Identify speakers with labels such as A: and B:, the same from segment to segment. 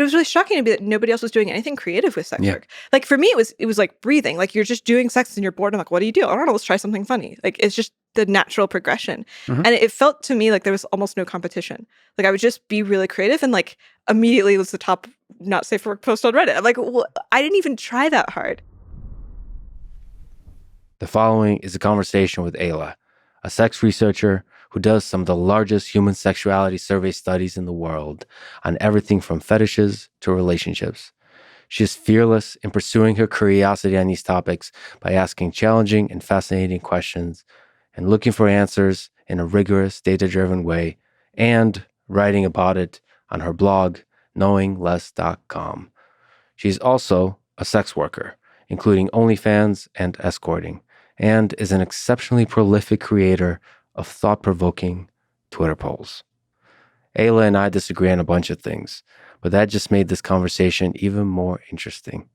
A: was really shocking to me that nobody else was doing anything creative with sex work. Like for me, it was like breathing. Like you're just doing sex and you're bored. I'm like, what do you do? I don't know. Let's try something funny. Like it's just the natural progression. And it felt to me like there was almost no competition. Like I would just be really creative and like immediately was the top not safe for work post on Reddit. I'm like, well, I didn't even try that hard.
B: The following is a conversation with Aella, a sex researcher who does some of the largest human sexuality survey studies in the world on everything from fetishes to relationships. She is fearless in pursuing her curiosity on these topics by asking challenging and fascinating questions and looking for answers in a rigorous, data-driven way, and writing about it on her blog, knowingless.com. She's also a sex worker, including OnlyFans and Escorting, and is an exceptionally prolific creator of thought-provoking Twitter polls. Aella and I disagree on a bunch of things, but that just made this conversation even more interesting.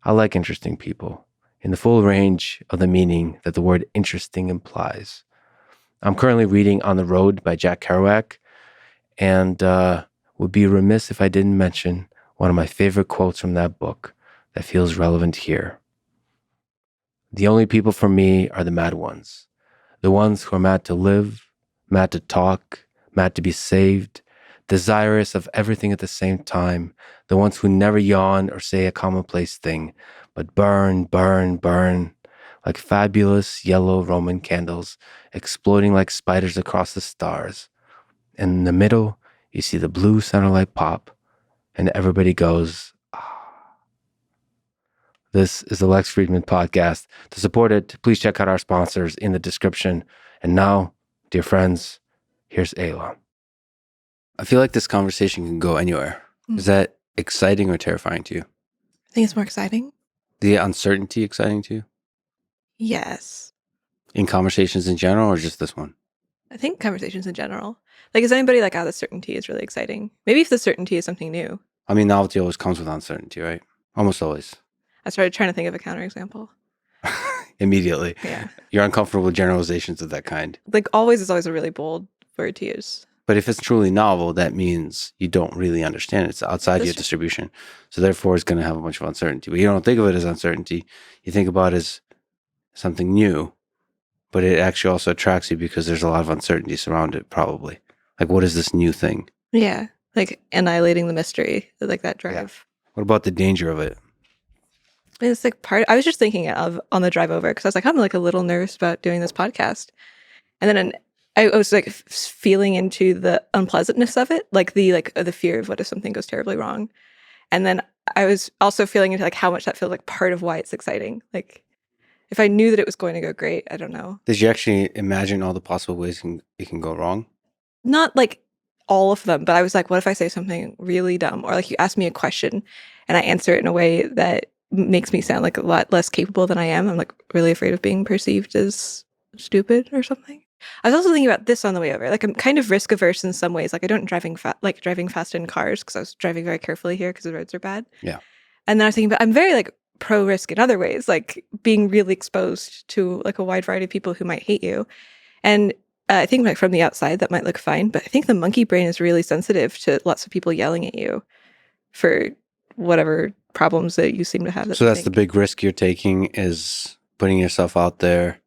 B: I like interesting people, in the full range of the meaning that the word interesting implies. I'm currently reading On the Road by Jack Kerouac, and would be remiss if I didn't mention one of my favorite quotes from that book that feels relevant here. The only people for me are the mad ones. The ones who are mad to live, mad to talk, mad to be saved, desirous of everything at the same time, the ones who never yawn or say a commonplace thing, but burn, burn, burn, like fabulous yellow Roman candles, exploding like spiders across the stars. And in the middle, you see the blue centerlight pop, and everybody goes, ah. This is the Lex Fridman podcast. To support it, please check out our sponsors in the description. And now, dear friends, here's Aella. I feel like this conversation can go anywhere. Is that exciting or terrifying to you?
A: I think it's more exciting.
B: The uncertainty exciting to you?
A: Yes.
B: In conversations in general or just this one?
A: I think conversations in general. Like, is anybody like, the certainty is really exciting? Maybe if the certainty is something new.
B: I mean, novelty always comes with uncertainty, right? Almost always.
A: I started trying to think of a counterexample.
B: Immediately.
A: Yeah.
B: You're uncomfortable with generalizations of that kind.
A: Like, always is always a really bold word to use.
B: But if it's truly novel, that means you don't really understand it. It's outside your distribution. So therefore, it's going to have a bunch of uncertainty. But you don't think of it as uncertainty. You think about it as something new. But it actually also attracts you because there's a lot of uncertainty surrounded it, probably. Like, what is this new thing?
A: Yeah. Like, annihilating the mystery. Like, that drive.
B: Yeah. What about the danger of it?
A: It's like I was just thinking of on the drive over because I was like, I'm like a little nervous about doing this podcast. And then I was like feeling into the unpleasantness of it, like the fear of what if something goes terribly wrong. And then I was also feeling into like how much that feels like part of why it's exciting. Like if I knew that it was going to go great, I don't know.
B: Did you actually imagine all the possible ways it can go wrong?
A: Not like all of them, but I was like, what if I say something really dumb? Or like you ask me a question and I answer it in a way that makes me sound like a lot less capable than I am. I'm like really afraid of being perceived as stupid or something. I was also thinking about this on the way over. Like I'm kind of risk averse in some ways. Like I don't driving fast in cars because I was driving very carefully here because the roads are bad.
B: Yeah.
A: And then I was thinking, but I'm very like pro risk in other ways, like being really exposed to like a wide variety of people who might hate you. And I think like from the outside that might look fine, but I think the monkey brain is really sensitive to lots of people yelling at you for whatever problems that you seem to have.
B: So that's the big risk you're taking, is putting yourself out there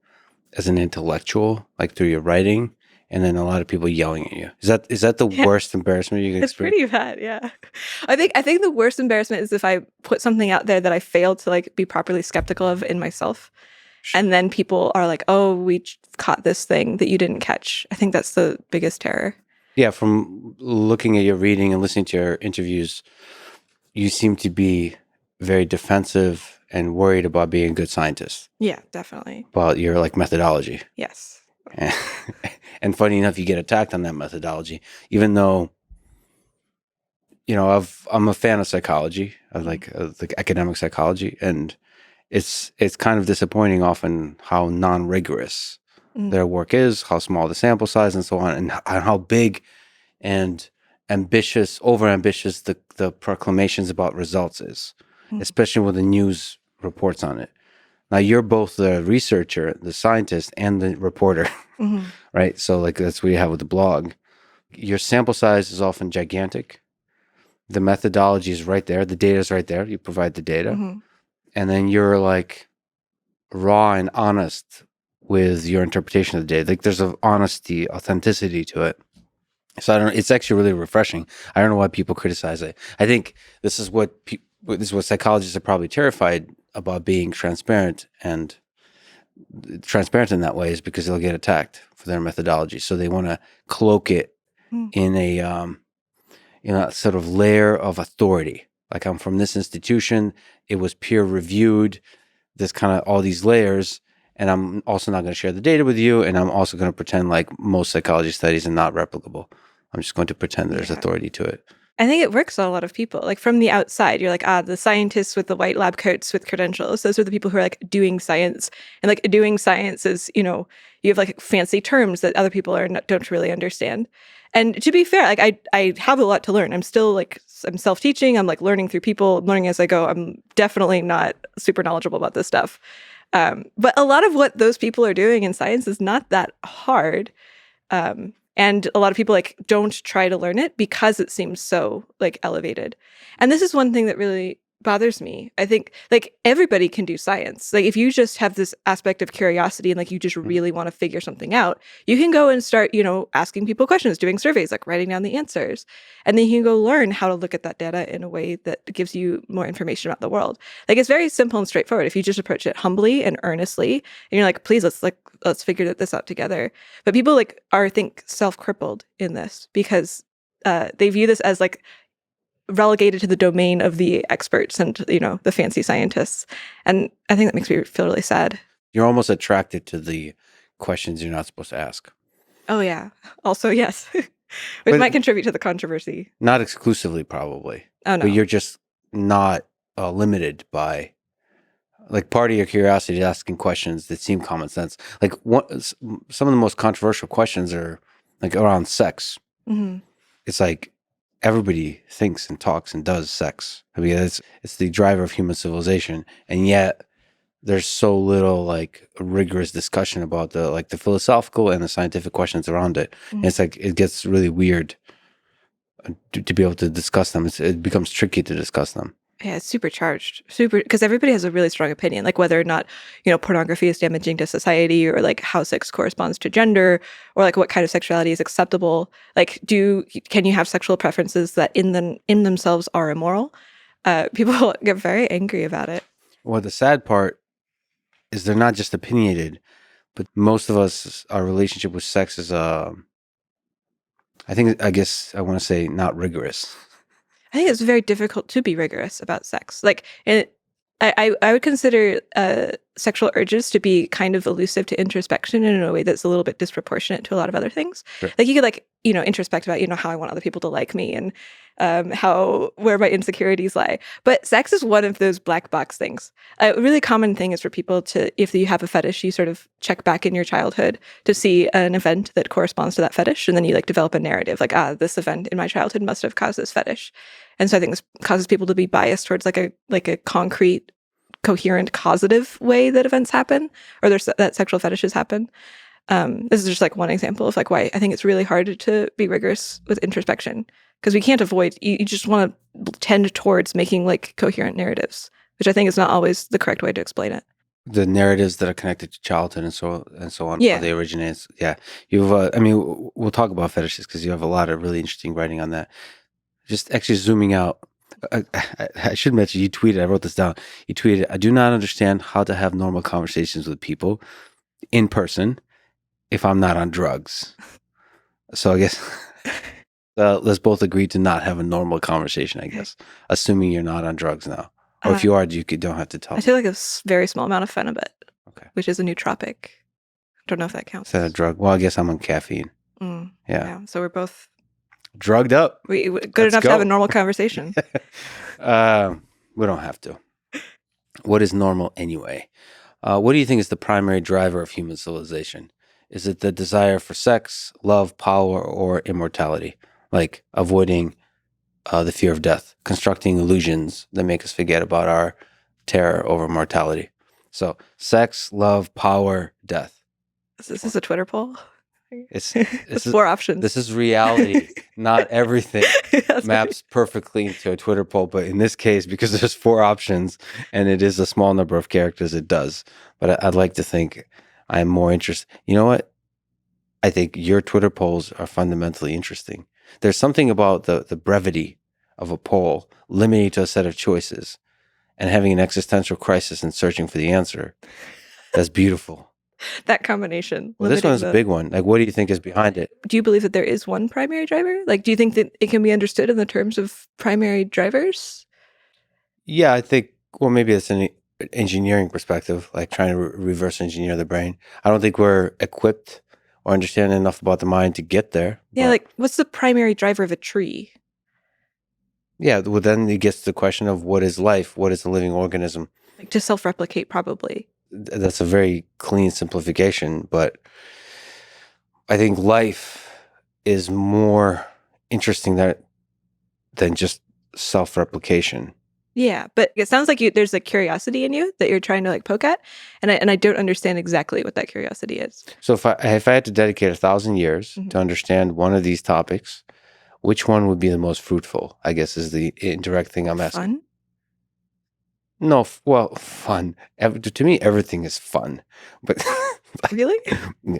B: as an intellectual, like through your writing, and then a lot of people yelling at you. Is that the worst embarrassment you can experience?
A: It's pretty bad, yeah. I think the worst embarrassment is if I put something out there that I failed to like be properly skeptical of in myself. And then people are like, oh, we caught this thing that you didn't catch. I think that's the biggest terror. Yeah,
B: from looking at your reading and listening to your interviews, you seem to be very defensive and worried about being a good scientist.
A: Yeah, definitely.
B: About your like methodology.
A: Yes.
B: And funny enough, you get attacked on that methodology, even though, you know, I'm a fan of psychology. I like academic psychology, and it's kind of disappointing often how non-rigorous their work is, how small the sample size and so on, and how big and ambitious, over-ambitious the proclamations about results is, especially when the news reports on it. Now, you're both the researcher, the scientist, and the reporter, right? So, like, that's what you have with the blog. Your sample size is often gigantic, the methodology is right there. The data is right there. You provide the data.
A: Mm-hmm.
B: And then you're like raw and honest with your interpretation of the data. Like there's an honesty, authenticity to it. So I don't. It's actually really refreshing. I don't know why people criticize it. I think this is what psychologists are probably terrified about, being transparent and transparent in that way, is because they'll get attacked for their methodology. So they want to cloak it in a sort of layer of authority. Like, I'm from this institution. It was peer reviewed. There's kind of all these layers. And I'm also not going to share the data with you. And I'm also going to pretend like most psychology studies are not replicable. I'm just going to pretend there's authority to it.
A: I think it works on a lot of people. Like from the outside, you're like, the scientists with the white lab coats with credentials. Those are the people who are like doing science. And like doing science is, you have like fancy terms that other people don't really understand. And to be fair, like I have a lot to learn. I'm still like, I'm self-teaching. I'm like learning through people, learning as I go. I'm definitely not super knowledgeable about this stuff. But a lot of what those people are doing in science is not that hard. And a lot of people like don't try to learn it because it seems so like elevated. And this is one thing that really bothers me. I think like everybody can do science. Like if you just have this aspect of curiosity and like you just really want to figure something out, you can go and start, asking people questions, doing surveys, like writing down the answers. And then you can go learn how to look at that data in a way that gives you more information about the world. Like it's very simple and straightforward if you just approach it humbly and earnestly. And you're like, please, let's figure this out together. But people like I think self-crippled in this because they view this as like relegated to the domain of the experts and the fancy scientists, and I think that makes me feel really sad.
B: You're almost attracted to the questions you're not supposed to ask.
A: Oh yeah, also yes. Which might contribute to the controversy.
B: Not exclusively, probably.
A: Oh no,
B: but you're just not limited by, like, part of your curiosity is asking questions that seem common sense. Like some of the most controversial questions are like around sex.
A: Mm-hmm.
B: It's like everybody thinks and talks and does sex. I mean, it's the driver of human civilization, and yet there's so little like rigorous discussion about the philosophical and the scientific questions around it.
A: Mm-hmm.
B: And it's like it gets really weird to be able to discuss them. It becomes tricky to discuss them.
A: Yeah, it's supercharged, because everybody has a really strong opinion, like whether or not pornography is damaging to society, or like how sex corresponds to gender, or like what kind of sexuality is acceptable. Like, can you have sexual preferences that in themselves are immoral? People get very angry about it.
B: Well, the sad part is they're not just opinionated, but most of us, our relationship with sex is I guess I want to say not rigorous.
A: I think it's very difficult to be rigorous about sex. Like, I would consider sexual urges to be kind of elusive to introspection in a way that's a little bit disproportionate to a lot of other things.
B: Sure.
A: Like you could introspect about how I want other people to like me and where my insecurities lie. But sex is one of those black box things. A really common thing is for people to, if you have a fetish, you sort of check back in your childhood to see an event that corresponds to that fetish, and then you like develop a narrative like, this event in my childhood must have caused this fetish. And so I think this causes people to be biased towards like a concrete, coherent, causative way that events happen, or that sexual fetishes happen. This is just like one example of like why I think it's really hard to be rigorous with introspection, because we can't avoid. You just want to tend towards making like coherent narratives, which I think is not always the correct way to explain it.
B: The narratives that are connected to childhood and so on.
A: Yeah,
B: how they originate. Yeah, you've. We'll talk about fetishes because you have a lot of really interesting writing on that. Just actually zooming out, I should mention you tweeted, I wrote this down. You tweeted, "I do not understand how to have normal conversations with people in person if I'm not on drugs." So I guess let's both agree to not have a normal conversation, I guess, assuming you're not on drugs now. Or if you are, don't have to tell
A: I feel like a very small amount of phenibut,
B: okay,
A: which is a nootropic. Don't know if that counts.
B: Is that a drug? Well, I guess I'm on caffeine.
A: Yeah. So we're both
B: drugged up.
A: Good enough to have a normal conversation.
B: We don't have to. What is normal anyway? What do you think is the primary driver of human civilization? Is it the desire for sex, love, power, or immortality? Like avoiding the fear of death, constructing illusions that make us forget about our terror over mortality. So sex, love, power, death.
A: Is this a Twitter poll?
B: It's
A: It's 4 options.
B: This is reality. Not everything
A: That's
B: maps perfectly into a Twitter poll, but in this case, because there's 4 options and it is a small number of characters, it does. But I'd like to think I'm more interested. You know what? I think your Twitter polls are fundamentally interesting. There's something about the brevity of a poll, limiting to a set of choices, and having an existential crisis and searching for the answer. That's beautiful.
A: that combination.
B: Well, this one's a big one. Like, what do you think is behind it?
A: Do you believe that there is one primary driver? Like, do you think that it can be understood in the terms of primary drivers?
B: Yeah, I think, well, maybe it's an engineering perspective, like trying to reverse engineer the brain. I don't think we're equipped or understand enough about the mind to get there.
A: Yeah, like, what's the primary driver of a tree?
B: Yeah, well, then it gets to the question of what is life? What is a living organism?
A: Like, to self-replicate, probably.
B: That's a very clean simplification, but I think life is more interesting than just self-replication.
A: Yeah, but it sounds like there's a curiosity in you that you're trying to like poke at, and I don't understand exactly what that curiosity is.
B: So if I had to dedicate 1,000 years to understand one of these topics, which one would be the most fruitful? I guess is the indirect thing I'm asking.
A: Fun?
B: No, well, fun. To me, everything is fun. But
A: Really?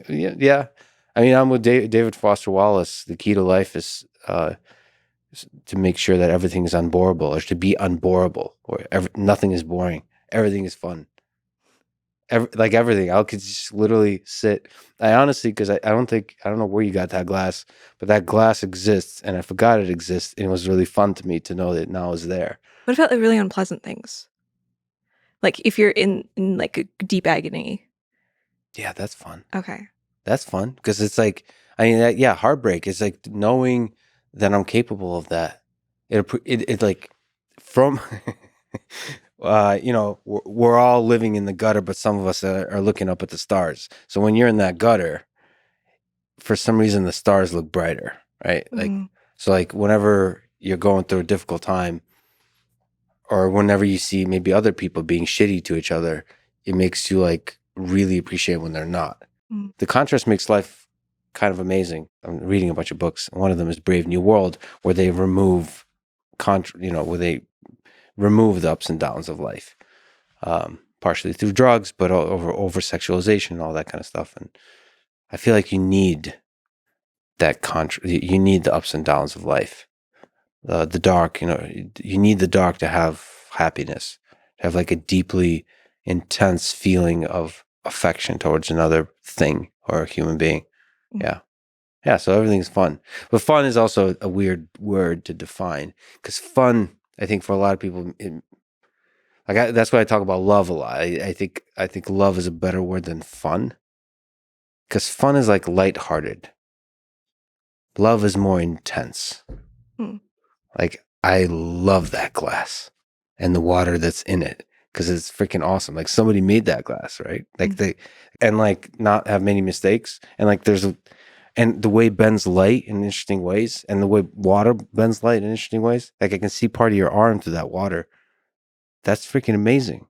B: yeah. I mean, I'm with David Foster Wallace. The key to life is to make sure that everything is unboreable, or to be unboreable, or nothing is boring. Everything is fun. Like everything. I could just literally sit. I honestly, because I don't know where you got that glass, but that glass exists, and I forgot it exists, and it was really fun to me to know that it now is there.
A: What about like really unpleasant things? Like if you're in like a deep agony.
B: Yeah, that's fun.
A: Okay.
B: That's fun because it's like, I mean, yeah, heartbreak is like knowing that I'm capable of that. It like from, you know, we're all living in the gutter, but some of us are looking up at the stars. So when you're in that gutter, for some reason, the stars look brighter, right? Like, so like whenever you're going through a difficult time, or whenever you see maybe other people being shitty to each other, it makes you like really appreciate when they're not. The contrast makes life kind of amazing. I'm reading a bunch of books. One of them is Brave New World, where they remove, where they remove the ups and downs of life, partially through drugs, but over sexualization and all that kind of stuff. And I feel like you need that you need the ups and downs of life. The dark, you need the dark to have happiness, to have like a deeply intense feeling of affection towards another thing or a human being. Yeah, so everything's fun. But fun is also a weird word to define, because fun, I think for a lot of people, that's why I talk about love a lot. I think love is a better word than fun, because fun is like lighthearted. Love is more intense. Like, I love that glass and the water that's in it, because it's freaking awesome. Like, somebody made that glass, right? Like and like not have many mistakes. And like and the way it bends light in interesting ways, and the way water bends light in interesting ways. Like, I can see part of your arm through that water. That's freaking amazing.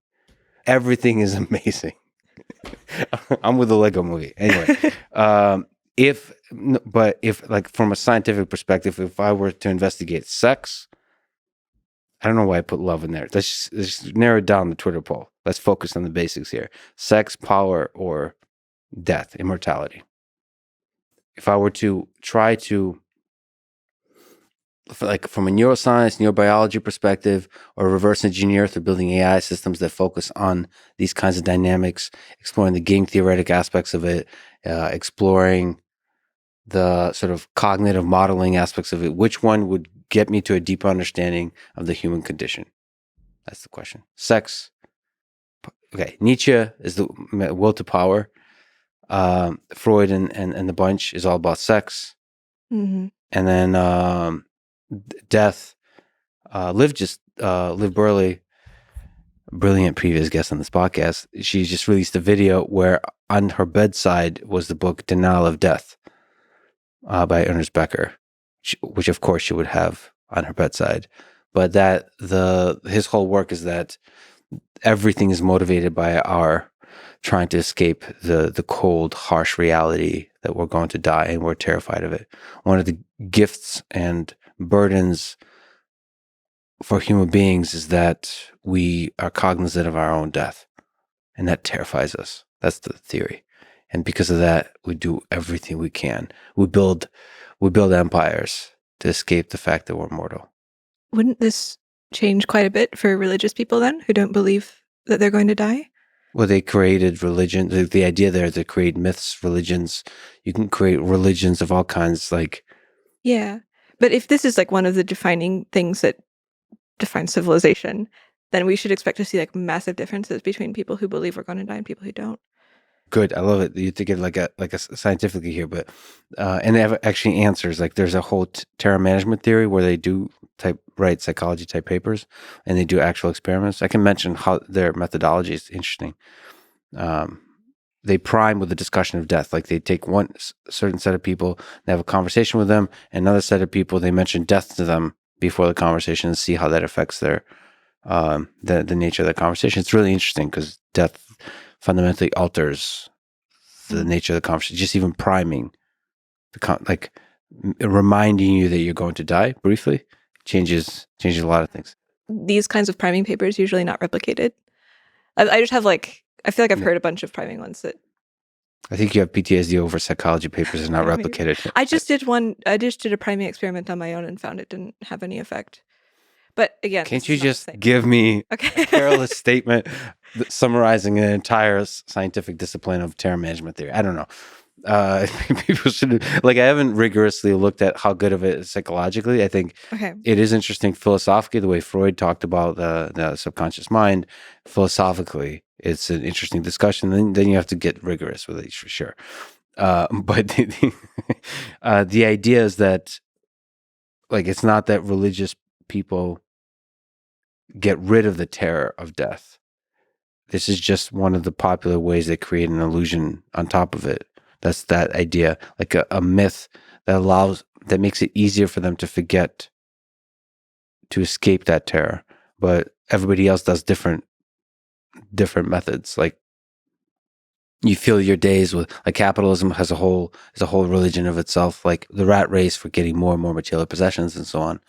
B: Everything is amazing. I'm with the Lego movie. Anyway, if like from a scientific perspective, if I were to investigate sex, I don't know why I put love in there. Let's just narrow down the Twitter poll. Let's focus on the basics here. Sex, power, or death, immortality. If I were to try to, like from a neuroscience, neurobiology perspective, or reverse engineer through building AI systems that focus on these kinds of dynamics, exploring the game theoretic aspects of it, exploring the sort of cognitive modeling aspects of it, which one would get me to a deeper understanding of the human condition? That's the question. Sex. Okay, Nietzsche is the will to power. Freud and the bunch is all about sex. And then death. Liv Burley, brilliant previous guest on this podcast, she just released a video where on her bedside was the book Denial of Death by Ernest Becker, which of course she would have on her bedside. But his whole work is that everything is motivated by our trying to escape the cold, harsh reality that we're going to die and we're terrified of it. One of the gifts and burdens for human beings is that we are cognizant of our own death, and that terrifies us. That's the theory. And because of that, we do everything we can. We build empires to escape the fact that we're mortal.
A: Wouldn't this change quite a bit for religious people then, who don't believe that they're going to die?
B: Well, they created religion. The idea there to create myths, religions. You can create religions of all kinds. Like,
A: Yeah. But if this is like one of the defining things that defines civilization, then we should expect to see like massive differences between people who believe we're going to die and people who don't.
B: good, I love it. You think it like a scientifically here, but and they have actually answers. Like, there's a whole terror management theory where they do write psychology type papers, and they do actual experiments. I can mention how their methodology is interesting. They prime with a discussion of death. Like, they take one certain set of people, they have a conversation with them, and another set of people, they mention death to them before the conversation and see how that affects their the nature of the conversation. It's really interesting because death fundamentally alters the nature of the conversation. Just even priming the reminding you that you're going to die briefly changes a lot of things.
A: These kinds of priming papers usually not replicated. I just have like, I feel like I've heard a bunch of priming ones that.
B: I think you have PTSD over psychology papers and not replicated.
A: I just did a priming experiment on my own and found it didn't have any effect. But again,
B: can't you just give me a careless statement summarizing an entire scientific discipline of terror management theory? I don't know. People should, like, I haven't rigorously looked at how good of it is psychologically. I think it is interesting philosophically, the way Freud talked about the subconscious mind. Philosophically, it's an interesting discussion. Then you have to get rigorous with it for sure. But the idea is that, like, it's not that religious people get rid of the terror of death. This is just one of the popular ways they create an illusion on top of it. That's that idea, like a myth that makes it easier for them to forget, to escape that terror. But everybody else does different methods. Like, you fill your days with, like, capitalism is a whole religion of itself, like the rat race for getting more and more material possessions and so on.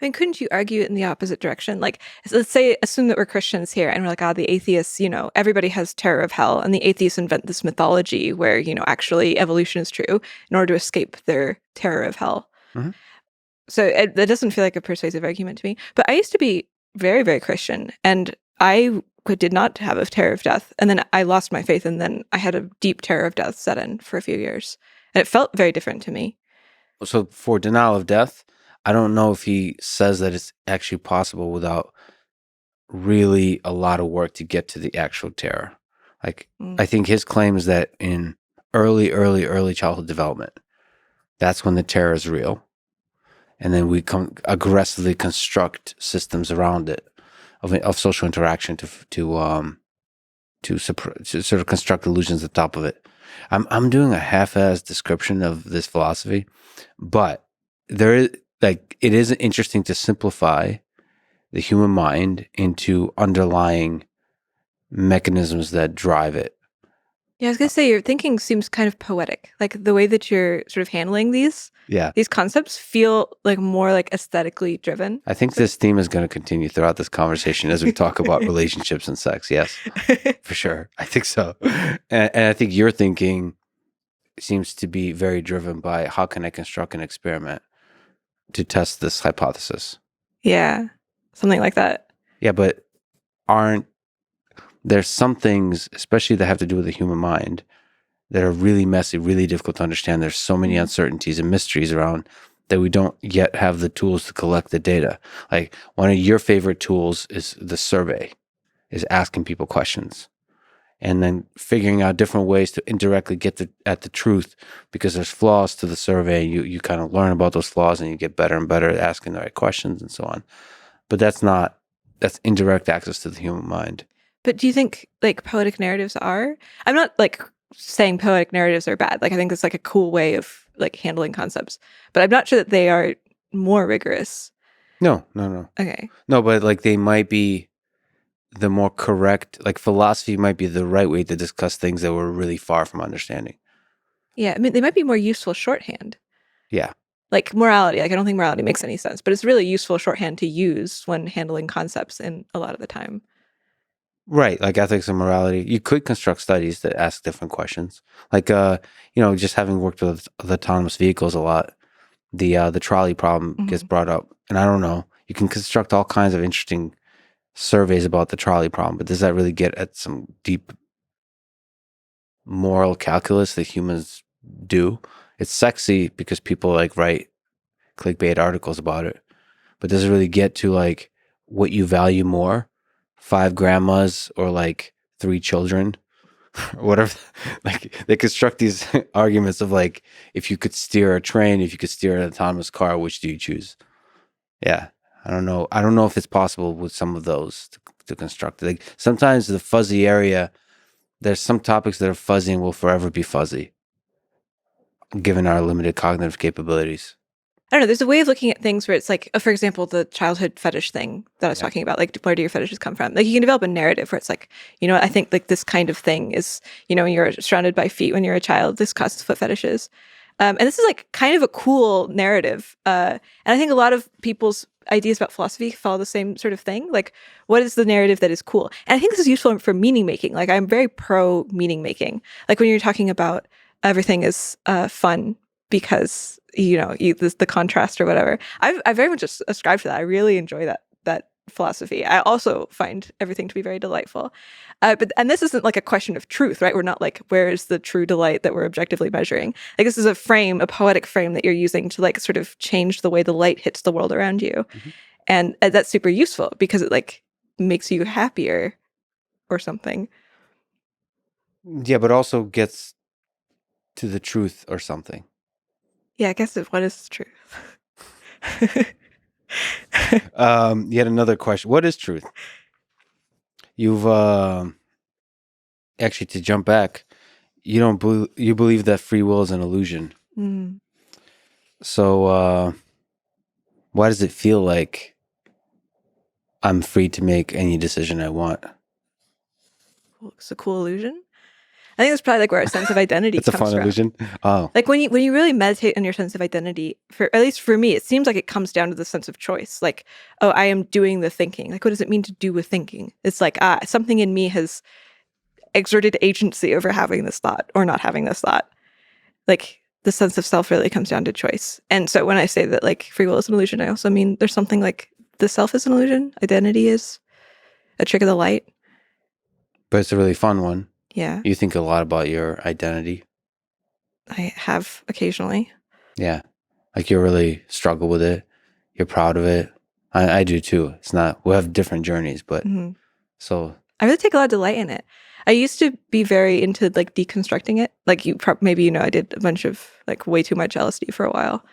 A: I mean, couldn't you argue it in the opposite direction? Like, let's assume that we're Christians here and we're like, the atheists, everybody has terror of hell, and the atheists invent this mythology where, actually evolution is true in order to escape their terror of hell. Mm-hmm. So that doesn't feel like a persuasive argument to me. But I used to be very, very Christian, and I did not have a terror of death. And then I lost my faith, and then I had a deep terror of death set in for a few years. And it felt very different to me.
B: So for denial of death, I don't know if he says that it's actually possible without really a lot of work to get to the actual terror. Like, I think his claim is that in early childhood development, that's when the terror is real. And then we aggressively construct systems around it of social interaction to sort of construct illusions on top of it. I'm doing a half-assed description of this philosophy, but there is, like, it is interesting to simplify the human mind into underlying mechanisms that drive it.
A: Yeah, I was going to say, your thinking seems kind of poetic. Like, the way that you're sort of handling these concepts feel like more like aesthetically driven.
B: I think this theme is going to continue throughout this conversation as we talk about relationships and sex. Yes, for sure. I think so. And I think your thinking seems to be very driven by, how can I construct an experiment to test this hypothesis?
A: Yeah, something like that.
B: Yeah, but there's some things, especially that have to do with the human mind, that are really messy, really difficult to understand. There's so many uncertainties and mysteries around that we don't yet have the tools to collect the data. Like, one of your favorite tools is the survey, is asking people questions and then figuring out different ways to indirectly get at the truth, because there's flaws to the survey. You kind of learn about those flaws and you get better and better at asking the right questions and so on. But that's indirect access to the human mind.
A: But do you think, like, poetic narratives are? I'm not, like, saying poetic narratives are bad. Like, I think it's, like, a cool way of, like, handling concepts. But I'm not sure that they are more rigorous.
B: No.
A: Okay.
B: No, but, like, they might be the more correct, like philosophy might be the right way to discuss things that we're really far from understanding.
A: Yeah, I mean, they might be more useful shorthand.
B: Yeah.
A: Like morality, like I don't think morality makes any sense, but it's really useful shorthand to use when handling concepts in a lot of the time.
B: Right, like ethics and morality. You could construct studies that ask different questions. Like just having worked with autonomous vehicles a lot, the trolley problem gets
A: Mm-hmm.
B: brought up. And I don't know, you can construct all kinds of interesting surveys about the trolley problem, but does that really get at some deep moral calculus that humans do? It's sexy because people like write clickbait articles about it, but does it really get to like what you value more? 5 grandmas or like 3 children or whatever. Like they construct these arguments of like, if you could steer a train, if you could steer an autonomous car, which do you choose? Yeah. I don't know. I don't know if it's possible with some of those to construct it. Like sometimes the fuzzy area, there's some topics that are fuzzy and will forever be fuzzy, given our limited cognitive capabilities.
A: I don't know. There's a way of looking at things where it's like, for example, the childhood fetish thing that I was
B: Yeah.
A: talking about. Like, where do your fetishes come from? Like, you can develop a narrative where it's like, you know, I think like this kind of thing is, you know, when you're surrounded by feet when you're a child, this causes foot fetishes. And this is like kind of a cool narrative. And I think a lot of people's ideas about philosophy follow the same sort of thing. Like, what is the narrative that is cool? And I think this is useful for meaning making. Like, I'm very pro meaning making. Like when you're talking about everything is fun because the contrast or whatever. I very much ascribe to that. I really enjoy that philosophy. I also find everything to be very delightful. And this isn't like a question of truth, right? We're not like, where is the true delight that we're objectively measuring? Like this is a frame, a poetic frame that you're using to like sort of change the way the light hits the world around you.
B: Mm-hmm.
A: And that's super useful because it like makes you happier or something.
B: Yeah, but also gets to the truth or something.
A: Yeah, I guess what is truth?
B: Yet another question. What is truth? You've actually, to jump back, you believe that free will is an illusion.
A: Mm.
B: So why does it feel like I'm free to make any decision I want?
A: It's a cool illusion. I think that's probably like where our sense of identity
B: It's a
A: comes
B: fun
A: from.
B: illusion. Oh,
A: Like when you really meditate on your sense of identity, for at least for me, it seems like it comes down to the sense of choice. Like, oh, I am doing the thinking. Like, what does it mean to do with thinking? It's like, something in me has exerted agency over having this thought or not having this thought. Like the sense of self really comes down to choice. And so when I say that like free will is an illusion, I also mean there's something like the self is an illusion. Identity is a trick of the light.
B: but it's a really fun one.
A: Yeah.
B: You think a lot about your identity.
A: I have occasionally.
B: Yeah. Like you really struggle with it. You're proud of it. I do too. It's not, we'll have different journeys, but so.
A: I really take a lot of delight in it. I used to be very into like deconstructing it. Like maybe I did a bunch of like way too much LSD for a while.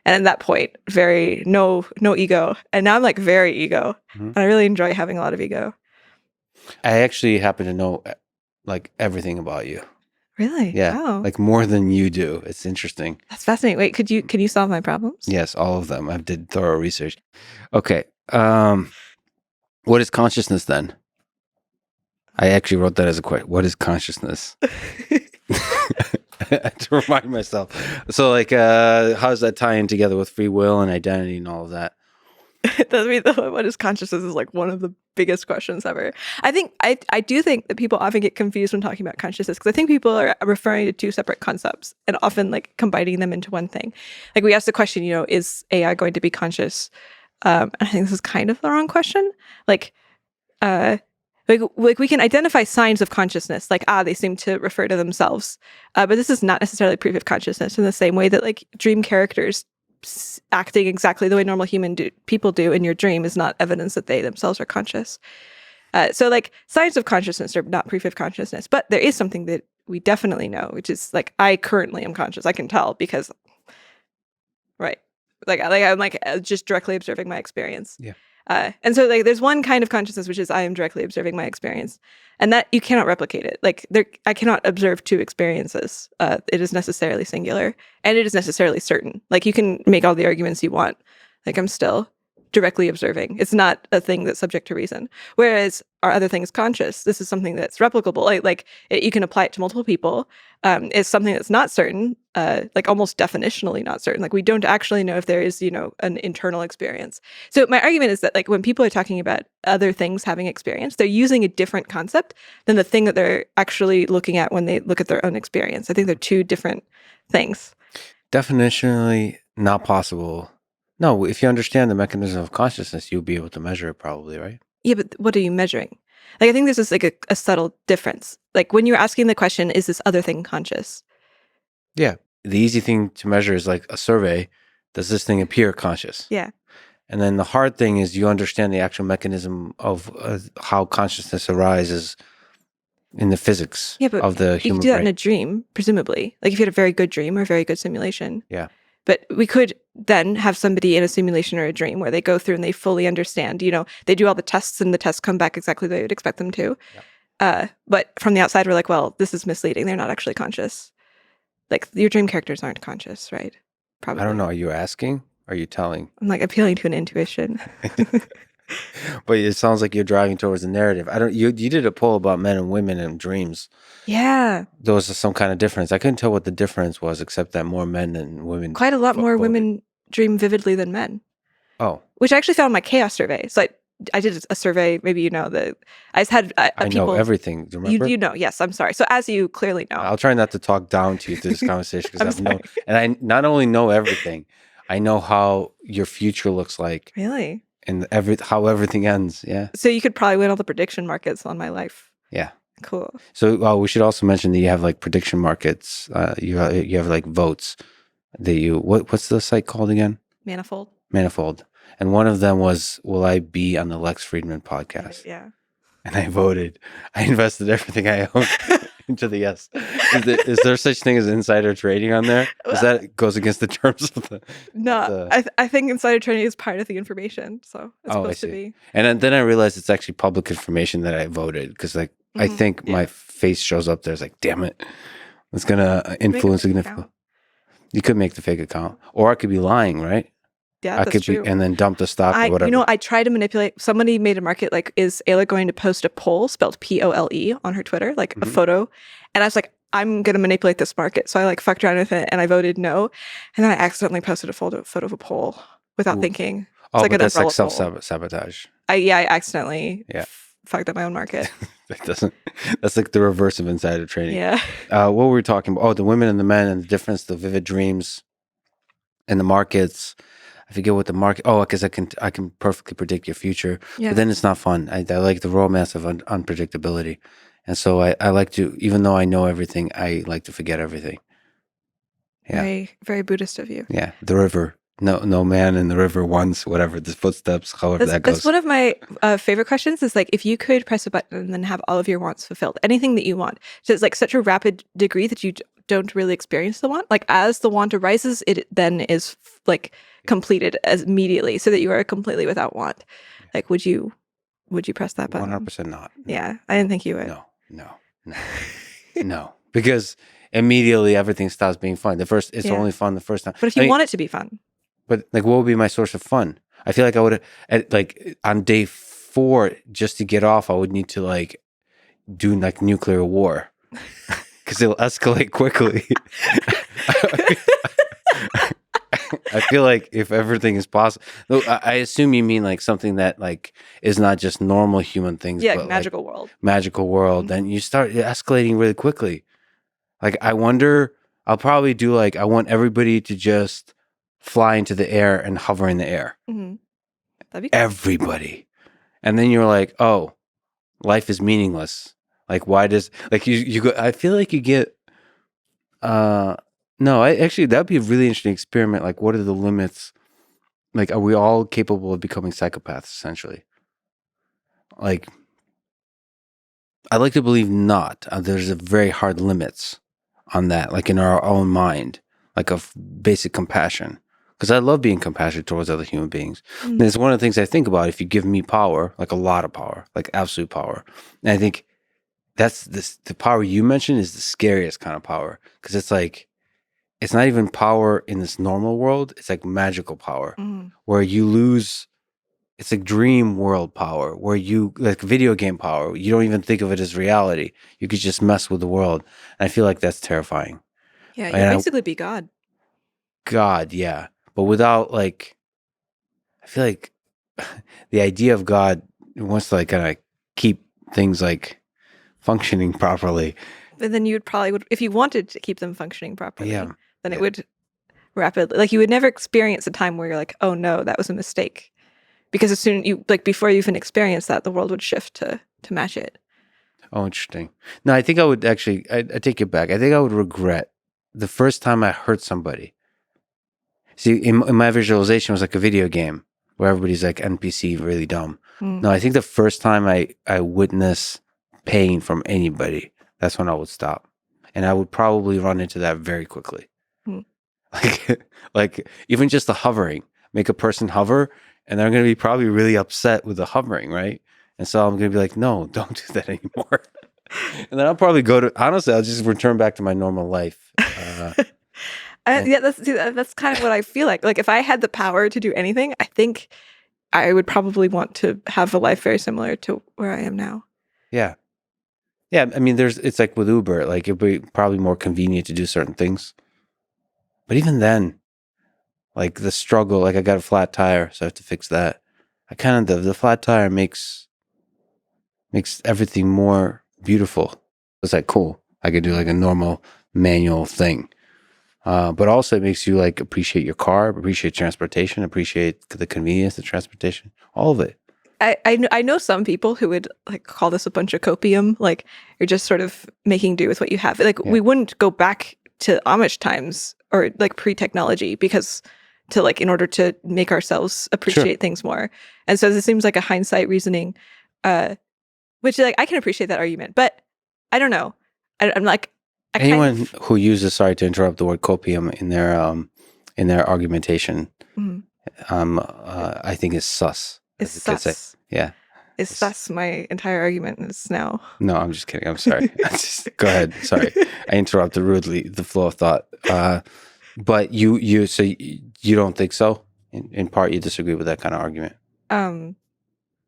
A: And at that point, very no ego. And now I'm like very ego.
B: Mm-hmm.
A: And I really enjoy having a lot of ego.
B: I actually happen to know like everything about you.
A: Really?
B: Yeah.
A: Wow.
B: Like more than you do. It's interesting.
A: That's fascinating. Wait, can you solve my problems?
B: Yes, all of them. I did thorough research. Okay. What is consciousness then? I actually wrote that as a question. What is consciousness? To remind myself. So like how does that tie in together with free will and identity and all of that?
A: What is consciousness is like one of the biggest questions ever. I think I do think that people often get confused when talking about consciousness because I think people are referring to two separate concepts and often like combining them into one thing. Like we asked the question, is AI going to be conscious? And I think this is kind of the wrong question. Like we can identify signs of consciousness, like they seem to refer to themselves, but this is not necessarily proof of consciousness in the same way that like dream characters acting exactly the way normal people do in your dream is not evidence that they themselves are conscious. So like signs of consciousness are not proof of consciousness, but there is something that we definitely know, which is like I currently am conscious. I can tell because, right, like I'm like just directly observing my experience.
B: Yeah.
A: And so like there's one kind of consciousness which is I am directly observing my experience, and that you cannot replicate it. Like I cannot observe two experiences. It is necessarily singular, and it is necessarily certain. Like you can make all the arguments you want. Like I'm still directly observing. It's not a thing that's subject to reason. Whereas our other thing is conscious. This is something that's replicable. You can apply it to multiple people. It's something that's not certain, like almost definitionally not certain. Like we don't actually know if there is, an internal experience. So my argument is that like when people are talking about other things having experience, they're using a different concept than the thing that they're actually looking at when they look at their own experience. I think they're two different things.
B: Definitionally not possible. No, if you understand the mechanism of consciousness, you'll be able to measure it probably, right?
A: Yeah, but what are you measuring? Like, I think this is like a subtle difference. Like when you're asking the question, is this other thing conscious?
B: Yeah. The easy thing to measure is like a survey. Does this thing appear conscious?
A: Yeah.
B: And then the hard thing is you understand the actual mechanism of how consciousness arises in the physics of the
A: you
B: human
A: could do that
B: brain.
A: in a dream, presumably. Like if you had a very good dream or a very good simulation.
B: Yeah.
A: But we could then have somebody in a simulation or a dream where they go through and they fully understand, they do all the tests and the tests come back exactly the way you would expect them to. Yeah. But from the outside, we're like, well, this is misleading. They're not actually conscious. Like your dream characters aren't conscious, right? Probably.
B: I don't know. Are you asking? Are you telling?
A: I'm like appealing to an intuition.
B: But it sounds like you're driving towards the narrative. You did a poll about men and women and dreams.
A: Yeah.
B: There was some kind of difference. I couldn't tell what the difference was, except that more men than women.
A: Quite a lot more women dream vividly than men.
B: Oh.
A: Which I actually found in my chaos survey. So I did a survey, maybe I just had
B: I know everything. Do you remember?
A: You know, yes, I'm sorry. So as you clearly know.
B: I'll try not to talk down to you through this conversation because I not only know everything, I know how your future looks like.
A: Really?
B: And how everything ends, yeah.
A: So you could probably win all the prediction markets on my life.
B: Yeah.
A: Cool.
B: So we should also mention that you have like prediction markets. You have like votes that what's the site called again? Manifold. And one of them was, will I be on the Lex Fridman podcast?
A: Yeah.
B: And I voted. I invested everything I owned into the yes. Is there such thing as insider trading on there? Because that goes against the terms of the...
A: No, I think insider trading is part of the information. So it's supposed to be.
B: And then I realized it's actually public information that I voted. Because like, I think my face shows up there. It's like, damn it. It's going to influence significantly. You could make the fake account. Or I could be lying, right?
A: Yeah, that's true.
B: And then dump the stock or whatever.
A: I tried to manipulate. Somebody made a market like, is Aella going to post a poll spelled POLE on her Twitter, like a photo? And I was like, I'm going to manipulate this market. So I like fucked around with it and I voted no. And then I accidentally posted a photo of a poll without thinking.
B: It's like that's like self-sabotage.
A: I accidentally fucked up my own market.
B: That's like the reverse of insider trading.
A: Yeah.
B: What were we talking about? Oh, the women and the men and the difference, the vivid dreams and the markets. I forget what the market. Oh, because I can perfectly predict your future. Yeah. But then it's not fun. I like the romance of unpredictability, and so I like to, even though I know everything, I like to forget everything. Yeah.
A: Very, very Buddhist of you.
B: Yeah, the river. No man in the river once. Whatever the footsteps, however that goes.
A: That's one of my favorite questions. Is like if you could press a button and then have all of your wants fulfilled, anything that you want. So it's like such a rapid degree that you don't really experience the want. Like as the want arises, it then is like completed as immediately, so that you are completely without want. Like would you press that button?
B: 100% not. No.
A: Yeah, I didn't think you would.
B: No, because immediately everything stops being fun. It's only fun the first time.
A: But if you want it to be fun.
B: But like, what would be my source of fun? I feel like I would like on day 4 just to get off. I would need to like do like nuclear war because it'll escalate quickly. I feel like if everything is possible, I assume you mean like something that like is not just normal human things.
A: Yeah,
B: but
A: magical
B: like
A: world.
B: Magical world. Then you start escalating really quickly. Like I wonder, I'll probably do like, I want everybody to just fly into the air and hover in the air.
A: Mm-hmm. That'd be cool.
B: Everybody. And then you're like, oh, life is meaningless. Like why does, like you go, I feel like you get, no, actually, that'd be a really interesting experiment. Like, what are the limits? Like, are we all capable of becoming psychopaths, essentially? Like, I like to believe not. There's a very hard limits on that, like in our own mind, like of basic compassion. Because I love being compassionate towards other human beings. Mm-hmm. And it's one of the things I think about. If you give me power, like a lot of power, like absolute power. And I think the power you mentioned is the scariest kind of power. Because it's like, it's not even power in this normal world. It's like magical power where you lose it's like dream world power where you like video game power. You don't even think of it as reality. You could just mess with the world. And I feel like that's terrifying.
A: Yeah, you'll
B: And
A: basically be God.
B: God, yeah. But without like, I feel like the idea of God wants to like kind of keep things like functioning properly.
A: But then you would if you wanted to keep them functioning properly,
B: Yeah.
A: then it
B: Yeah.
A: would rapidly, like you would never experience a time where you're like, oh no, that was a mistake. Because as soon you like before you even experience that, the world would shift to match it.
B: Oh, interesting. No, I think I would actually, I take it back. I think I would regret the first time I hurt somebody. See, in my visualization, it was like a video game where everybody's like NPC, really dumb. No, I think the first time I witness pain from anybody, that's when I would stop. And I would probably run into that very quickly.
A: Mm.
B: Like even just the hovering, make a person hover, and they're going to be probably really upset with the hovering, right? And so I'm going to be like, no, don't do that anymore. And then I'll probably honestly, I'll just return back to my normal life.
A: Yeah, that's kind of what I feel like. Like if I had the power to do anything, I think I would probably want to have a life very similar to where I am now.
B: Yeah. Yeah. I mean, it's like with Uber, like it'd be probably more convenient to do certain things. But even then, like the struggle, like I got a flat tire, so I have to fix that. The flat tire makes everything more beautiful. It's like, cool. I could do like a normal manual thing. But also it makes you like appreciate your car, appreciate transportation, appreciate the convenience of transportation, all of it.
A: I know some people who would like call this a bunch of copium. Like you're just sort of making do with what you have. Like we wouldn't go back to Amish times or like pre-technology because to like in order to make ourselves appreciate things more. And so this seems like a hindsight reasoning, which like I can appreciate that argument, but I don't know. I'm like
B: anyone who uses, sorry to interrupt, the word copium in their argumentation, I think is sus.
A: Is sus.
B: Yeah.
A: Is sus. My entire argument is now.
B: No, I'm just kidding. I'm sorry. Go ahead. Sorry, I interrupted rudely the flow of thought. But so you don't think so? In part, you disagree with that kind of argument.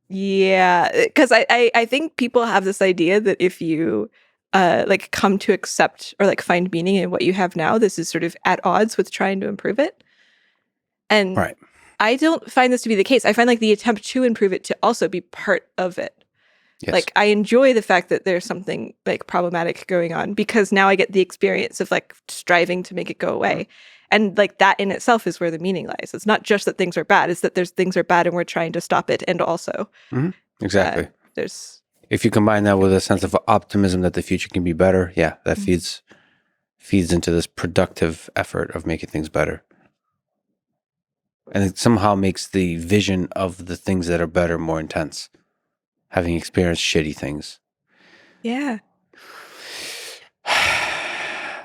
A: Yeah, because I think people have this idea that if you like come to accept or like find meaning in what you have now, this is sort of at odds with trying to improve it. And
B: right.
A: I don't find this to be the case. I find like the attempt to improve it to also be part of it. Yes. Like I enjoy the fact that there's something like problematic going on because now I get the experience of like striving to make it go away. Mm-hmm. And like that in itself is where the meaning lies. It's not just that things are bad, it's that things are bad and we're trying to stop it. And also
B: exactly.
A: If
B: you combine that with a sense of optimism that the future can be better, yeah, that feeds into this productive effort of making things better. And it somehow makes the vision of the things that are better more intense, having experienced shitty things.
A: Yeah.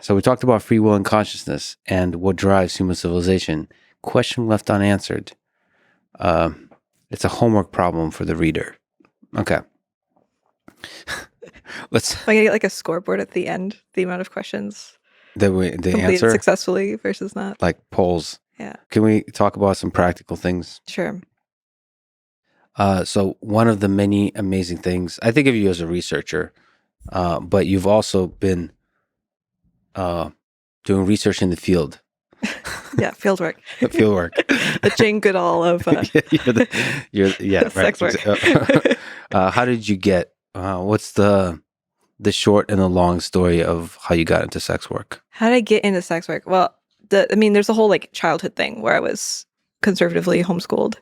B: So we talked about free will and consciousness and what drives human civilization. Question left unanswered. It's a homework problem for the reader. Okay. Let's.
A: Am I gonna get like a scoreboard at the end? The amount of questions
B: the answer
A: successfully versus not,
B: like polls.
A: Yeah.
B: Can we talk about some practical things?
A: Sure.
B: So one of the many amazing things, I think of you as a researcher, but you've also been doing research in the field.
A: Yeah, field work.
B: Field work.
A: The Jane Goodall of
B: sex
A: work.
B: How did you get? What's the short and the long story of how you got into sex work?
A: How did I get into sex work? Well, there's a whole like childhood thing where I was conservatively homeschooled.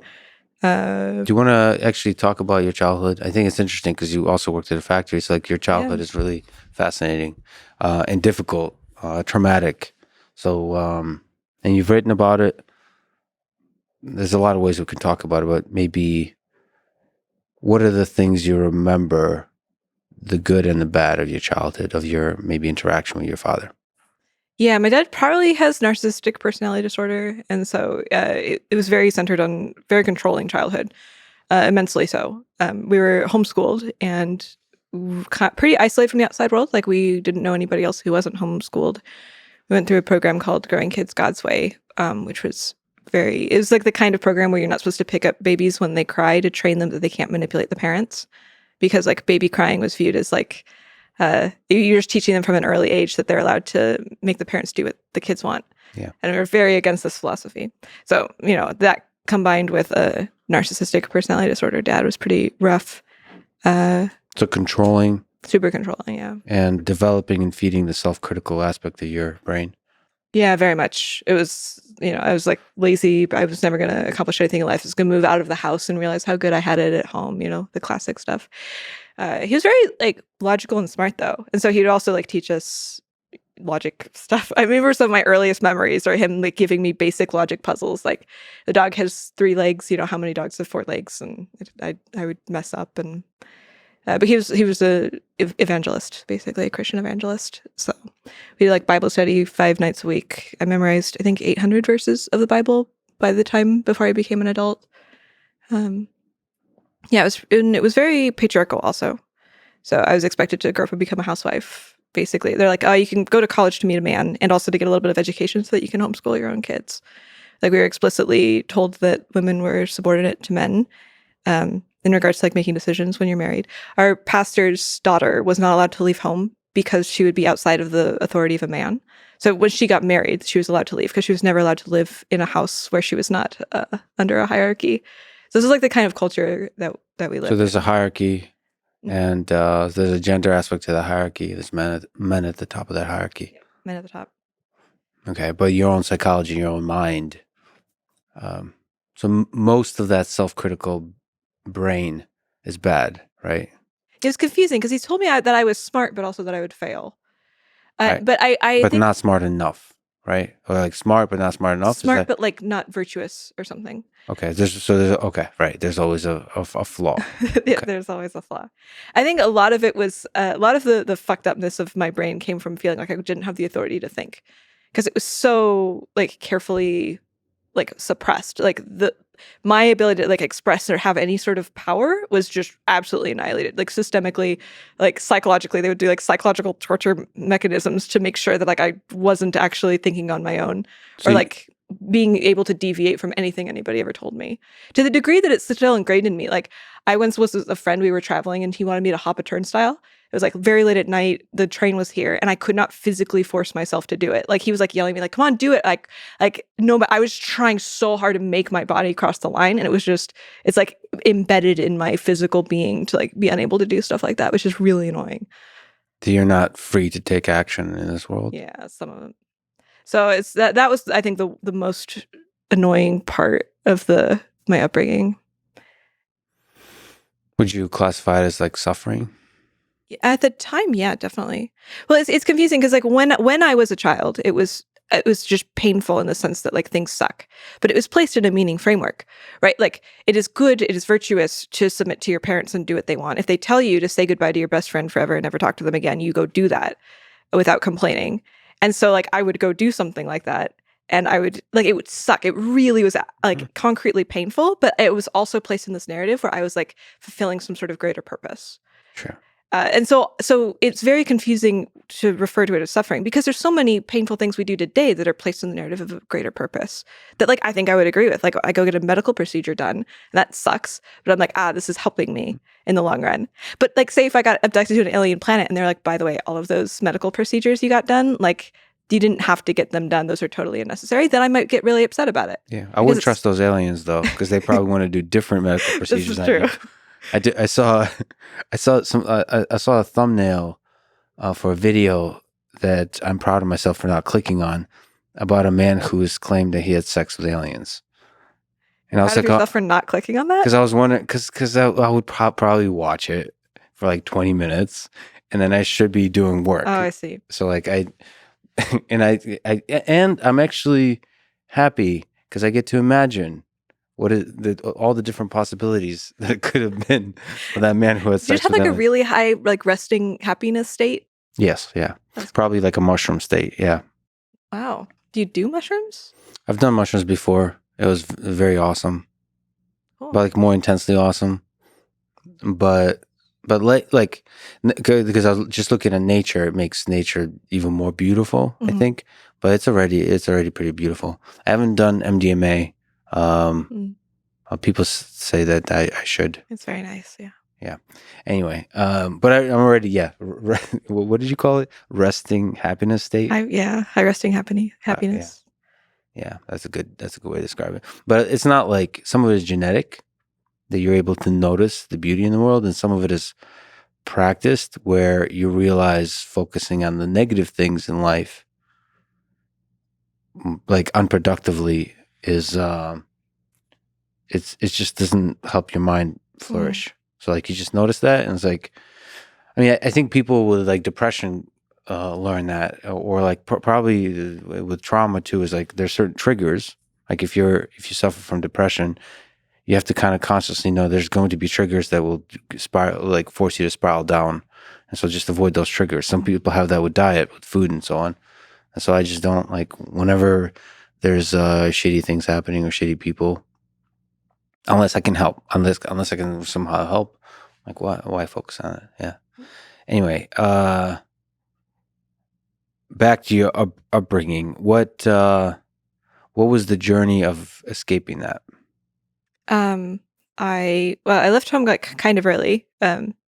B: Do you want to actually talk about your childhood? I think it's interesting because you also worked at a factory. So like your childhood is really fascinating and difficult, traumatic. So, and you've written about it. There's a lot of ways we can talk about it, but maybe what are the things you remember, the good and the bad of your childhood, of your maybe interaction with your father?
A: Yeah, my dad probably has narcissistic personality disorder. And so it was very centered on very controlling childhood, immensely so. We were homeschooled and pretty isolated from the outside world. Like we didn't know anybody else who wasn't homeschooled. We went through a program called Growing Kids God's Way, which was it was like the kind of program where you're not supposed to pick up babies when they cry to train them that they can't manipulate the parents, because like baby crying was viewed as like you're just teaching them from an early age that they're allowed to make the parents do what the kids want.
B: Yeah.
A: And we're very against this philosophy. So, that combined with a narcissistic personality disorder, dad was pretty rough.
B: So controlling.
A: Super controlling, yeah.
B: And developing and feeding the self-critical aspect of your brain.
A: Yeah, very much. It was, I was like lazy. I was never going to accomplish anything in life. I was going to move out of the house and realize how good I had it at home, the classic stuff. He was very like logical and smart though. And so he'd also like teach us logic stuff. I remember some of my earliest memories are him like giving me basic logic puzzles. Like the dog has 3 legs, how many dogs have 4 legs? And I would mess up. And but he was a evangelist, basically a Christian evangelist. So we did like Bible study 5 nights a week. I memorized, I think, 800 verses of the Bible by the time before I became an adult. Yeah, it was very patriarchal also. So I was expected to grow up and become a housewife. Basically, they're like, oh, you can go to college to meet a man and also to get a little bit of education so that you can homeschool your own kids. Like we were explicitly told that women were subordinate to men in regards to like making decisions when you're married. Our pastor's daughter was not allowed to leave home because she would be outside of the authority of a man. So when she got married, she was allowed to leave because she was never allowed to live in a house where she was not under a hierarchy. So this is like the kind of culture that we live in.
B: So there's a hierarchy. And there's a gender aspect to the hierarchy. There's men at the top of that hierarchy.
A: Yeah, men at the top.
B: Okay, but your own psychology, your own mind. So most of that self-critical brain is bad, right?
A: It was confusing because he told me that I was smart, but also that I would fail.
B: Right.
A: But I
B: but
A: think
B: not smart enough, right? Or like smart, but not smart enough.
A: smart, but like not virtuous or something.
B: Okay, there's okay, right. There's always a flaw.
A: Yeah,
B: Okay.
A: there's always a flaw. I think a lot of it was a lot of the fucked upness of my brain came from feeling like I didn't have the authority to think, because it was so like carefully like suppressed. Like my ability to like express or have any sort of power was just absolutely annihilated. Like systemically, like psychologically, they would do like psychological torture mechanisms to make sure that like I wasn't actually thinking on my own, or like being able to deviate from anything anybody ever told me, to the degree that it's still ingrained in me. Like I once was with a friend, we were traveling and he wanted me to hop a turnstile. It was like very late at night. The train was here and I could not physically force myself to do it. Like he was like yelling at me like, come on, do it. Like, no, but I was trying so hard to make my body cross the line. And it was just, it's like embedded in my physical being to like be unable to do stuff like that, which is really annoying.
B: So you're not free to take action in this world?
A: Yeah, some of them. So it's that was, I think, the most annoying part of my upbringing.
B: Would you classify it as like suffering?
A: At the time, yeah, definitely. Well, it's confusing because like when I was a child, it was just painful in the sense that like things suck, but it was placed in a meaning framework, right? Like it is good, it is virtuous to submit to your parents and do what they want. If they tell you to say goodbye to your best friend forever and never talk to them again, you go do that without complaining. And so like I would go do something like that and I would like, it would suck. It really was like concretely painful, but it was also placed in this narrative where I was like fulfilling some sort of greater purpose.
B: Sure.
A: And so it's very confusing to refer to it as suffering because there's so many painful things we do today that are placed in the narrative of a greater purpose that like I think I would agree with. Like I go get a medical procedure done and that sucks, but I'm like, this is helping me in the long run. But like say if I got abducted to an alien planet and they're like, by the way, all of those medical procedures you got done, like you didn't have to get them done. Those are totally unnecessary. Then I might get really upset about it.
B: Yeah, I wouldn't trust those aliens though because they probably want to do different medical procedures.
A: This is true.
B: I saw a thumbnail for a video that I'm proud of myself for not clicking on about a man who has claimed that he had sex with aliens. And I was
A: Proud
B: like,
A: of yourself for not clicking on that?
B: because I was wondering, because I would probably watch it for like 20 minutes, and then I should be doing work.
A: Oh, I see.
B: So like and I'm actually happy because I get to imagine what is all the different possibilities that it could have been for that man who had sex
A: Do you just have
B: with
A: like a
B: aliens.
A: really high like resting happiness state?
B: Yes, yeah.
A: That's
B: Probably like a mushroom state, yeah.
A: Wow. Do you do mushrooms?
B: I've done mushrooms before. It was very awesome.
A: Cool.
B: But like more intensely awesome. But like because I was just looking at nature, it makes nature even more beautiful, I think. But it's already pretty beautiful. I haven't done MDMA.
A: Mm.
B: People say that I should.
A: It's very nice. Yeah.
B: Yeah. Anyway, but I'm already, yeah. What did you call it? Resting happiness state?
A: High resting
B: Yeah.
A: happiness.
B: Yeah. That's a good way to describe it. But it's not like some of it is genetic that you're able to notice the beauty in the world, and some of it is practiced where you realize focusing on the negative things in life, like unproductively, is it just doesn't help your mind flourish. So like you just notice that, and it's like, I mean, I think people with like depression learn that, or like probably with trauma too. Is like there's certain triggers. Like if you suffer from depression, you have to kind of consciously know there's going to be triggers that will spiral, like force you to spiral down, and so just avoid those triggers. Some people have that with diet, with food, and so on. And so I just don't like whenever there's shitty things happening or shitty people, unless I can help, unless I can somehow help. Like why focus on it? Yeah. Anyway, back to your upbringing. What was the journey of escaping that?
A: I left home like kind of early,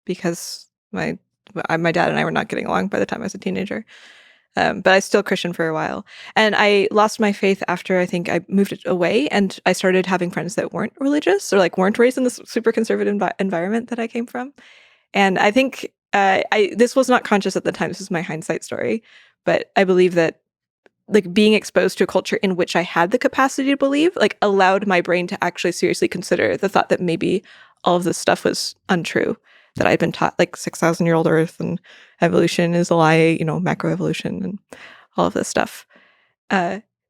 A: because my dad and I were not getting along by the time I was a teenager. But I was still Christian for a while, and I lost my faith after I think I moved away, and I started having friends that weren't religious or like weren't raised in this super conservative environment that I came from. And I think I this was not conscious at the time. This is my hindsight story, but I believe that like being exposed to a culture in which I had the capacity to believe, like allowed my brain to actually seriously consider the thought that maybe all of this stuff was untrue, that I'd been taught like 6,000-year-old Earth and evolution is a lie, macroevolution and all of this stuff.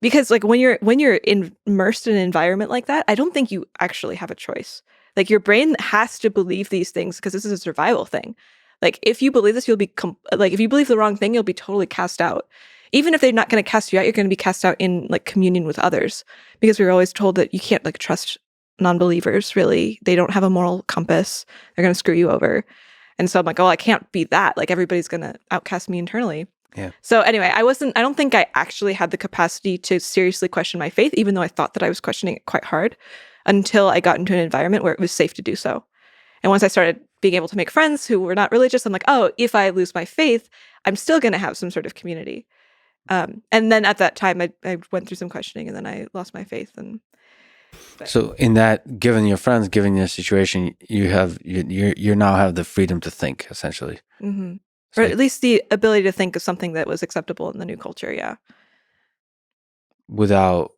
A: Because like when you're immersed in an environment like that, I don't think you actually have a choice. Like your brain has to believe these things because this is a survival thing. Like if you believe this, you'll be like if you believe the wrong thing, you'll be totally cast out. Even if they're not going to cast you out, you're going to be cast out in like communion with others, because we were always told that you can't like trust non-believers. Really, they don't have a moral compass. They're going to screw you over. And so I'm like, oh, I can't be that. Like everybody's going to outcast me internally.
B: Yeah.
A: So anyway, I don't think I actually had the capacity to seriously question my faith, even though I thought that I was questioning it quite hard, until I got into an environment where it was safe to do so. And once I started being able to make friends who were not religious, I'm like, oh, if I lose my faith, I'm still going to have some sort of community. And then at that time, I went through some questioning, and then I lost my faith.
B: So in that, given your friends, given your situation, you now have the freedom to think, essentially.
A: Mm-hmm. Or at least the ability to think of something that was acceptable in the new culture, yeah.
B: Without,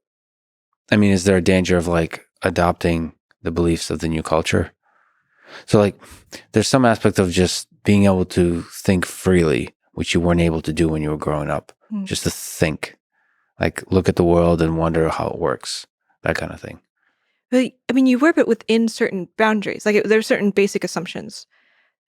B: I mean, is there a danger of like adopting the beliefs of the new culture? So like, there's some aspect of just being able to think freely, which you weren't able to do when you were growing up. Just to think, like look at the world and wonder how it works, that kind of thing.
A: But I mean, you were, but within certain boundaries. Like there are certain basic assumptions.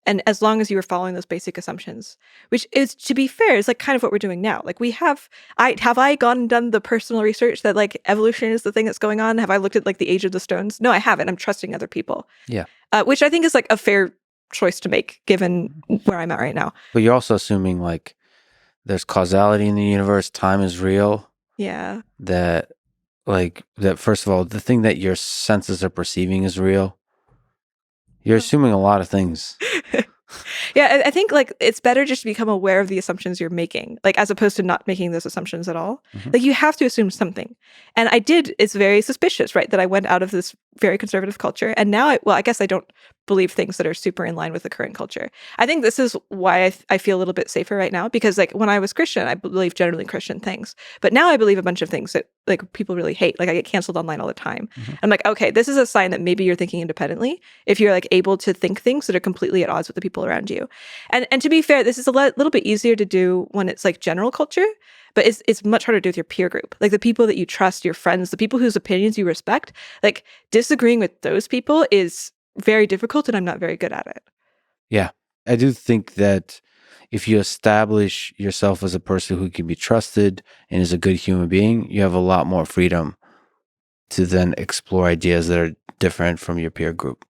A: And as long as you were following those basic assumptions, which is, to be fair, is like kind of what we're doing now. Like I gone and done the personal research that like evolution is the thing that's going on? Have I looked at like the age of the stones? No, I haven't. I'm trusting other people.
B: Yeah.
A: Which I think is like a fair choice to make given where I'm at right now.
B: But you're also assuming like there's causality in the universe, time is real.
A: Yeah.
B: That first of all, the thing that your senses are perceiving is real. You're assuming a lot of things.
A: Yeah, I think like it's better just to become aware of the assumptions you're making, like as opposed to not making those assumptions at all.
B: Mm-hmm.
A: Like you have to assume something. And I did, it's very suspicious, right? That I went out of this very conservative culture. And now I guess I don't believe things that are super in line with the current culture. I think this is why I feel a little bit safer right now, because like when I was Christian, I believed generally Christian things. But now I believe a bunch of things that like people really hate. Like I get canceled online all the time. Mm-hmm. I'm like, okay, this is a sign that maybe you're thinking independently if you're like able to think things that are completely at odds with the people around you. And to be fair, this is a little bit easier to do when it's like general culture, but it's much harder to do with your peer group. Like the people that you trust, your friends, the people whose opinions you respect, like disagreeing with those people is very difficult, and I'm not very good at it.
B: Yeah. I do think that if you establish yourself as a person who can be trusted and is a good human being, you have a lot more freedom to then explore ideas that are different from your peer group.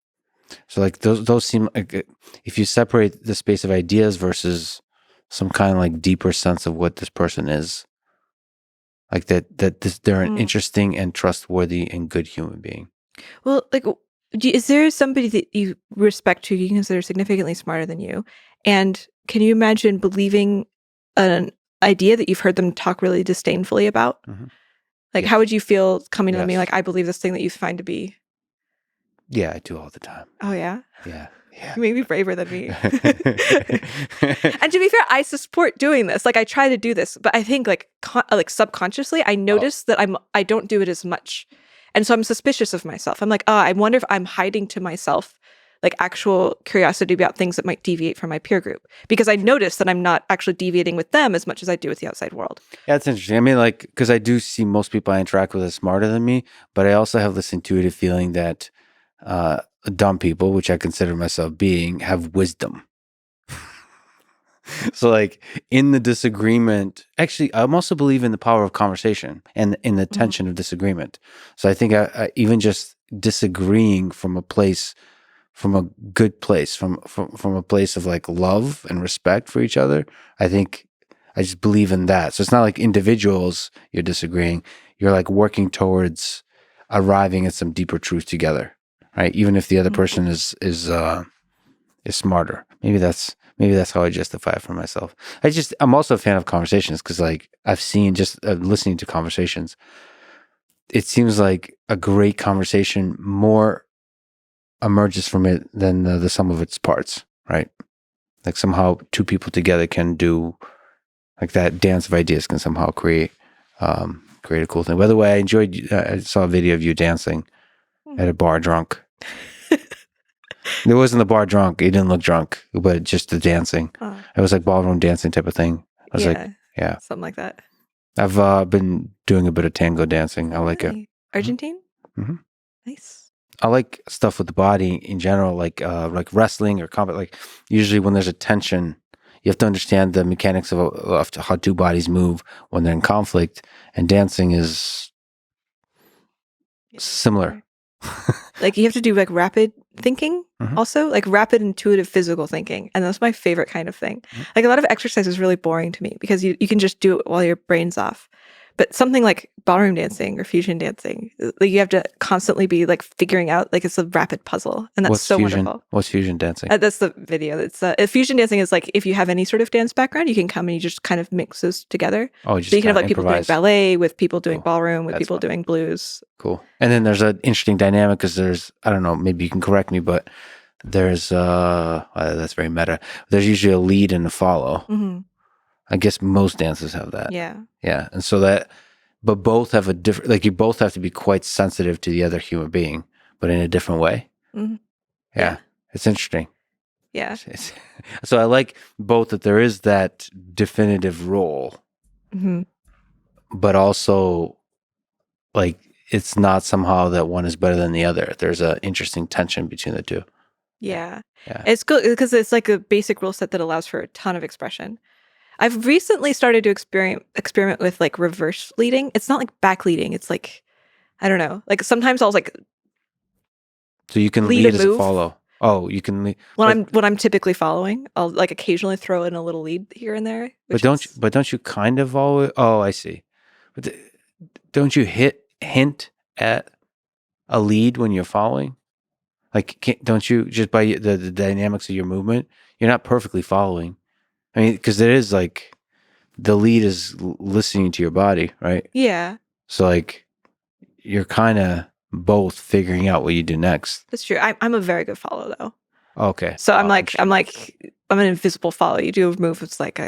B: So like those seem like, if you separate the space of ideas versus some kind of like deeper sense of what this person is, Like they're an interesting and trustworthy and good human being.
A: Well, like, is there somebody that you respect who you consider significantly smarter than you? And can you imagine believing an idea that you've heard them talk really disdainfully about?
B: Mhm.
A: Like,
B: Yes.
A: how would you feel coming to them being
B: Yes.
A: like, I believe this thing that you find to be?
B: Yeah, I do all the time.
A: Oh, yeah?
B: Yeah. Yeah.
A: You may be braver than me. And to be fair, I support doing this. Like, I try to do this, but I think like subconsciously, I notice that I don't do it as much. And so I'm suspicious of myself. I'm like, oh, I wonder if I'm hiding to myself like actual curiosity about things that might deviate from my peer group, because I notice that I'm not actually deviating with them as much as I do with the outside world.
B: Yeah, it's interesting. I mean, like, because I do see most people I interact with as smarter than me, but I also have this intuitive feeling that dumb people, which I consider myself being, have wisdom. So, like, in the disagreement, actually, I also believe in the power of conversation and in the tension of disagreement. So, I think I even just disagreeing from a place, from a good place, from a place of like love and respect for each other, I think I just believe in that. So it's not like individuals you're disagreeing. You're like working towards arriving at some deeper truth together, right? Even if the other person is smarter. Maybe that's how I justify it for myself. I'm also a fan of conversations because like I've seen just listening to conversations, it seems like a great conversation more emerges from it than the sum of its parts, right? Like somehow two people together can do like that dance of ideas can somehow create a cool thing. By the way, I enjoyed. I saw a video of you dancing at a bar drunk. It wasn't the bar drunk. You didn't look drunk, but just the dancing. It was like ballroom dancing type of thing. I was like, yeah,
A: something like that.
B: I've been doing a bit of tango dancing. I like it.
A: Argentine?
B: Mm-hmm.
A: Nice.
B: I like stuff with the body in general, like wrestling or combat. Like usually when there's a tension, you have to understand the mechanics of how two bodies move when they're in conflict, and dancing is similar.
A: Like you have to do like rapid thinking also, like rapid intuitive physical thinking. And that's my favorite kind of thing. Like a lot of exercise is really boring to me because you can just do it while your brain's off. But something like ballroom dancing or fusion dancing, like you have to constantly be like figuring out, like it's a rapid puzzle, and that's wonderful.
B: What's fusion dancing?
A: That's the video. It's fusion dancing is like if you have any sort of dance background, you can come and you just kind of mix those together.
B: Oh,
A: so you can have like people doing ballet with people doing ballroom with people doing blues.
B: Cool. And then there's an interesting dynamic because there's, I don't know, maybe you can correct me, but there's that's very meta. There's usually a lead and a follow. I guess most dances have that.
A: Yeah.
B: Yeah. And so but both have a different, like you both have to be quite sensitive to the other human being, but in a different way. Yeah. It's interesting.
A: Yeah.
B: So I like both that there is that definitive role, but also like it's not somehow that one is better than the other. There's an interesting tension between the two.
A: Yeah. It's good because it's like a basic rule set that allows for a ton of expression. I've recently started to experiment with like reverse leading. It's not like back leading. It's like, I don't know. Like sometimes I'll like.
B: So you can lead as a follow. Oh, you can lead.
A: When I'm typically following, I'll like occasionally throw in a little lead here and there.
B: But don't you kind of always? Oh, I see. But don't you hint at a lead when you're following? Like, don't you just by the dynamics of your movement, you're not perfectly following. I mean, because there is like the lead is listening to your body, right?
A: Yeah.
B: So like you're kind of both figuring out what you do next.
A: That's true. I'm a very good follow though.
B: Okay.
A: So I'm an invisible follow. You do a move. It's like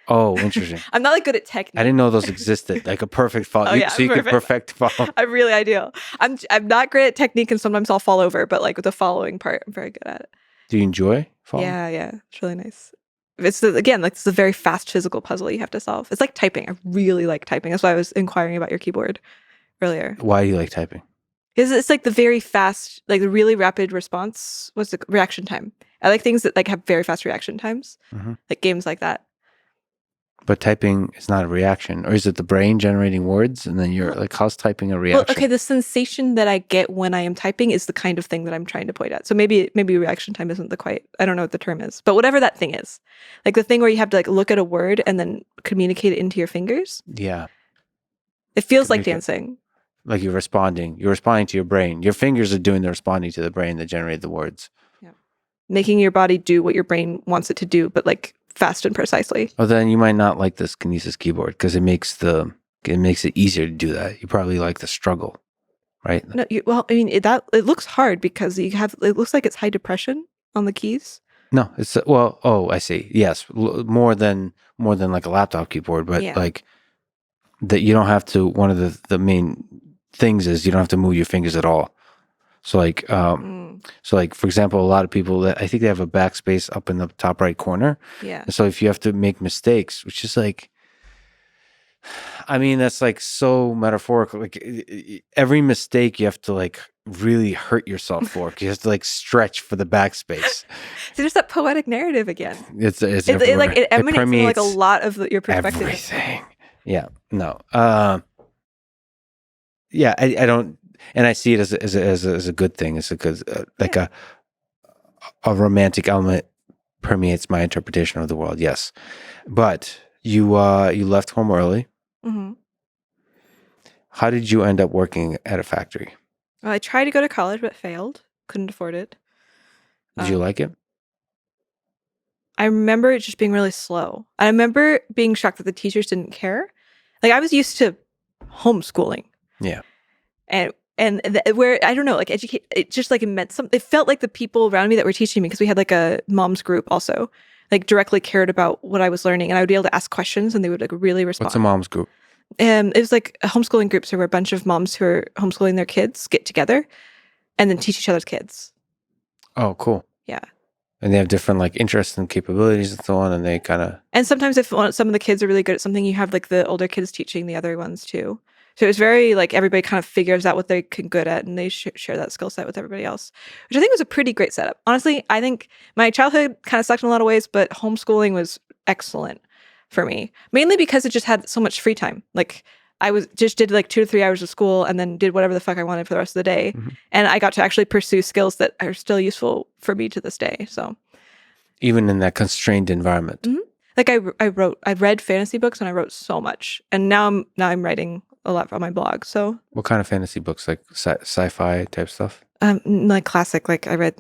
B: Oh, interesting.
A: I'm not like good at technique.
B: I didn't know those existed. Like a perfect follow. So you can perfect follow.
A: I'm really ideal. I'm not great at technique, and sometimes I'll fall over. But like with the following part, I'm very good at it.
B: Do you enjoy following?
A: Yeah. It's really nice. It's it's a very fast physical puzzle you have to solve. It's like typing. I really like typing. That's why I was inquiring about your keyboard earlier.
B: Why do you like typing?
A: Because it's like the very fast, like the really rapid response. What's the reaction time? I like things that like have very fast reaction times, like games like that.
B: But typing is not a reaction, or is it the brain generating words, and then you're like, how's typing a reaction?
A: Well, okay, the sensation that I get when I am typing is the kind of thing that I'm trying to point at. So maybe reaction time isn't I don't know what the term is, but whatever that thing is, like the thing where you have to like look at a word and then communicate it into your fingers.
B: Yeah.
A: It feels
B: to
A: like
B: make it-
A: dancing.
B: Like you're responding to your brain. Your fingers are doing the responding to the brain that generated the words.
A: Yeah. Making your body do what your brain wants it to do, but like fast and precisely.
B: Oh, then you might not like this Kinesis keyboard because it makes it easier to do that. You probably like the struggle, right?
A: No, well, I mean, it looks hard because it looks like it's high depression on the keys.
B: No, it's well. Oh, I see. Yes, more than like a laptop keyboard, but
A: Yeah.
B: like that you don't have to. One of the main things is you don't have to move your fingers at all. So like, for example, a lot of people that I think they have a backspace up in the top right corner.
A: Yeah.
B: And so if you have to make mistakes, which is like, I mean, that's like so metaphorical. Like every mistake you have to like really hurt yourself for. 'Cause you have to like stretch for the backspace.
A: So there's that poetic narrative again.
B: It's
A: It emanates from like a lot of your perspective.
B: Everything. Yeah. No. Yeah. I don't, and I see it as a good thing. It's because like a romantic element permeates my interpretation of the world. Yes, but you left home early.
A: Mm-hmm.
B: How did you end up working at a factory?
A: Well, I tried to go to college but failed. Couldn't afford it.
B: Did you like it?
A: I remember it just being really slow. I remember being shocked that the teachers didn't care. Like I was used to homeschooling.
B: Yeah.
A: Where I don't know, like educate, it just like it meant something. It felt like the people around me that were teaching me, because we had like a moms group also, like directly cared about what I was learning, and I would be able to ask questions, and they would like really respond.
B: What's a moms group?
A: It was like a homeschooling groups where a bunch of moms who are homeschooling their kids get together, and then teach each other's kids.
B: Oh, cool.
A: Yeah.
B: And they have different like interests and capabilities and so on, and they kind of.
A: And sometimes if some of the kids are really good at something, you have like the older kids teaching the other ones too. So it was very like everybody kind of figures out what they can good at, and they share that skill set with everybody else, which I think was a pretty great setup. Honestly, I think my childhood kind of sucked in a lot of ways, but homeschooling was excellent for me, mainly because it just had so much free time. Like I did like 2 to 3 hours of school and then did whatever the fuck I wanted for the rest of the day. Mm-hmm. And I got to actually pursue skills that are still useful for me to this day. So
B: even in that constrained environment.
A: Mm-hmm. Like I read fantasy books and I wrote so much. And now I'm writing a lot on my blog. So
B: what kind of fantasy books? Like sci-fi type stuff?
A: Like classic. Like I read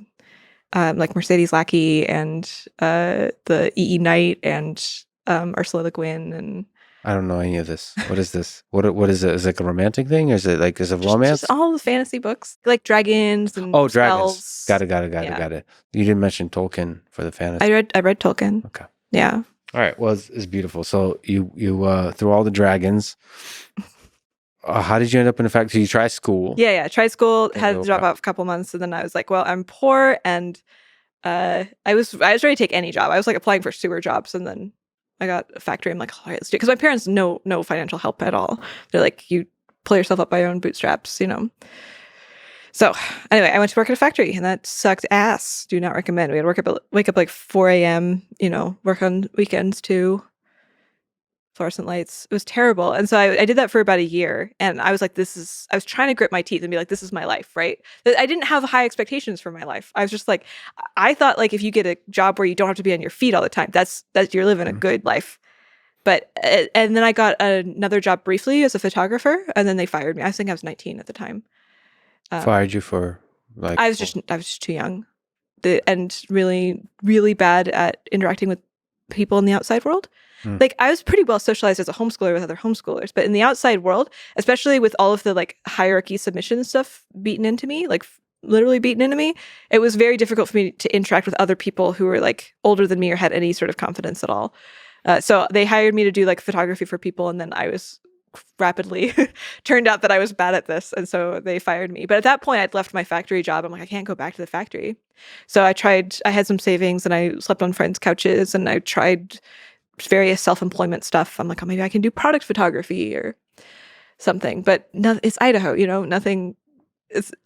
A: like Mercedes Lackey and the E.E. Knight and Ursula Le Guin, and
B: I don't know any of this. What is this? What is it? Is it like a romantic thing? Or is it romance?
A: Just all the fantasy books, like dragons and
B: dragons.
A: spells.
B: Got it. You didn't mention Tolkien for the fantasy.
A: I read Tolkien.
B: Okay.
A: Yeah.
B: All right. Well, it's beautiful. So you through all the dragons. How did you end up in the factory? So you tried school.
A: Yeah. Tried school, had to drop out for a couple months, and then I was like, well, I'm poor, and I was ready to take any job. I was like applying for sewer jobs, and then I got a factory. I'm like, all right, let's do it. Because my parents no financial help at all. They're like, you pull yourself up by your own bootstraps, you know. So anyway, I went to work at a factory, and that sucked ass. Do not recommend. We had to wake up like 4 a.m., you know, work on weekends too. Fluorescent lights. It was terrible. And so I did that for about a year, and I was like, I was trying to grit my teeth and be like, this is my life, right? I didn't have high expectations for my life. I was just like, I thought like if you get a job where you don't have to be on your feet all the time, that's you're living a good life. But, and then I got another job briefly as a photographer, and then they fired me. I think I was 19 at the time.
B: Fired you for like?
A: I was just too young and really, really bad at interacting with people in the outside world. Like I was pretty well socialized as a homeschooler with other homeschoolers, but in the outside world, especially with all of the like hierarchy submission stuff beaten into me, like literally beaten into me, it was very difficult for me to interact with other people who were like older than me or had any sort of confidence at all. So they hired me to do like photography for people, and then I was rapidly turned out that I was bad at this, and so they fired me. But at that point, I'd left my factory job. I'm like, I can't go back to the factory. So I had some savings, and I slept on friends' couches, and I tried various self-employment stuff. I'm like, oh, maybe I can do product photography or something. But no, it's Idaho, you know, nothing.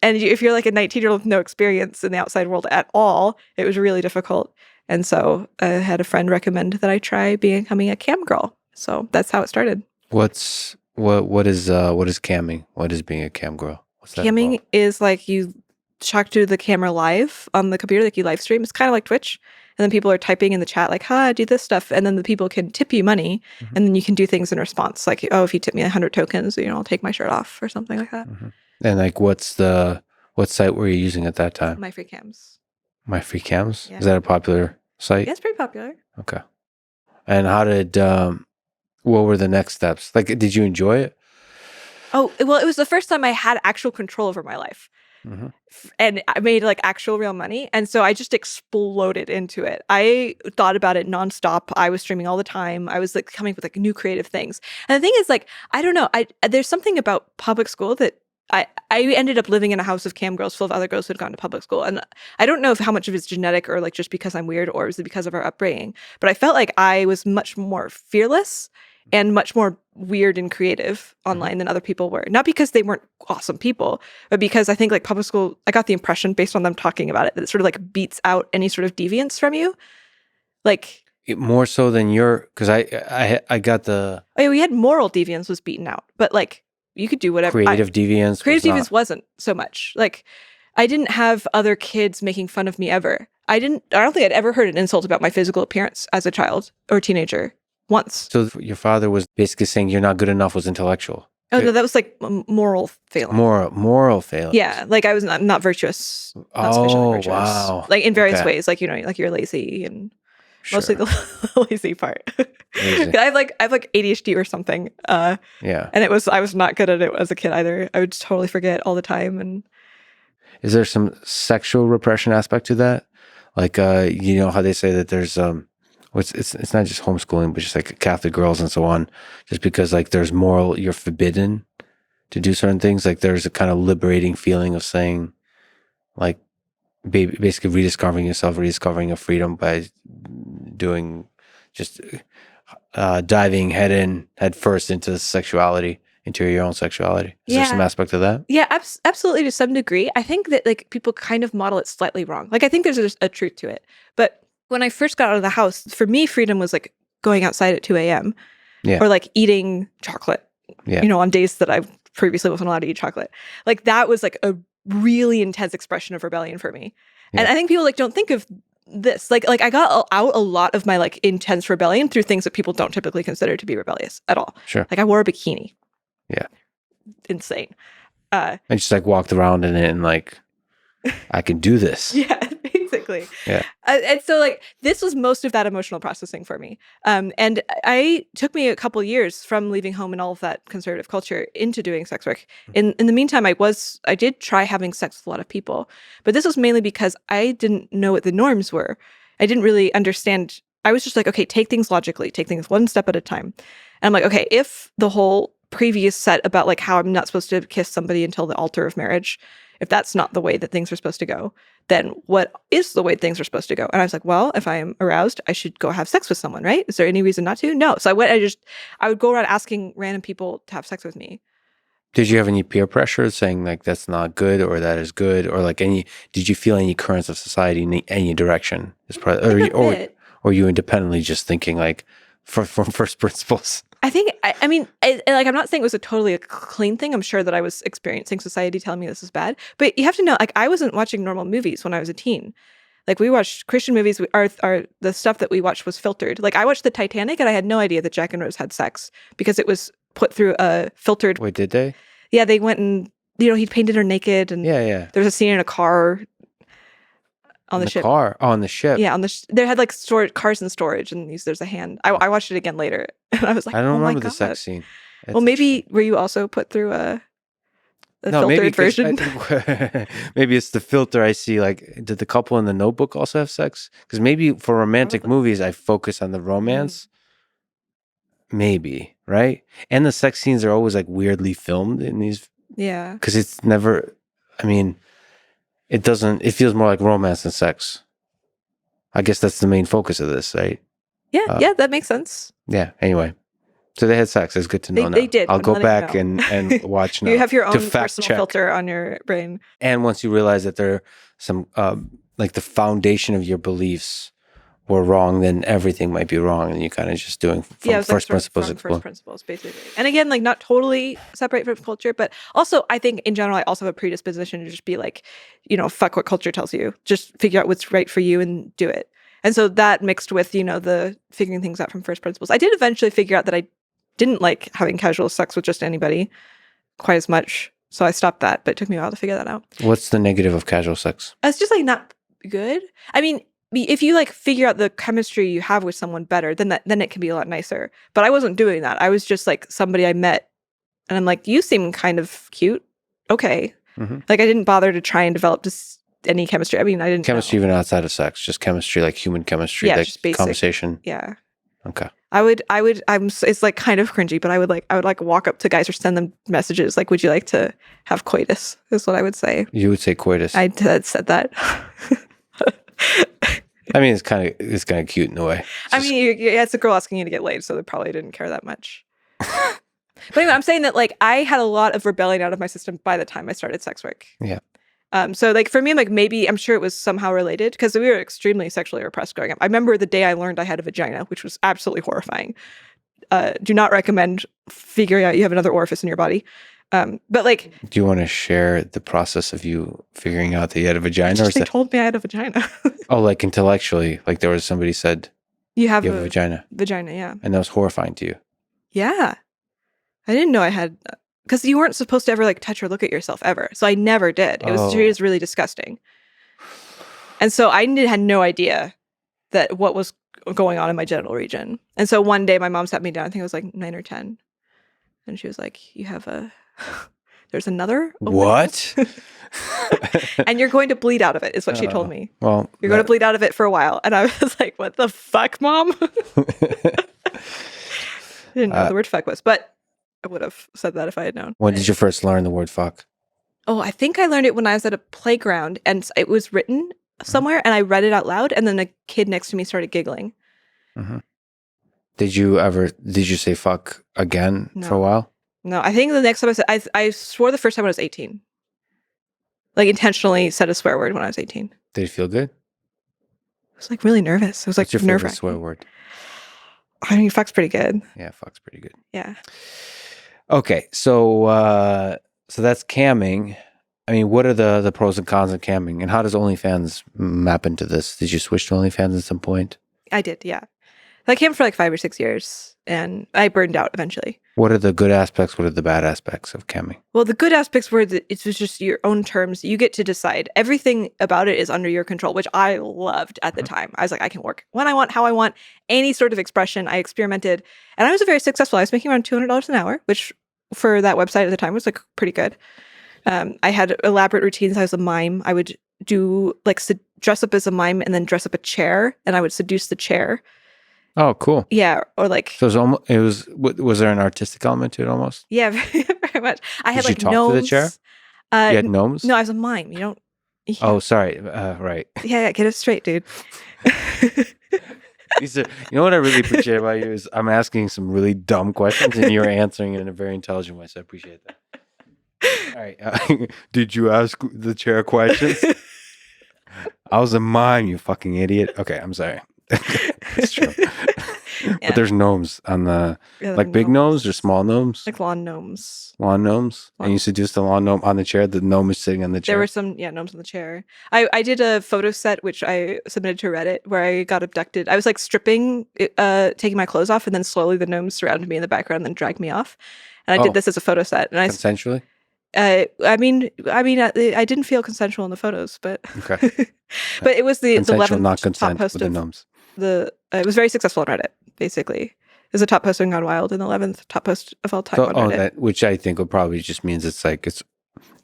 A: And if you're like a 19-year-old with no experience in the outside world at all, it was really difficult. And so I had a friend recommend that I try becoming a cam girl. So that's how it started.
B: What is camming? What is being a cam girl? What's that
A: camming
B: involved?
A: Is like you talk to the camera live on the computer, like you live stream. It's kind of like Twitch. And then people are typing in the chat like, "Hi, do this stuff," and then the people can tip you money,
B: Mhm.
A: and then you can do things in response, like, "Oh, if you tip me 100 tokens, I'll take my shirt off," or something like that.
B: And like, what site were you using at that time?
A: My free cams.
B: My Free Cams?
A: Yeah.
B: Is that a popular site?
A: Yeah, it's pretty popular.
B: Okay. And how did what were the next steps? Like, did you enjoy it?
A: Oh, well, it was the first time I had actual control over my life.
B: Mhm.
A: And I made like actual real money. And so I just exploded into it. I thought about it nonstop. I was streaming all the time. I was like coming up with like new creative things. And the thing is, like, I don't know. There's something about public school that I ended up living in a house of cam girls full of other girls who had gone to public school. And I don't know if how much of it's genetic or like just because I'm weird or is it because of our upbringing. But I felt like I was much more fearless and much more weird and creative online than other people were. Not because they weren't awesome people, but because I think like public school, I got the impression based on them talking about it that it sort of like beats out any sort of deviance from you. Like
B: More so than because I got the
A: we had moral deviance was beaten out, but like you could do whatever.
B: creative deviance.
A: Creative deviance wasn't so much. Like I didn't have other kids making fun of me ever. I don't think I'd ever heard an insult about my physical appearance as a child or teenager once.
B: So your father was basically saying you're not good enough was intellectual.
A: Oh no, that was like moral failing.
B: Moral failing.
A: Yeah, like I was not virtuous. Not sufficiently virtuous.
B: Wow.
A: Like in various ways, like like you're lazy and mostly the lazy part.
B: Lazy.
A: I have like ADHD or something.
B: Yeah.
A: And I was not good at it as a kid either. I would just totally forget all the time. And
B: is there some sexual repression aspect to that? Like you know how they say that there's it's not just homeschooling, but just like Catholic girls and so on, just because like there's you're forbidden to do certain things. Like there's a kind of liberating feeling of saying like basically rediscovering yourself, rediscovering your freedom by doing just diving head first into sexuality, into your own sexuality. Is there some aspect of that?
A: Yeah, absolutely to some degree. I think that like people kind of model it slightly wrong. Like I think there's a truth to it. But when I first got out of the house, for me, freedom was like going outside at 2 a.m.
B: Yeah.
A: Or like eating chocolate,
B: Yeah.
A: On days that I previously wasn't allowed to eat chocolate. Like that was like a really intense expression of rebellion for me. Yeah. And I think people like don't think of this. Like I got out a lot of my like intense rebellion through things that people don't typically consider to be rebellious at all.
B: Sure.
A: Like I wore a bikini.
B: Yeah.
A: Insane.
B: And just like walked around in it and like, I can do this.
A: Yeah, basically.
B: Yeah.
A: And so like this was most of that emotional processing for me. And I took me a couple years from leaving home and all of that conservative culture into doing sex work. In the meantime, I did try having sex with a lot of people, but this was mainly because I didn't know what the norms were. I didn't really understand. I was just like, okay, take things logically, take things one step at a time. And I'm like, okay, if the whole previous set about like how I'm not supposed to kiss somebody until the altar of marriage, if that's not the way that things are supposed to go, then what is the way things are supposed to go? And I was like, well, if I am aroused, I should go have sex with someone, right? Is there any reason not to? No. So I would go around asking random people to have sex with me.
B: Did you have any peer pressure saying like that's not good or that is good, or like did you feel any currents of society in any direction as part or you independently just thinking like from first principles?
A: I think, I mean, like, I'm not saying it was a clean thing. I'm sure that I was experiencing society telling me this is bad. But you have to know, like, I wasn't watching normal movies when I was a teen. Like, we watched Christian movies. The stuff that we watched was filtered. Like, I watched the Titanic, and I had no idea that Jack and Rose had sex because it was put through a filtered...
B: Wait, did they?
A: Yeah, they went and, he painted her naked. And
B: yeah.
A: There was a scene in a car on the ship.
B: On the ship.
A: Yeah, they had like cars in storage, and there's a hand. I watched it again later, and I was like,
B: I don't remember
A: the
B: sex scene.
A: Well, maybe were you also put through a filtered version?
B: Maybe it's the filter I see. Like, did the couple in The Notebook also have sex? Because maybe for romantic movies, I focus on the romance. Maybe, right? And the sex scenes are always like weirdly filmed in these.
A: Yeah.
B: Because it's never, I mean, it feels more like romance than sex. I guess that's the main focus of this, right?
A: Yeah, that makes sense.
B: Yeah, anyway. So they had sex. It's good to know now.
A: They did.
B: I'll go back and watch now.
A: You have your own personal
B: check.
A: filter on your brain.
B: And once you realize that there are some, like the foundation of your beliefs were wrong, then everything might be wrong. And you kind of just doing from first principles.
A: First principles, basically. And again, like not totally separate from culture, but also I think in general, I also have a predisposition to just be like, fuck what culture tells you. Just figure out what's right for you and do it. And so that mixed with, the figuring things out from first principles. I did eventually figure out that I didn't like having casual sex with just anybody quite as much. So I stopped that, but it took me a while to figure that out.
B: What's the negative of casual sex?
A: It's just like not good. I mean, if you like figure out the chemistry you have with someone better, then it can be a lot nicer. But I wasn't doing that. I was just like somebody I met and I'm like, you seem kind of cute. Okay. Like I didn't bother to try and develop just any chemistry. I mean, I didn't
B: Chemistry
A: know.
B: even outside of sex, just chemistry, like human chemistry,
A: Yeah,
B: like
A: just basic.
B: conversation.
A: Yeah.
B: Okay.
A: It's like kind of cringy, but I would walk up to guys or send them messages like, would you like to have coitus? Is what I would say.
B: You would say coitus.
A: I had said that.
B: I mean, it's kind of cute in a way.
A: It's a girl asking you to get laid, so they probably didn't care that much. But anyway, I'm saying that like I had a lot of rebelling out of my system by the time I started sex work.
B: Yeah.
A: So like for me, I'm like, maybe I'm sure it was somehow related because we were extremely sexually repressed growing up. I remember the day I learned I had a vagina, which was absolutely horrifying. Do not recommend figuring out you have another orifice in your body. But like,
B: do you want to share the process of you figuring out that you had a vagina? Or
A: they told me I had a vagina.
B: Oh, like intellectually, like there was somebody said
A: you have
B: a vagina.
A: Vagina, yeah.
B: And that was horrifying to you.
A: Yeah. I didn't know I had, because you weren't supposed to ever like touch or look at yourself ever. So I never did. It was really disgusting. And so I had no idea that what was going on in my genital region. And so one day my mom sat me down, I think I was like 9 or 10. And she was like, there's another?
B: What?
A: And you're going to bleed out of it, is what she told me.
B: Well,
A: you're going to bleed out of it for a while. And I was like, what the fuck, Mom? I didn't know what the word fuck was, but I would have said that if I had known.
B: When did you first learn the word fuck?
A: Oh, I think I learned it when I was at a playground and it was written somewhere and I read it out loud and then a kid next to me started giggling.
B: Did you say fuck again for a while?
A: No, I think the next time I swore the first time when I was 18. Like intentionally said a swear word when I was 18.
B: Did it feel good?
A: I was like really nervous. It was like
B: What's your favorite swear word?
A: I mean, fuck's pretty good.
B: Yeah, fuck's pretty good.
A: Yeah.
B: Okay, so that's camming. I mean, what are the pros and cons of camming, and how does OnlyFans map into this? Did you switch to OnlyFans at some point?
A: I did, yeah. I came for like 5 or 6 years, and I burned out eventually.
B: What are the good aspects? What are the bad aspects of camming?
A: Well, the good aspects were that it was just your own terms. You get to decide. Everything about it is under your control, which I loved at the time. I was like, I can work when I want, how I want, any sort of expression. I experimented, and I was very successful. I was making around $200 an hour, which for that website at the time was like pretty good. I had elaborate routines. I was a mime. I would do like dress up as a mime and then dress up a chair, and I would seduce the chair.
B: Oh, cool.
A: Yeah, or like
B: so was there an artistic element to it almost?
A: Yeah, very much. I had
B: Did
A: like
B: you talk
A: gnomes.
B: to the chair? You had gnomes?
A: No, I was a mime. You don't. Yeah.
B: Oh, sorry. Right.
A: Yeah, get it straight, dude.
B: You know what I really appreciate about you is I'm asking some really dumb questions and you're answering in a very intelligent way. So I appreciate that. All right. Did you ask the chair questions? I was a mime, you fucking idiot. Okay, I'm sorry. It's true. Yeah. But there's gnomes on the like big gnomes or small gnomes?
A: Like lawn gnomes.
B: Lawn gnomes? And you seduced the lawn gnome on the chair. The gnome is sitting on the chair.
A: There were some gnomes on the chair. I did a photo set which I submitted to Reddit where I got abducted. I was like stripping, taking my clothes off, and then slowly the gnomes surrounded me in the background and then dragged me off. And I did this as a photo set. And
B: consensually?
A: I didn't feel consensual in the photos, but
B: okay.
A: But it was the 11th
B: not consent
A: top post
B: with the gnomes.
A: It was very successful on Reddit, basically. It was a top post on Gone Wild and the 11th top post of all time on Reddit.
B: Which I think will probably just means it's like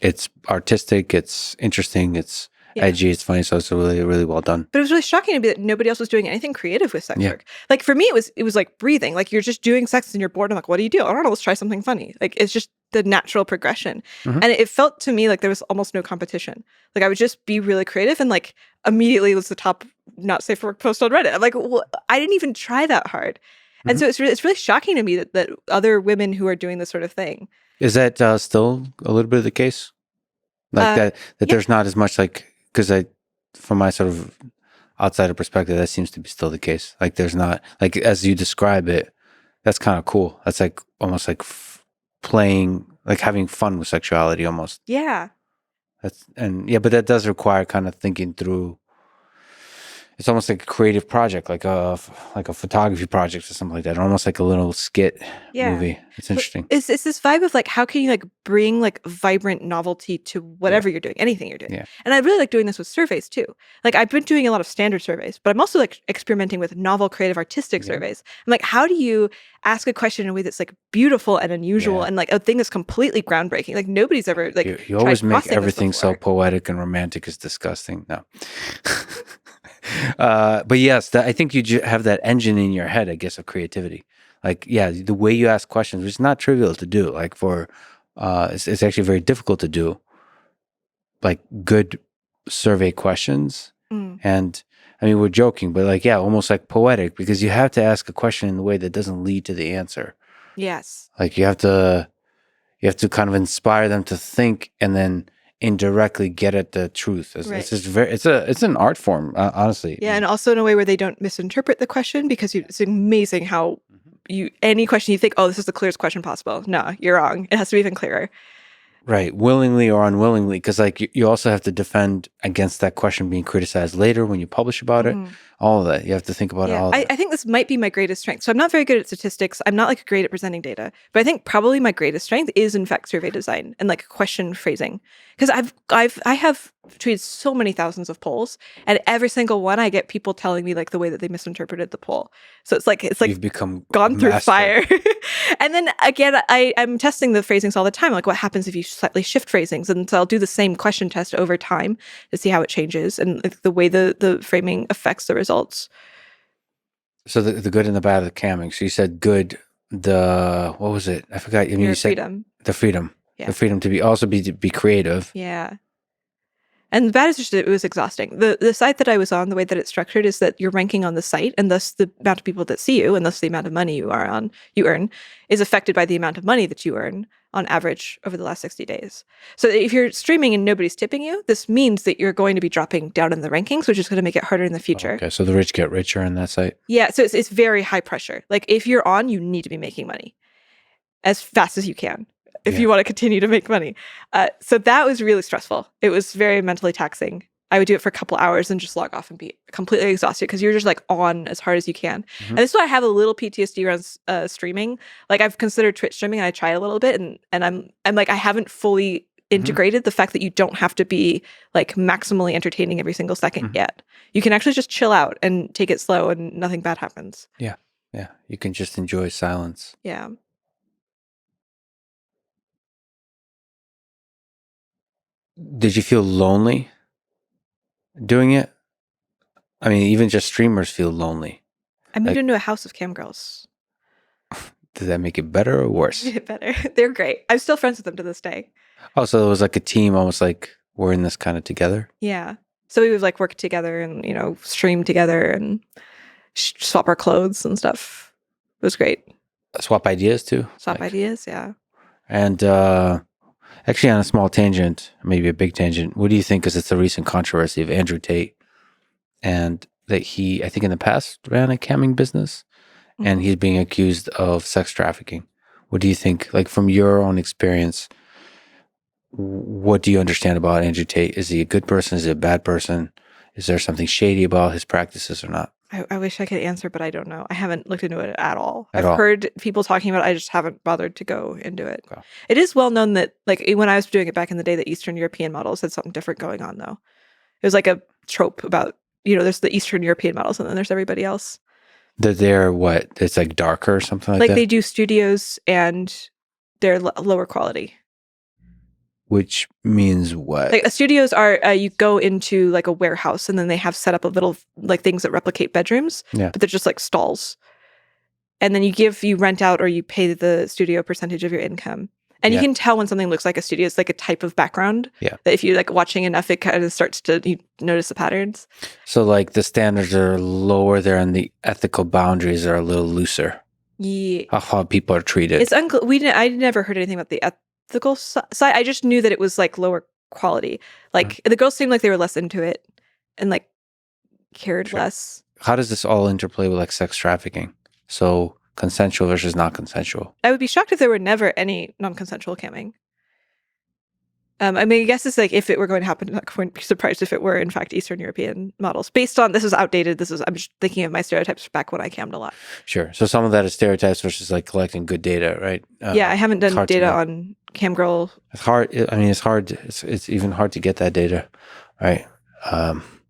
B: it's artistic, it's interesting, it's edgy, it's funny, so it's really, really well done.
A: But it was really shocking to me that nobody else was doing anything creative with sex work. Like for me, it was like breathing. Like you're just doing sex and you're bored. I'm like, what do you do? I don't know. Let's try something funny. Like it's just the natural progression. And it felt to me like there was almost no competition. Like I would just be really creative and like immediately was the top not safe for work post on Reddit. I'm like, well, I didn't even try that hard. And so it's really shocking to me that other women who are doing this sort of thing.
B: Is that still a little bit of the case? Like that there's not as much like, because from my sort of outsider perspective, that seems to be still the case. Like there's not, like as you describe it, that's kind of cool. That's like almost like playing, like having fun with sexuality almost.
A: Yeah.
B: But that does require kind of thinking through. it's almost like a creative project, like a photography project or something like that, almost like a little skit movie. It's interesting.
A: It's this vibe of like, how can you like bring like vibrant novelty to whatever you're doing, anything you're doing.
B: Yeah.
A: And I really like doing this with surveys too. Like I've been doing a lot of standard surveys, but I'm also like experimenting with novel, creative, artistic surveys. I'm like, how do you ask a question in a way that's like beautiful and unusual and like a thing that's completely groundbreaking? Like nobody's ever like
B: you always make
A: processing this
B: everything so
A: before.
B: poetic and romantic. It's disgusting. No. But yes, I think you have that engine in your head, I guess, of creativity. Like, yeah, the way you ask questions, which is not trivial to do. Like it's actually very difficult to do. Like good survey questions. And I mean, we're joking, but like, yeah, almost like poetic, because you have to ask a question in a way that doesn't lead to the answer.
A: Yes.
B: Like you have to kind of inspire them to think and then indirectly get at the truth. It's just it's an art form, honestly.
A: Yeah, and also in a way where they don't misinterpret the question, because it's amazing how any question you think, oh, this is the clearest question possible. No, you're wrong. It has to be even clearer.
B: Right, willingly or unwillingly, because like you also have to defend against that question being criticized later when you publish about it. All of that, you have to think about all of that.
A: I think this might be my greatest strength. So I'm not very good at statistics. I'm not like great at presenting data, but I think probably my greatest strength is in fact survey design and like question phrasing. Because I have tweeted so many thousands of polls, and every single one I get people telling me like the way that they misinterpreted the poll. So it's like
B: You've become
A: gone through
B: master.
A: fire. And then again, I'm testing the phrasings all the time. Like what happens if you slightly shift phrasings? And so I'll do the same question test over time to see how it changes and like, the way the framing affects the results.
B: So the good and the bad of the camming. So you said good, what was it? I forgot. I mean, you said
A: freedom.
B: The freedom.
A: Yeah.
B: The freedom to be creative.
A: Yeah. And the bad is just it was exhausting. The site that I was on, the way that it's structured is that you're ranking on the site, and thus the amount of people that see you, and thus the amount of money you earn, is affected by the amount of money that you earn on average over the last 60 days. So if you're streaming and nobody's tipping you, this means that you're going to be dropping down in the rankings, which is going to make it harder in the future.
B: Okay, so the rich get richer on that site.
A: Yeah, so it's very high pressure. Like if you're on, you need to be making money as fast as you can if you want to continue to make money. So that was really stressful. It was very mentally taxing. I would do it for a couple hours and just log off and be completely exhausted because you're just like on as hard as you can. And this is why I have a little PTSD around streaming. Like I've considered Twitch streaming and I tried a little bit and I'm like, I haven't fully integrated the fact that you don't have to be like maximally entertaining every single second yet. You can actually just chill out and take it slow and nothing bad happens.
B: Yeah. Yeah. You can just enjoy silence.
A: Yeah.
B: Did you feel lonely doing it? I mean, even just streamers feel lonely.
A: I moved into a house of cam girls.
B: Does that make it better or worse?
A: Better. They're great. I'm still friends with them to this day.
B: Oh, so it was like a team, almost like we're in this kind of together?
A: Yeah. So we would like work together and, you know, stream together and swap our clothes and stuff. It was great.
B: Swap ideas too?
A: Swap ideas, yeah.
B: And actually, on a small tangent, maybe a big tangent, what do you think? Because it's a recent controversy of Andrew Tate, and that he, I think in the past, ran a camming business, and he's being accused of sex trafficking. What do you think? Like from your own experience, what do you understand about Andrew Tate? Is he a good person? Is he a bad person? Is there something shady about his practices or not?
A: I wish I could answer, but I don't know. I haven't looked into it at all. I've heard people talking about it. I just haven't bothered to go into it. Okay. It is well known that, like, when I was doing it back in the day, the Eastern European models had something different going on, though. It was like a trope about, you know, there's the Eastern European models and then there's everybody else.
B: That they're what? It's like darker or something like that?
A: Like they do studios and they're lower quality.
B: Which means what?
A: Like studios are, you go into like a warehouse and then they have set up a little like things that replicate bedrooms, but they're just like stalls. And then you rent out or you pay the studio percentage of your income. And you can tell when something looks like a studio. It's like a type of background that if you're like watching enough, it kind of starts to, you notice the patterns.
B: So like the standards are lower there and the ethical boundaries are a little looser.
A: Yeah.
B: How people are treated.
A: It's I never heard anything about the ethical side. I just knew that it was like lower quality. Like the girls seemed like they were less into it and like cared less.
B: How does this all interplay with like sex trafficking? So consensual versus not consensual.
A: I would be shocked if there were never any non-consensual camming. I mean, I guess it's like if it were going to happen, I wouldn't be surprised if it were in fact Eastern European models. Based on this is outdated. I'm just thinking of my stereotypes back when I cammed a lot.
B: Sure. So some of that is stereotypes versus like collecting good data, right?
A: Yeah, I haven't done data
B: know.
A: on cam girl.
B: It's hard. I mean, it's hard. It's even hard to get that data, right?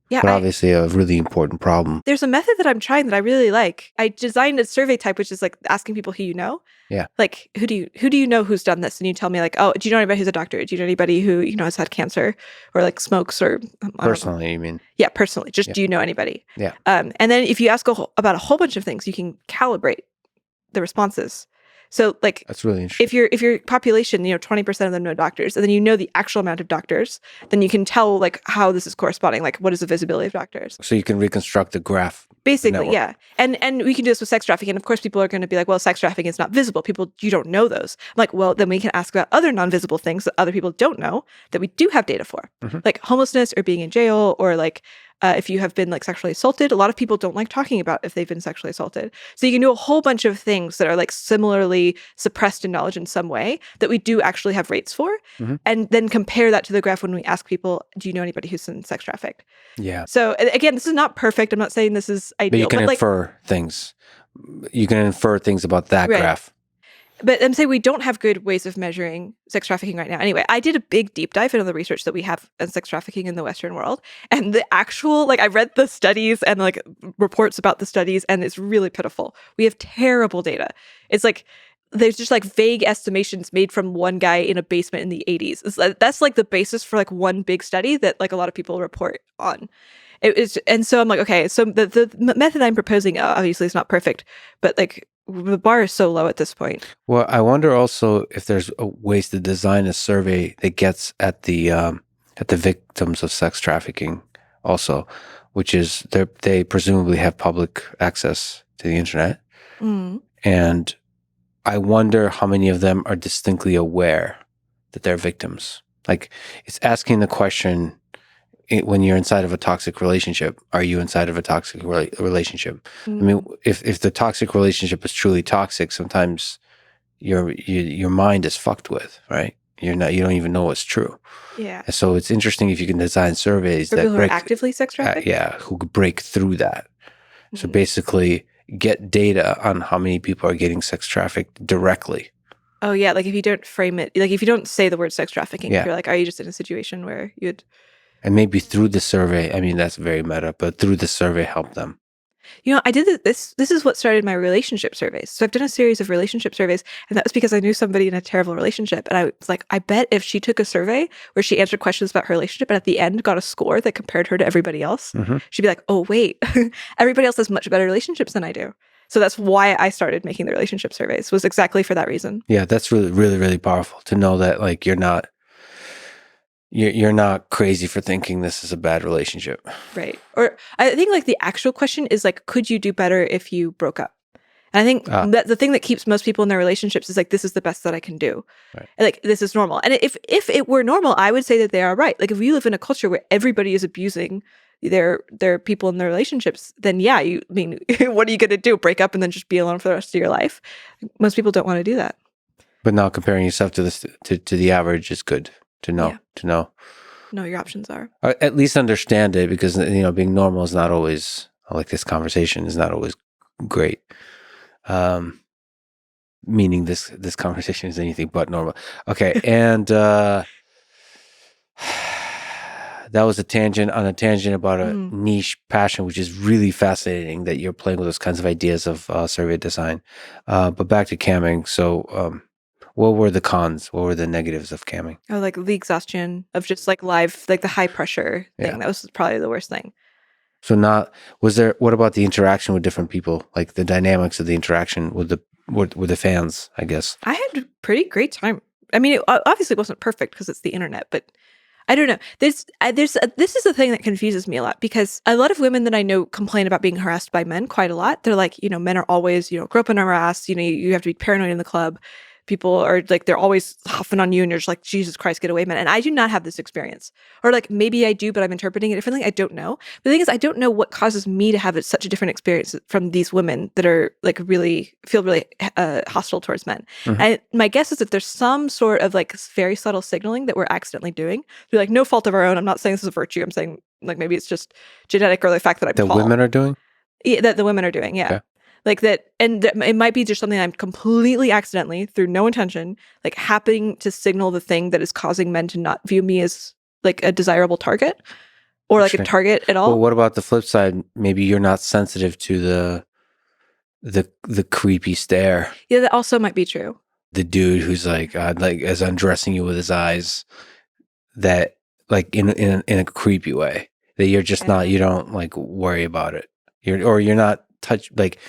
A: Yeah,
B: but obviously a really important problem.
A: There's a method that I'm trying that I really like. I designed a survey type, which is like asking people who you know.
B: Yeah.
A: Like, who do you know who's done this? And you tell me like, oh, do you know anybody who's a doctor? Do you know anybody who, has had cancer or like smokes or
B: Personally, you mean?
A: Yeah, personally. Just do you know anybody?
B: Yeah.
A: And then if you ask about a whole bunch of things, you can calibrate the responses. So like
B: that's really interesting.
A: If your population, 20% of them know doctors, and then you know the actual amount of doctors, then you can tell like how this is corresponding, like what is the visibility of doctors.
B: So you can reconstruct the graph.
A: Basically, yeah. And we can do this with sex trafficking. And of course people are going to be like, well, sex trafficking is not visible. You don't know those. I'm like, well, then we can ask about other non-visible things that other people don't know that we do have data for. Mm-hmm. Like homelessness or being in jail or like if you have been like sexually assaulted. A lot of people don't like talking about if they've been sexually assaulted. So you can do a whole bunch of things that are like similarly suppressed in knowledge in some way that we do actually have rates for. Mm-hmm. And then compare that to the graph when we ask people, do you know anybody who's been sex trafficked?
B: Yeah.
A: So again, this is not perfect. I'm not saying this is ideal.
B: But you can infer things. You can infer things about that graph.
A: But I'm saying we don't have good ways of measuring sex trafficking right now. Anyway, I did a big deep dive into the research that we have on sex trafficking in the Western world. And the actual, I read the studies and reports about the studies, and it's really pitiful. We have terrible data. It's there's just vague estimations made from one guy in a basement in the 80s. That's the basis for one big study that a lot of people report on. And so I'm like, okay, so the method I'm proposing obviously is not perfect, but the bar is so low at this point.
B: Well, I wonder also if there's ways to design a survey that gets at the victims of sex trafficking also, which is they presumably have public access to the internet. Mm. And I wonder how many of them are distinctly aware that they're victims. It's asking the question, when you're inside of a toxic relationship, are you inside of a toxic relationship? Mm. I mean, if the toxic relationship is truly toxic, sometimes your mind is fucked with, right? You don't even know what's true.
A: Yeah.
B: And so it's interesting if you can design surveys
A: for people who are actively sex trafficked.
B: Who could break through that. Mm-hmm. So basically, get data on how many people are getting sex trafficked directly.
A: Oh yeah, if you don't frame it, if you don't say the word sex trafficking, you're are you just in a situation where you'd.
B: And maybe through the survey, I mean, that's very meta, but through the survey, help them.
A: I did this. This is what started my relationship surveys. So I've done a series of relationship surveys, and that was because I knew somebody in a terrible relationship. And I was like, I bet if she took a survey where she answered questions about her relationship and at the end got a score that compared her to everybody else, mm-hmm. she'd be like, oh, wait, everybody else has much better relationships than I do. So that's why I started making the relationship surveys, was exactly for that reason.
B: Yeah, that's really, really, really powerful to know that you're not crazy for thinking this is a bad relationship.
A: Right. Or I think the actual question is could you do better if you broke up? And I think that the thing that keeps most people in their relationships is this is the best that I can do. Right. And this is normal. And if it were normal, I would say that they are right. If we live in a culture where everybody is abusing their people in their relationships, then what are you going to do? Break up and then just be alone for the rest of your life? Most people don't want to do that.
B: But not comparing yourself to the average is good. To know
A: your options are.
B: Or at least understand it, because being normal is not always, this conversation is not always great. Meaning this conversation is anything but normal. Okay, and that was a tangent about a niche passion, which is really fascinating that you're playing with those kinds of ideas of survey design. But back to camming. So what were the cons? What were the negatives of camming?
A: Oh, the exhaustion of just live, the high pressure thing. Yeah. That was probably the worst thing. So
B: what about the interaction with different people? The dynamics of the interaction with the fans, I guess.
A: I had a pretty great time. I mean, it obviously wasn't perfect because it's the internet, but I don't know. This is the thing that confuses me a lot, because a lot of women that I know complain about being harassed by men quite a lot. They're like, men are always, groping on our ass. You have to be paranoid in the club. people are like, they're always huffing on you and you're just like, Jesus Christ, get away, man. And I do not have this experience. Or like, maybe I do, but I'm interpreting it differently. I don't know. But the thing is, I don't know what causes me to have such a different experience from these women that are like really feel really hostile towards men. And my guess is that there's some sort of like very subtle signaling that we're accidentally doing through like no fault of our own. I'm not saying this is a virtue. I'm saying like maybe it's just genetic, or the fact that I'm tall.
B: women are doing?
A: Yeah, that the women are doing, yeah.
B: Okay.
A: Like that, and it might be just something I'm completely accidentally, through no intention, like happening to signal the thing that is causing men to not view me as like a desirable target or like a target at all.
B: Well, what about the flip side? Maybe you're not sensitive to the creepy stare.
A: Yeah, that also might be true.
B: The dude who's like is undressing you with his eyes, that like in a creepy way, that you're just not, you don't like worry about it. You're not touched, like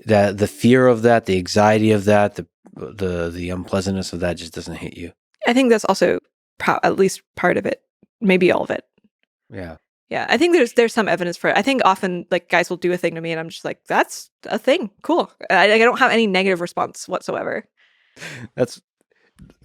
B: that the fear of that, the anxiety of that, the unpleasantness of that just doesn't hit you.
A: I think that's also at least part of it, maybe all of it.
B: Yeah.
A: Yeah, I think there's some evidence for it. I think often like guys will do a thing to me and I'm just like, that's a thing, cool. I don't have any negative response whatsoever.
B: That's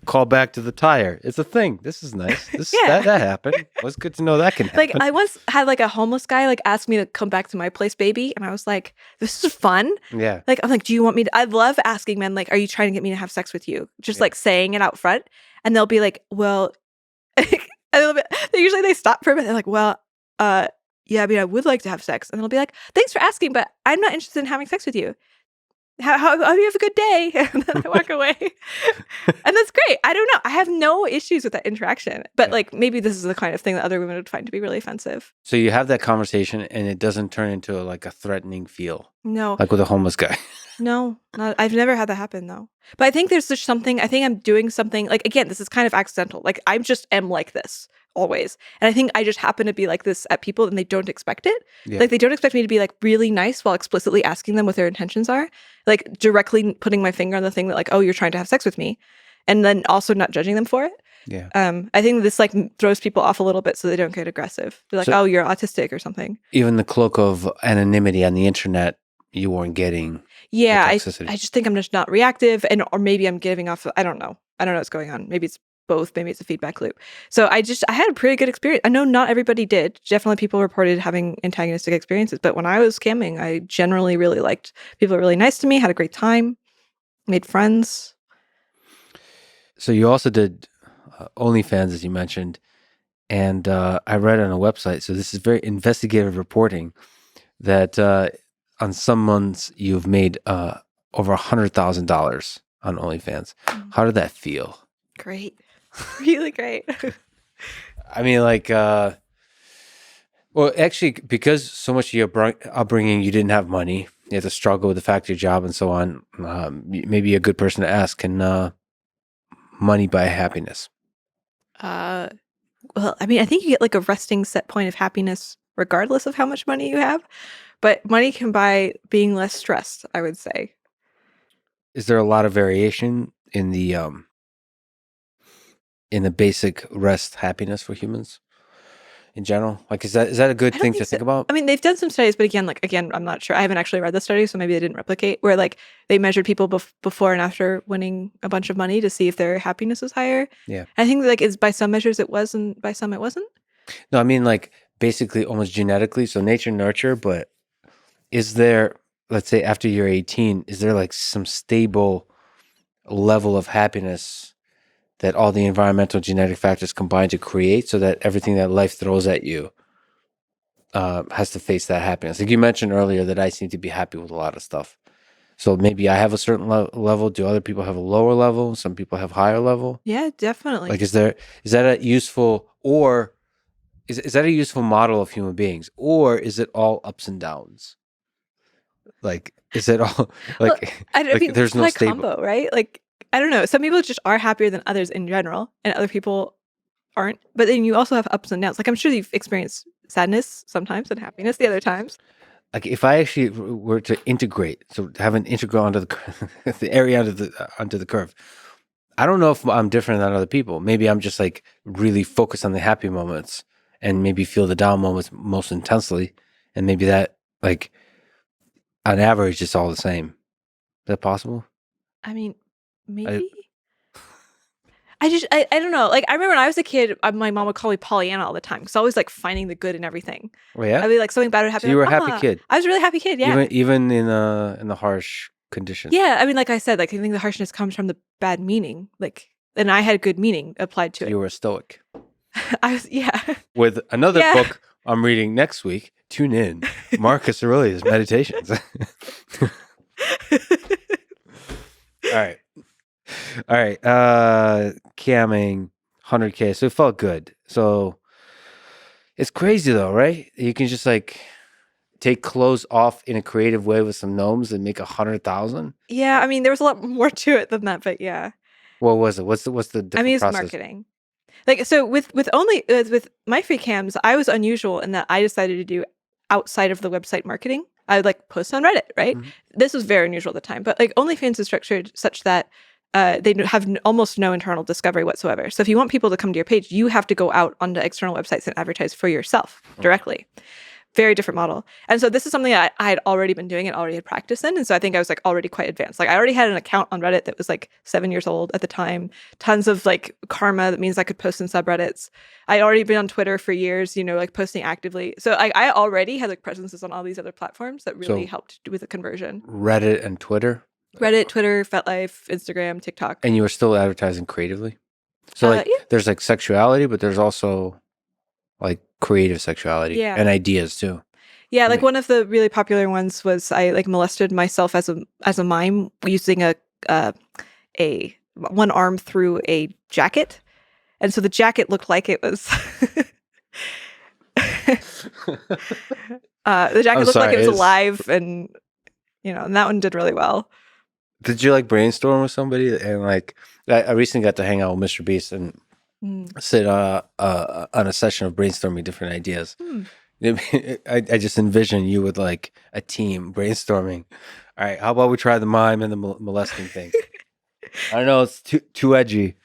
B: call back to the tire. It's a thing. This is nice. This that happened. Well, it's good to know that can happen.
A: Like I once had like a homeless guy like ask me to come back to my place, baby, and I was like, this is fun.
B: Yeah.
A: Like I'm like, do you want me to? I love asking men like, are you trying to get me to have sex with you? Just like saying it out front, and they'll be like, well, usually they stop for a minute. They're like, well, yeah, I mean, I would like to have sex, and they'll be like, thanks for asking, but I'm not interested in having sex with you. How you have a good day, and then I walk away, and that's great. I don't know. I have no issues with that interaction, but like maybe this is the kind of thing that other women would find to be really offensive.
B: So you have that conversation, and it doesn't turn into like a threatening feel.
A: No,
B: like with a homeless guy.
A: No, I've never had that happen though. But I think there's just something. I think I'm doing something. Like again, this is kind of accidental. Like I just am like this always, and I think I just happen to be like this at people, and they don't expect it. Yeah. Like they don't expect me to be like really nice while explicitly asking them what their intentions are. Like directly putting my finger on the thing that like, oh, you're trying to have sex with me, and then also not judging them for it.
B: Yeah.
A: I think this like throws people off a little bit so they don't get aggressive. They're like, oh, you're autistic or something.
B: Even the cloak of anonymity on the internet, you weren't getting.
A: Yeah, I just think I'm just not reactive, or maybe I'm giving off. I don't know what's going on. Maybe it's both. Maybe it's a feedback loop. So I had a pretty good experience. I know not everybody did. Definitely people reported having antagonistic experiences. But when I was scamming, I generally really liked people. Were really nice to me. Had a great time. Made friends.
B: So you also did OnlyFans, as you mentioned, and I read on a website. So this is very investigative reporting that. On some months, you've made over $100,000 on OnlyFans. How did that feel?
A: Great. Really great.
B: I mean, like, well, actually, because so much of your upbringing, you didn't have money. You had to struggle with the factory job and so on. Maybe a good person to ask, can money buy happiness?
A: Well, I mean, I think you get like a resting set point of happiness regardless of how much money you have. But money can buy being less stressed, I would say.
B: Is there a lot of variation in the basic rest happiness for humans in general? Like, is that a good thing to think about?
A: I mean, they've done some studies, but again, I'm not sure. I haven't actually read the study, so maybe they didn't replicate, where like they measured people before and after winning a bunch of money to see if their happiness was higher.
B: Yeah.
A: I think like it's by some measures it was, and by some it wasn't.
B: No, I mean like basically almost genetically, so nature nurture, but is there, let's say after you're 18, is there like some stable level of happiness that all the environmental genetic factors combine to create, so that everything that life throws at you has to face that happiness? Like you mentioned earlier that I seem to be happy with a lot of stuff. So maybe I have a certain level. Do other people have a lower level? Some people have higher level?
A: Yeah, definitely.
B: Like is that a useful, or is that a useful model of human beings? Or is it all ups and downs? Like, is it all like,
A: well, I mean,
B: there's no
A: like
B: stable
A: combo, right? Like, I don't know. Some people just are happier than others in general, and other people aren't. But then you also have ups and downs. Like, I'm sure you've experienced sadness sometimes and happiness the other times.
B: Like, if I actually were to integrate, so have an integral onto the area onto the curve, I don't know if I'm different than other people. Maybe I'm just like really focused on the happy moments and maybe feel the down moments most intensely, and maybe that like on average it's all the same. Is that possible?
A: I mean, maybe. I don't know. Like, I remember when I was a kid, my mom would call me Pollyanna all the time because I was like finding the good in everything.
B: Oh yeah.
A: I'd be like, something bad would happen.
B: So you were a
A: Like,
B: happy kid,
A: I was a really happy kid. Yeah.
B: even in the harsh conditions.
A: Yeah. I mean, like I said, like I think the harshness comes from the bad meaning. Like, and I had good meaning applied to
B: So
A: it.
B: you were a stoic.
A: I was, yeah.
B: With another
A: Yeah.
B: book I'm reading next week. Tune in, Marcus Aurelius Meditations. All right. All right. Camming 100K. So it felt good. So it's crazy though, right? You can just like take clothes off in a creative way with some gnomes and make 100,000.
A: Yeah. I mean, there was a lot more to it than that, but yeah.
B: What was it? What's the different
A: I mean, it's
B: process?
A: marketing. Like, so with my free cams, I was unusual in that I decided to do outside of the website marketing. I would like post on Reddit, right?
B: Mhm.
A: This was very unusual at the time, but like OnlyFans is structured such that they have almost no internal discovery whatsoever. So if you want people to come to your page, you have to go out onto external websites and advertise for yourself directly. Very different model. And so this is something that I had already been doing and already had practice in. And so I think I was like already quite advanced. Like I already had an account on Reddit that was like 7 years old at the time. Tons of like karma. That means I could post in subreddits. I'd already been on Twitter for years, you know, like posting actively. So I already had like presences on all these other platforms that really helped with the conversion.
B: Reddit and Twitter?
A: Reddit, Twitter, FetLife, Instagram, TikTok.
B: And you were still advertising creatively? So like there's like sexuality, but there's also like creative sexuality and ideas too.
A: Yeah, like one of the really popular ones was I like molested myself as a mime using a one arm through a jacket, and so the jacket looked like it was. The jacket looked like it was alive, and you know, and that one did really well.
B: Did you like brainstorm with somebody? And like, I recently got to hang out with Mr. Beast and sit on a session of brainstorming different ideas. I just envision you with like a team brainstorming. All right, how about we try the mime and the molesting thing? I don't know, it's too edgy.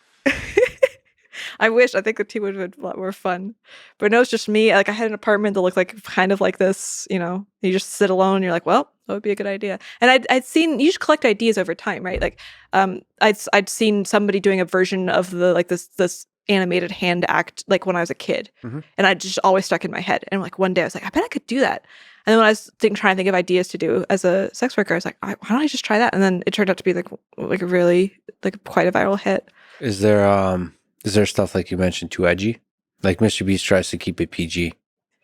A: I wish. I think the team would have been a lot more fun. But no, it's just me. Like I had an apartment that looked like kind of like this, you know. You just sit alone and you're like, well, that would be a good idea. And I'd seen you just collect ideas over time, right? Like I'd seen somebody doing a version of the like this animated hand act like when I was a kid. And I just always stuck in my head. And like one day I was like, I bet I could do that. And then when I was trying to think of ideas to do as a sex worker, I was like, why don't I just try that? And then it turned out to be like a really like quite a viral hit.
B: Is there stuff like you mentioned too edgy? Like Mr. Beast tries to keep it PG.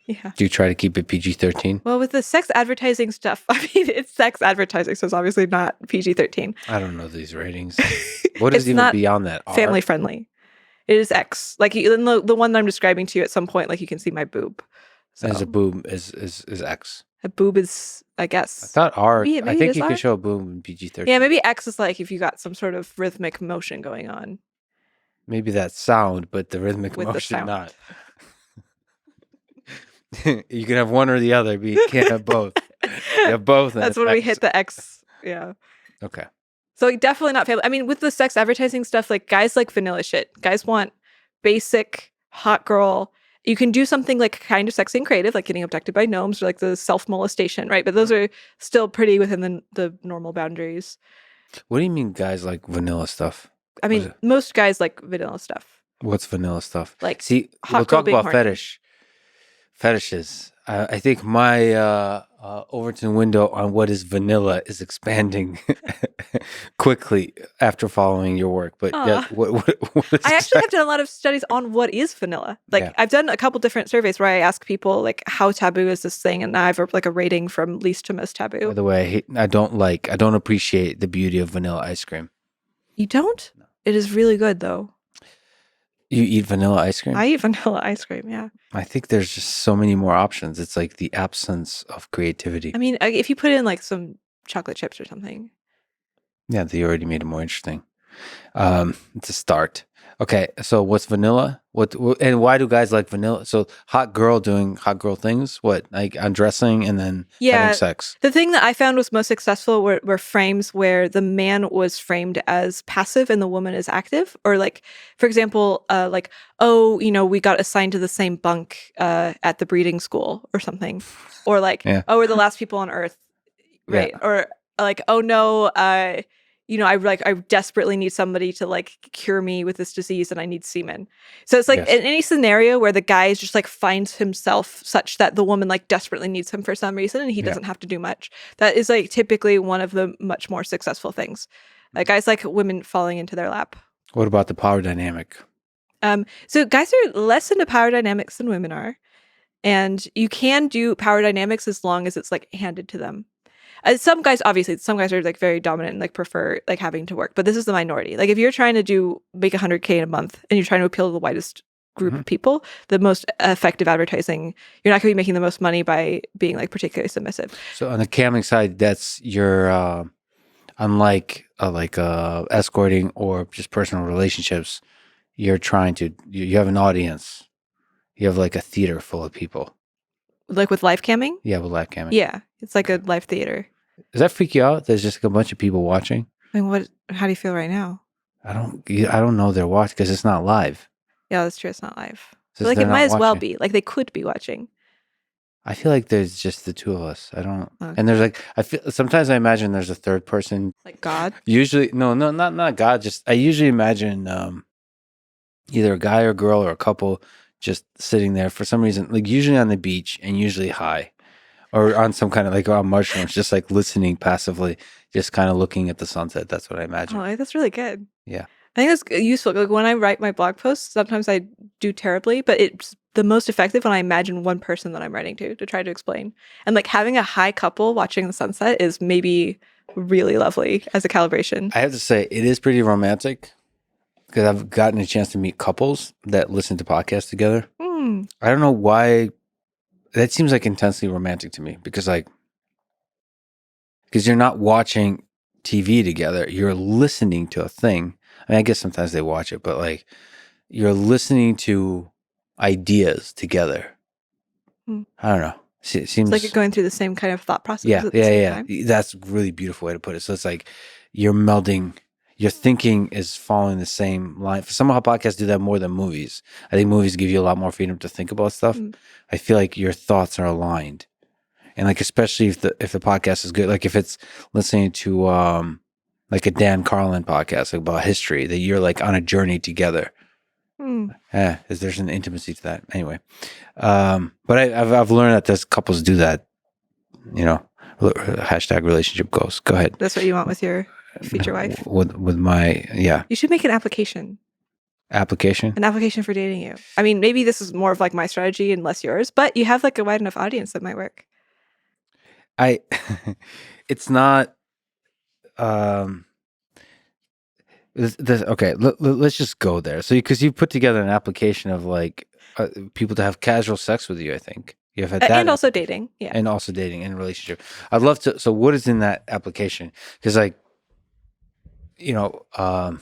A: Yeah.
B: Do you try to keep it PG-13?
A: Well, with the sex advertising stuff, I mean, it's sex advertising, so it's obviously not PG-13.
B: I don't know these ratings. What is even beyond that?
A: Family friendly. It is X. Like the one that I'm describing to you at some point, like you can see my boob.
B: So. As a boob is X.
A: A boob is, I guess.
B: I thought R.
A: Maybe
B: I think you
A: R?
B: can show a boob in PG-13.
A: Yeah, maybe X is like if you got some sort of rhythmic motion going on.
B: Maybe that sound, but the rhythmic
A: with
B: motion not. You can have one or the other, but you can't have both. You have both.
A: That's when we hit the X. Yeah.
B: Okay.
A: So definitely not family. I mean, with the sex advertising stuff, like guys like vanilla shit. Guys want basic hot girl. You can do something like kind of sexy and creative, like getting abducted by gnomes or like the self-molestation, right? But those are still pretty within the normal boundaries.
B: What do you mean guys like vanilla stuff?
A: I mean, most guys like vanilla stuff.
B: What's vanilla stuff?
A: Like,
B: see, we'll talk about fetishes. I think my Overton window on what is vanilla is expanding quickly after following your work. But yeah, what is
A: I actually have done a lot of studies on what is vanilla. Like I've done a couple different surveys where I ask people like how taboo is this thing, and I have like a rating from least to most taboo.
B: By the way, I don't appreciate the beauty of vanilla ice cream.
A: You don't? No. It is really good though.
B: You eat vanilla ice cream?
A: I eat vanilla ice cream, yeah.
B: I think there's just so many more options. It's like the absence of creativity.
A: I mean, if you put in like some chocolate chips or something.
B: Yeah, they already made it more interesting. It's a start. Okay, so what's vanilla? What and why do guys like vanilla? So hot girl doing hot girl things? What, like undressing and then having sex?
A: The thing that I found was most successful were frames where the man was framed as passive and the woman is active. Or like, for example, like, oh, you know, we got assigned to the same bunk at the breeding school or something. Or like, oh, we're the last people on Earth, right? Yeah. Or like, oh no, I desperately need somebody to like cure me with this disease and I need semen. So it's like in any scenario where the guy is just like finds himself such that the woman like desperately needs him for some reason and he doesn't have to do much. That is like typically one of the much more successful things. Like guys like women falling into their lap.
B: What about the power dynamic?
A: So guys are less into power dynamics than women are. And you can do power dynamics as long as it's like handed to them. Some guys are like very dominant and like prefer like having to work, but this is the minority. Like if you're trying to make 100K in a month and you're trying to appeal to the widest group of people, the most effective advertising, you're not going to be making the most money by being like particularly submissive.
B: So on the camming side, that's your unlike escorting or just personal relationships. You're trying to you have an audience. You have like a theater full of people.
A: Like with live camming?
B: Yeah, with live camming.
A: Yeah, it's like a live theater.
B: Does that freak you out? There's just like a bunch of people watching.
A: I mean, how do you feel right now?
B: I don't know they're watching because it's not live.
A: Yeah, that's true. It's not live.
B: So
A: like it might as well be. Like they could be watching.
B: I feel like there's just the two of us. I don't. Okay. And there's like sometimes I imagine there's a third person.
A: Like God.
B: Usually, no, not God. Just I usually imagine either a guy or girl or a couple just sitting there for some reason, like usually on the beach and usually high, or on some kind of like on mushrooms, just like listening passively, just kind of looking at the sunset. That's what I imagine.
A: Oh, that's really good.
B: Yeah.
A: I think that's useful. Like when I write my blog posts, sometimes I do terribly, but it's the most effective when I imagine one person that I'm writing to try to explain. And like having a high couple watching the sunset is maybe really lovely as a calibration.
B: I have to say, it is pretty romantic because I've gotten a chance to meet couples that listen to podcasts together. I don't know why. That seems like intensely romantic to me because you're not watching TV together. You're listening to a thing. I mean, I guess sometimes they watch it, but like you're listening to ideas together. I don't know. It seems
A: like you're going through the same kind of thought process.
B: Yeah. That's a really beautiful way to put it. So it's like you're melding. Your thinking is following the same line. Somehow podcasts do that more than movies. I think movies give you a lot more freedom to think about stuff. I feel like your thoughts are aligned. And like, especially if the podcast is good, like if it's listening to like a Dan Carlin podcast like about history, that you're like on a journey together. There's an intimacy to that. Anyway, but I've learned that there's couples do that. Hashtag relationship goals. Go ahead.
A: That's what you want with your future wife?
B: With my, yeah.
A: You should make an application.
B: Application?
A: An application for dating you. I mean, maybe this is more of like my strategy and less yours, but you have like a wide enough audience that might work.
B: It's not, okay, let's just go there. So, because you put together an application of like people to have casual sex with you, I think. You have had that.
A: And also dating. Yeah.
B: And also dating and relationship. I'd love to, so what is in that application? Because like, I'm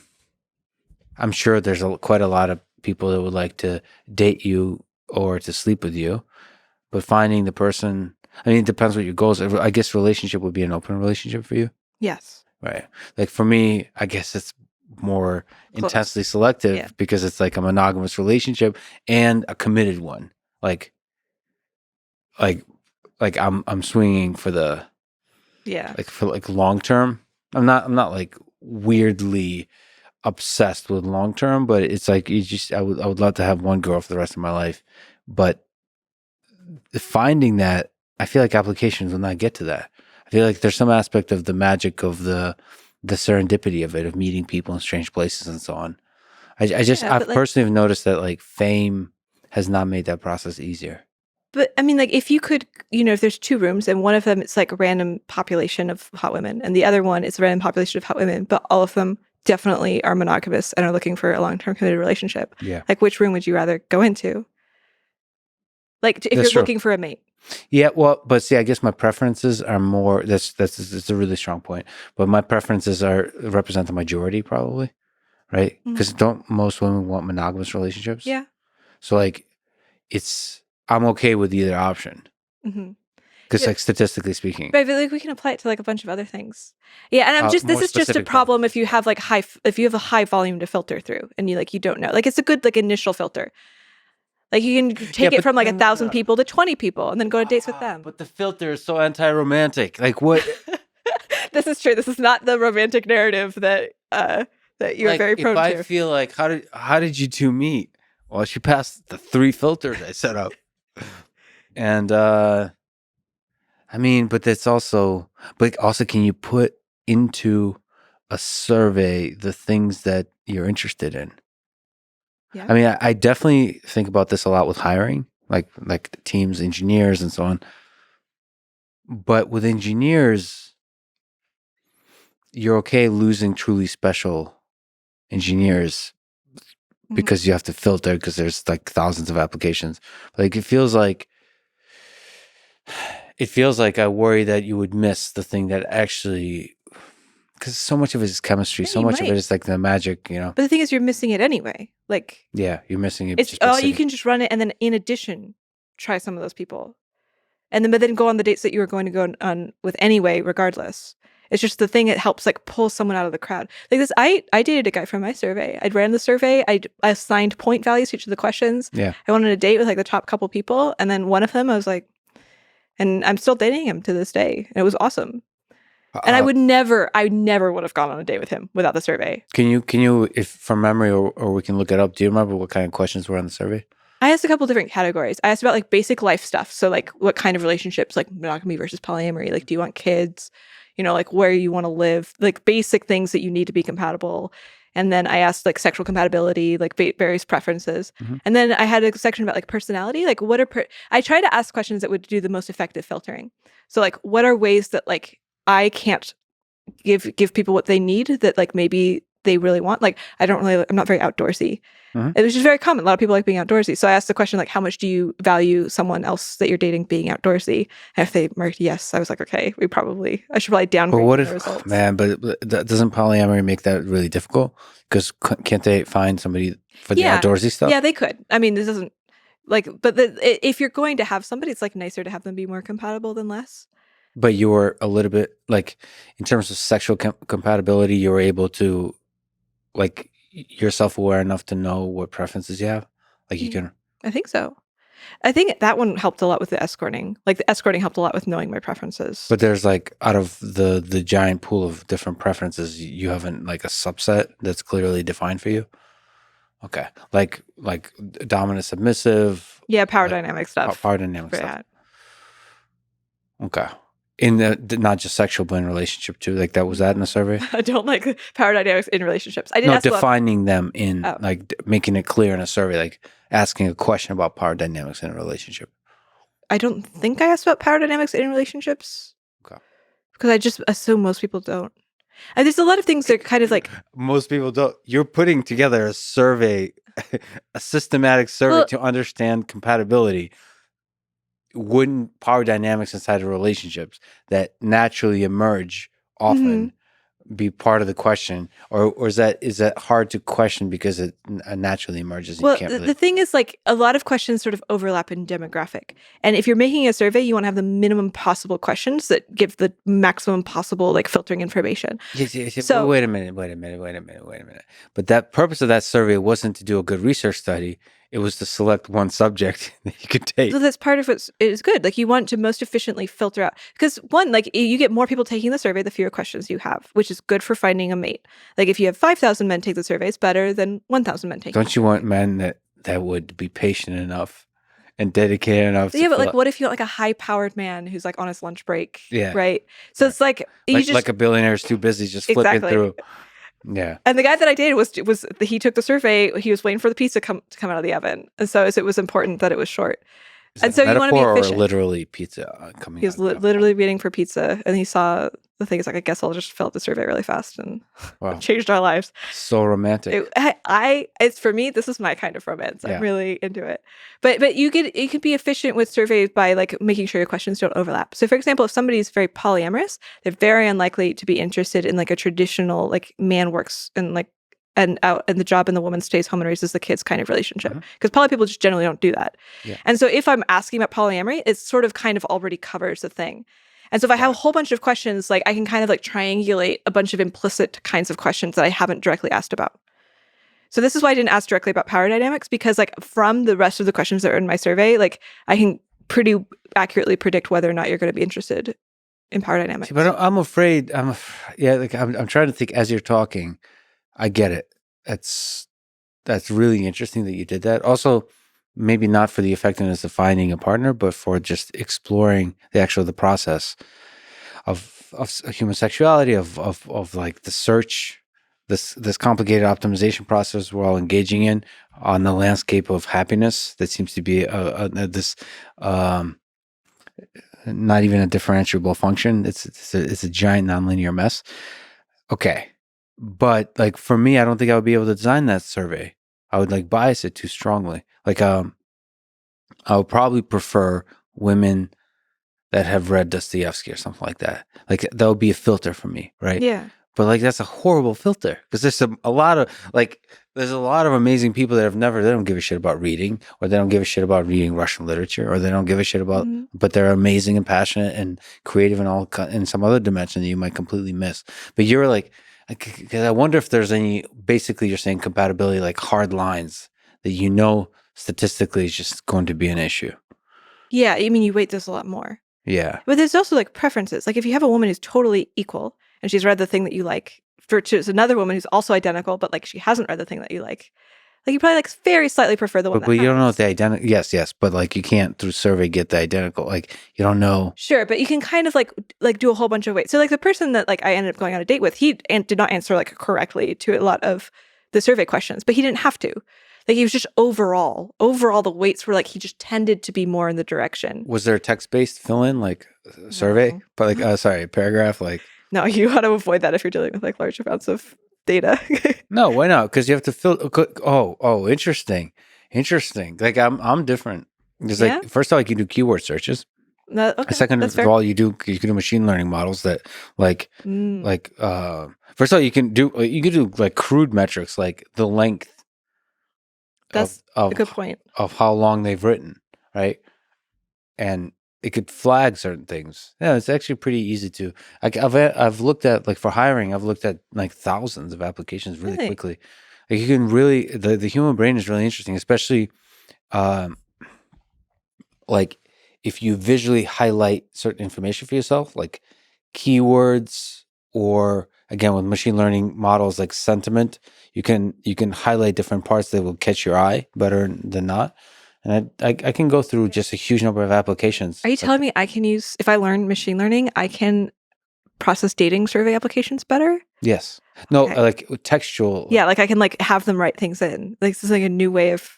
B: sure there's quite a lot of people that would like to date you or to sleep with you, but finding the person, I mean, it depends what your goals are. I guess relationship would be an open relationship for you.
A: Yes.
B: Right. Like for me, I guess it's more intensely selective because it's like a monogamous relationship and a committed one. Like I'm swinging for the, like for like long term. I'm not like weirdly obsessed with long term, but it's like I would love to have one girl for the rest of my life, but finding that, I feel like applications will not get to that. I feel like there's some aspect of the magic of the serendipity of it, of meeting people in strange places and so on. I've personally have noticed that like fame has not made that process easier.
A: But I mean, like if you could, if there's two rooms and one of them it's like a random population of hot women and the other one is a random population of hot women, but all of them definitely are monogamous and are looking for a long-term committed relationship.
B: Yeah. Like
A: which room would you rather go into? Like if you're looking for a mate.
B: Yeah, well, but see, I guess my preferences are more. That's a really strong point. But my preferences represent the majority, probably, right? Because don't most women want monogamous relationships?
A: Yeah.
B: So like, I'm okay with either option. Because like statistically speaking,
A: right? But like we can apply it to like a bunch of other things. Yeah, and this is just a problem if you have like if you have a high volume to filter through, and you don't know. Like it's a good like initial filter. Like you can take it from like 1,000 people to 20 people and then go on dates with them.
B: But the filter is so anti-romantic. Like what?
A: This is true. This is not the romantic narrative that that you're
B: Like,
A: very prone
B: if I
A: to.
B: feel like, how did you two meet? Well, she passed the 3 filters I set up. And I mean, but also can you put into a survey the things that you're interested in?
A: Yeah.
B: I mean, I definitely think about this a lot with hiring, like teams, engineers, and so on. But with engineers, you're okay losing truly special engineers because you have to filter because there's like thousands of applications. Like it feels like I worry that you would miss the thing that actually, because so much of it is chemistry,
A: Yeah,
B: so
A: you
B: much of it
A: might.
B: is like the magic, you know.
A: But the thing is, you're missing it anyway. Like,
B: Yeah, you're missing it.
A: it's
B: Just by
A: you
B: sitting.
A: can just run it, and then in addition, try some of those people, and then but then go on the dates that you were going to go on with anyway, regardless. It's just the thing that helps like pull someone out of the crowd. Like this, I dated a guy from my survey. I ran the survey. I assigned point values to each of the questions.
B: Yeah.
A: I went on a date with like the top couple people, and then one of them, I was like, and I'm still dating him to this day, and it was awesome. And I never would have gone on a date with him without the survey.
B: Can you, if from memory, or we can look it up, do you remember what kind of questions were on the survey?
A: I asked a couple different categories. I asked about like basic life stuff. So like what kind of relationships, like monogamy versus polyamory, like do you want kids, you know, like where you want to live, like basic things that you need to be compatible. And then I asked like sexual compatibility, like various preferences. And then I had a section about like personality, like what are, I try to ask questions that would do the most effective filtering. So like what are ways that like I can't give people what they need that like maybe they really want. Like I'm not very outdoorsy. It was just very common. A lot of people like being outdoorsy. So I asked the question like, how much do you value someone else that you're dating being outdoorsy? And if they marked yes, I was like, okay, I should probably downgrade
B: But what
A: the
B: if,
A: results.
B: man? But doesn't polyamory make that really difficult? Because can't they find somebody for the outdoorsy stuff?
A: Yeah, they could. I mean, this doesn't like, but if you're going to have somebody, it's like nicer to have them be more compatible than less.
B: But you were a little bit like, in terms of sexual compatibility, you were able to, like, you're self-aware enough to know what preferences you have. Like you can.
A: I think so. I think that one helped a lot with the escorting. Like the escorting helped a lot with knowing my preferences.
B: But there's like, out of the giant pool of different preferences, you haven't like a subset that's clearly defined for you. Okay, like dominant, submissive.
A: Yeah, power
B: like,
A: dynamic stuff.
B: Power dynamic stuff. Okay. In the not just sexual, but in relationship too. Like that was that in the survey?
A: I don't like power dynamics in relationships. I didn't ask
B: defining them in like making it clear in a survey, like asking a question about power dynamics in a relationship.
A: I don't think I asked about power dynamics in relationships.
B: Okay.
A: Because I just assume most people don't. And there's a lot of things that are kind of like
B: most people don't. You're putting together a survey, a systematic survey to understand compatibility. Wouldn't power dynamics inside of relationships that naturally emerge often be part of the question, or is that hard to question because it naturally emerges?
A: Well, the thing is, like, a lot of questions sort of overlap in demographic, and if you're making a survey, you want to have the minimum possible questions that give the maximum possible like filtering information.
B: Yes. So wait a minute. But that purpose of that survey wasn't to do a good research study. It was to select one subject that you could take.
A: So that's part of what is good. Like you want to most efficiently filter out, because one, like you get more people taking the survey, the fewer questions you have, which is good for finding a mate. Like if you have 5,000 men take the survey, it's better than 1,000 men taking.
B: Don't you want men that would be patient enough and dedicated enough?
A: Yeah, but like, what if you're like a high-powered man who's like on his lunch break?
B: Yeah,
A: right. So it's like you just
B: like a billionaire's too busy just flipping through. Yeah.
A: And the guy that I dated was he took the survey. He was waiting for the pizza to come out of the oven, and so it was important that it was short.
B: And so you want to be efficient. Or literally pizza coming.
A: He was literally waiting for pizza, and he saw the thing. He's like, I guess I'll just fill out the survey really fast, and it changed our lives.
B: So romantic.
A: It's for me. This is my kind of romance. I'm really into it. But you could be efficient with surveys by like making sure your questions don't overlap. So, for example, if somebody's very polyamorous, they're very unlikely to be interested in like a traditional like man works and like and the job and the woman stays home and raises the kids kind of relationship, because poly people just generally don't do that. And so if I'm asking about polyamory, it sort of kind of already covers the thing. And so if I have a whole bunch of questions, like I can kind of like triangulate a bunch of implicit kinds of questions that I haven't directly asked about. So this is why I didn't ask directly about power dynamics, because like from the rest of the questions that are in my survey, like I can pretty accurately predict whether or not you're going to be interested in power dynamics.
B: See, but I'm afraid. Yeah, like I'm trying to think as you're talking. I get it. That's really interesting that you did that. Also, maybe not for the effectiveness of finding a partner, but for just exploring the process of human sexuality, of like the search, this complicated optimization process we're all engaging in on the landscape of happiness that seems to be this um, not even a differentiable function. It's a giant nonlinear mess. Okay. But like for me, I don't think I would be able to design that survey. I would like bias it too strongly. Like I would probably prefer women that have read Dostoevsky or something like that. Like that would be a filter for me, right?
A: Yeah.
B: But like that's a horrible filter because a lot of there's a lot of amazing people that they don't give a shit about reading, or they don't give a shit about reading Russian literature, or they don't give a shit about,
A: Mhm.
B: but they're amazing and passionate and creative and in some other dimension that you might completely miss. But you're like, because I wonder if there's any, basically you're saying compatibility, like hard lines that statistically is just going to be an issue.
A: Yeah, I mean, you weight this a lot more.
B: Yeah.
A: But there's also like preferences. Like if you have a woman who's totally equal and she's read the thing that you like, versus another woman who's also identical, but like she hasn't read the thing that you like you probably like very slightly prefer the one
B: But
A: that
B: you don't know
A: has.
B: what the identical. Yes, but like you can't through survey get the identical. Like you don't know.
A: Sure, but you can kind of like do a whole bunch of weight. So like the person that like I ended up going on a date with, he did not answer like correctly to a lot of the survey questions, but he didn't have to. Like he was just overall the weights were like he just tended to be more in the direction.
B: Was there a text-based fill-in like survey?
A: No.
B: But like sorry, paragraph like.
A: No, you want to avoid that if you're dealing with like large amounts of data.
B: No, why not? Because you have to fill. Oh, interesting. Like I'm different. Because
A: Yeah?
B: like first of all, you can do keyword searches.
A: No, okay,
B: Second
A: that's
B: of
A: fair.
B: all, you can do machine learning models that like
A: Mm,
B: first of all, you can do like crude metrics like the length
A: that's a good point.
B: of how long they've written, right? And it could flag certain things. Yeah, it's actually pretty easy to. I've looked at, like, for hiring, I've looked at like thousands of applications really
A: Really?
B: quickly. Like you can really, the human brain is really interesting, especially um, like if you visually highlight certain information for yourself, like keywords, or again with machine learning models like sentiment, you can highlight different parts that will catch your eye better than not. And I can go through just a huge number of applications.
A: Are you telling me I can use, if I learn machine learning, I can process dating survey applications better?
B: Yes. No,
A: Okay.
B: like textual.
A: Yeah, like I can like have them write things in. Like this is like a new way of,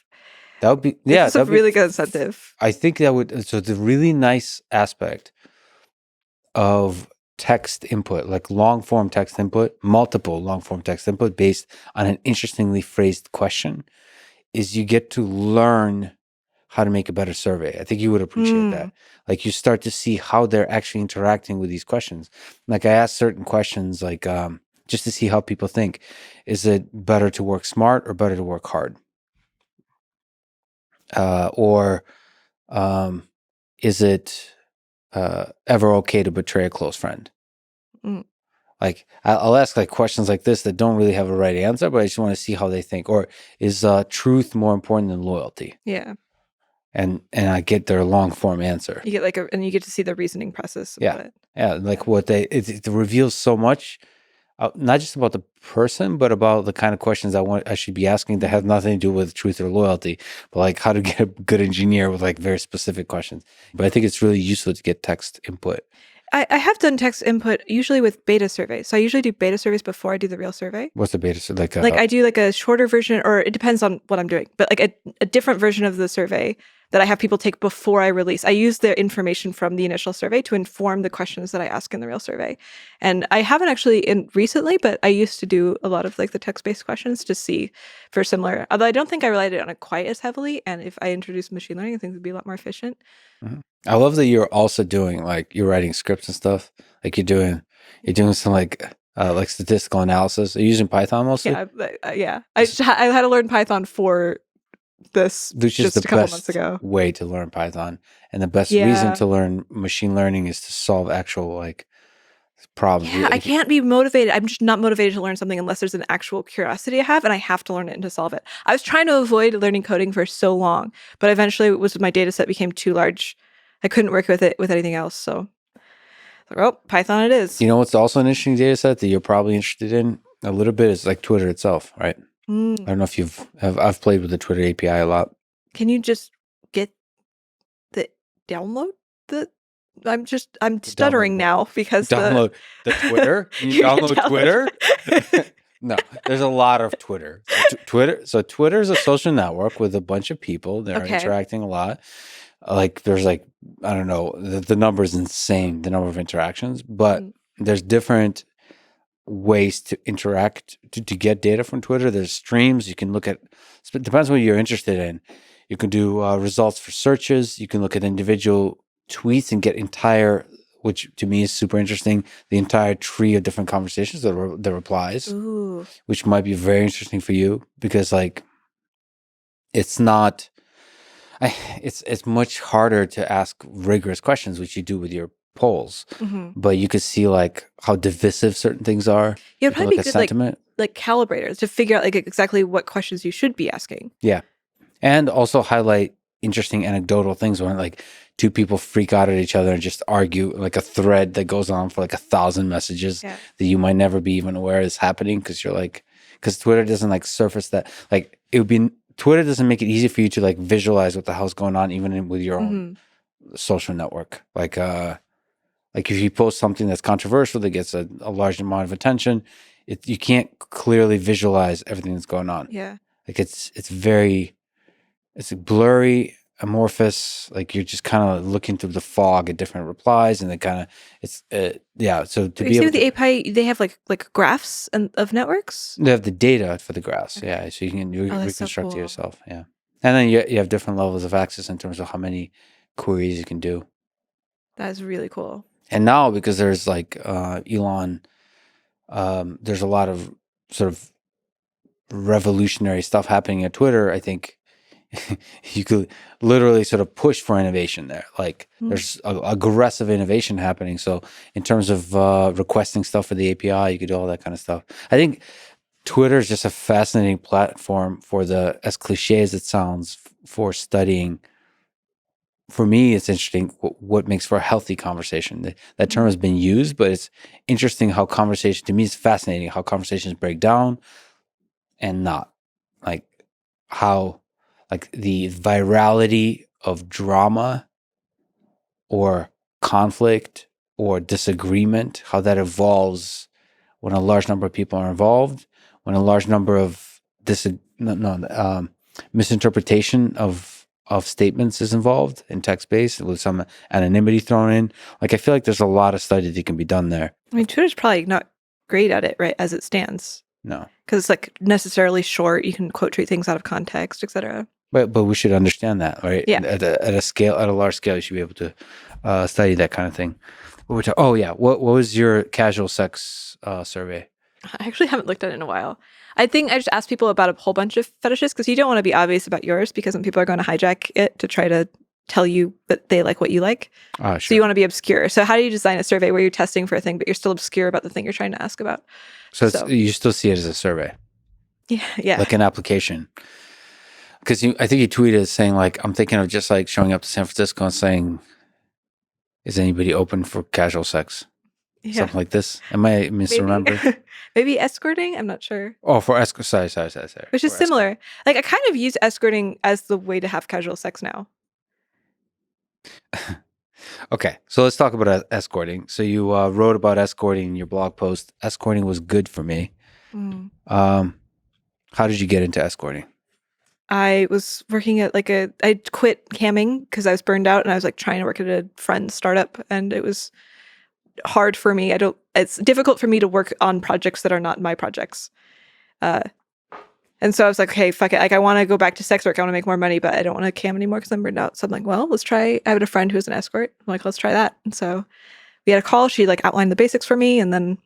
B: That would be,
A: like
B: yeah,
A: this is a
B: that'd be,
A: really good incentive.
B: I think that would, so the really nice aspect of text input, like long form text input, multiple long form text input based on an interestingly phrased question, is you get to learn how to make a better survey. I think you would appreciate that. Like you start to see how they're actually interacting with these questions. Like I asked certain questions, like just to see how people think. Is it better to work smart or better to work hard? Or is it ever okay to betray a close friend?
A: Mm,
B: Like I'll ask like questions like this that don't really have a right answer, but I just want to see how they think. Or is truth more important than loyalty?
A: yeah.
B: And I get their long form answer.
A: You get like and you get to see the reasoning process
B: Yeah,
A: about it.
B: yeah. Like what it reveals so much, not just about the person, but about the kind of questions I should be asking that have nothing to do with truth or loyalty, but like how to get a good engineer with like very specific questions. But I think it's really useful to get text input.
A: I have done text input usually with beta surveys. So I usually do beta surveys before I do the real survey.
B: What's the beta? So like
A: Like I do like a shorter version, or it depends on what I'm doing, but like a different version of the survey that I have people take before I release. I use the information from the initial survey to inform the questions that I ask in the real survey. And I haven't actually in recently, but I used to do a lot of like the text-based questions to see for similar, although I don't think I relied on it quite as heavily. And if I introduced machine learning, I think it would be a lot more efficient.
B: Mhm. I love that you're also doing like you're writing scripts and stuff. Like you're doing some like statistical analysis. Are you using Python mostly?
A: Yeah. I had to learn Python for this
B: Which is
A: just
B: the
A: a couple months
B: best
A: ago.
B: way to learn Python, and the best reason
A: Yeah.
B: to learn machine learning is to solve actual like problems.
A: Yeah, I can't be motivated. I'm just not motivated to learn something unless there's an actual curiosity I have, and I have to learn it and to solve it. I was trying to avoid learning coding for so long, but eventually my data set became too large. I couldn't work with it with anything else, so Like, oh, Python it is.
B: You know what's also an interesting data set that you're probably interested in a little bit is like Twitter itself, right? I don't know if I've played with the Twitter API a lot.
A: Can you just get the download the? I'm stuttering now because
B: download the Twitter. You download Twitter. No, there's a lot of Twitter. So Twitter is a social network with a bunch of people. They're interacting a lot. Like there's like, I don't know, the number is insane, the number of interactions, but there's different ways to interact to get data from Twitter. There's streams. You can look at, it depends on what you're interested in. You can do results for searches. You can look at individual tweets and get entire, which to me is super interesting, the entire tree of different conversations, the replies, which might be very interesting for you because like it's not, it's much harder to ask rigorous questions, which you do with your polls, but you could see like how divisive certain things are.
A: Yeah, it'd probably be good like calibrators to figure out like exactly what questions you should be asking.
B: Yeah. And also highlight interesting anecdotal things when like two people freak out at each other and just argue, like a thread that goes on for like 1,000 messages that you might never be even aware is happening because you're like, because Twitter doesn't like surface that. Like it would be, Twitter doesn't make it easy for you to like visualize what the hell's going on even with your own social network. Like if you post something that's controversial that gets a large amount of attention, you can't clearly visualize everything that's going on.
A: Yeah.
B: Like it's blurry, amorphous, like you're just kind of looking through the fog at different replies and then kind of so to be able
A: with the API, they have like graphs of networks?
B: They have the data for the graphs, so you can reconstruct it yourself, and then you have different levels of access in terms of how many queries you can do.
A: That's really cool.
B: And now because there's like Elon, there's a lot of sort of revolutionary stuff happening at Twitter. I think you could literally sort of push for innovation there. Like there's aggressive innovation happening. So in terms of requesting stuff for the API, you could do all that kind of stuff. I think Twitter is just a fascinating platform for as cliche as it sounds, for studying. For me, it's interesting what makes for a healthy conversation. That term has been used, but it's interesting how conversation, to me, it's fascinating how conversations break down and not. Like how, like the virality of drama or conflict or disagreement, how that evolves when a large number of people are involved, when a large number of misinterpretation of statements is involved in text-based with some anonymity thrown in. Like I feel like there's a lot of study that can be done there.
A: I mean, Twitter's probably not great at it, right, as it stands.
B: No.
A: Because it's like necessarily short. You can quote treat things out of context, etc.
B: But we should understand that, right?
A: Yeah.
B: At a large scale, you should be able to study that kind of thing. What was your casual sex survey?
A: I actually haven't looked at it in a while. I think I just asked people about a whole bunch of fetishes because you don't want to be obvious about yours because then people are going to hijack it to try to tell you that they like what you like.
B: Sure.
A: So you want to be obscure. So how do you design a survey where you're testing for a thing, but you're still obscure about the thing you're trying to ask about?
B: So you still see it as a survey.
A: Yeah.
B: Like an application. Because I think you tweeted saying like, I'm thinking of just like showing up to San Francisco and saying, is anybody open for casual sex? Yeah. Something like this. Am I misremembering?
A: Maybe escorting? I'm not sure.
B: Oh, for escort. Sorry.
A: Which is similar. Like I kind of use escorting as the way to have casual sex now.
B: Okay, so let's talk about escorting. So you wrote about escorting in your blog post. Escorting was good for me. How did you get into escorting?
A: I was working at I quit camming because I was burned out and I was like trying to work at a friend's startup and it was hard for me. It's difficult for me to work on projects that are not my projects. And so I was like, okay, fuck it. Like I want to go back to sex work. I want to make more money, but I don't want to cam anymore because I'm burned out. So I'm like, well, let's try. I had a friend who was an escort. I'm like, let's try that. And so we had a call. She like outlined the basics for me. And then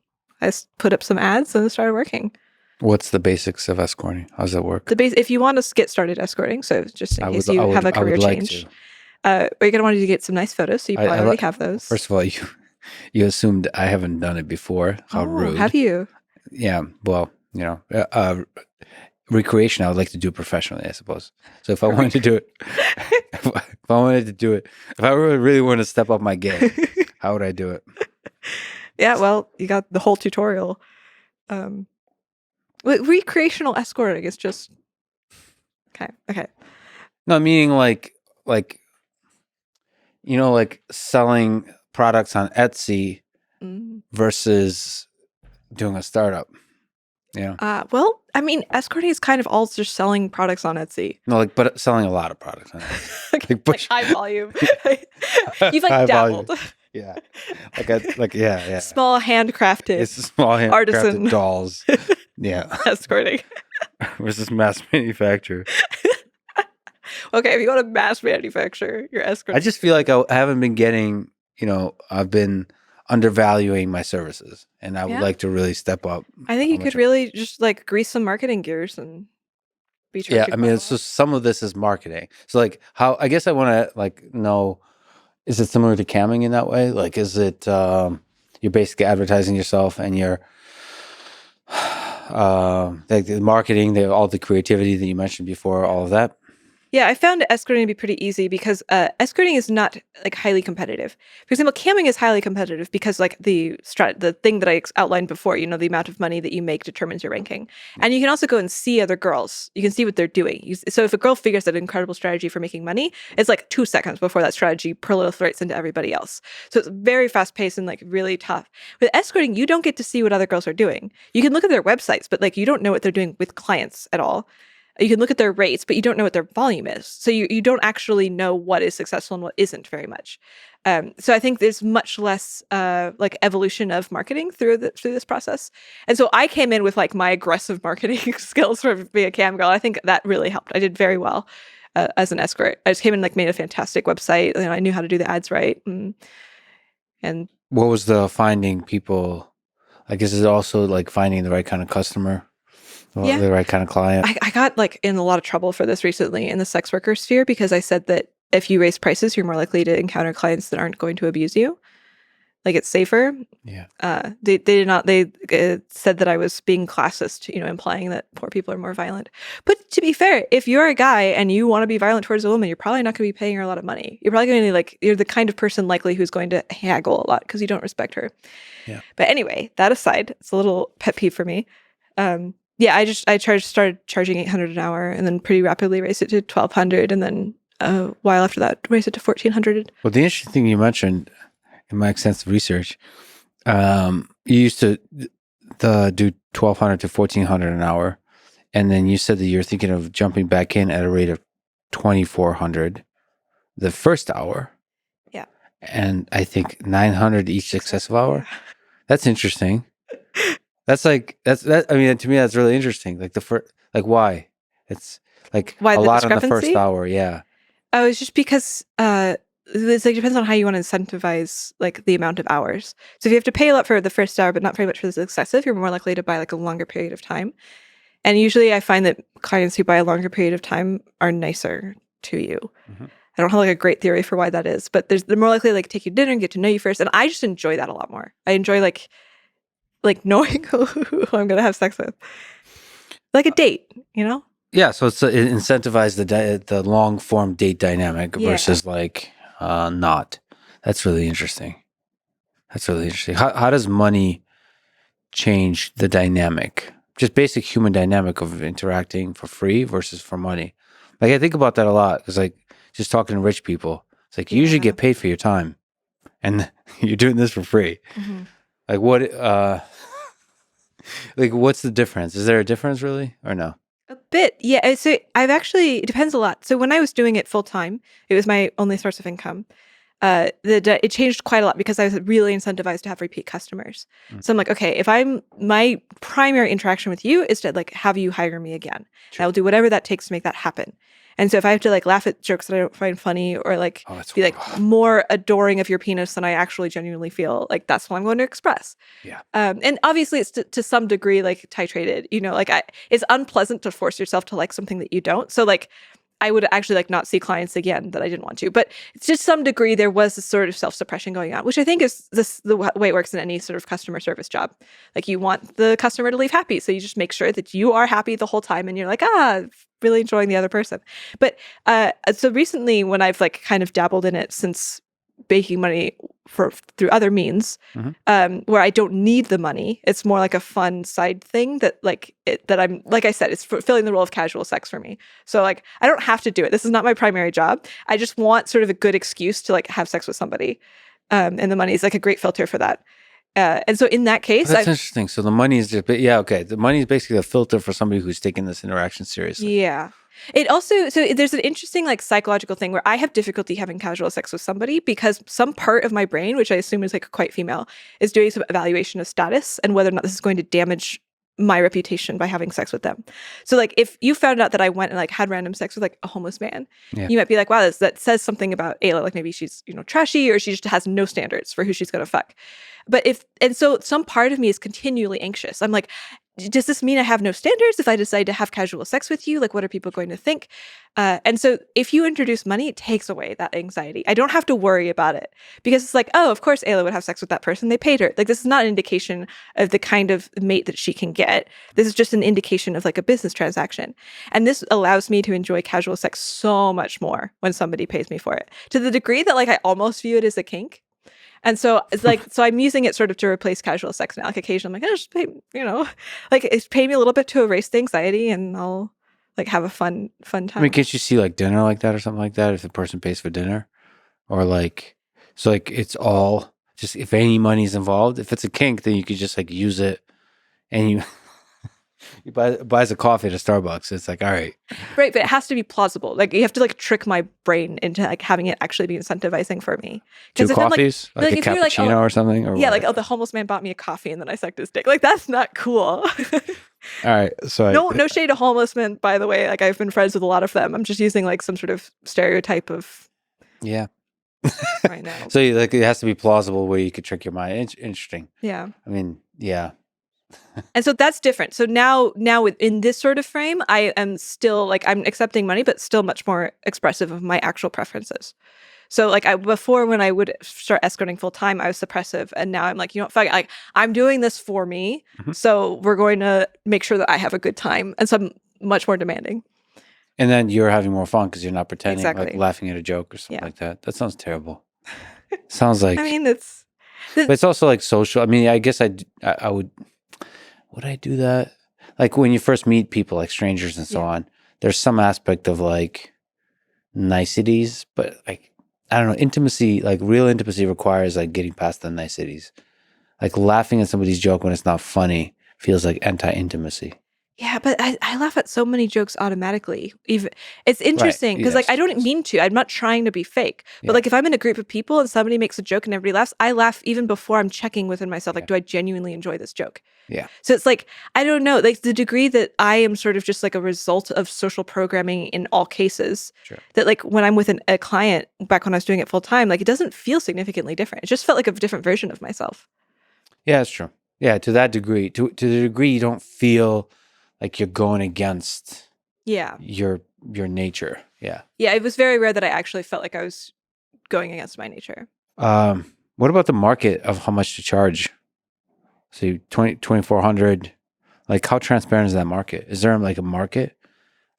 A: I put up some ads and started working.
B: What's the basics of escorting? How does that work?
A: If you want to get started escorting, so just in case you have a career change, you're going to want to get some nice photos. So you probably already have those.
B: First of all, you assumed I haven't done it before. How rude.
A: Have you?
B: Yeah. Well, recreation, I would like to do it professionally, I suppose. So if I wanted to do it, if I really want to step up my game, how would I do it?
A: Yeah, well, you got the whole tutorial. Recreational escorting is just okay.
C: No, meaning like like selling products on Etsy versus doing a startup. Yeah.
A: Well, I mean, escorting is kind of all just selling products on Etsy.
C: No, but selling a lot of products on Etsy.
A: like high volume. You've
C: High
A: dabbled.
C: volume. Yeah. Yeah.
A: Small handcrafted.
C: It's small handcrafted
A: artisan
C: dolls. Yeah.
A: Escorting.
C: Versus mass manufacture.
A: Okay, if you want to mass manufacture your escort.
C: I just feel like I haven't been getting, I've been undervaluing my services, and I would like to really step up.
A: I think you could really just like grease some marketing gears and be charging.
C: Yeah, I mean, it's just some of this is marketing. So like how, I guess I want to know, is it similar to camming in that way? Like, is it, you're basically advertising yourself and you're, like the marketing, all the creativity that you mentioned before, all of that?
A: Yeah, I found escorting to be pretty easy because escorting is not like highly competitive. For example, camming is highly competitive because like the thing that I outlined before, the amount of money that you make determines your ranking. And you can also go and see other girls. You can see what they're doing. So if a girl figures out an incredible strategy for making money, it's like 2 seconds before that strategy proliferates into everybody else. So it's very fast paced and like really tough. With escorting, you don't get to see what other girls are doing. You can look at their websites, but like you don't know what they're doing with clients at all. You can look at their rates, but you don't know what their volume is. So you don't actually know what is successful and what isn't very much. So I think there's much less like evolution of marketing through this process. And so I came in with like my aggressive marketing skills for being a cam girl. I think that really helped. I did very well as an escort. I just came in and like made a fantastic website. I knew how to do the ads right. And
C: what was the finding people? I guess is it also like finding the right kind of customer?
A: Yeah.
C: The right kind of client.
A: I got like in a lot of trouble for this recently in the sex worker sphere because I said that if you raise prices, you're more likely to encounter clients that aren't going to abuse you. Like it's safer.
C: Yeah.
A: They did not. They said that I was being classist, implying that poor people are more violent. But to be fair, if you're a guy and you want to be violent towards a woman, you're probably not going to be paying her a lot of money. You're probably going to you're the kind of person likely who's going to haggle a lot because you don't respect her.
C: Yeah.
A: But anyway, that aside, it's a little pet peeve for me. Yeah, I started charging $800 an hour and then pretty rapidly raised it to $1,200 and then a while after that raised it to $1,400.
C: Well, the interesting thing you mentioned in my extensive research, you used to do $1,200 to $1,400 an hour, and then you said that you're thinking of jumping back in at a rate of $2,400 the first hour.
A: Yeah,
C: and I think $900 each successive hour. That's interesting. That's like that. I mean, to me, that's really interesting. Like the first, like why? It's like
A: why
C: a lot in the
A: discrepancy?
C: first hour. Yeah.
A: Oh, it's just because it's like depends on how you want to incentivize like the amount of hours. So if you have to pay a lot for the first hour, but not very much for the successive, you're more likely to buy like a longer period of time. And usually, I find that clients who buy a longer period of time are nicer to you. Mm-hmm. I don't have like a great theory for why that is, but they're more likely to like take you to dinner and get to know you first. And I just enjoy that a lot more. I enjoy like knowing who I'm going to have sex with. Like a date,
C: Yeah, so it incentivizes the long form date dynamic versus like not. That's really interesting. How does money change the dynamic? Just basic human dynamic of interacting for free versus for money. Like I think about that a lot because like just talking to rich people, it's like you usually get paid for your time, and you're doing this for free. Mm-hmm. Like what? Like what's the difference? Is there a difference really or no?
A: A bit, yeah. So it depends a lot. So when I was doing it full time, it was my only source of income. It changed quite a lot because I was really incentivized to have repeat customers. So I'm like, okay, if my primary interaction with you is to like have you hire me again, I will do whatever that takes to make that happen. And so if I have to like laugh at jokes that I don't find funny or like be like more adoring of your penis than I actually genuinely feel, like that's what I'm going to express.
C: Yeah.
A: And obviously it's to some degree like titrated, it's unpleasant to force yourself to like something that you don't. So like I would actually like not see clients again that I didn't want to, but it's just some degree there was this sort of self-suppression going on, which I think is the way it works in any sort of customer service job. Like you want the customer to leave happy. So you just make sure that you are happy the whole time and you're like, really enjoying the other person. But so recently when I've like kind of dabbled in it since making money through other means, where I don't need the money. It's more like a fun side thing that that I'm, like I said, it's fulfilling the role of casual sex for me. So like I don't have to do it. This is not my primary job. I just want sort of a good excuse to like have sex with somebody, and the money is like a great filter for that. And so in that case,
C: That's interesting. So the money is just, okay. The money is basically a filter for somebody who's taking this interaction seriously.
A: Yeah. It also, so there's an interesting like psychological thing where I have difficulty having casual sex with somebody because some part of my brain, which I assume is like quite female, is doing some evaluation of status and whether or not this is going to damage my reputation by having sex with them. So like if you found out that I went and like had random sex with like a homeless man, you might be like, wow, that says something about Aella. Like maybe she's, trashy, or she just has no standards for who she's going to fuck. But so some part of me is continually anxious. I'm like, does this mean I have no standards if I decide to have casual sex with you? Like, what are people going to think? And so if you introduce money, it takes away that anxiety. I don't have to worry about it because it's like, oh, of course Aella would have sex with that person. They paid her. Like, this is not an indication of the kind of mate that she can get. This is just an indication of like a business transaction. And this allows me to enjoy casual sex so much more when somebody pays me for it, to the degree that like I almost view it as a kink. And so it's like, so I'm using it sort of to replace casual sex now. Like occasionally I'm like, just pay, like it's pay me a little bit to erase the anxiety and I'll like have a fun time.
C: I mean, can't you see like dinner like that or something like that if the person pays for dinner? Or like, so like it's all just, if any money's involved, if it's a kink, then you could just like use it and you buys a coffee at a Starbucks. It's like, all right.
A: Right, but it has to be plausible. Like you have to like trick my brain into like having it actually be incentivizing for me.
C: Two coffees? Like a cappuccino or something? Or
A: yeah,
C: what?
A: like, oh, the homeless man bought me a coffee and then I sucked his dick. Like that's not cool.
C: All right. So
A: no shade to homeless men, by the way. Like I've been friends with a lot of them. I'm just using like some sort of stereotype of right now.
C: So like it has to be plausible where you could trick your mind. Interesting.
A: Yeah.
C: I mean, yeah.
A: And so that's different. So now in this sort of frame, I am still like, I'm accepting money, but still much more expressive of my actual preferences. So like before when I would start escorting full time, I was suppressive. And now I'm like, fuck it, like I'm doing this for me. So we're going to make sure that I have a good time. And so I'm much more demanding.
C: And then you're having more fun because you're not pretending,
A: Exactly.
C: like laughing at a joke or something like that. That sounds terrible. Sounds like,
A: I mean,
C: but it's also like social. I mean, I guess I would I do that? Like when you first meet people, like strangers and so on, there's some aspect of like niceties, but like, I don't know, intimacy, like real intimacy requires like getting past the niceties. Like laughing at somebody's joke when it's not funny feels like anti-intimacy.
A: Yeah, but I laugh at so many jokes automatically. Even it's interesting because like I don't mean to. I'm not trying to be fake. But like if I'm in a group of people and somebody makes a joke and everybody laughs, I laugh even before I'm checking within myself. Like, do I genuinely enjoy this joke?
C: Yeah.
A: So it's like, I don't know, like the degree that I am sort of just like a result of social programming in all cases. Sure. That like when I'm with a client back when I was doing it full time, like it doesn't feel significantly different. It just felt like a different version of myself.
C: Yeah, it's true. Yeah, to that degree, to the degree you don't feel like you're going against your nature. Yeah. Yeah,
A: it was very rare that I actually felt like I was going against my nature.
C: What about the market of how much to charge? So 2,400, like how transparent is that market? Is there like a market?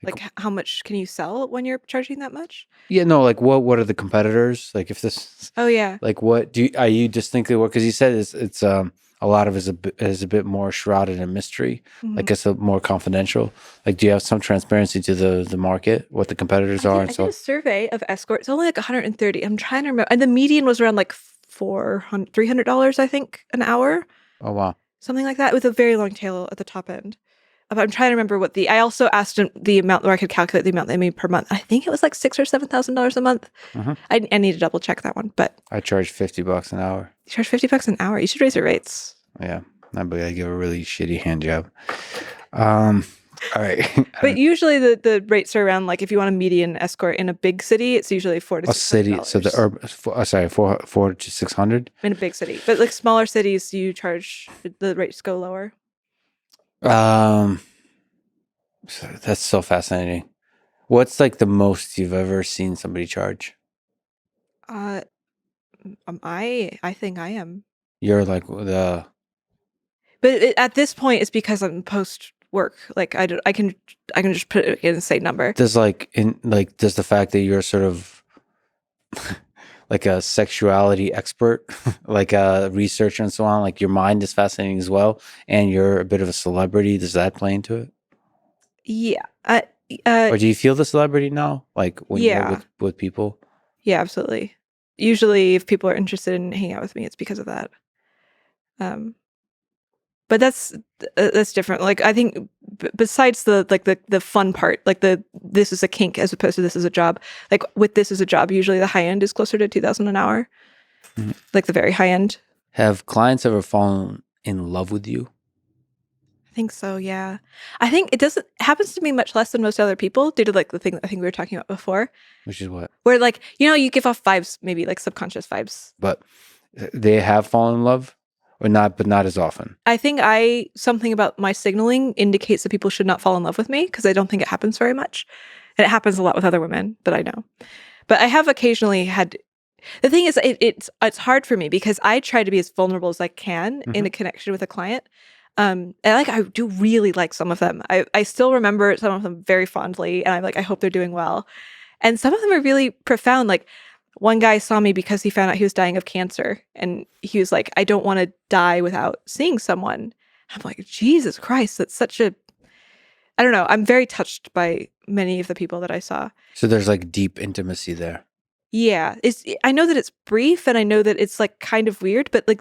A: Like how much can you sell when you're charging that much?
C: Yeah, no, like what are the competitors? Like if this like what are you distinctly what, because you said it's a lot of it is a bit more shrouded in mystery. Like it's a more confidential. Like, do you have some transparency to the market, what the competitors are?
A: I did a survey of escorts. It's only like 130. I'm trying to remember. And the median was around like $300, I think, an hour.
C: Oh, wow.
A: Something like that with a very long tail at the top end. But I'm trying to remember I also asked the amount where I could calculate the amount they made per month. I think it was like $6,000 or $7,000 a month. I need to double check that one, but
C: I charge $50 an hour.
A: You charge $50 an hour. You should raise your rates.
C: Yeah, I believe I give a really shitty hand job. All right,
A: but usually the rates are around like if you want a median escort in a big city, it's usually $400 to $600.
C: A city, so the urban, $400 to $600
A: in a big city. But like smaller cities, the rates go lower.
C: So that's so fascinating. What's like the most you've ever seen somebody charge?
A: I think I am.
C: You're like the.
A: But at this point, it's because I'm post work. Like I can just put it in and say number.
C: Does the fact that you're sort of like a sexuality expert, like a researcher and so on, like your mind is fascinating as well, and you're a bit of a celebrity, does that play into it?
A: Yeah.
C: Or do you feel the celebrity now, like when you're
A: Yeah.
C: with people?
A: Yeah, absolutely. Usually if people are interested in hanging out with me, it's because of that. Um, but that's different. Like I think besides the fun part, like this is a kink as opposed to this is a job. Like with this is a job, usually the high end is closer to 2,000 an hour.
C: Mhm.
A: Like the very high end.
C: Have clients ever fallen in love with you?
A: I think so, yeah. I think it doesn't happens to me much less than most other people due to like the thing that I think we were talking about before.
C: Which is what?
A: Where like, you give off vibes, maybe like subconscious vibes.
C: But they have fallen in love or not, but not as often.
A: I think something about my signaling indicates that people should not fall in love with me because I don't think it happens very much. And it happens a lot with other women that I know. But I have occasionally had the thing is it's hard for me because I try to be as vulnerable as I can in a connection with a client. And I do really like some of them. I still remember some of them very fondly and I hope they're doing well. And some of them are really profound. Like one guy saw me because he found out he was dying of cancer. And he was like, I don't want to die without seeing someone. I'm like, Jesus Christ, that's such a, I don't know. I'm very touched by many of the people that I saw.
C: So there's like deep intimacy there.
A: Yeah. I know that it's brief and I know that it's like kind of weird, but like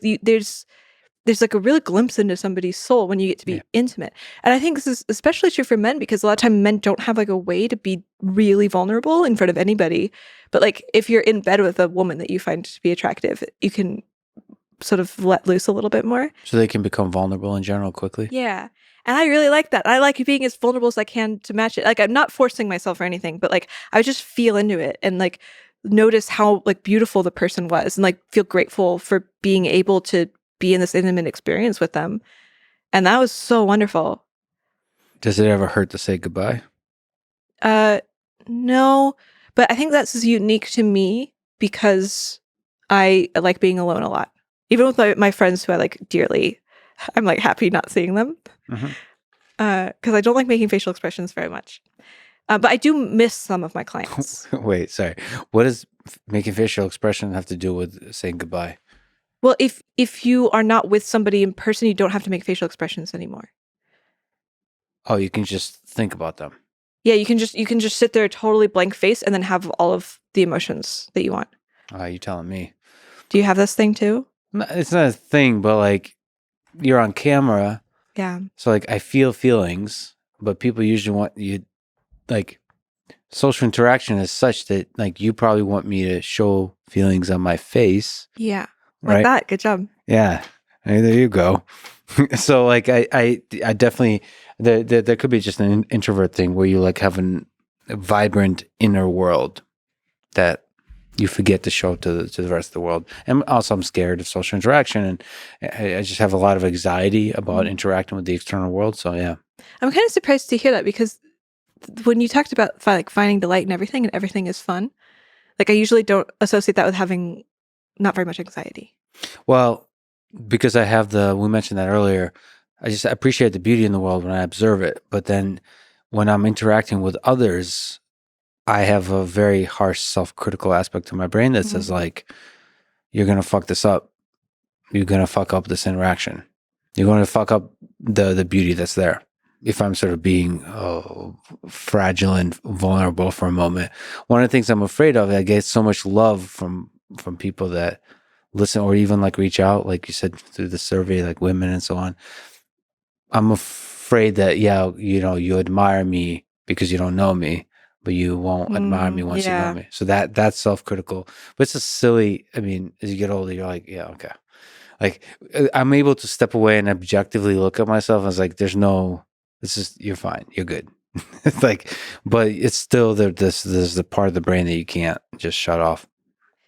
A: there's like a real glimpse into somebody's soul when you get to be intimate. And I think this is especially true for men because a lot of time men don't have like a way to be really vulnerable in front of anybody. But like if you're in bed with a woman that you find to be attractive, you can sort of let loose a little bit more.
C: So they can become vulnerable in general quickly.
A: Yeah. And I really like that. I like being as vulnerable as I can to match it. Like I'm not forcing myself or anything, but like I just feel into it and like notice how like beautiful the person was and like feel grateful for being able to be in this intimate experience with them. And that was so wonderful.
C: Does it ever hurt to say goodbye?
A: No, but I think that's unique to me because I like being alone a lot. Even with my friends who I like dearly, I'm like happy not seeing them. Because I don't like making facial expressions very much. But I do miss some of my clients.
C: Wait, sorry. What does making facial expression have to do with saying goodbye?
A: Well, if you are not with somebody in person, you don't have to make facial expressions anymore.
C: Oh, you can just think about them.
A: Yeah, you can just sit there totally blank face and then have all of the emotions that you want.
C: You telling me?
A: Do you have this thing too?
C: No, it's not a thing, but like you're on camera.
A: Yeah.
C: So like I feel feelings, but people usually want you like social interaction is such that like you probably want me to show feelings on my face.
A: Yeah.
C: Right?
A: Like that. Good job.
C: Yeah. Hey, there you go. So like I definitely there could be just an introvert thing where you like have a vibrant inner world that you forget to show to the rest of the world. And also I'm scared of social interaction and I just have a lot of anxiety about interacting with the external world. So yeah.
A: I'm kind of surprised to hear that because when you talked about finding delight in everything and everything is fun, like I usually don't associate that with having not very much anxiety.
C: Well, because I have we mentioned that earlier, I just appreciate the beauty in the world when I observe it. But then when I'm interacting with others, I have a very harsh self-critical aspect to my brain that says like, you're going to fuck this up. You're going to fuck up this interaction. You're going to fuck up the beauty that's there. If I'm sort of being fragile and vulnerable for a moment, one of the things I'm afraid of, I get so much love from people that listen or even like reach out, like you said, through the survey, like women and so on. I'm afraid that, you admire me because you don't know me, but you won't admire me once you know me. So that's self-critical, but it's a silly, I mean, as you get older, you're like, yeah, okay. Like I'm able to step away and objectively look at myself. And it's like, you're fine. You're good. It's like, but it's still there's the part of the brain that you can't just shut off.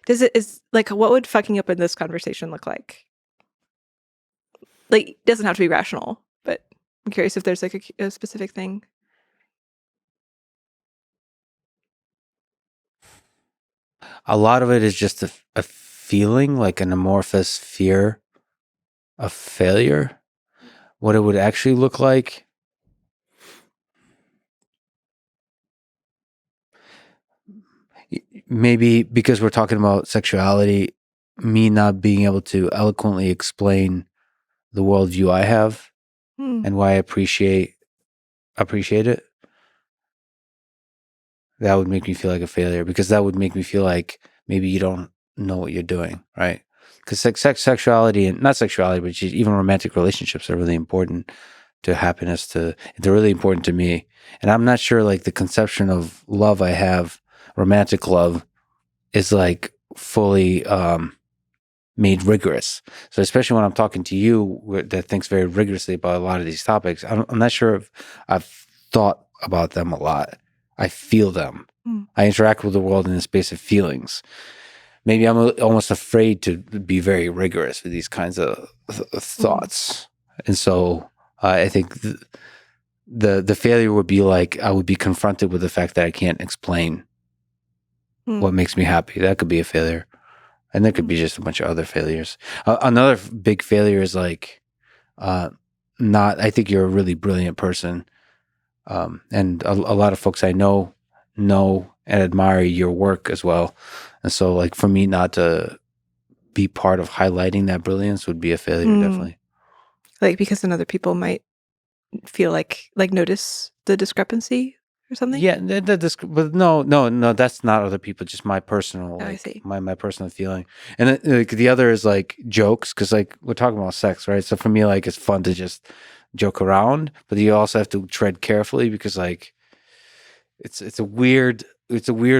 A: What would fucking up in this conversation look like? Like, it doesn't have to be rational, but I'm curious if there's like a specific thing.
C: A lot of it is just a feeling, like an amorphous fear of failure. What it would actually look like. maybe because we're talking about sexuality, me not being able to eloquently explain the worldview I have and why I appreciate it, that would make me feel like a failure, because that would make me feel like maybe you don't know what you're doing, right? Because sexuality, and not sexuality, but even romantic relationships are really important to happiness. They're really important to me, and I'm not sure like the conception of love I have, romantic love, is like fully made rigorous. So especially when I'm talking to you that thinks very rigorously about a lot of these topics, I'm not sure if I've thought about them a lot. I feel them. I interact with the world in the space of feelings. Maybe I'm almost afraid to be very rigorous with these kinds of thoughts. And so I think the failure would be like I would be confronted with the fact that I can't explain what makes me happy. That could be a failure. And there could be just a bunch of other failures. Another big failure is like, I think you're a really brilliant person. And a lot of folks I know and admire your work as well. And so like for me not to be part of highlighting that brilliance would be a failure, definitely.
A: Like because then other people might feel like notice the discrepancy or something?
C: Yeah, but no, that's not other people. Just my personal,
A: I
C: like
A: see.
C: my personal feeling. And then, like the other is like jokes, because like we're talking about sex, right? So for me, like it's fun to just joke around, but you also have to tread carefully, because like it's a weird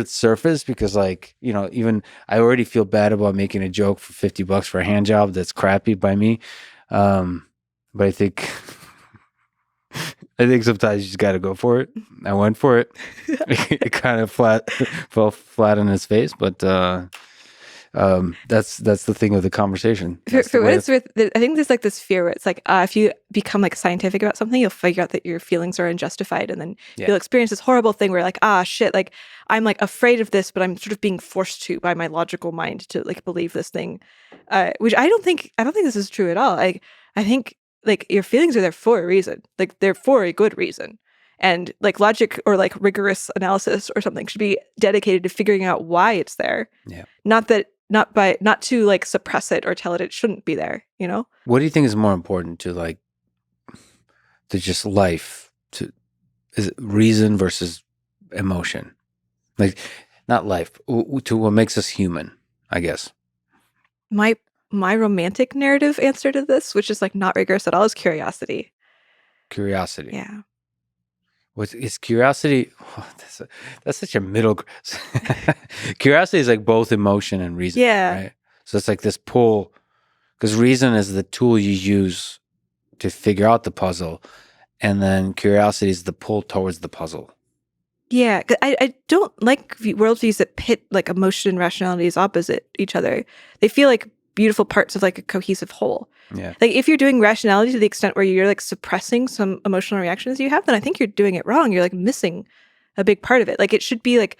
C: surface, because like even I already feel bad about making a joke for $50 for a hand job that's crappy by me, but I think. I think sometimes you just got to go for it. I went for it. It kind of fell flat on his face, but that's the thing of the conversation.
A: For what it's worth, I think there's like this fear where it's like if you become like scientific about something, you'll figure out that your feelings are unjustified, and then you'll experience this horrible thing where like shit, like I'm like afraid of this, but I'm sort of being forced to by my logical mind to like believe this thing, which I don't think this is true at all. I think like your feelings are there for a reason, like they're for a good reason. And like logic or like rigorous analysis or something should be dedicated to figuring out why it's there.
C: Yeah.
A: Not to like suppress it or tell it shouldn't be there,
C: What do you think is more important to just life? Is it reason versus emotion? Like not life, to what makes us human, I guess.
A: My romantic narrative answer to this, which is like not rigorous at all, is curiosity.
C: Curiosity.
A: Yeah.
C: Is curiosity? Oh, that's such a middle. Curiosity is like both emotion and reason.
A: Yeah.
C: Right. So it's like this pull, because reason is the tool you use to figure out the puzzle, and then curiosity is the pull towards the puzzle.
A: Yeah, 'cause I don't like worldviews that pit like emotion and rationality as opposite each other. They feel like beautiful parts of like a cohesive whole.
C: Yeah.
A: Like if you're doing rationality to the extent where you're like suppressing some emotional reactions you have, then I think you're doing it wrong. You're like missing a big part of it. Like it should be like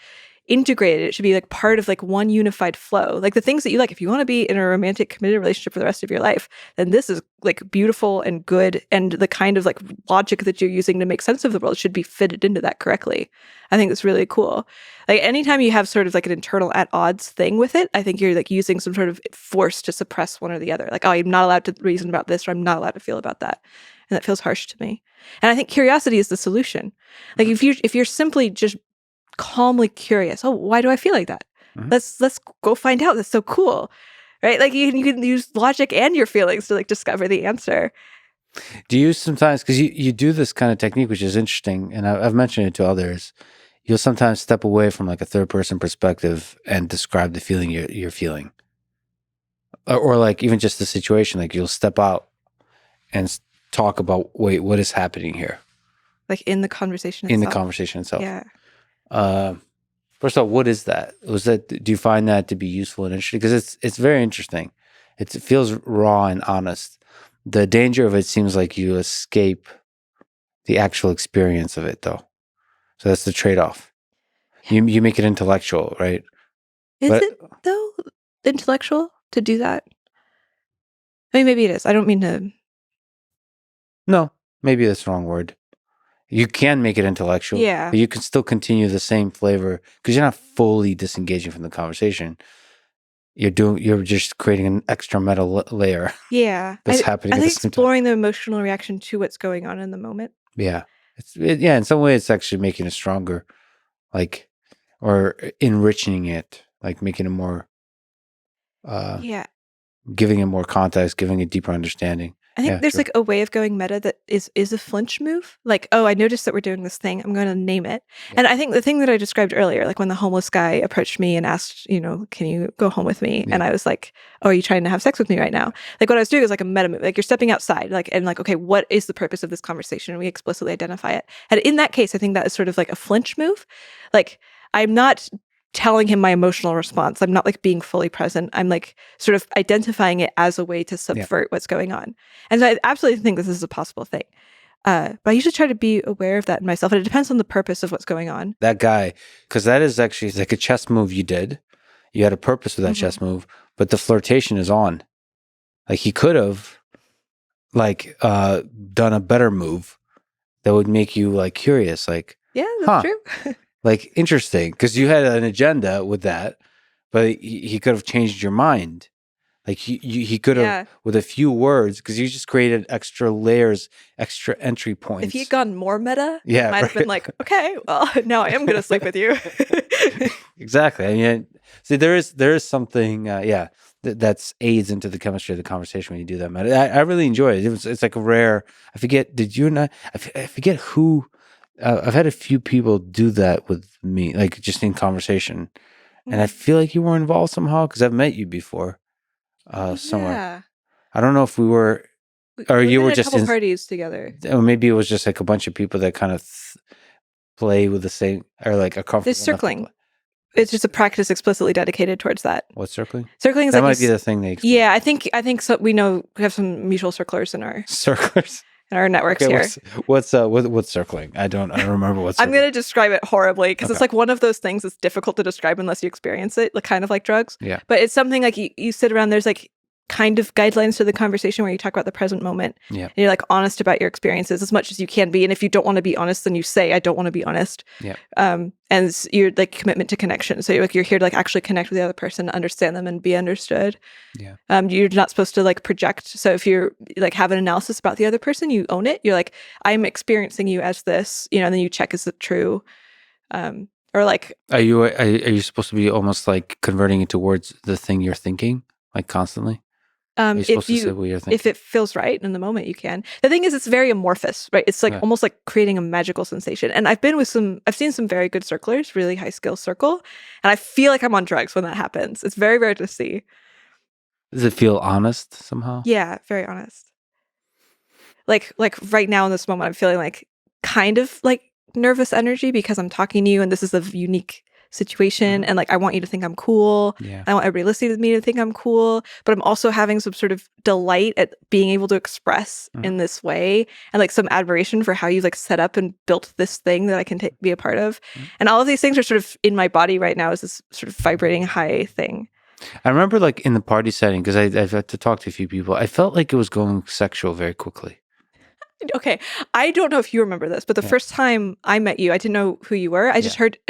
A: integrated. It should be like part of like one unified flow. Like the things that you like, if you want to be in a romantic committed relationship for the rest of your life, then this is like beautiful and good, and the kind of like logic that you're using to make sense of the world should be fitted into that correctly. I think it's really cool. Like anytime you have sort of like an internal at odds thing with it, I think you're like using some sort of force to suppress one or the other. Like, oh, I'm not allowed to reason about this, or I'm not allowed to feel about that. And that feels harsh to me. And I think curiosity is the solution. Like if you're simply just calmly curious, oh, why do I feel like that? Mm-hmm. Let's go find out. That's so cool. Right? Like you can use logic and your feelings to like discover the answer.
C: Do you sometimes, because you do this kind of technique, which is interesting, and I've mentioned it to others, you'll sometimes step away from like a third person perspective and describe the feeling you're feeling. Or like even just the situation, like you'll step out and talk about, wait, what is happening here?
A: Like in the conversation itself.
C: In the conversation itself.
A: Yeah.
C: First of all, what is that? Do you find that to be useful and interesting? Because it's very interesting. It feels raw and honest. The danger of it seems like you escape the actual experience of it, though. So that's the trade-off. You make it intellectual, right?
A: Is it though intellectual to do that? I mean, maybe it is. I don't mean to.
C: No, maybe that's the wrong word. You can make it intellectual.
A: Yeah.
C: But you can still continue the same flavor because you're not fully disengaging from the conversation. You're just creating an extra meta layer
A: Yeah.
C: that's happening
A: I
C: at the
A: think
C: same time.
A: exploring the emotional reaction to what's going on in the moment.
C: Yeah. In some way it's actually making it stronger, like, or enriching it, like making it more,
A: Yeah.
C: giving it more context, giving it deeper understanding.
A: I think
C: Yeah,
A: there's
C: sure.
A: like a way of going meta that is a flinch move. Like, oh, I noticed that we're doing this thing. I'm going to name it.
C: Yeah.
A: And I think the thing that I described earlier, like when the homeless guy approached me and asked, can you go home with me?
C: Yeah.
A: And I was like, oh, are you trying to have sex with me right now? Like what I was doing is like a meta move. Like you're stepping outside, like, and like, okay, what is the purpose of this conversation? And we explicitly identify it. And in that case, I think that is sort of like a flinch move. Like I'm not telling him my emotional response. I'm not like being fully present. I'm like sort of identifying it as a way to subvert what's going on. And so I absolutely think this is a possible thing. But I usually try to be aware of that in myself. And it depends on the purpose of what's going on.
C: That guy, because that is actually like a chess move you did. You had a purpose with that chess move, but the flirtation is on. Like he could have like done a better move that would make you like curious, like,
A: Yeah, that's true.
C: like interesting, because you had an agenda with that, but he could have changed your mind. Like he could have with a few words, because you just created extra layers, extra entry points.
A: If he had gone more meta,
C: yeah,
A: it might have been like, okay, well, now I am going to sleep with you.
C: Exactly. I mean, see, there is something, that's aids into the chemistry of the conversation when you do that, man. I really enjoy it. It's like a rare. I forget. Did you and I forget who. I've had a few people do that with me, like just in conversation, and I feel like you were involved somehow because I've met you before, somewhere.
A: Yeah.
C: I don't know if we were, or
A: We've
C: you
A: been
C: were
A: at a
C: just
A: couple
C: in,
A: parties together.
C: or maybe it was just like a bunch of people that kind of play with the same, or like a comfortable.
A: There's circling. It's just a practice explicitly dedicated towards that.
C: What's circling?
A: Circling is
C: that
A: like
C: might be the thing they explain.
A: Yeah, I think so. We know we have some mutual circlers in our
C: circlers.
A: In our networks here.
C: What's circling? I don't remember what's.
A: I'm gonna describe it horribly because it's like one of those things that's difficult to describe unless you experience it, like kind of like drugs.
C: Yeah.
A: But it's something like you sit around. There's like kind of guidelines to the conversation where you talk about the present moment.
C: Yeah.
A: And you're like honest about your experiences as much as you can be. And if you don't want to be honest, then you say, I don't want to be honest.
C: Yeah.
A: And you're like commitment to connection. So you're here to like actually connect with the other person, understand them and be understood.
C: Yeah.
A: You're not supposed to like project. So if you're like have an analysis about the other person, you own it. You're like, I'm experiencing you as this, and then you check, is it true? Or like,
C: are you supposed to be almost like converting it towards the thing you're thinking, like constantly?
A: If it feels right in the moment, you can. The thing is, it's very amorphous, right? It's like almost like creating a magical sensation. And I've seen some very good circlers, really high skill circle, and I feel like I'm on drugs when that happens. It's very rare to see.
C: Does it feel honest somehow?
A: Yeah, very honest. Like right now in this moment, I'm feeling like kind of like nervous energy because I'm talking to you, and this is a unique situation, and like I want you to think I'm cool.
C: Yeah.
A: I want everybody listening to me to think I'm cool, but I'm also having some sort of delight at being able to express in this way, and like some admiration for how you've like set up and built this thing that I can be a part of. And all of these things are sort of in my body right now as this sort of vibrating high thing.
C: I remember like in the party setting, because I've had to talk to a few people, I felt like it was going sexual very quickly.
A: Okay, I don't know if you remember this, but the first time I met you, I didn't know who you were. I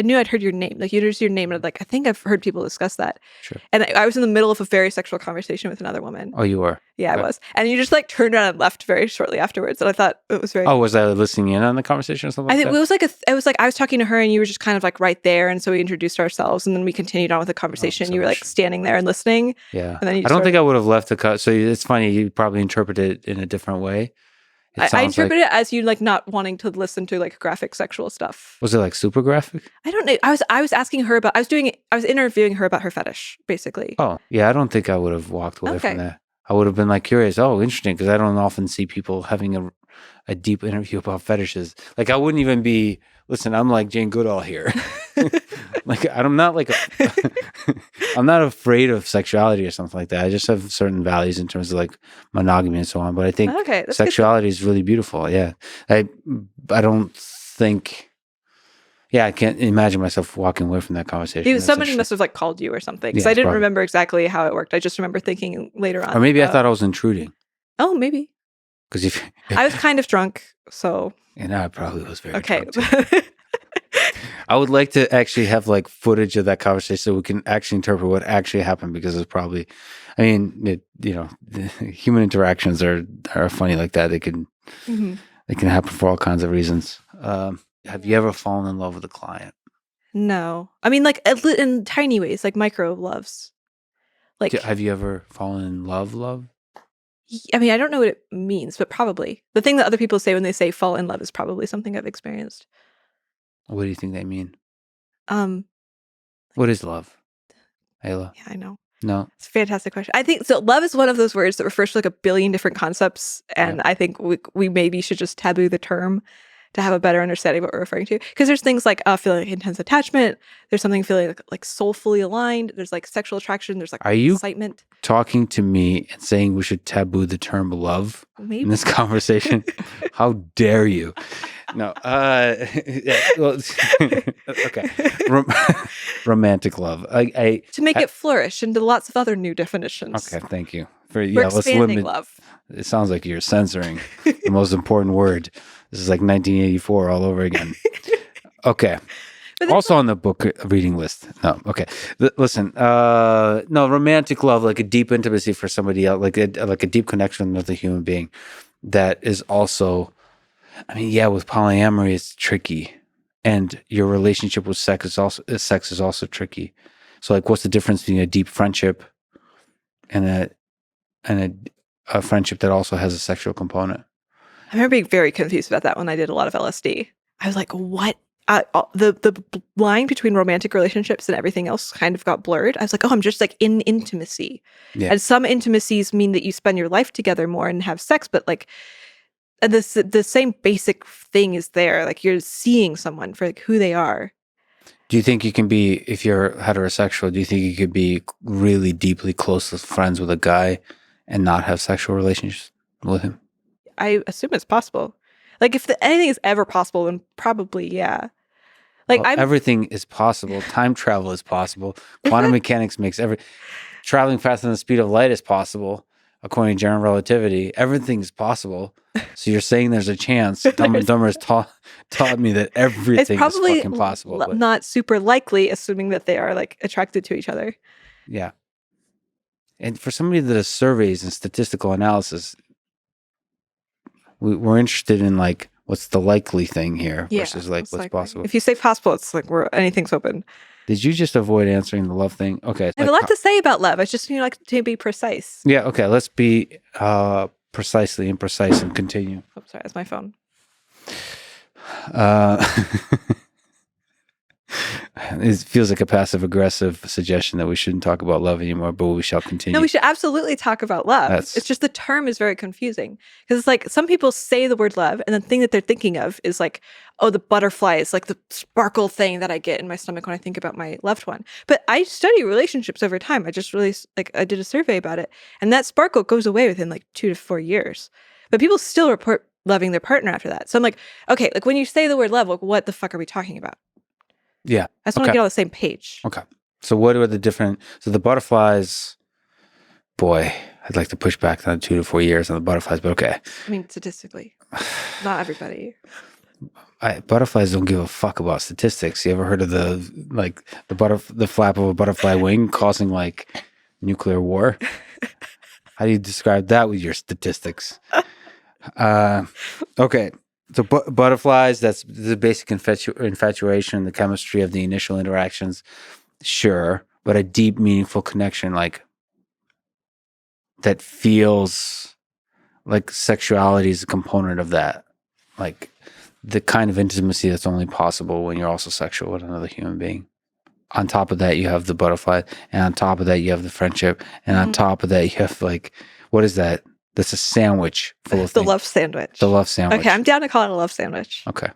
A: knew I'd heard your name. Like, you just your name, and like, I think I've heard people discuss that.
C: Sure.
A: And I was in the middle of a very sexual conversation with another woman.
C: Oh, you were?
A: Yeah, I was. And you just like turned around and left very shortly afterwards. And I thought it was very.
C: Oh, was I listening in on the conversation or something?
A: I think it was like I was talking to her, and you were just kind of like right there, and so we introduced ourselves, and then we continued on with the conversation. You were like standing there and listening.
C: Yeah.
A: And then
C: I don't think I would have left the cut. So it's funny. You probably interpreted it in a different way.
A: I interpret it as you like not wanting to listen to like graphic sexual stuff.
C: Was it like super graphic?
A: I don't know. I was asking her about. I was interviewing her about her fetish, basically.
C: Oh yeah, I don't think I would have walked away from that. I would have been like curious. Oh, interesting, because I don't often see people having a deep interview about fetishes. Like I wouldn't even be. Listen, I'm like Jane Goodall here. Like I'm not like I'm not afraid of sexuality or something like that. I just have certain values in terms of like monogamy and so on. But I think sexuality is really beautiful. Yeah, I don't think. Yeah, I can't imagine myself walking away from that conversation.
A: Somebody must have like called you or something, because I didn't remember exactly how it worked. I just remember thinking later on.
C: Or maybe I thought I was intruding.
A: Oh, maybe.
C: Because if
A: I was kind of drunk, so
C: and I probably was very
A: okay.
C: drunk too. I would like to actually have like footage of that conversation so we can actually interpret what actually happened, because it's probably, I mean, human interactions are funny like that. They can
A: Mhm.
C: happen for all kinds of reasons. Have you ever fallen in love with a client?
A: No, I mean, like in tiny ways, like micro loves. Like,
C: Have you ever fallen in love?
A: I mean, I don't know what it means, but probably the thing that other people say when they say fall in love is probably something I've experienced.
C: What do you think they mean?
A: Um,
C: What is love, Aella?
A: yeah, I know.
C: No.
A: It's a fantastic question. I think so. Love is one of those words that refers to like a billion different concepts, and I think we maybe should just taboo the term to have a better understanding of what we're referring to. Because there's things like feeling like intense attachment. There's something feeling like soulfully aligned. There's like sexual attraction. There's like
C: Are you
A: excitement.
C: Talking to me and saying we should taboo the term love
A: Maybe.
C: in this conversation? How dare you? No. Yeah, well, okay. Romantic love. I
A: to make it flourish into lots of other new definitions.
C: Okay, thank you.
A: We're
C: let's
A: expanding
C: limit.
A: love.
C: It sounds like you're censoring the most important word. This is like 1984 all over again. Okay. Also on the book reading list. No, okay. Listen, no, romantic love, like a deep intimacy for somebody else, like a deep connection with a human being that is also, I mean, yeah, with polyamory, it's tricky. And your relationship with sex is also tricky. So like, what's the difference between a deep friendship and a friendship that also has a sexual component?
A: I remember being very confused about that when I did a lot of LSD. I was like, what? The line between romantic relationships and everything else kind of got blurred. I was like, oh, I'm just like in intimacy.
C: Yeah.
A: And some intimacies mean that you spend your life together more and have sex, but like the same basic thing is there. Like you're seeing someone for like who they are.
C: Do you think you can be, if you're heterosexual, do you think you could be really deeply close friends with a guy and not have sexual relations with him?
A: I assume it's possible. Like if anything is ever possible, then probably, yeah. Like
C: Well, everything is possible. Time travel is possible. Quantum mechanics makes traveling faster than the speed of light is possible, according to general relativity. Everything is possible. So you're saying there's a chance. Dumb and Dumber has taught me that everything is fucking possible.
A: But not super likely, assuming that they are like attracted to each other.
C: Yeah. And for somebody that does surveys and statistical analysis, we're interested in like what's the likely thing here versus like what's possible.
A: If you say possible, it's like anything's open.
C: Did you just avoid answering the love thing? Okay.
A: I have a lot to say about love. I just like to be precise.
C: Yeah. Okay. Let's be precisely imprecise and continue.
A: Oh, sorry, that's my phone.
C: It feels like a passive aggressive suggestion that we shouldn't talk about love anymore, but we shall continue.
A: No, we should absolutely talk about love. It's just the term is very confusing because it's like some people say the word love and the thing that they're thinking of is like, oh, the butterfly is like the sparkle thing that I get in my stomach when I think about my loved one. But I study relationships over time. I just really I did a survey about it, and that sparkle goes away within like 2 to 4 years. But people still report loving their partner after that. So I'm like, okay, like when you say the word love, like what the fuck are we talking about?
C: Yeah.
A: I just want to get on the same page.
C: Okay. So what are the different, so the butterflies, boy, I'd like to push back on 2 to 4 years on the butterflies, but okay.
A: I mean, statistically, not everybody.
C: Butterflies don't give a fuck about statistics. You ever heard of the flap of a butterfly wing causing like nuclear war? How do you describe that with your statistics? Okay. So butterflies, that's the basic infatuation, the chemistry of the initial interactions. Sure. But a deep, meaningful connection, like that feels like sexuality is a component of that. Like the kind of intimacy that's only possible when you're also sexual with another human being. On top of that, you have the butterfly. And on top of that, you have the friendship. And on top of that, you have like, what is that? That's a sandwich full of things.
A: Love sandwich.
C: The love sandwich.
A: Okay, I'm down to call it a love sandwich.
C: Okay.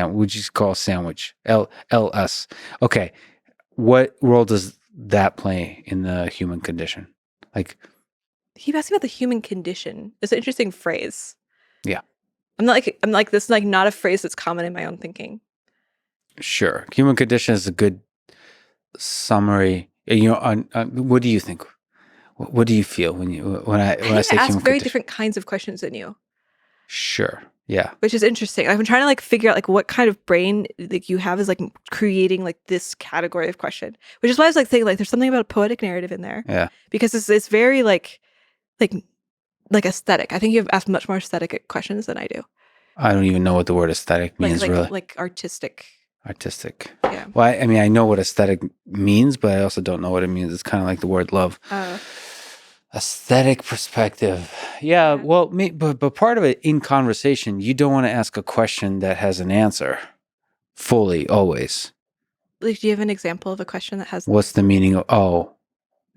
C: We just call it sandwich. LS. Okay. What role does that play in the human condition? Like,
A: keep asking about the human condition. It's an interesting phrase.
C: Yeah.
A: I'm like this is like not a phrase that's common in my own thinking.
C: Sure. Human condition is a good summary. You know, what do you think? What do you feel when I say human
A: ask very
C: condition?
A: different kinds of questions than you.
C: Sure. Yeah.
A: which is interesting. I've been trying to like figure out like what kind of brain like you have is like creating like this category of question, which is why I was like thinking like there's something about a poetic narrative in there
C: Yeah.
A: because it's very like aesthetic. I think you've asked much more aesthetic questions than I do.
C: I don't even know what the word aesthetic means, really.
A: Like artistic.
C: Artistic.
A: Yeah.
C: Well, I mean, I know what aesthetic means, but I also don't know what it means. It's kind of like the word love. Aesthetic perspective. Yeah. Well, but part of it in conversation, you don't want to ask a question that has an answer fully, always.
A: Like, do you have an example of a question that has?
C: What's the meaning of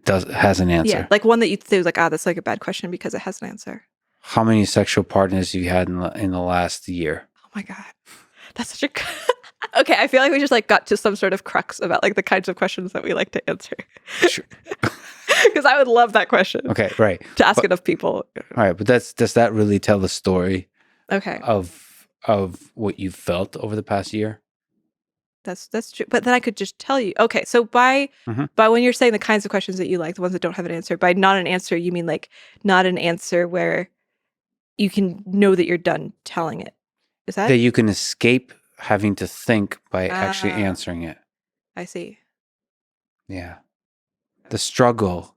C: has an answer?
A: Yeah, like one that you'd say like, that's like a bad question because it has an answer.
C: How many sexual partners have you had in the last year?
A: Oh my god, that's such a. Okay, I feel like we just like got to some sort of crux about like the kinds of questions that we like to answer.
C: Sure.
A: Because I would love that question.
C: Okay, right.
A: To ask enough people.
C: All right, but does that really tell the story?
A: Okay.
C: Of what you felt over the past year?
A: That's true. But then I could just tell you. Okay, so by when you're saying the kinds of questions that you like, the ones that don't have an answer, by not an answer, you mean like not an answer where you can know that you're done telling it. Is that?
C: That you can escape having to think by actually answering it.
A: I see.
C: Yeah. The struggle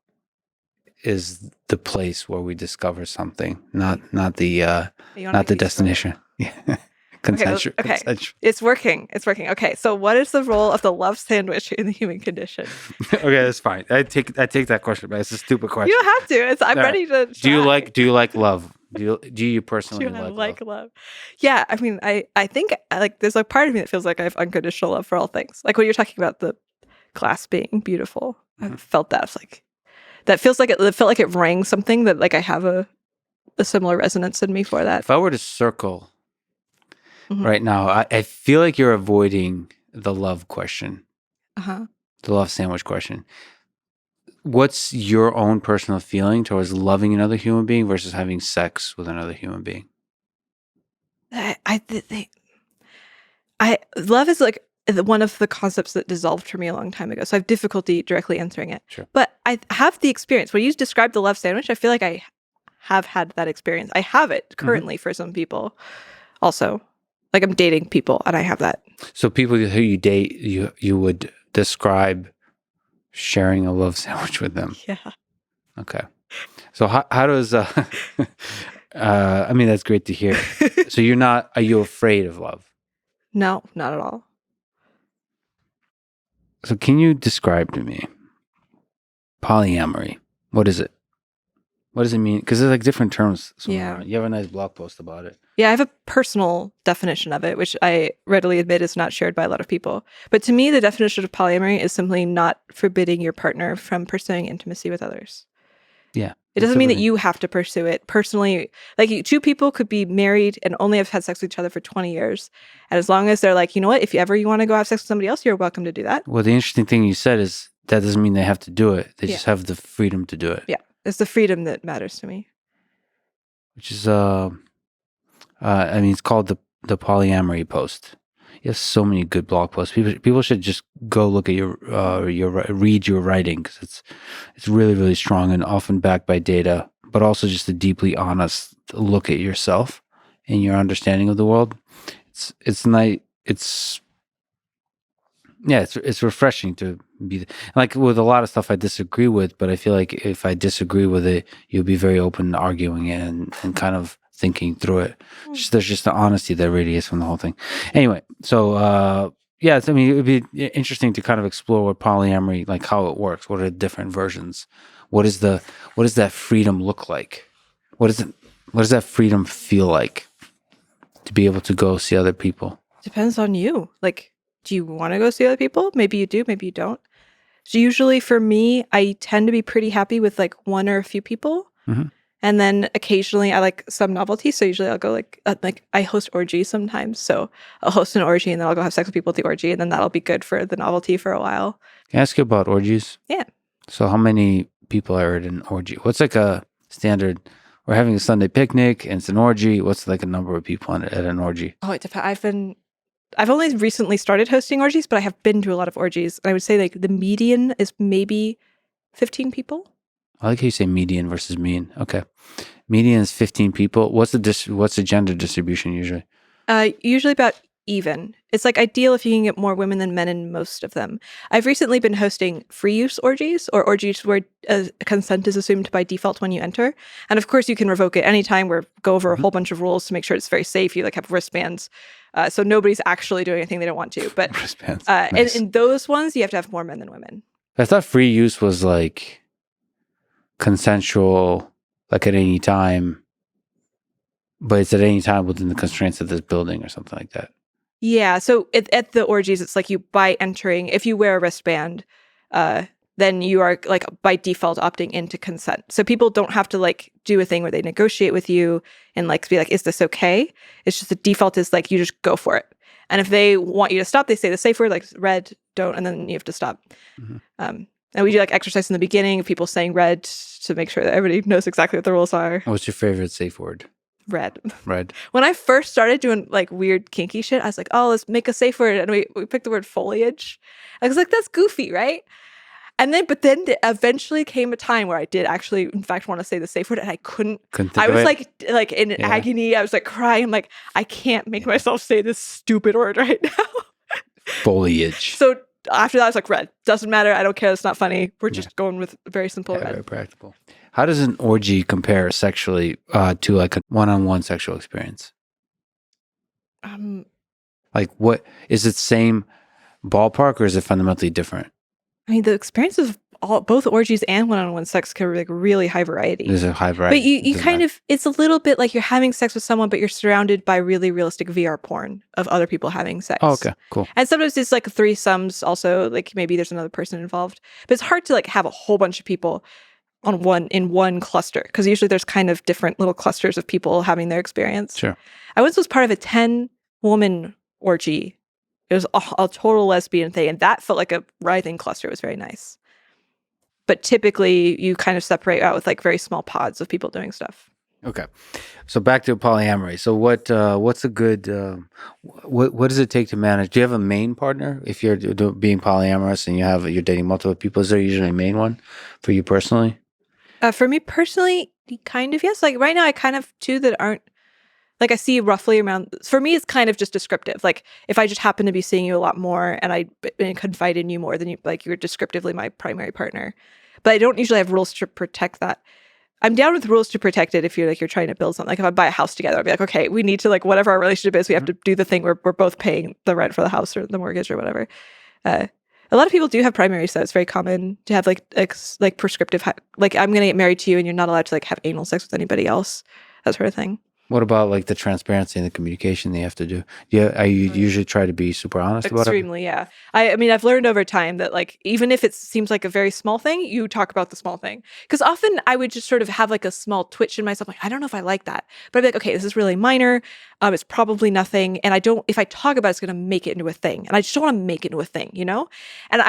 C: is the place where we discover something, not the destination. Yeah. Consensual.
A: Okay. It's working. Okay. So what is the role of the love sandwich in the human condition?
C: Okay, that's fine. I take that question, but it's a stupid question.
A: You don't have to. I'm ready to try.
C: Do you like love? Do you personally
A: like love? Yeah, I mean, I think like there's a part of me that feels like I have unconditional love for all things. Like when you're talking about the glass being beautiful, I've felt that. It's like that feels like it felt like it rang something that like I have a similar resonance in me for that.
C: If I were to circle right now, I feel like you're avoiding the love question, the love sandwich question. What's your own personal feeling towards loving another human being versus having sex with another human being?
A: Love is like one of the concepts that dissolved for me a long time ago. So I have difficulty directly answering it.
C: Sure.
A: But I have the experience. When you describe the love sandwich, I feel like I have had that experience. I have it currently for some people also. Like I'm dating people and I have that. So
C: people who you date, you would describe sharing a love sandwich with them.
A: Yeah.
C: Okay. So how does I mean, that's great to hear. So are you afraid of love?
A: No, not at all.
C: So can you describe to me polyamory? What is it? What does it mean? Because there's like different terms.
A: Yeah.
C: You have a nice blog post about it.
A: Yeah, I have a personal definition of it, which I readily admit is not shared by a lot of people. But to me, the definition of polyamory is simply not forbidding your partner from pursuing intimacy with others.
C: Yeah.
A: It doesn't mean that you have to pursue it personally. Like two people could be married and only have had sex with each other for 20 years. And as long as they're like, you know what, if you want to go have sex with somebody else, you're welcome to do that.
C: Well, the interesting thing you said is that doesn't mean they have to do it. They just have the freedom to do it.
A: Yeah. It's the freedom that matters to me.
C: Which is, I mean, it's called the polyamory post. You have so many good blog posts. People should just go look at read your writing because it's really, really strong and often backed by data, but also just a deeply honest look at yourself and your understanding of the world. It's nice. It's refreshing to be like with a lot of stuff I disagree with, but I feel like if I disagree with it, you'll be very open to arguing it and kind of thinking through it. There's just the honesty that radiates from the whole thing. Anyway, so I mean, it would be interesting to kind of explore what polyamory, like how it works. What are the different versions? What does that freedom look like? What does that freedom feel like to be able to go see other people?
A: Depends on you. Like, do you want to go see other people? Maybe you do, maybe you don't. So usually for me, I tend to be pretty happy with like one or a few people. And then occasionally I like some novelty. So usually I'll go like I host orgies sometimes. So I'll host an orgy and then I'll go have sex with people at the orgy. And then that'll be good for the novelty for a while.
C: Can I ask you about orgies?
A: Yeah. So
C: how many people are at an orgy? What's like a standard? We're having a Sunday picnic and it's an orgy. What's like a number of people at an orgy?
A: Oh, it depends. I've only recently started hosting orgies, but I have been to a lot of orgies. I would say like the median is maybe 15 people.
C: I like how you say median versus mean. Okay. Median is 15 people. What's the gender distribution usually?
A: Usually about even. It's like ideal if you can get more women than men in most of them. I've recently been hosting free use orgies, or orgies where consent is assumed by default when you enter. And of course, you can revoke it anytime or go over a whole bunch of rules to make sure it's very safe. You like have wristbands. So nobody's actually doing anything they don't want to. But
C: Wristbands. Nice.
A: in those ones, you have to have more men than women.
C: I thought free use was like consensual, like at any time, but it's at any time within the constraints of this building or something like that.
A: Yeah. So at the orgies, it's like you by entering, if you wear a wristband, then you are like by default opting into consent. So people don't have to like do a thing where they negotiate with you and like be like, is this okay? It's just the default is like you just go for it. And if they want you to stop, they say the safe word like red, don't, and then you have to stop. And we do like exercise in the beginning of people saying red to make sure that everybody knows exactly what the rules are.
C: What's your favorite safe word?
A: Red.
C: Red.
A: When I first started doing like weird kinky shit, I was like, oh, let's make a safe word. And we picked the word foliage. I was like, that's goofy, right? But then there eventually came a time where I did actually, in fact, want to say the safe word, and I couldn't. I was like in agony. I was like crying. I'm like, I can't make myself say this stupid word right now.
C: Foliage.
A: So after that, I was like, red. Doesn't matter. I don't care. It's not funny. We're just going with very simple red.
C: Very practical. How does an orgy compare sexually to like a one-on-one sexual experience? Like, what is it? Same ballpark, or is it fundamentally different?
A: I mean, the experience of both orgies and one-on-one sex can be like really high variety.
C: There's a high variety.
A: But you kind of, it's a little bit like you're having sex with someone, but you're surrounded by really realistic VR porn of other people having sex.
C: Oh, okay, cool.
A: And sometimes it's like threesomes also, like maybe there's another person involved. But it's hard to like have a whole bunch of people in one cluster, because usually there's kind of different little clusters of people having their experience.
C: Sure.
A: I once was part of a 10-woman orgy. It was a total lesbian thing, and that felt like a writhing cluster. It was very nice. But typically, you kind of separate out with like very small pods of people doing stuff.
C: Okay, so back to polyamory. So what's a good what does it take to manage? Do you have a main partner if you're being polyamorous and you're dating multiple people? Is there usually a main one for you personally?
A: For me personally, kind of yes. Like right now, I kind of two that aren't. Like I see roughly around, for me, it's kind of just descriptive. Like if I just happen to be seeing you a lot more and I confide in you more than you, like you're descriptively my primary partner. But I don't usually have rules to protect that. I'm down with rules to protect it if you're trying to build something. Like if I buy a house together, I'd be like, okay, we need to like whatever our relationship is, we have to do the thing where we're both paying the rent for the house or the mortgage or whatever. A lot of people do have primary, so it's very common to have like prescriptive, like I'm going to get married to you and you're not allowed to like have anal sex with anybody else, that sort of thing.
C: What about like the transparency and the communication they have to do? Yeah, you usually try to be super honest about it?
A: Extremely, yeah. I mean, I've learned over time that like even if it seems like a very small thing, you talk about the small thing. Because often I would just sort of have like a small twitch in myself, like I don't know if I like that, but I'd be like, okay, this is really minor. It's probably nothing, and if I talk about it, it's going to make it into a thing, and I just don't want to make it into a thing, you know. And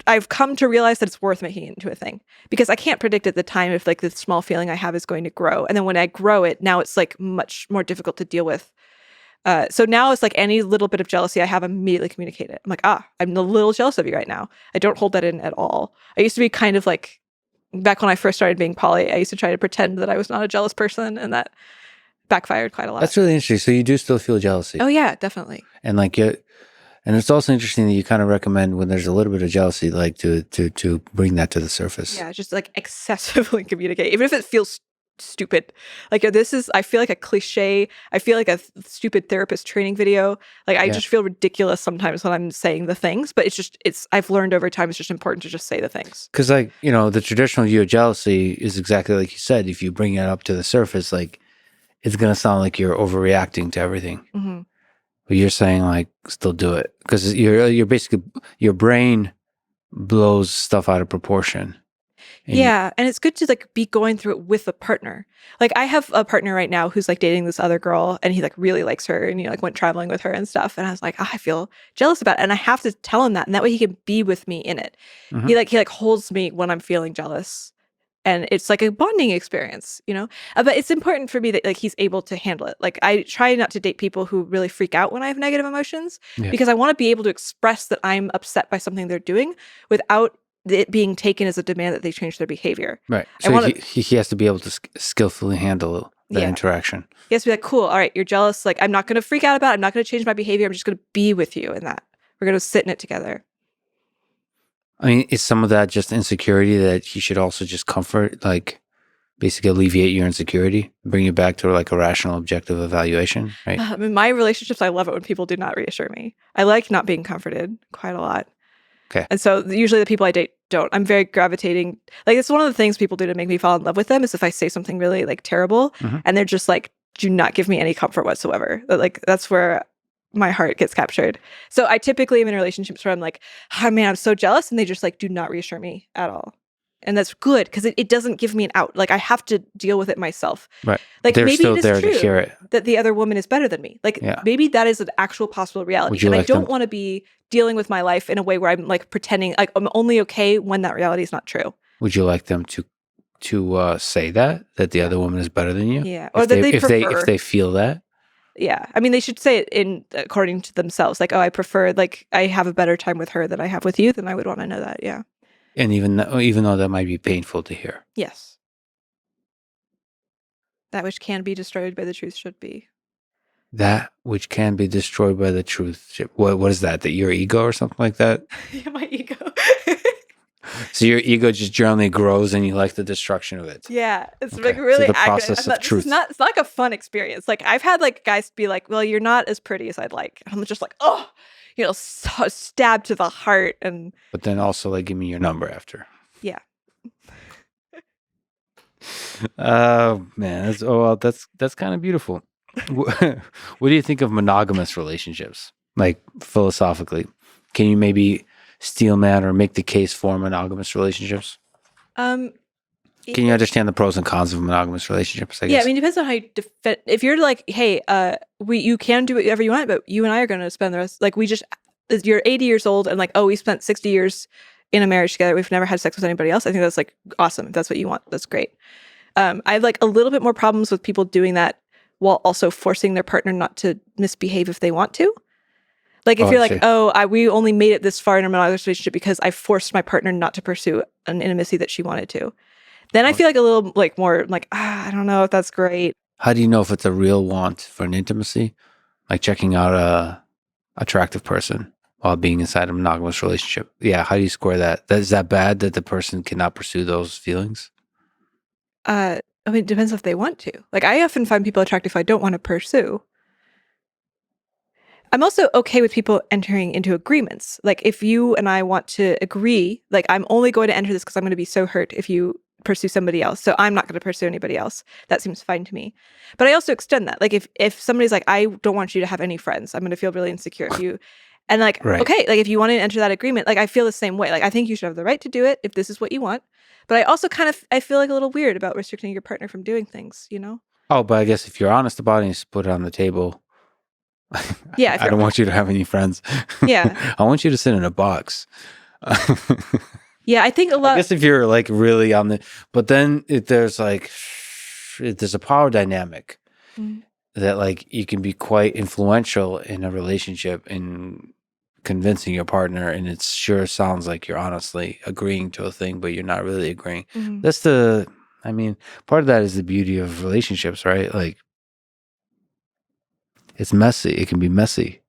A: I've come to realize that it's worth making it into a thing, because I can't predict at the time if like the small feeling I have is going to grow. And then when I grow it, now it's like much more difficult to deal with. So now it's like any little bit of jealousy I have, immediately communicate it. I'm like, I'm a little jealous of you right now. I don't hold that in at all. I used to be kind of like, back when I first started being poly, I used to try to pretend that I was not a jealous person, and that backfired quite a lot.
C: That's really interesting. So you do still feel jealousy?
A: Oh yeah, definitely.
C: And like and it's also interesting that you kind of recommend when there's a little bit of jealousy, like to bring that to the surface.
A: Yeah, just like excessively communicate, even if it feels stupid. Like I feel like a cliche. I feel like a stupid therapist training video. Like I just feel ridiculous sometimes when I'm saying the things, but I've learned over time, it's just important to just say the things.
C: Because like, the traditional view of jealousy is exactly like you said. If you bring it up to the surface, like it's going to sound like you're overreacting to everything.
A: Mm-hmm.
C: But you're saying like still do it, because you're basically, your brain blows stuff out of proportion.
A: And it's good to like be going through it with a partner. Like I have a partner right now who's like dating this other girl, and he like really likes her, and he like went traveling with her and stuff. And I was like, I feel jealous about it, and I have to tell him that, and that way he can be with me in it. Mm-hmm. He holds me when I'm feeling jealous. And it's like a bonding experience, but it's important for me that like he's able to handle it. Like I try not to date people who really freak out when I have negative emotions, because I want to be able to express that I'm upset by something they're doing without it being taken as a demand that they change their behavior.
C: Right.
A: I
C: So
A: wanna-
C: he has to be able to skillfully handle that
A: Yeah.
C: interaction.
A: He has to be like, cool, all right, you're jealous. Like, I'm not going to freak out about it. I'm not going to change my behavior. I'm just going to be with you in that. We're going to sit in it together.
C: I mean, is some of that just insecurity that he should also just comfort, like basically alleviate your insecurity, bring you back to like a rational, objective evaluation, right?
A: In my relationships, I love it when people do not reassure me. I like not being comforted quite a lot.
C: Okay.
A: And so usually the people I date don't. I'm very gravitating. Like, it's one of the things people do to make me fall in love with them is if I say something really like terrible and they're just like, do not give me any comfort whatsoever. Like, that's where my heart gets captured. So I typically am in relationships where I'm like, oh man, I'm so jealous. And they just like do not reassure me at all. And that's good because it doesn't give me an out. Like, I have to deal with it myself.
C: Right.
A: Like,
C: They're
A: maybe
C: still
A: it is
C: there
A: true
C: to hear it.
A: that the other woman is better than me. Like, maybe that is an actual possible reality.
C: Would you
A: And
C: like
A: I don't
C: them-
A: want to be dealing with my life in a way where I'm like pretending like I'm only okay when that reality is not true.
C: Would you like them to say that the other woman is better than you?
A: Yeah. Or that they
C: if
A: prefer.
C: they feel that.
A: Yeah. I mean, they should say it in according to themselves. Like, oh, I prefer, like, I have a better time with her than I have with you. Then I would want to know that. Yeah.
C: And even though that might be painful to hear.
A: Yes. That which can be destroyed by the truth should be.
C: That which can be destroyed by the truth. What is that? That your ego or something like that?
A: Yeah, my ego.
C: So your ego just generally grows and you like the destruction of it.
A: Yeah, it's
C: Okay.
A: like
C: So
A: really
C: the
A: accurate.
C: process
A: I'm
C: of truth.
A: It's not like a fun experience. Like, I've had like guys be like, "Well, you're not as pretty as I'd like." And I'm just like, "Oh, so stabbed to the heart." And
C: But then also like give me your number after.
A: yeah,
C: Oh man, that's kind of beautiful. What do you think of monogamous relationships? Like philosophically, can you maybe steel man or make the case for monogamous relationships? Can you understand the pros and cons of monogamous relationships? I guess.
A: Yeah, I mean, it depends on how you defend. If you're like, "Hey, you can do whatever you want, but you and I are going to spend the rest." Like, you're 80 years old, and like, oh, we spent 60 years in a marriage together. We've never had sex with anybody else. I think that's like awesome. If that's what you want, that's great. I have like a little bit more problems with people doing that while also forcing their partner not to misbehave if they want to. Like, if you're like, we only made it this far in a monogamous relationship because I forced my partner not to pursue an intimacy that she wanted to. Then I feel like a little like more like, I don't know if that's great.
C: How do you know if it's a real want for an intimacy? Like checking out a attractive person while being inside a monogamous relationship. Yeah, how do you square that? Is that bad that the person cannot pursue those feelings?
A: I mean, it depends if they want to. Like, I often find people attractive I don't want to pursue. I'm also okay with people entering into agreements. Like, if you and I want to agree, like, I'm only going to enter this because I'm going to be so hurt if you pursue somebody else. So I'm not going to pursue anybody else. That seems fine to me. But I also extend that. Like, if somebody's like, I don't want you to have any friends, I'm going to feel really insecure if you... And like,
C: Right.
A: Okay, like if you want to enter that agreement, like I feel the same way. Like, I think you should have the right to do it if this is what you want. But I also I feel like a little weird about restricting your partner from doing things, you know?
C: Oh, but I guess if you're honest about it and you just put it on the table.
A: Yeah.
C: I don't want you to have any friends.
A: Yeah.
C: I want you to sit in a box.
A: Yeah, I think a lot...
C: I guess if you're like really on the, but then there's a power dynamic that like you can be quite influential in a relationship in convincing your partner, and it sure sounds like you're honestly agreeing to a thing, but you're not really agreeing. That's part of that is the beauty of relationships, right? Like, it's messy. It can be messy.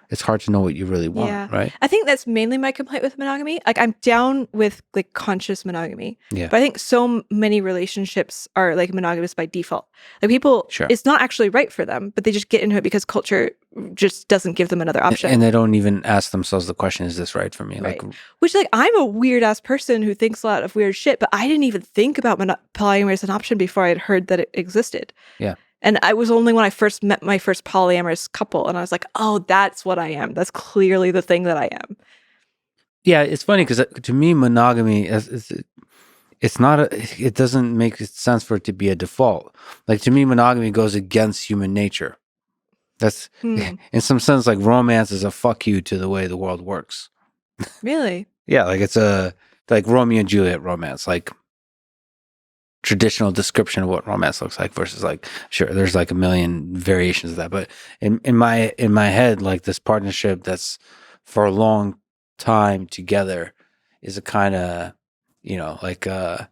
C: It's hard to know what you really want, right?
A: I think that's mainly my complaint with monogamy. Like, I'm down with like conscious monogamy.
C: Yeah.
A: But I think so many relationships are like monogamous by default. Like, people,
C: Sure.
A: It's not actually right for them, but they just get into it because culture just doesn't give them another option.
C: And they don't even ask themselves the question, is this right for me?
A: Right.
C: Like,
A: Which, like, I'm a weird ass person who thinks a lot of weird shit, but I didn't even think about polyamory as an option before I had heard that it existed.
C: Yeah.
A: And I was only when I first met my first polyamorous couple, and I was like, oh, that's what I am. That's clearly the thing that I am.
C: yeah, it's funny because to me, monogamy it's not it doesn't make sense for it to be a default. Like, to me, monogamy goes against human nature. That's in some sense like romance is a fuck you to the way the world works.
A: Really?
C: Yeah, like it's a like Romeo and Juliet romance, like traditional description of what romance looks like versus like, sure, there's like a million variations of that, but in my head, like this partnership that's for a long time together is a kind of, like I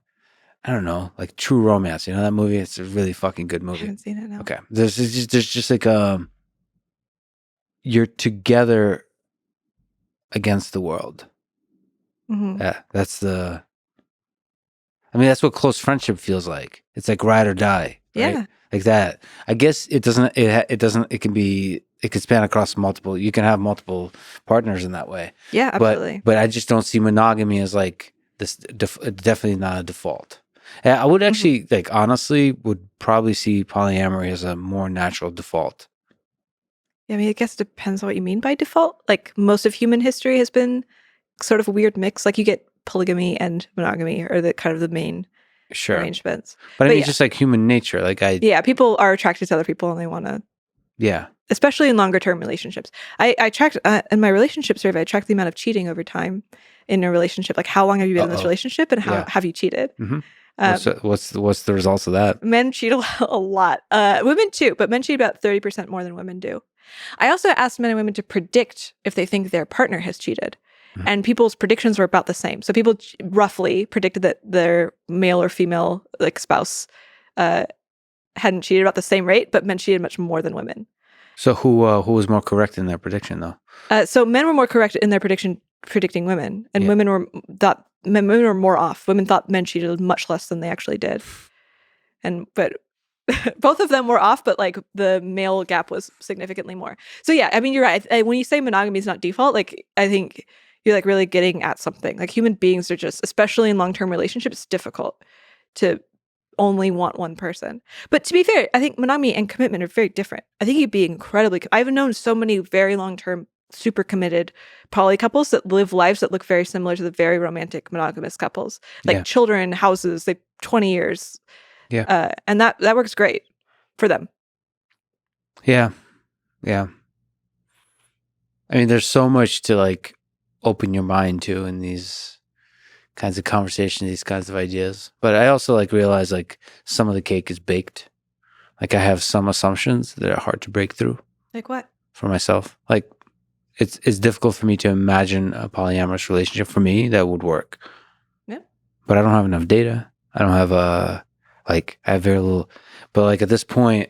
C: don't know, like True Romance. You know that movie? It's a really fucking good
A: I
C: movie.
A: haven't seen it now.
C: Okay, there's just like you're together against the world.
A: Mhm.
C: Yeah, that's the. I mean, that's what close friendship feels like. It's like ride or die, right?
A: Yeah.
C: Like that. I guess it doesn't. It doesn't. It can be. It can span across multiple. You can have multiple partners in that way.
A: Yeah, absolutely.
C: But I just don't see monogamy as like this. Definitely not a default. Yeah, I would actually like honestly would probably see polyamory as a more natural default.
A: Yeah, I mean, I guess it depends on what you mean by default. Like most of human history has been sort of a weird mix. Like you get polygamy and monogamy are the kind of the main
C: Sure,
A: arrangements.
C: but I mean,
A: yeah.
C: it's just like human nature. Like
A: Yeah, people are attracted to other people and they want to,
C: yeah.
A: especially in longer term relationships. I tracked in my relationship survey, I tracked the amount of cheating over time in a relationship. Like how long have you been in this relationship and how
C: Yeah.
A: have you cheated?
C: Mm-hmm. What's the results of that?
A: Men cheat a lot. Women too, but men cheat about 30% more than women do. I also asked men and women to predict if they think their partner has cheated.
C: Mm-hmm.
A: And people's predictions were about the same. So people roughly predicted that their male or female like spouse hadn't cheated about the same rate, but men cheated much more than women.
C: So who was more correct in their prediction though?
A: So men were more correct in their predicting women, and women were more off. Women thought men cheated much less than they actually did, but both of them were off. But like the male gap was significantly more. So yeah, I mean you're right. When you say monogamy is not default, like I think you're like really getting at something. Like human beings are just, especially in long-term relationships, it's difficult to only want one person. But to be fair, I think monogamy and commitment are very different. I think you'd be incredibly. I've known so many very long-term, super committed poly couples that live lives that look very similar to the very romantic monogamous couples, like children, houses, like 20 years.
C: Yeah,
A: and that works great for them.
C: Yeah. I mean, there's so much to like open your mind to in these kinds of conversations, these kinds of ideas. But I also like realize like some of the cake is baked. Like I have some assumptions that are hard to break through.
A: Like what?
C: For myself, like it's difficult for me to imagine a polyamorous relationship for me that would work.
A: Yeah.
C: But I don't have enough data. I don't have I have very little. But like at this point,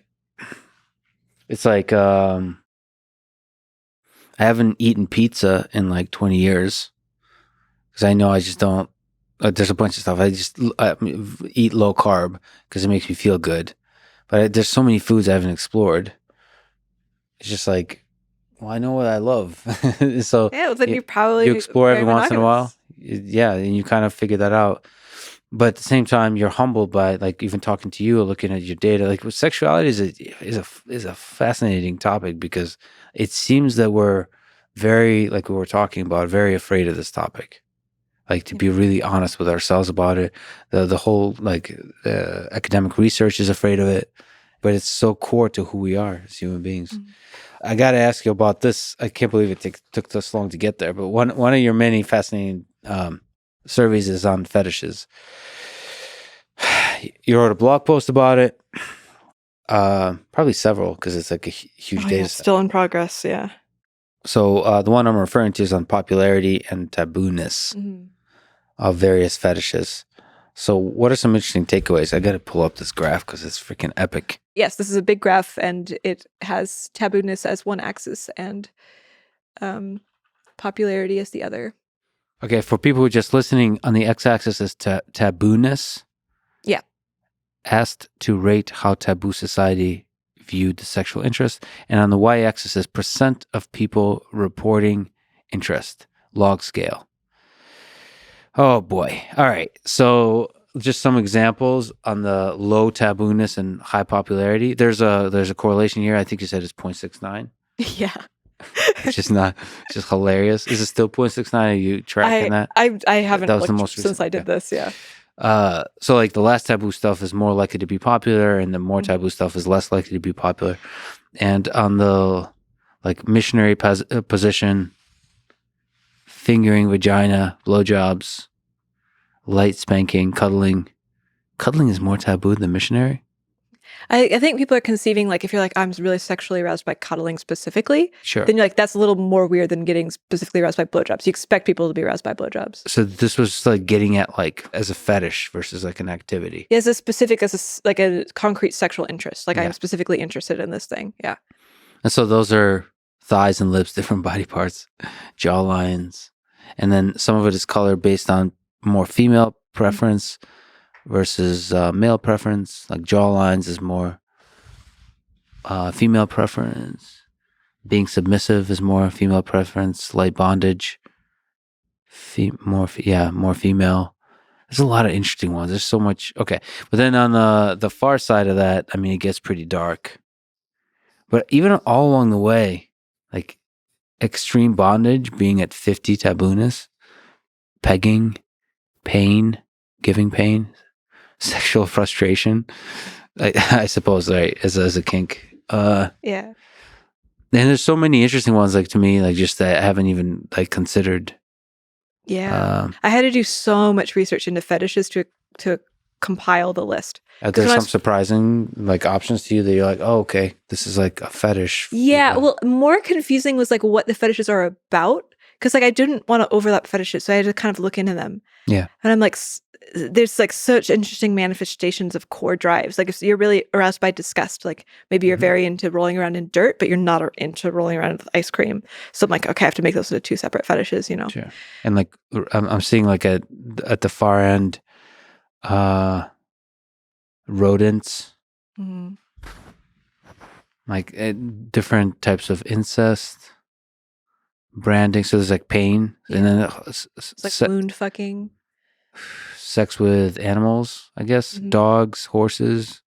C: it's like I haven't eaten pizza in like 20 years because I know I just don't. There's a bunch of stuff. I just eat low carb because it makes me feel good. But there's so many foods I haven't explored. It's just like, well, I know what I love. So
A: yeah, well, then you probably
C: explore every once in a while. Yeah, and you kind of figure that out. But at the same time, you're humbled by like even talking to you or looking at your data. Like sexuality is a fascinating topic because it seems that we're very, like we were talking about, very afraid of this topic. Like to be really honest with ourselves about it. The whole like academic research is afraid of it, but it's so core to who we are as human beings. Mm-hmm. I got to ask you about this. I can't believe it took this long to get there. But one of your many fascinating surveys is on fetishes. You wrote a blog post about it. Probably several because it's like a huge data set.
A: Still in progress, yeah.
C: So the one I'm referring to is on popularity and tabooness of various fetishes. So what are some interesting takeaways? I got to pull up this graph because it's freaking epic.
A: Yes, this is a big graph, and it has tabooness as one axis and popularity as the other.
C: Okay, for people who are just listening, on the x-axis is tabooness.
A: Yeah.
C: Asked to rate how taboo society viewed the sexual interest. And on the y-axis is percent of people reporting interest, log scale. Oh boy. All right. So just some examples on the low tabooness and high popularity. There's a correlation here. I think you said it's 0.69.
A: Yeah.
C: It's just hilarious. Is it still 0.69? Are you tracking that?
A: I haven't
C: that was
A: looked
C: the most
A: since I did this, yeah.
C: So like the less taboo stuff is more likely to be popular and the more taboo stuff is less likely to be popular. And on the like missionary position, fingering vagina, blowjobs, light spanking, cuddling is more taboo than missionary.
A: I think people are conceiving, like, if you're like, I'm really sexually aroused by cuddling specifically,
C: Sure.
A: then you're like, that's a little more weird than getting specifically aroused by blowjobs. You expect people to be aroused by blowjobs.
C: So this was like getting at like as a fetish versus like an activity.
A: As a specific, like a concrete sexual interest. Like,
C: Yeah.
A: I'm specifically interested in this thing. Yeah.
C: And so those are thighs and lips, different body parts, jaw lines. And then some of it is color based on more female preference versus male preference. Like jaw lines is more female preference. Being submissive is more female preference. Light bondage, more female. There's a lot of interesting ones. There's so much. Okay. But then on the far side of that, I mean, it gets pretty dark. But even all along the way, like extreme bondage, being at 50 tabooness, pegging, pain, giving pain, sexual frustration, I suppose, right, as a kink.
A: Yeah.
C: And there's so many interesting ones, like to me, like just that I haven't even like considered.
A: Yeah. I had to do so much research into fetishes to compile the list.
C: There's some surprising like options to you that you're like, oh, okay, this is like a fetish.
A: Yeah. Well, more confusing was like what the fetishes are about. Because like I didn't want to overlap fetishes, so I had to kind of look into them.
C: Yeah.
A: And I'm like, there's like such interesting manifestations of core drives. Like if you're really aroused by disgust, like maybe you're very into rolling around in dirt, but you're not into rolling around with ice cream. So I'm like, okay, I have to make those into two separate fetishes, you know?
C: Sure. And like I'm seeing like at the far end, rodents, like different types of incest, branding. So there's like pain, and then
A: it's like wound fucking,
C: sex with animals, I guess, dogs, horses.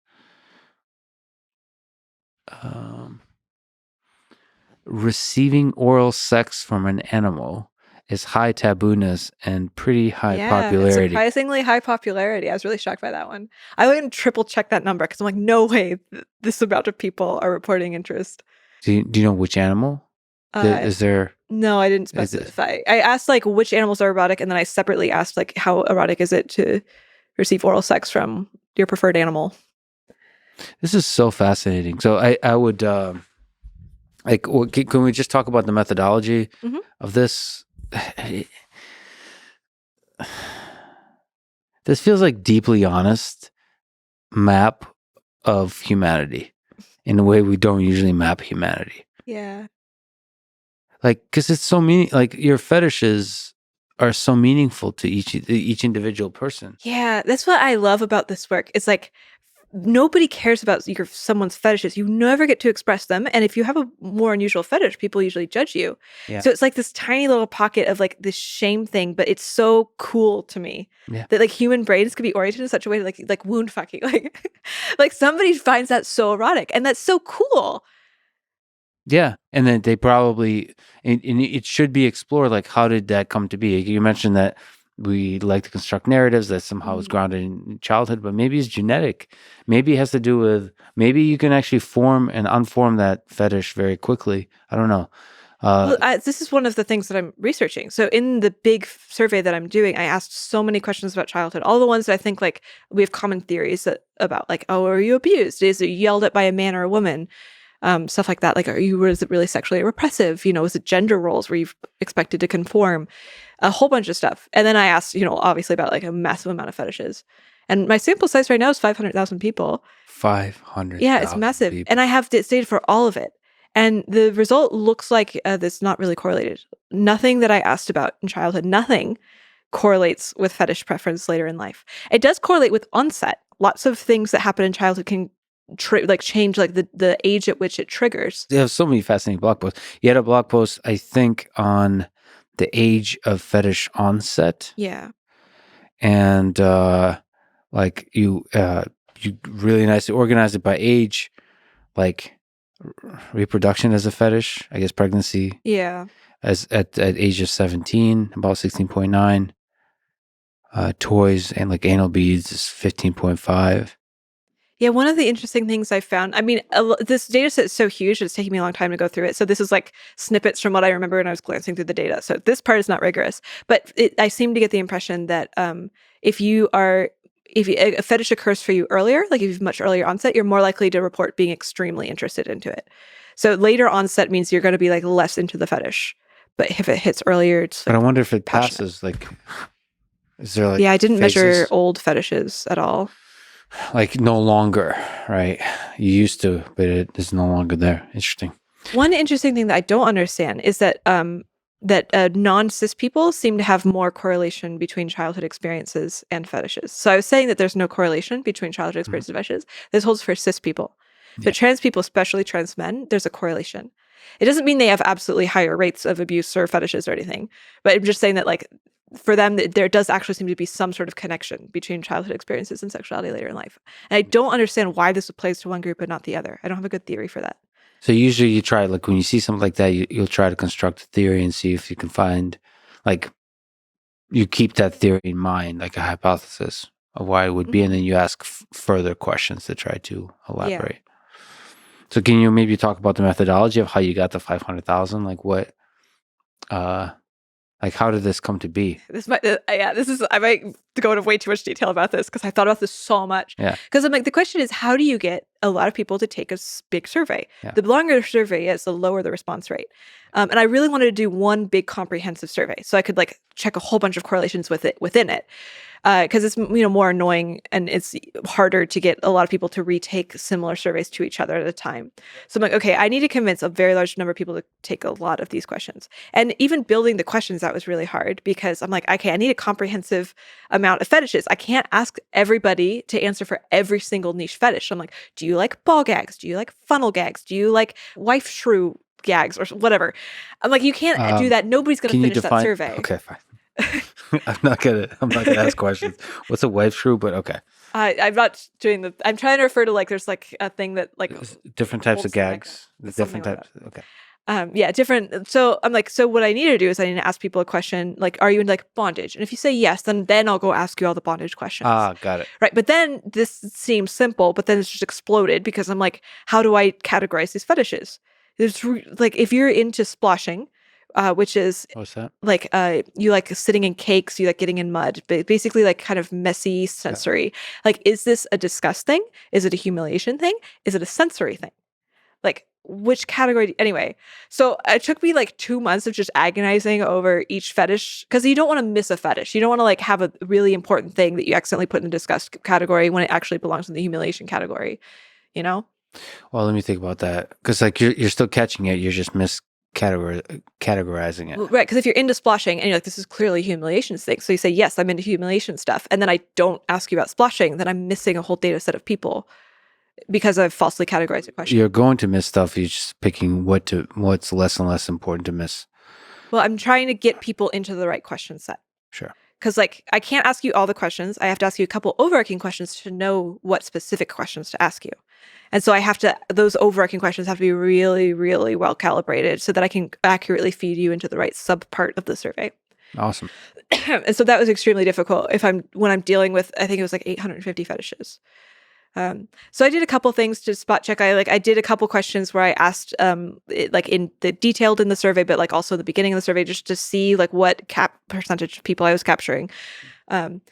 C: Receiving oral sex from an animal is high tabooness and pretty high popularity.
A: Surprisingly high popularity. I was really shocked by that one. I went and triple check that number because I'm like, no way this amount of people are reporting interest.
C: Do you know which animal? Is there?
A: No, I didn't specify. I asked like which animals are erotic, and then I separately asked like how erotic is it to receive oral sex from your preferred animal.
C: This is so fascinating. So I would like, can we just talk about the methodology of this? This feels like deeply honest map of humanity in a way we don't usually map humanity.
A: Yeah.
C: Like, because it's so like your fetishes are so meaningful to each individual person.
A: Yeah, that's what I love about this work. It's like nobody cares about someone's fetishes. You never get to express them. And if you have a more unusual fetish, people usually judge you. Yeah. So it's like this tiny little pocket of like this shame thing, but it's so cool to me that like human brains could be oriented in such a way to like wound fucking. Like somebody finds that so erotic, and that's so cool.
C: Yeah. And then they probably, and it should be explored, like, how did that come to be? You mentioned that we like to construct narratives that somehow is grounded in childhood, but maybe it's genetic. Maybe it has to do with, maybe you can actually form and unform that fetish very quickly. I don't know.
A: This is one of the things that I'm researching. So in the big survey that I'm doing, I asked so many questions about childhood, all the ones that I think like we have common theories about, like, oh, are you abused? Is it yelled at by a man or a woman? Stuff like that. Like, was it really sexually repressive? You know, was it gender roles where you've expected to conform? A whole bunch of stuff. And then I asked, you know, obviously about like a massive amount of fetishes. And my sample size right now is 500,000 people.
C: 500,000.
A: Yeah, it's massive. People. And I have data for all of it. And the result looks like that's not really correlated. Nothing that I asked about in childhood, nothing correlates with fetish preference later in life. It does correlate with onset. Lots of things that happen in childhood can change like the age at which it triggers.
C: They have so many fascinating blog posts. You had a blog post, I think, on the age of fetish onset.
A: Yeah.
C: And like you really nicely organized it by age, like reproduction as a fetish, I guess pregnancy.
A: Yeah.
C: As at age of 17, about 16.9. Toys and like anal beads is 15.5.
A: Yeah, one of the interesting things I found, I mean, this data set is so huge, it's taking me a long time to go through it. So this is like snippets from what I remember when I was glancing through the data. So this part is not rigorous, but I seem to get the impression that if you are if a fetish occurs for you earlier, like if you have much earlier onset, you're more likely to report being extremely interested into it. So later onset means you're going to be like less into the fetish. But if it hits earlier, it's like,
C: But I wonder if it
A: passionate.
C: passes. Like, is there like
A: Yeah, I didn't measure
C: phases?
A: old fetishes at all.
C: Like no longer, right? You used to, but it is no longer there. Interesting.
A: One interesting thing that I don't understand is that non-cis people seem to have more correlation between childhood experiences and fetishes. So I was saying that there's no correlation between childhood experiences and fetishes. This holds for cis people. But trans people, especially trans men, there's a correlation. It doesn't mean they have absolutely higher rates of abuse or fetishes or anything. But I'm just saying that, like, for them, there does actually seem to be some sort of connection between childhood experiences and sexuality later in life. And I don't understand why this applies to one group but not the other. I don't have a good theory for that.
C: So usually you try, like when you see something like that, you'll try to construct a theory and see if you can find, like, you keep that theory in mind, like a hypothesis of why it would be, and then you ask further questions to try to elaborate. So can you maybe talk about the methodology of how you got the 500,000? Like what, like how did this come to be?
A: I might go into way too much detail about this because I thought about this so much.
C: Yeah.
A: Because I'm like, the question is, how do you get a lot of people to take a big survey?
C: Yeah.
A: The longer the survey is, the lower the response rate. And I really wanted to do one big comprehensive survey so I could like check a whole bunch of correlations within it. Because it's more annoying and it's harder to get a lot of people to retake similar surveys to each other at a time. So I'm like, okay, I need to convince a very large number of people to take a lot of these questions. And even building the questions, that was really hard because I'm like, okay, I need a comprehensive amount of fetishes. I can't ask everybody to answer for every single niche fetish. I'm like, do you like ball gags? Do you like funnel gags? Do you like wife shrew gags or whatever? I'm like, you can't do that. Nobody's going to finish that survey.
C: Okay, fine. I'm not gonna ask questions. What's a wife shrew? But okay.
A: I'm not doing I'm trying to refer to like there's like a thing that like
C: different types of gags. Different types. Okay.
A: Different. So I'm like, so what I need to do is I need to ask people a question like, are you in like bondage? And if you say yes, then I'll go ask you all the bondage questions.
C: Got it.
A: Right. But then this seems simple, but then it's just exploded because I'm like, how do I categorize these fetishes? There's like, if you're into splashing, which is
C: what's that?
A: Like you like sitting in cakes, you like getting in mud, but basically like kind of messy sensory. Yeah. Like, is this a disgust thing? Is it a humiliation thing? Is it a sensory thing? Like, which category? Anyway, so it took me like 2 months of just agonizing over each fetish because you don't want to miss a fetish. You don't want to like have a really important thing that you accidentally put in the disgust category when it actually belongs in the humiliation category, you know?
C: Well, let me think about that because like you're still catching it. You're just categorizing it.
A: Right, because if you're into splashing and you're like, this is clearly a humiliation thing, so you say, yes, I'm into humiliation stuff, and then I don't ask you about splashing, then I'm missing a whole data set of people because I've falsely categorized a question.
C: You're going to miss stuff. You're just picking what's less and less important to miss.
A: Well, I'm trying to get people into the right question set.
C: Sure.
A: Because like, I can't ask you all the questions. I have to ask you a couple overarching questions to know what specific questions to ask you. And so those overarching questions have to be really, really well calibrated so that I can accurately feed you into the right sub part of the survey.
C: Awesome.
A: And so that was extremely difficult when I'm dealing with, I think it was like 850 fetishes. So I did a couple things to spot check. I did a couple questions where I asked, detailed in the survey, but like also the beginning of the survey, just to see like what percentage of people I was capturing. And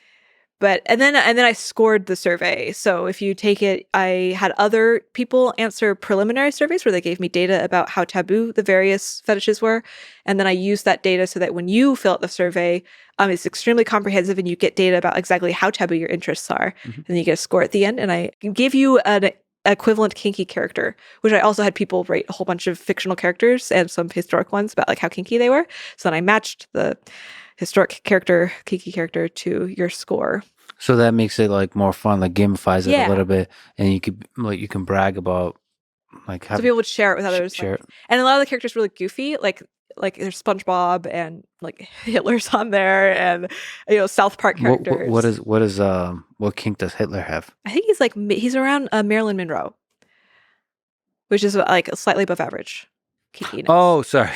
A: then I scored the survey. So if you take it, I had other people answer preliminary surveys where they gave me data about how taboo the various fetishes were. And then I used that data so that when you fill out the survey, it's extremely comprehensive and you get data about exactly how taboo your interests are. Mm-hmm. And then you get a score at the end. And I give you an equivalent kinky character, which I also had people rate a whole bunch of fictional characters and some historic ones about like how kinky they were. So then I matched the historic character, kinky character to your score.
C: So that makes it like more fun, like gamifies it a little bit, and you can brag about like
A: so people would share it with others.
C: Share it.
A: And a lot of the characters are really goofy, like there's SpongeBob and like Hitler's on there, and South Park characters.
C: What kink does Hitler have? I
A: think he's around Marilyn Monroe, which is like slightly above average kinkiness.
C: Oh, sorry.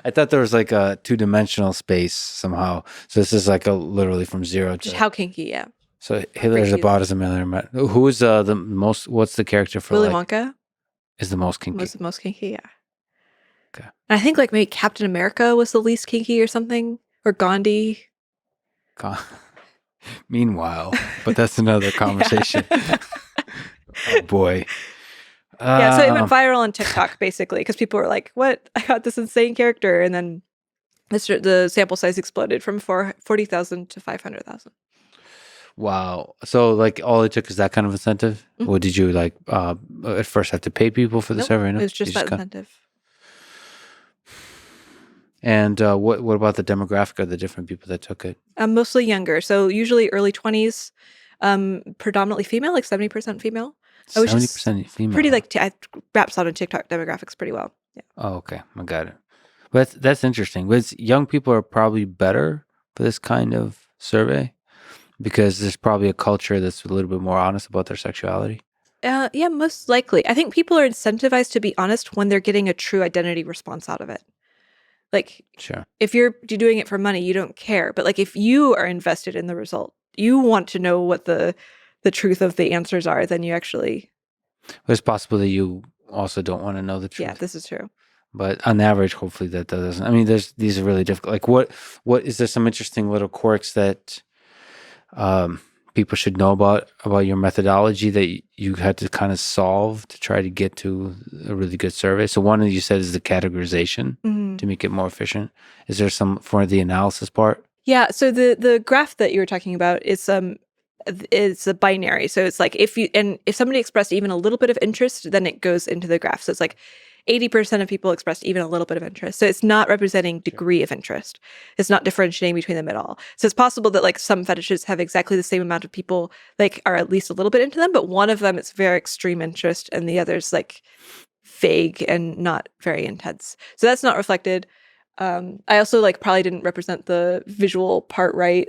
C: I thought there was like a 2-dimensional space somehow. So this is like literally from 0 to...
A: Just how kinky, yeah.
C: So Hitler's about as a million. Who is the most... What's the character for
A: Willy Wonka?
C: Is the most kinky.
A: Was the most kinky, yeah.
C: Okay.
A: And I think like maybe Captain America was the least kinky or something. Or Gandhi.
C: Meanwhile, but that's another conversation. Oh boy.
A: Yeah, so it went viral on TikTok basically because people were like, "What? I got this insane character," and then the sample size exploded from 40,000 to 500,000.
C: Wow. So like all it took is that kind of incentive?
A: Mhm.
C: Or did you like at first have to pay people for the
A: Nope,
C: survey?
A: it
C: No?
A: was just
C: You
A: that
C: got-
A: incentive.
C: And what about the demographic of the different people that took it?
A: Mostly younger, so usually early 20s, predominantly female, like 70% female. Which is
C: 70% female.
A: pretty like wraps out on TikTok demographics pretty well. Yeah.
C: Oh, okay. I got it. But that's interesting. But young people are probably better for this kind of survey because there's probably a culture that's a little bit more honest about their sexuality.
A: Yeah, most likely. I think people are incentivized to be honest when they're getting a true identity response out of it. Like,
C: Sure.
A: if you're doing it for money, you don't care. But like, if you are invested in the result, you want to know what the truth of the answers are. Then you actually.
C: But it's possible that you also don't want to know the truth.
A: Yeah, this is true.
C: But on average, hopefully that doesn't. I mean, these are really difficult. Like, what is there some interesting little quirks that people should know about your methodology that you had to kind of solve to try to get to a really good survey? So one that you said is the categorization to make it more efficient. Is there some for the analysis part?
A: Yeah. So the graph that you were talking about is it's a binary. So it's like if somebody expressed even a little bit of interest, then it goes into the graph. So it's like 80% of people expressed even a little bit of interest. So it's not representing degree of interest. It's not differentiating between them at all. So it's possible that like some fetishes have exactly the same amount of people like are at least a little bit into them, but one of them it's very extreme interest and the other's like vague and not very intense. So that's not reflected. I also like probably didn't represent the visual part right.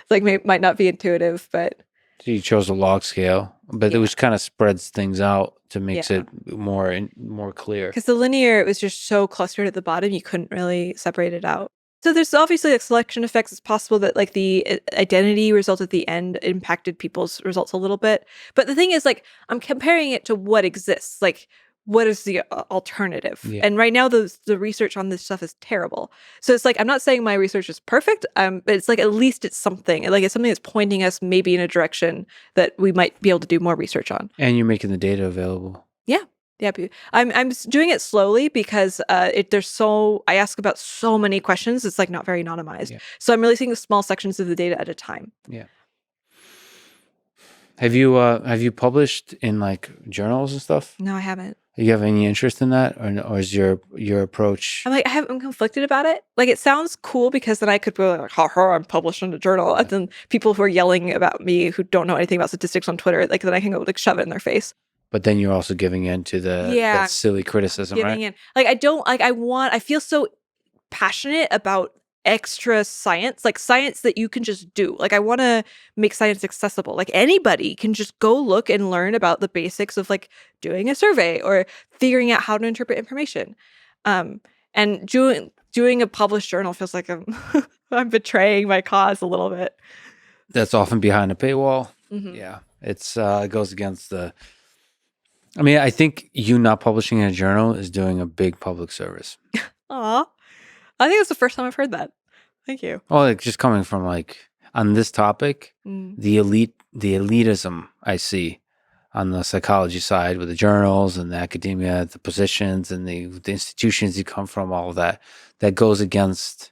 A: Like might not be intuitive, but
C: So you chose a log scale, but it was kind of spreads things out to makes
A: Yeah.
C: it more clear.
A: because the linear it was just so clustered at the bottom, you couldn't really separate it out. So there's obviously like selection effects. It's possible that like the identity result at the end impacted people's results a little bit. But the thing is, like, I'm comparing it to what exists. Like, what is the alternative?
C: Yeah.
A: And right now, the research on this stuff is terrible. So it's like I'm not saying my research is perfect, but it's like at least it's something. Like it's something that's pointing us maybe in a direction that we might be able to do more research on.
C: And you're making the data available.
A: Yeah, I'm doing it slowly because I ask about so many questions. It's like not very anonymized.
C: Yeah.
A: So I'm releasing small sections of the data at a time.
C: Yeah. Have you published in like journals and stuff?
A: No, I haven't.
C: Do you have any interest in that, or is your approach?
A: I'm conflicted about it. Like it sounds cool because then I could go like, "Ha, I'm published in a journal," and then people who are yelling about me who don't know anything about statistics on Twitter, like then I can go like shove it in their face.
C: But then you're also giving in to that silly criticism, right?
A: Giving in, like I don't like. I feel so passionate about extra science, like science that you can just do. Like I want to make science accessible. Like anybody can just go look and learn about the basics of like doing a survey or figuring out how to interpret information. And doing a published journal feels like I'm betraying my cause a little bit.
C: That's often behind a paywall.
A: Mhm.
C: Yeah, it goes against the. I mean, I think you not publishing in a journal is doing a big public service.
A: Aw. I think it's the first time I've heard that. Thank you.
C: Well, like just coming from like on this topic,
A: Mm.
C: the elitism I see on the psychology side with the journals and the academia, the positions and the institutions you come from, all of that goes against.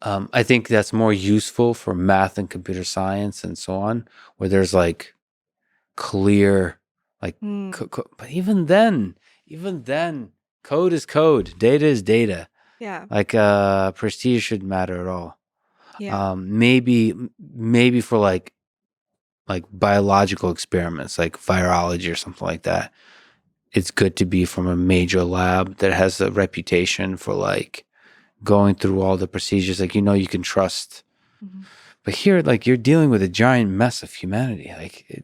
C: I think that's more useful for math and computer science and so on, where there's like clear, like,
A: Mm.
C: but even then, code is code, data is data.
A: Yeah.
C: Like prestige shouldn't matter at all.
A: Yeah.
C: Maybe for like biological experiments like virology or something like that, it's good to be from a major lab that has a reputation for like going through all the procedures, like you can trust.
A: Mhm.
C: But here, like you're dealing with a giant mess of humanity. Like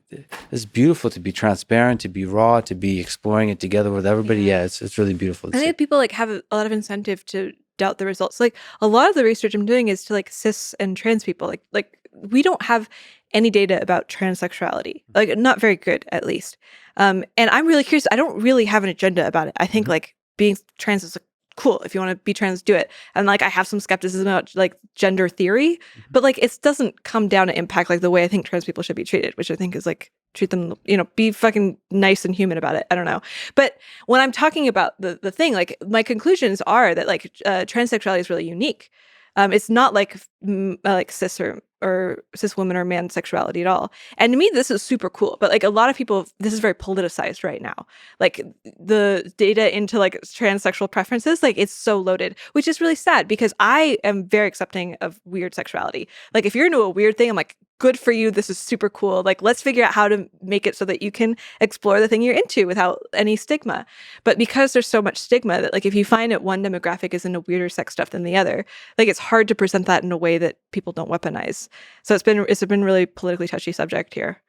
C: it's beautiful to be transparent, to be raw, to be exploring it together with everybody. Yeah, it's really beautiful.
A: I think people like have a lot of incentive to doubt the results. Like a lot of the research I'm doing is to like cis and trans people. Like we don't have any data about transsexuality. Like not very good, at least. And I'm really curious. I don't really have an agenda about it. I think like being trans is a cool. If you want to be trans, do it. And like I have some skepticism about like gender theory, but like it doesn't come down to impact like the way I think trans people should be treated, which I think is like treat them, be fucking nice and human about it. I don't know. But when I'm talking about the thing, like my conclusions are that like transsexuality is really unique. It's not like like cis or cis women or man sexuality at all. And to me, this is super cool. But like a lot of people, this is very politicized right now. Like the data into like transsexual preferences, like it's so loaded, which is really sad because I am very accepting of weird sexuality. Like if you're into a weird thing, I'm like, good for you. This is super cool. Like, let's figure out how to make it so that you can explore the thing you're into without any stigma. But because there's so much stigma that like if you find that one demographic is into weirder sex stuff than the other, like it's hard to present that in a way that people don't weaponize. So it's been really politically touchy subject here.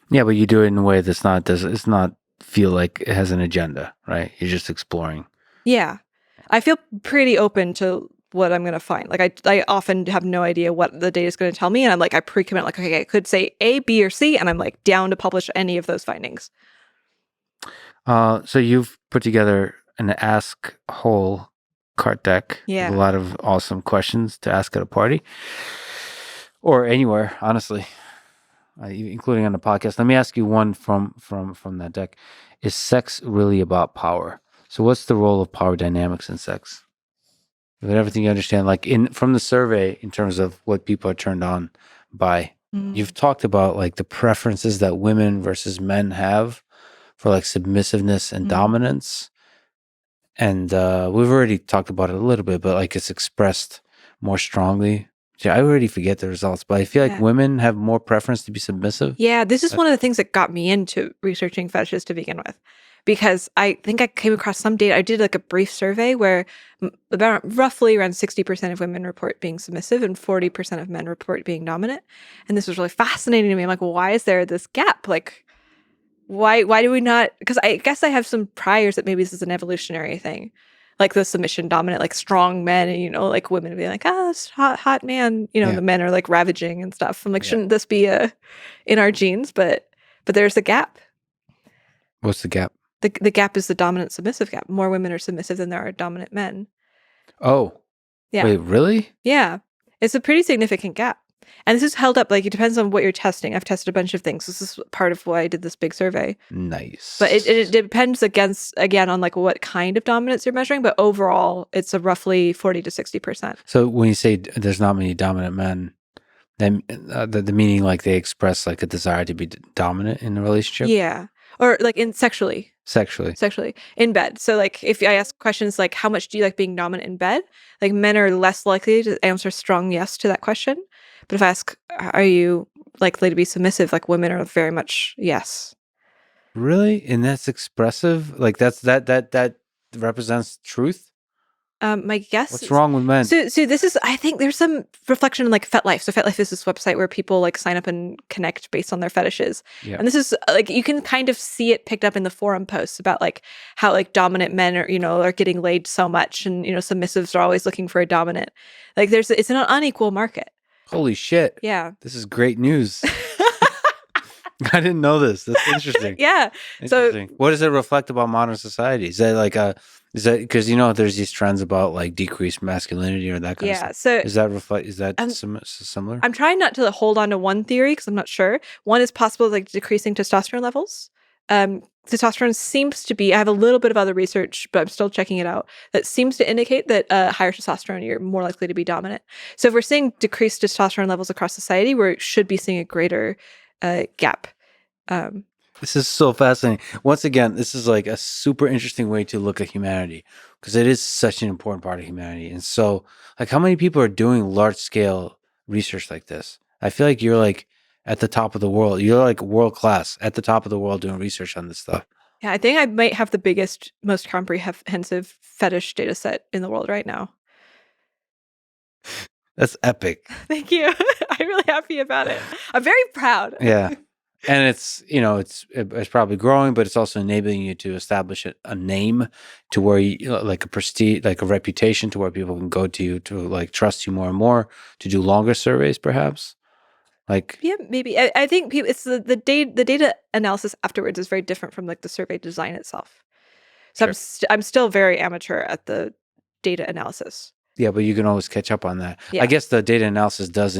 C: Yeah, but you do it in a way that's it's not feel like it has an agenda, right? You're just exploring.
A: Yeah. I feel pretty open to what I'm going to find. Like I often have no idea what the data is going to tell me. And I'm like, I pre-commit like, okay, I could say A, B, or C. And I'm like down to publish any of those findings.
C: So you've put together an Ask Whole card deck with a lot of awesome questions to ask at a party or anywhere, honestly, including on the podcast. Let me ask you one from that deck. Is sex really about power? So what's the role of power dynamics in sex? With everything you understand, like from the survey, in terms of what people are turned on by, you've talked about like the preferences that women versus men have for like submissiveness and dominance. And we've already talked about it a little bit, but like it's expressed more strongly. Yeah, I already forget the results, but I feel like women have more preference to be submissive.
A: Yeah, this is one of the things that got me into researching fetishes to begin with. Because I think I came across some data. I did like a brief survey where roughly around 60% of women report being submissive and 40% of men report being dominant. And this was really fascinating to me. I'm like, well, why is there this gap? Like, why do we not? Because I guess I have some priors that maybe this is an evolutionary thing. Like the submission dominant, like strong men, and like women be like, it's hot man. The men are like ravaging and stuff. I'm like, shouldn't this be in our genes? But there's a gap.
C: What's the gap?
A: The gap is the dominant submissive gap. More women are submissive than there are dominant men.
C: Oh.
A: Yeah.
C: Wait, really?
A: Yeah. It's a pretty significant gap. And this is held up, like it depends on what you're testing. I've tested a bunch of things. This is part of why I did this big survey.
C: Nice.
A: But it depends again on like what kind of dominance you're measuring. But overall, it's a roughly 40 to 60%.
C: So when you say there's not many dominant men, then the meaning like they express like a desire to be dominant in a relationship?
A: Yeah. Or like sexually in bed. So like if I ask questions like how much do you like being dominant in bed, like men are less likely to answer strong yes to that question. But if I ask are you likely to be submissive, like women are very much yes.
C: Really? And that's expressive? Like that represents truth?
A: My guess.
C: What's wrong with men?
A: So this is, I think there's some reflection in like FetLife. So FetLife is this website where people like sign up and connect based on their fetishes. Yeah. And this is like, you can kind of see it picked up in the forum posts about like how like dominant men are, are getting laid so much and, submissives are always looking for a dominant. Like it's an unequal market.
C: Holy shit.
A: Yeah.
C: This is great news. I didn't know this. That's interesting.
A: Yeah.
C: Interesting. So what does it reflect about modern society? Is that because there's these trends about like decreased masculinity or that kind of stuff?
A: So
C: is that similar?
A: I'm trying not to hold on to one theory because I'm not sure. One is possible like decreasing testosterone levels. Testosterone seems to be, I have a little bit of other research, but I'm still checking it out, that seems to indicate that higher testosterone, you're more likely to be dominant. So if we're seeing decreased testosterone levels across society, we should be seeing a greater gap.
C: This is so fascinating. Once again, this is like a super interesting way to look at humanity because it is such an important part of humanity. And so, like, how many people are doing large scale research like this? I feel like you're like at the top of the world. You're like world class at the top of the world doing research on this stuff.
A: Yeah, I think I might have the biggest, most comprehensive fetish data set in the world right now.
C: That's epic.
A: Thank you. I'm really happy about it. I'm very proud.
C: Yeah. And it's probably growing, but it's also enabling you to establish a name to where you like a prestige, like a reputation to where people can go to you to like trust you more and more to do longer surveys, perhaps. Like,
A: yeah, maybe. I think it's the data analysis afterwards is very different from like the survey design itself. So sure. I'm still very amateur at the data analysis.
C: Yeah, but you can always catch up on that.
A: Yeah.
C: I guess the data analysis does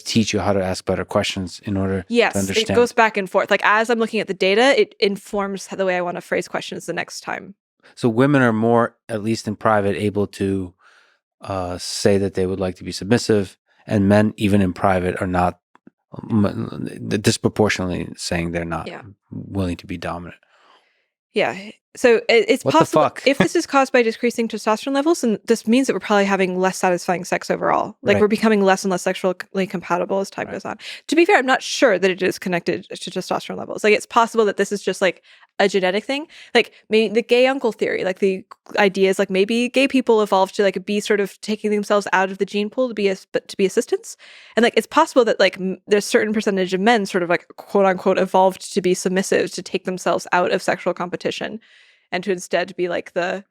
C: teach you how to ask better questions in order to
A: Yes,
C: understand.
A: it goes back and forth. Like as I'm looking at the data, it informs the way I want to phrase questions the next time.
C: So women are more, at least in private, able to say that they would like to be submissive, and men, even in private, are not disproportionately saying they're not willing to be dominant.
A: Yeah. So it's
C: What the
A: possible
C: fuck?
A: if this is caused by decreasing testosterone levels, then this means that we're probably having less satisfying sex overall. Like
C: Right.
A: we're becoming less and less sexually compatible as time goes on. To be fair, I'm not sure that it is connected to testosterone levels. Like it's possible that this is just like a genetic thing. Like maybe the gay uncle theory, like the idea is like maybe gay people evolved to like be sort of taking themselves out of the gene pool to be assistants. And like it's possible that like there's a certain percentage of men sort of like quote unquote evolved to be submissive, to take themselves out of sexual competition and to instead be like the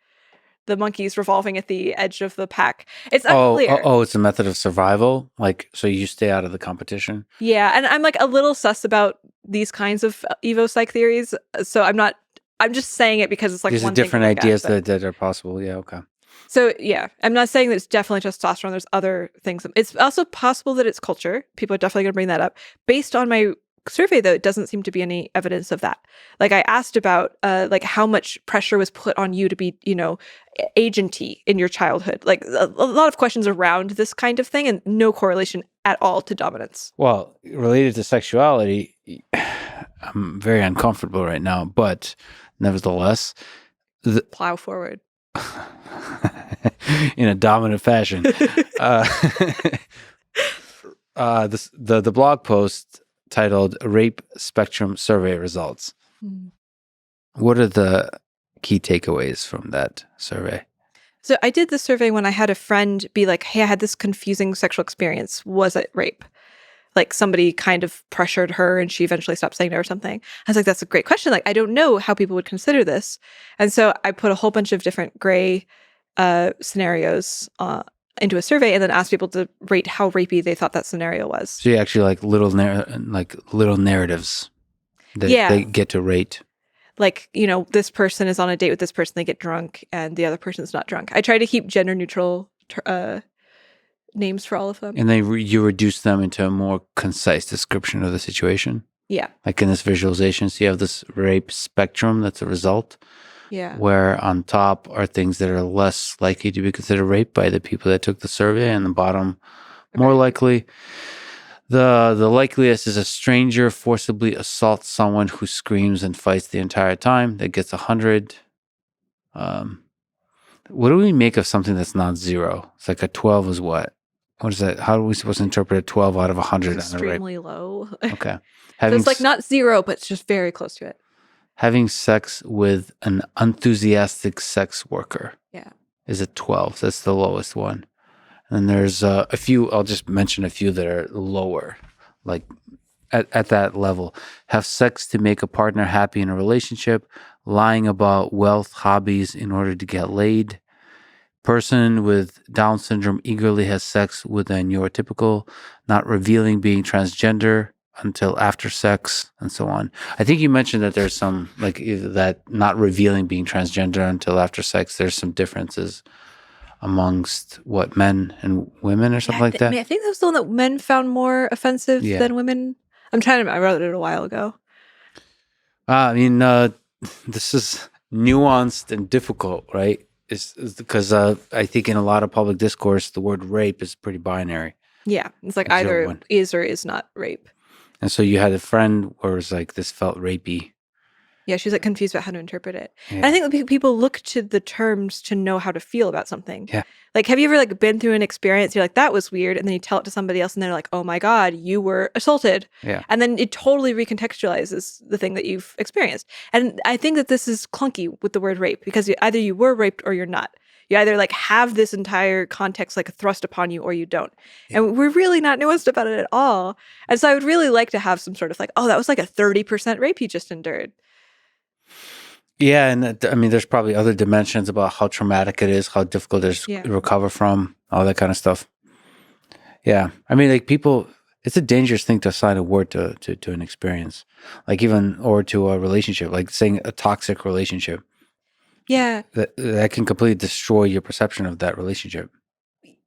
A: monkeys revolving at the edge of the pack. It's unclear.
C: Oh, it's a method of survival. Like, so you stay out of the competition.
A: Yeah, and I'm like a little sus about these kinds of evo psych theories. So I'm just saying it because it's like
C: These are
A: one
C: different
A: thing
C: ideas that are possible. Yeah, okay.
A: So yeah, I'm not saying that it's definitely testosterone. There's other things. It's also possible that it's culture. People are definitely going to bring that up. Based on my survey, though, it doesn't seem to be any evidence of that. Like I asked about like how much pressure was put on you to be, agenty in your childhood. Like a lot of questions around this kind of thing, and no correlation at all to dominance.
C: Well, related to sexuality, I'm very uncomfortable right now, but nevertheless,
A: Plow forward.
C: in a dominant fashion. The blog post titled "Rape Spectrum Survey Results." What are the key takeaways from that survey?
A: So I did the survey when I had a friend be like, "Hey, I had this confusing sexual experience. Was it rape?" Like somebody kind of pressured her and she eventually stopped saying no or something. I was like, that's a great question. Like, I don't know how people would consider this. And so I put a whole bunch of different gray scenarios into a survey and then asked people to rate how rapey they thought that scenario was.
C: So you actually like little narratives that they get to rate.
A: Like, this person is on a date with this person, they get drunk, and the other person's not drunk. I try to keep gender neutral names for all of them.
C: And then you reduce them into a more concise description of the situation.
A: Yeah.
C: Like in this visualization, so you have this rape spectrum that's a result.
A: Yeah.
C: Where on top are things that are less likely to be considered rape by the people that took the survey, and the bottom more likely. The likeliest is a stranger forcibly assaults someone who screams and fights the entire time. That gets 100. What do we make of something that's not zero? It's like a 12 is what? What is that? How are we supposed to interpret a 12 out of 100?
A: It's extremely low.
C: Okay.
A: So it's like not zero, but it's just very close to it.
C: Having sex with an enthusiastic sex worker is a 12. That's the lowest one. And there's a few, I'll just mention a few that are lower, like at that level. Have sex to make a partner happy in a relationship, lying about wealth, hobbies in order to get laid. Person with Down syndrome eagerly has sex with a neurotypical, not revealing being transgender until after sex, and so on. I think you mentioned that there's some, like, that not revealing being transgender until after sex, there's some differences amongst what, men and women or something like that?
A: I think that was the one that men found more offensive than women. I wrote it a while ago.
C: This is nuanced and difficult, right? Is because I think in a lot of public discourse, the word rape is pretty binary.
A: Yeah, it's like either is or is not rape.
C: And so you had a friend where it was like, this felt rapey.
A: Yeah, she's like confused about how to interpret it. Yeah. And I think that people look to the terms to know how to feel about something.
C: Yeah.
A: Like, have you ever like been through an experience? You're like, that was weird. And then you tell it to somebody else and they're like, oh my God, you were assaulted.
C: Yeah.
A: And then it totally recontextualizes the thing that you've experienced. And I think that this is clunky with the word rape because either you were raped or you're not. You either like have this entire context like thrust upon you or you don't. Yeah. And we're really not nuanced about it at all. And so I would really like to have some sort of like, oh, that was like a 30% rape you just endured.
C: Yeah, and I mean, there's probably other dimensions about how traumatic it is, how difficult it is to recover from, all that kind of stuff. Yeah, I mean, like people, it's a dangerous thing to assign a word to an experience, like even or to a relationship, like saying a toxic relationship.
A: Yeah.
C: that can completely destroy your perception of that relationship.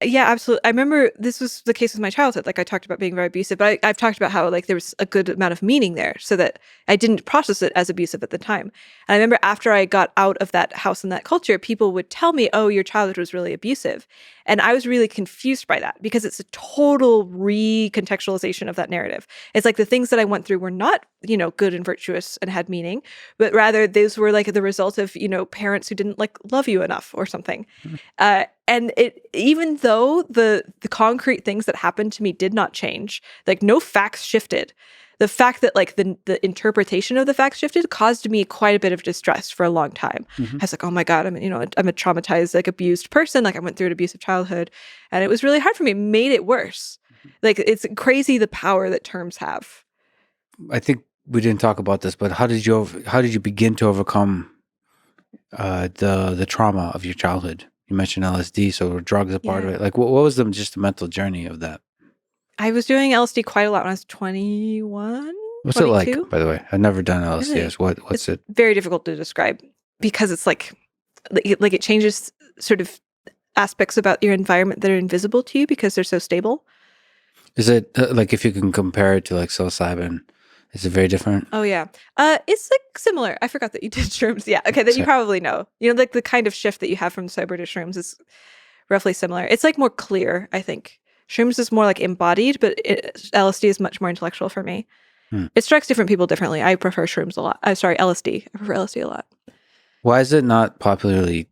A: Yeah, absolutely. I remember this was the case with my childhood. Like I talked about being very abusive, but I've talked about how like there was a good amount of meaning there so that I didn't process it as abusive at the time. And I remember after I got out of that house and that culture, people would tell me, oh, your childhood was really abusive. And I was really confused by that because it's a total recontextualization of that narrative. It's like the things that I went through were not, good and virtuous and had meaning, but rather those were like the result of, parents who didn't like love you enough or something. And even though the concrete things that happened to me did not change, like no facts shifted, the fact that like the interpretation of the facts shifted caused me quite a bit of distress for a long time. I was like, oh my God, I'm a traumatized, like abused person. Like I went through an abusive childhood and it was really hard for me. It made it worse. Like it's crazy the power that terms have.
C: I think we didn't talk about this, but how did you begin to overcome the trauma of your childhood? You mentioned LSD, so were drugs a part of it? Like, what was just the mental journey of that?
A: I was doing LSD quite a lot when I was 21.
C: What's
A: 22?
C: it like, by the way? I've never done LSD.
A: Really?
C: What's it?
A: Very difficult to describe because it's like it changes sort of aspects about your environment that are invisible to you because they're so stable.
C: Is it like if you can compare it to like psilocybin? Is it very different?
A: Oh yeah, it's like similar. I forgot that you did shrooms. Yeah, okay, then you probably know. Like the kind of shift that you have from sober to shrooms is roughly similar. It's like more clear, I think. Shrooms is more like embodied, but LSD is much more intellectual for me. It strikes different people differently. I prefer shrooms a lot. LSD. I prefer LSD a lot.
C: Why is it not popularly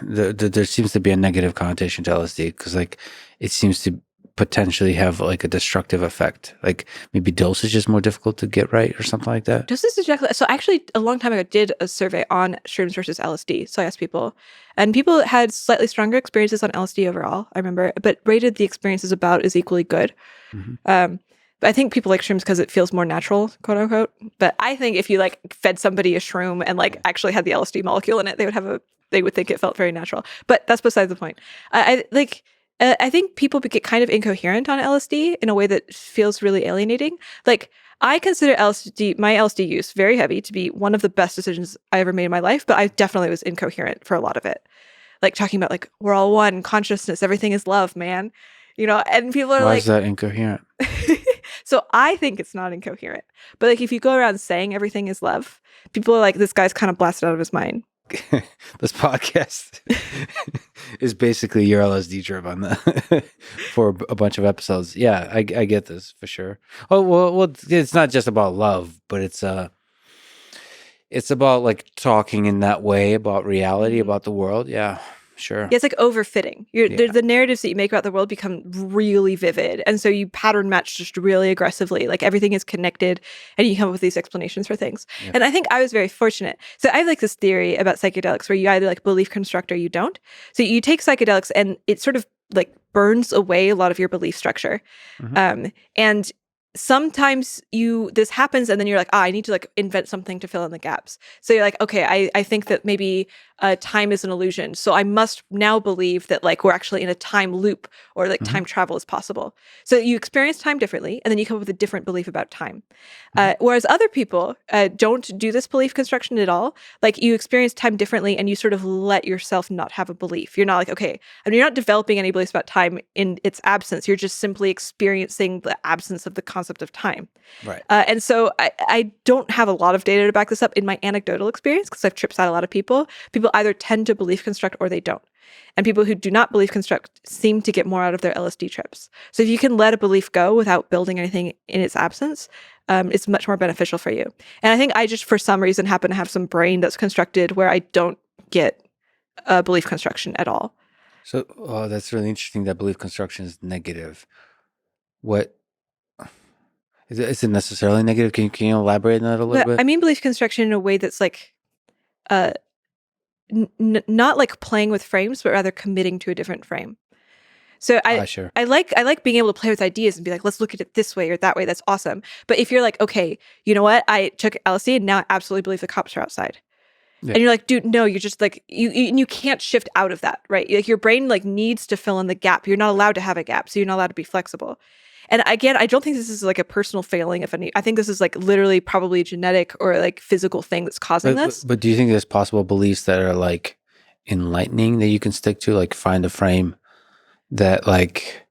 C: there seems to be a negative connotation to LSD because like it seems to potentially have like a destructive effect. Like maybe dosage is more difficult to get right or something like that.
A: Dosage is exactly. So actually, a long time ago, I did a survey on shrooms versus LSD. So I asked people, and people had slightly stronger experiences on LSD overall. I remember, but rated the experiences about as equally good. But I think people like shrooms because it feels more natural, quote unquote. But I think if you like fed somebody a shroom and like actually had the LSD molecule in it, they would think it felt very natural. But that's beside the point. I think people get kind of incoherent on LSD in a way that feels really alienating. Like I consider my LSD use very heavy to be one of the best decisions I ever made in my life, but I definitely was incoherent for a lot of it. Like talking about like, we're all one, consciousness, everything is love, man. And people are
C: Why
A: like,
C: is that incoherent?
A: So I think it's not incoherent. But like if you go around saying everything is love, people are like, this guy's kind of blasted out of his mind.
C: This podcast is basically your LSD trip on that for a bunch of episodes. Yeah, I get this for sure. Oh well, it's not just about love, but it's about like talking in that way about reality, about the world. Yeah, sure.
A: Yeah, it's like overfitting. The narratives that you make about the world become really vivid. And so you pattern match just really aggressively. Like everything is connected and you come up with these explanations for things. Yeah. And I think I was very fortunate. So I have like this theory about psychedelics where you either like belief construct or you don't. So you take psychedelics and it sort of like burns away a lot of your belief structure. And sometimes this happens and then you're like, I need to like invent something to fill in the gaps. So you're like, okay, I think that maybe time is an illusion. So I must now believe that like we're actually in a time loop or like time travel is possible. So you experience time differently and then you come up with a different belief about time. Whereas other people don't do this belief construction at all. Like you experience time differently and you sort of let yourself not have a belief. You're not like, okay, I mean, you're not developing any beliefs about time in its absence. You're just simply experiencing the absence of the concept of time.
C: Right.
A: And so I don't have a lot of data to back this up in my anecdotal experience because I've tripped out a lot of people. People either tend to belief construct or they don't. And people who do not belief construct seem to get more out of their LSD trips. So if you can let a belief go without building anything in its absence, it's much more beneficial for you. And I think I just, for some reason, happen to have some brain that's constructed where I don't get belief construction at all.
C: So that's really interesting that belief construction is negative. What is it necessarily negative? Can you elaborate on that a little bit?
A: I mean belief construction in a way that's like not like playing with frames, but rather committing to a different frame. So I like being able to play with ideas and be like, let's look at it this way or that way. That's awesome. But if you're like, okay, you know what? I took LSD and now I absolutely believe the cops are outside. Yeah. And you're like, dude, no, you're just like, you can't shift out of that, right? Like your brain like needs to fill in the gap. You're not allowed to have a gap. So you're not allowed to be flexible. And again, I don't think this is like a personal failing of any. I think this is like literally probably genetic or like physical thing that's causing this.
C: But do you think there's possible beliefs that are like enlightening that you can stick to, like find a frame that like,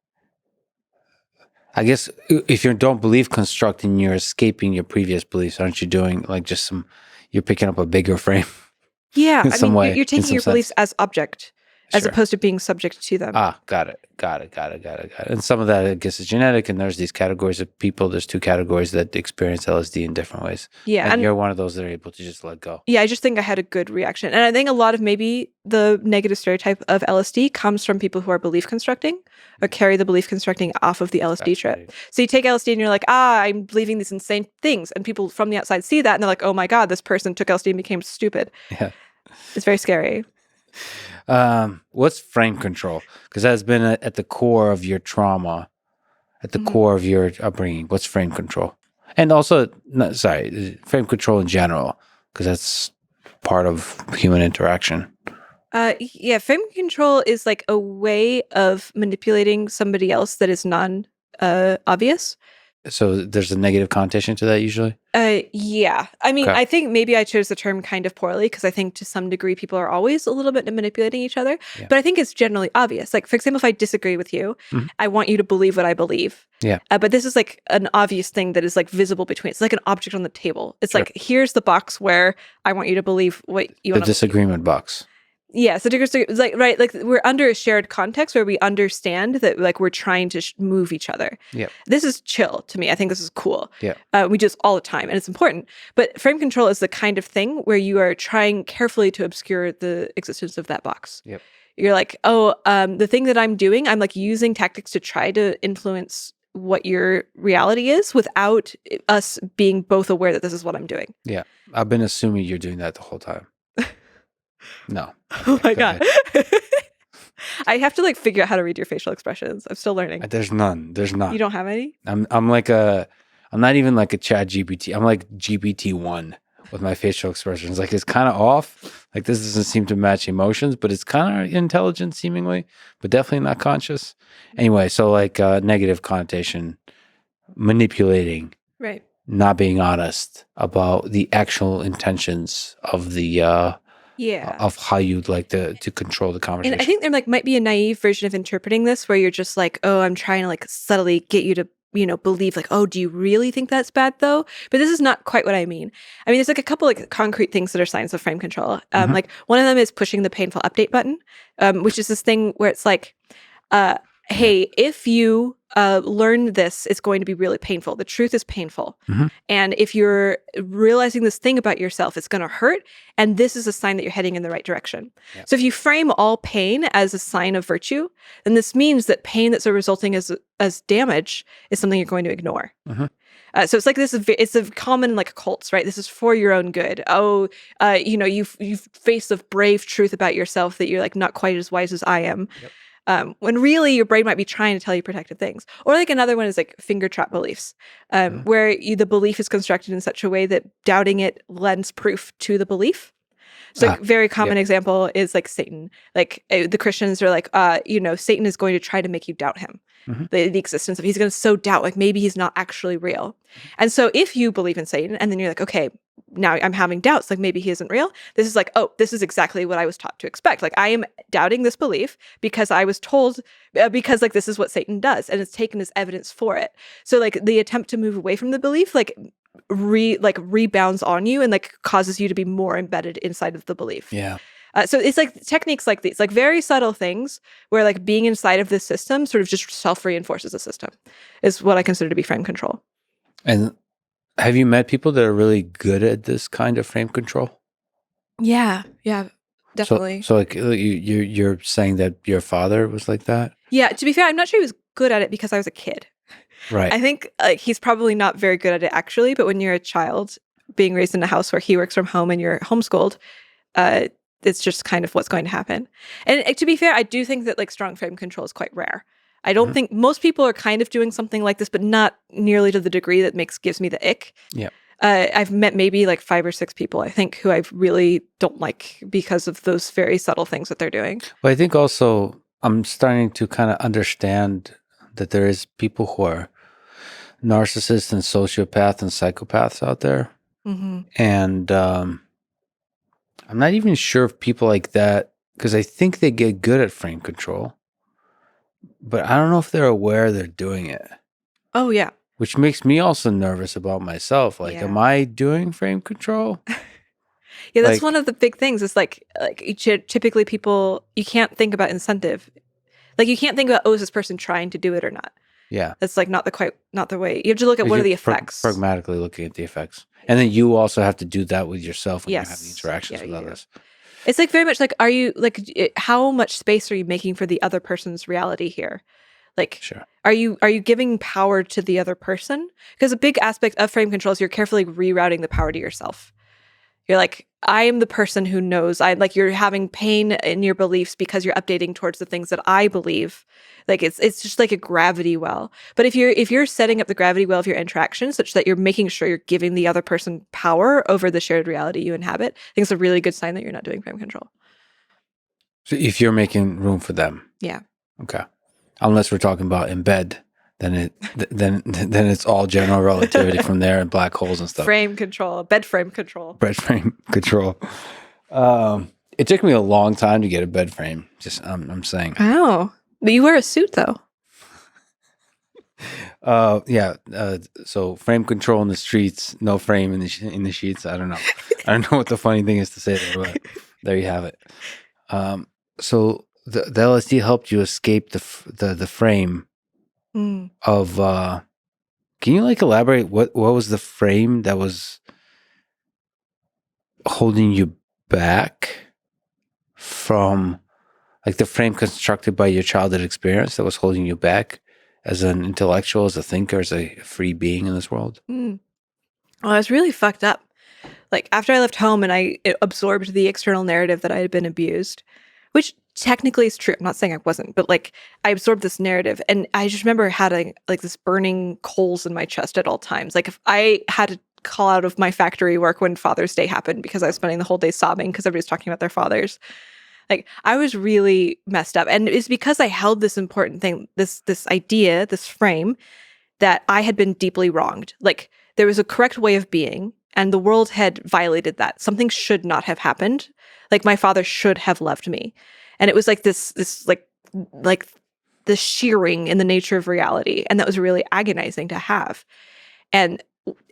C: I guess if you don't believe constructing, you're escaping your previous beliefs. Aren't you doing like just some, you're picking up a bigger frame?
A: Yeah.
C: In
A: I
C: some
A: mean,
C: way,
A: you're
C: in
A: taking
C: some
A: your beliefs
C: sense.
A: as object as
C: Sure.
A: opposed to being subject to them.
C: Got it. And some of that, I guess, is genetic. And there's these categories of people. There's two categories that experience LSD in different ways.
A: Yeah.
C: And you're one of those that are able to just let go.
A: Yeah, I just think I had a good reaction. And I think a lot of maybe the negative stereotype of LSD comes from people who are belief constructing or carry the belief constructing off of the LSD trip.
C: Fascinating.
A: So you take LSD and you're like, I'm believing these insane things. And people from the outside see that and they're like, oh my God, this person took LSD and became stupid.
C: Yeah.
A: It's very scary.
C: What's frame control? Because that's been at the core of your trauma, at the core of your upbringing. What's frame control? And also, frame control in general, because that's part of human interaction.
A: Yeah, frame control is like a way of manipulating somebody else that is non-obvious.
C: So there's a negative connotation to that usually?
A: Yeah. I mean,
C: Okay.
A: I think maybe I chose the term kind of poorly because I think to some degree people are always a little bit manipulating each other.
C: Yeah.
A: But I think it's generally obvious. Like, for example, if I disagree with you, I want you to believe what I believe.
C: Yeah.
A: But this is like an obvious thing that is like visible between. It's like an object on the table. It's
C: Sure.
A: like, here's the box where I want you to believe what you
C: The
A: want.
C: disagreement box.
A: Yeah, so like right, like we're under a shared context where we understand that like we're trying to move each other.
C: Yep.
A: This is chill to me. I think this is cool.
C: Yeah.
A: We do this all the time, and it's important. But frame control is the kind of thing where you are trying carefully to obscure the existence of that box.
C: Yep.
A: You're like, oh, the thing that I'm doing, I'm like using tactics to try to influence what your reality is without us being both aware that this is what I'm doing.
C: Yeah. I've been assuming you're doing that the whole time. No.
A: Oh my
C: Go
A: God. I have to like figure out how to read your facial expressions. I'm still learning.
C: There's none. There's not.
A: You don't have any?
C: I'm not even like a chat GPT. I'm like GPT-1 with my facial expressions. Like it's kind of off. Like this doesn't seem to match emotions, but it's kind of intelligent seemingly, but definitely not conscious. Anyway, so like negative connotation, manipulating,
A: Right.
C: not being honest about the actual intentions of the
A: Yeah.
C: of how you'd like to control the conversation.
A: And I think there like might be a naive version of interpreting this where you're just like, oh, I'm trying to like subtly get you to, believe like, oh, do you really think that's bad though? But this is not quite what I mean. I mean, there's like a couple like concrete things that are signs of frame control. Like one of them is pushing the painful update button, which is this thing where it's like, hey, if you learn this, it's going to be really painful. The truth is painful. And if you're realizing this thing about yourself, it's going to hurt. And this is a sign that you're heading in the right direction.
C: Yeah.
A: So if you frame all pain as a sign of virtue, then this means that pain that's resulting as damage is something you're going to ignore. So it's like this. It's a common like cults, right? This is for your own good. Oh, you've faced a brave truth about yourself that you're like not quite as wise as I am.
C: Yep.
A: When really your brain might be trying to tell you protective things. Or like another one is like finger trap beliefs, where the belief is constructed in such a way that doubting it lends proof to the belief. So a very common example is like Satan. Like the Christians are like, Satan is going to try to make you doubt him. The existence of, he's going to so doubt, like maybe he's not actually real. And so if you believe in Satan and then you're like, okay, now I'm having doubts, like maybe he isn't real. This is like, oh, this is exactly what I was taught to expect. Like I am doubting this belief because I was told, because like this is what Satan does and it's taken as evidence for it. So like the attempt to move away from the belief, like rebounds on you and like causes you to be more embedded inside of the belief.
C: Yeah.
A: So it's like techniques like these, like very subtle things where like being inside of this system sort of just self-reinforces the system is what I consider to be frame control.
C: And have you met people that are really good at this kind of frame control?
A: Yeah, definitely.
C: So like you're saying that your father was like that?
A: Yeah, to be fair, I'm not sure he was good at it because I was a kid.
C: Right.
A: I think like he's probably not very good at it actually, but when you're a child being raised in a house where he works from home and you're homeschooled, it's just kind of what's going to happen. And to be fair, I do think that like strong frame control is quite rare. I don't think most people are kind of doing something like this, but not nearly to the degree that gives me the ick.
C: Yeah.
A: I've met maybe like 5 or 6 people, I think, who I really don't like because of those very subtle things that they're doing.
C: But I think also I'm starting to kind of understand that there is people who are narcissists and sociopaths and psychopaths out there.
A: Mm-hmm.
C: And I'm not even sure if people like that, because I think they get good at frame control, but I don't know if they're aware they're doing it.
A: Oh, yeah.
C: Which makes me also nervous about myself. Like,
A: Yeah.
C: am I doing frame control?
A: Yeah, that's
C: Like-
A: one of the big things. It's like typically people, you can't think about incentive. Like you can't think about, oh, is this person trying to do it or not?
C: Yeah.
A: That's like not the way. You have to look at what are the
C: You're
A: effects.
C: pragmatically looking at the effects. And then you also have to do that with yourself when you're having
A: Yes.
C: interactions
A: Yeah,
C: with
A: you do.
C: others.
A: It's like very much like, are you like, how much space are you making for the other person's reality here? Like,
C: Sure.
A: are you giving power to the other person? Because a big aspect of frame control is you're carefully rerouting the power to yourself. You're like, I am the person who knows. You're having pain in your beliefs because you're updating towards the things that I believe. Like it's just like a gravity well. But if you're setting up the gravity well of your interaction such that you're making sure you're giving the other person power over the shared reality you inhabit, I think it's a really good sign that you're not doing frame control.
C: So if you're making room for them.
A: Yeah.
C: Okay. Unless we're talking about in bed, then it's all general relativity from there and black holes and stuff.
A: Frame control, bed frame control.
C: Bed frame control. It took me a long time to get a bed frame. Just I'm saying.
A: Oh, but you wear a suit though.
C: Yeah. So frame control in the streets, no frame in the sheets. I don't know. I don't know what the funny thing is to say there, but there you have it. So the LSD helped you escape the frame of. Can you like elaborate what was the frame that was holding you back from, like the frame constructed by your childhood experience that was holding you back as an intellectual, as a thinker, as a free being in this world?
A: Well, I was really fucked up. Like after I left home and I absorbed the external narrative that I had been abused, which technically is true. I'm not saying I wasn't, but like I absorbed this narrative and I just remember having like this burning coals in my chest at all times. Like if I had to call out of my factory work when Father's Day happened because I was spending the whole day sobbing because everybody's talking about their fathers. Like I was really messed up. And it's because I held this important thing, this idea, this frame that I had been deeply wronged. Like there was a correct way of being and the world had violated that. Something should not have happened. Like my father should have loved me. And it was like this like the shearing in the nature of reality. And that was really agonizing to have. And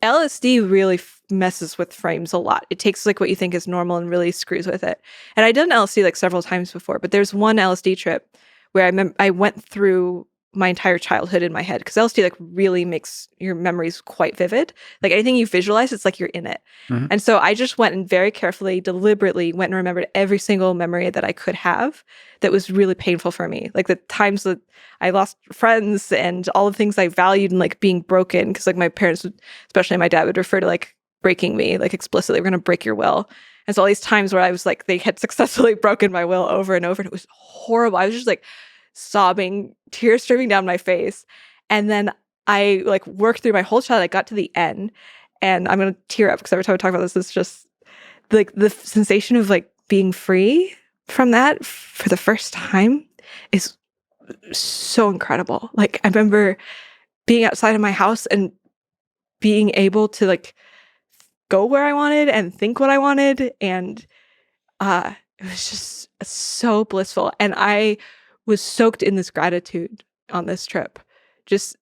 A: LSD really messes with frames a lot. It takes like what you think is normal and really screws with it. And I've done LSD like several times before, but there's one LSD trip where I went through my entire childhood in my head because LSD like really makes your memories quite vivid. Like anything you visualize, it's like you're in it.
C: Mm-hmm.
A: And so I just went and very carefully, deliberately went and remembered every single memory that I could have that was really painful for me. Like the times that I lost friends and all the things I valued and like being broken. Because like my parents, especially my dad, would refer to like breaking me, like explicitly, we're going to break your will. And so all these times where I was like, they had successfully broken my will over and over. And it was horrible. I was just like sobbing, tears streaming down my face. And then I like worked through my whole childhood. I got to the end and I'm going to tear up because every time I talk about this, it's just like the sensation of like being free from that for the first time is so incredible. Like I remember being outside of my house and being able to like go where I wanted and think what I wanted. And it was just so blissful. And I was soaked in this gratitude on this trip, just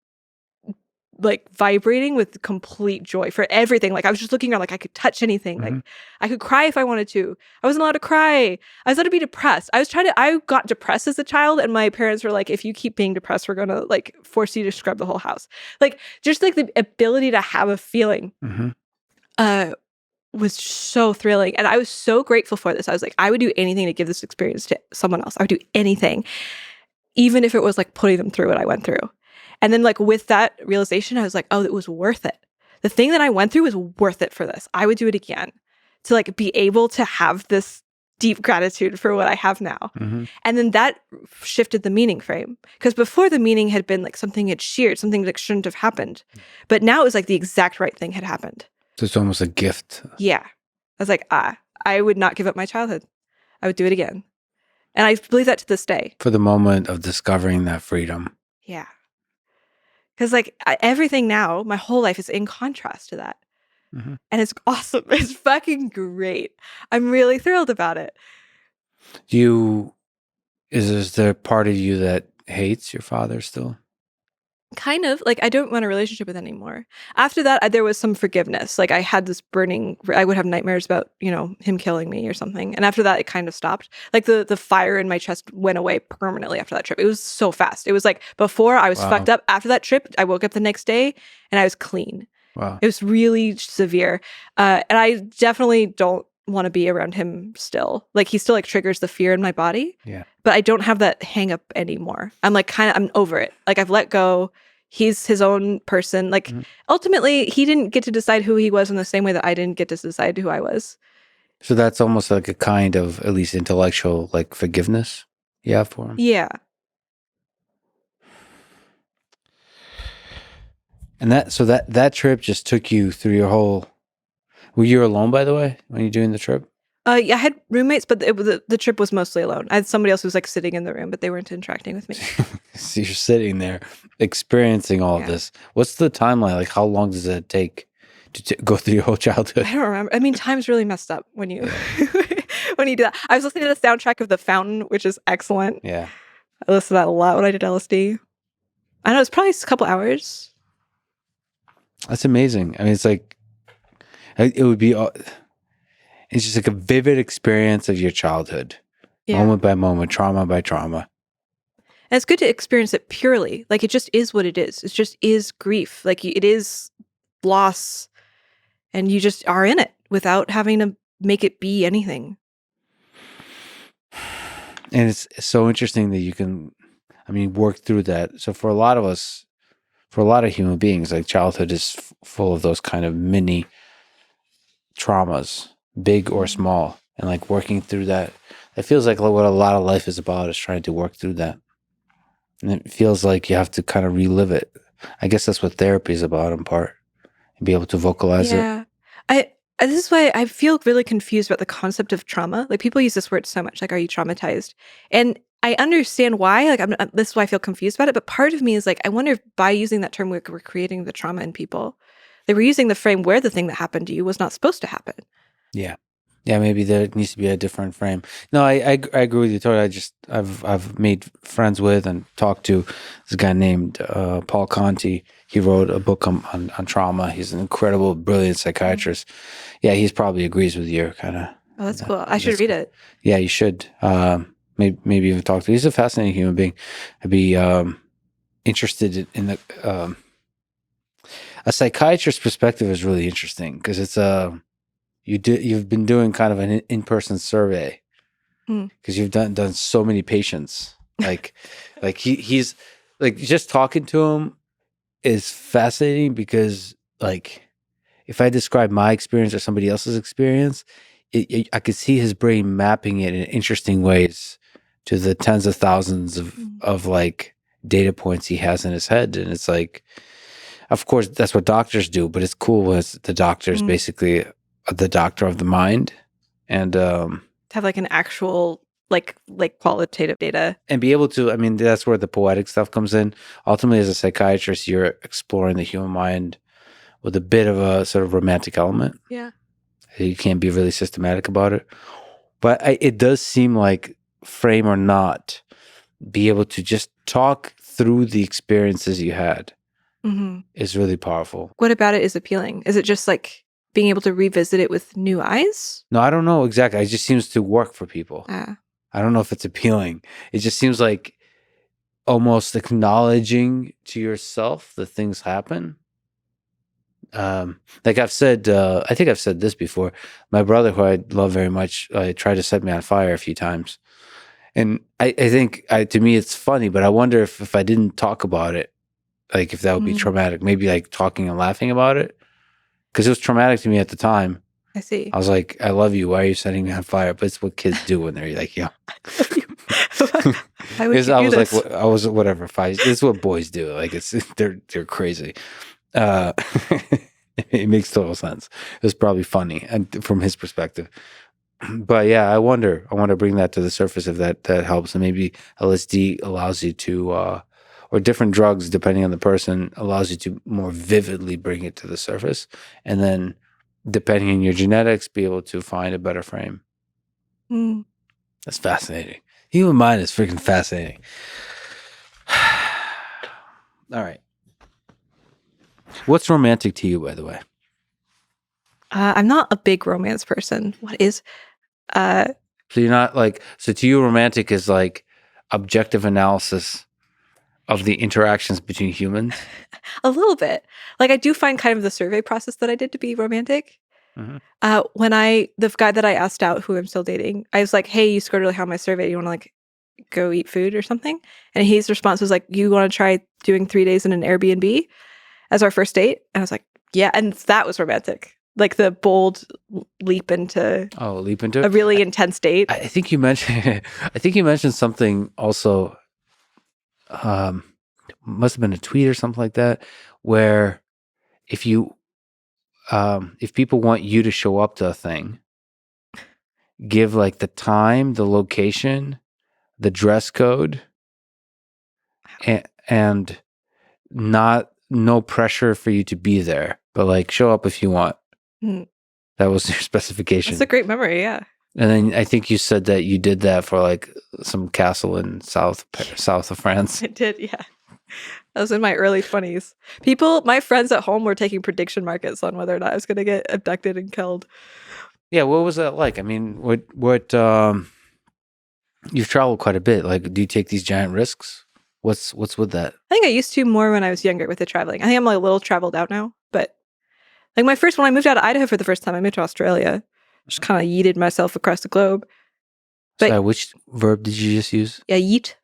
A: like vibrating with complete joy for everything. Like I was just looking around like I could touch anything.
C: Mm-hmm.
A: Like I could cry if I wanted to. I wasn't allowed to cry. I was allowed to be depressed. I got depressed as a child and my parents were like, if you keep being depressed, we're going to like force you to scrub the whole house. Like just like the ability to have a feeling was so thrilling. And I was so grateful for this. I was like, I would do anything to give this experience to someone else. I would do anything, even if it was like putting them through what I went through. And then like with that realization, I was like, oh, it was worth it. The thing that I went through was worth it for this. I would do it again to like be able to have this deep gratitude for what I have now.
C: Mm-hmm.
A: And then that shifted the meaning frame. Because before the meaning had been like something had sheared, something that shouldn't have happened. But now it was like the exact right thing had happened.
C: So it's almost a gift.
A: Yeah. I was like, I would not give up my childhood. I would do it again. And I believe that to this day.
C: For the moment of discovering that freedom.
A: Yeah. Because like everything now, my whole life is in contrast to that.
C: Mm-hmm.
A: And it's awesome. It's fucking great. I'm really thrilled about it.
C: Is there part of you that hates your father still?
A: Kind of. Like, I don't want a relationship with anymore. After that, there was some forgiveness. Like, I had this burning, I would have nightmares about, him killing me or something. And after that, it kind of stopped. Like, the fire in my chest went away permanently after that trip. It was so fast. It was like, before I was fucked up. After that trip, I woke up the next day and I was clean.
C: Wow.
A: It was really severe. And I definitely don't want to be around him still. Like, he still like triggers the fear in my body.
C: Yeah.
A: But I don't have that hang up anymore. I'm like, I'm over it. Like, I've let go. He's his own person. Like, ultimately, he didn't get to decide who he was in the same way that I didn't get to decide who I was.
C: So that's almost like a kind of, at least intellectual, like forgiveness you have for him?
A: Yeah.
C: And that trip just took you through your whole... Were you alone, by the way, when you're doing the trip?
A: Yeah, I had roommates, but the trip was mostly alone. I had somebody else who was like sitting in the room, but they weren't interacting with me.
C: So you're sitting there experiencing all of this. What's the timeline? Like, how long does it take to go through your whole childhood?
A: I don't remember. I mean, time's really messed up when you when you do that. I was listening to the soundtrack of The Fountain, which is excellent.
C: Yeah.
A: I listened to that a lot when I did LSD. I know, it's probably a couple hours.
C: That's amazing. I mean, it's like, it would be... It's just like a vivid experience of your childhood, moment by moment, trauma by trauma.
A: And it's good to experience it purely. Like, it just is what it is. It just is grief. Like, it is loss. And you just are in it without having to make it be anything.
C: And it's so interesting that you can, work through that. So for a lot of us, for a lot of human beings, like childhood is full of those kind of mini traumas, big or small, and like working through that. It feels like what a lot of life is about, is trying to work through that. And it feels like you have to kind of relive it. I guess that's what therapy is about in part, and be able to vocalize it.
A: Yeah. This is why I feel really confused about the concept of trauma. Like, people use this word so much, like, are you traumatized? And I understand why. Like, this is why I feel confused about it. But part of me is like, I wonder if by using that term, we're creating the trauma in people. They were using the frame where the thing that happened to you was not supposed to happen.
C: Yeah. Yeah, maybe there needs to be a different frame. No, I agree with you totally. I've made friends with and talked to this guy named Paul Conti. He wrote a book on trauma. He's an incredible, brilliant psychiatrist. Yeah, he's probably agrees with your kind of...
A: Oh, that's cool. I should read it.
C: Yeah, you should. Maybe even talk to him. He's a fascinating human being. I'd be interested in the... a psychiatrist's perspective is really interesting because it's you've been doing kind of an in-person survey because you've done so many patients. Like he's like, just talking to him is fascinating because, like, if I describe my experience or somebody else's experience, I could see his brain mapping it in interesting ways to the tens of thousands of like data points he has in his head. And it's like, of course, that's what doctors do, but it's cool when the doctor's basically the doctor of the mind, and
A: to have like an actual like qualitative data
C: and be able to. I mean, that's where the poetic stuff comes in. Ultimately, as a psychiatrist, you're exploring the human mind with a bit of a sort of romantic element.
A: Yeah,
C: you can't be really systematic about it, but it does seem like, frame or not, be able to just talk through the experiences you had is really powerful.
A: What about it is appealing? Is it just like being able to revisit it with new eyes?
C: No, I don't know exactly. It just seems to work for people.
A: Ah.
C: I don't know if it's appealing. It just seems like almost acknowledging to yourself that things happen. Like I've said, I think I've said this before. My brother, who I love very much, tried to set me on fire a few times. And I think to me it's funny, but I wonder if I didn't talk about it, like if that would be traumatic. Maybe like talking and laughing about it. Because it was traumatic to me at the time.
A: I see.
C: I was like, I love you. Why are you setting me on fire? But it's what kids do when they're like, yeah.
A: I was
C: like, I was whatever. This is what boys do. Like they're crazy. It makes total sense. It was probably funny and from his perspective. But yeah, I wonder bring that to the surface if that helps. And maybe LSD allows you to, or or different drugs, depending on the person, allows you to more vividly bring it to the surface. And then, depending on your genetics, be able to find a better frame.
A: Mm.
C: That's fascinating. Human mind is freaking fascinating. All right. What's romantic to you, by the way?
A: I'm not a big romance person. What is?
C: So you're not like, so to you, romantic is like objective analysis of the interactions between humans?
A: A little bit. Like, I do find kind of the survey process that I did to be romantic.
C: Mhm.
A: When the guy that I asked out, who I'm still dating, I was like, hey, you scored really high on my survey. You want to like go eat food or something? And his response was like, you want to try doing 3 days in an Airbnb as our first date? And I was like, yeah. And that was romantic. Like the bold leap into
C: Leap into
A: a
C: it.
A: really intense date.
C: I think you mentioned. I think you mentioned something also. Must have been a tweet or something like that, where if people want you to show up to a thing, give like the time, the location, the dress code, and no pressure for you to be there, but like show up if you want.
A: Mm.
C: That was your specification.
A: That's a great memory, yeah.
C: And then I think you said that you did that for like some castle in south of France.
A: I did, yeah. I was in my early 20s. My friends at home were taking prediction markets on whether or not I was going to get abducted and killed.
C: Yeah, what was that like? I mean, what you've traveled quite a bit. Like, do you take these giant risks? What's with that?
A: I think I used to more when I was younger with the traveling. I think I'm like a little traveled out now, but like when I moved out of Idaho for the first time, I moved to Australia. Just kind of yeeted myself across the globe. But
C: Sorry, which verb did you just use?
A: yeah, yeet.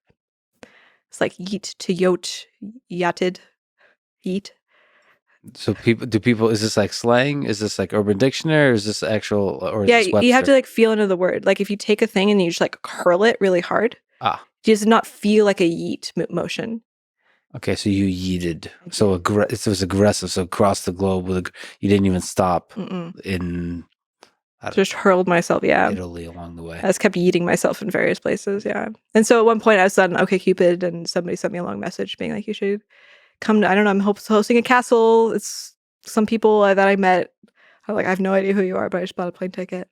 A: It's like yeet to yote, yachted, yeet.
C: So is this like slang? Is this like Urban Dictionary? Or is this actual? Or is
A: Yeah,
C: this
A: you have
C: Webster?
A: to like feel into the word. Like if you take a thing and you just like hurl it really hard,
C: Ah,
A: it does not feel like a yeet motion.
C: okay. So you yeeted. So it was aggressive. So across the globe, you didn't even stop in
A: Just hurled myself, yeah.
C: Italy along the way.
A: I just kept yeeting myself in various places, yeah. And so at one point I was on OkCupid and somebody sent me a long message being like, you should come to, I don't know, I'm hosting a castle. It's some people that I met. I'm like, I have no idea who you are, but I just bought a plane ticket.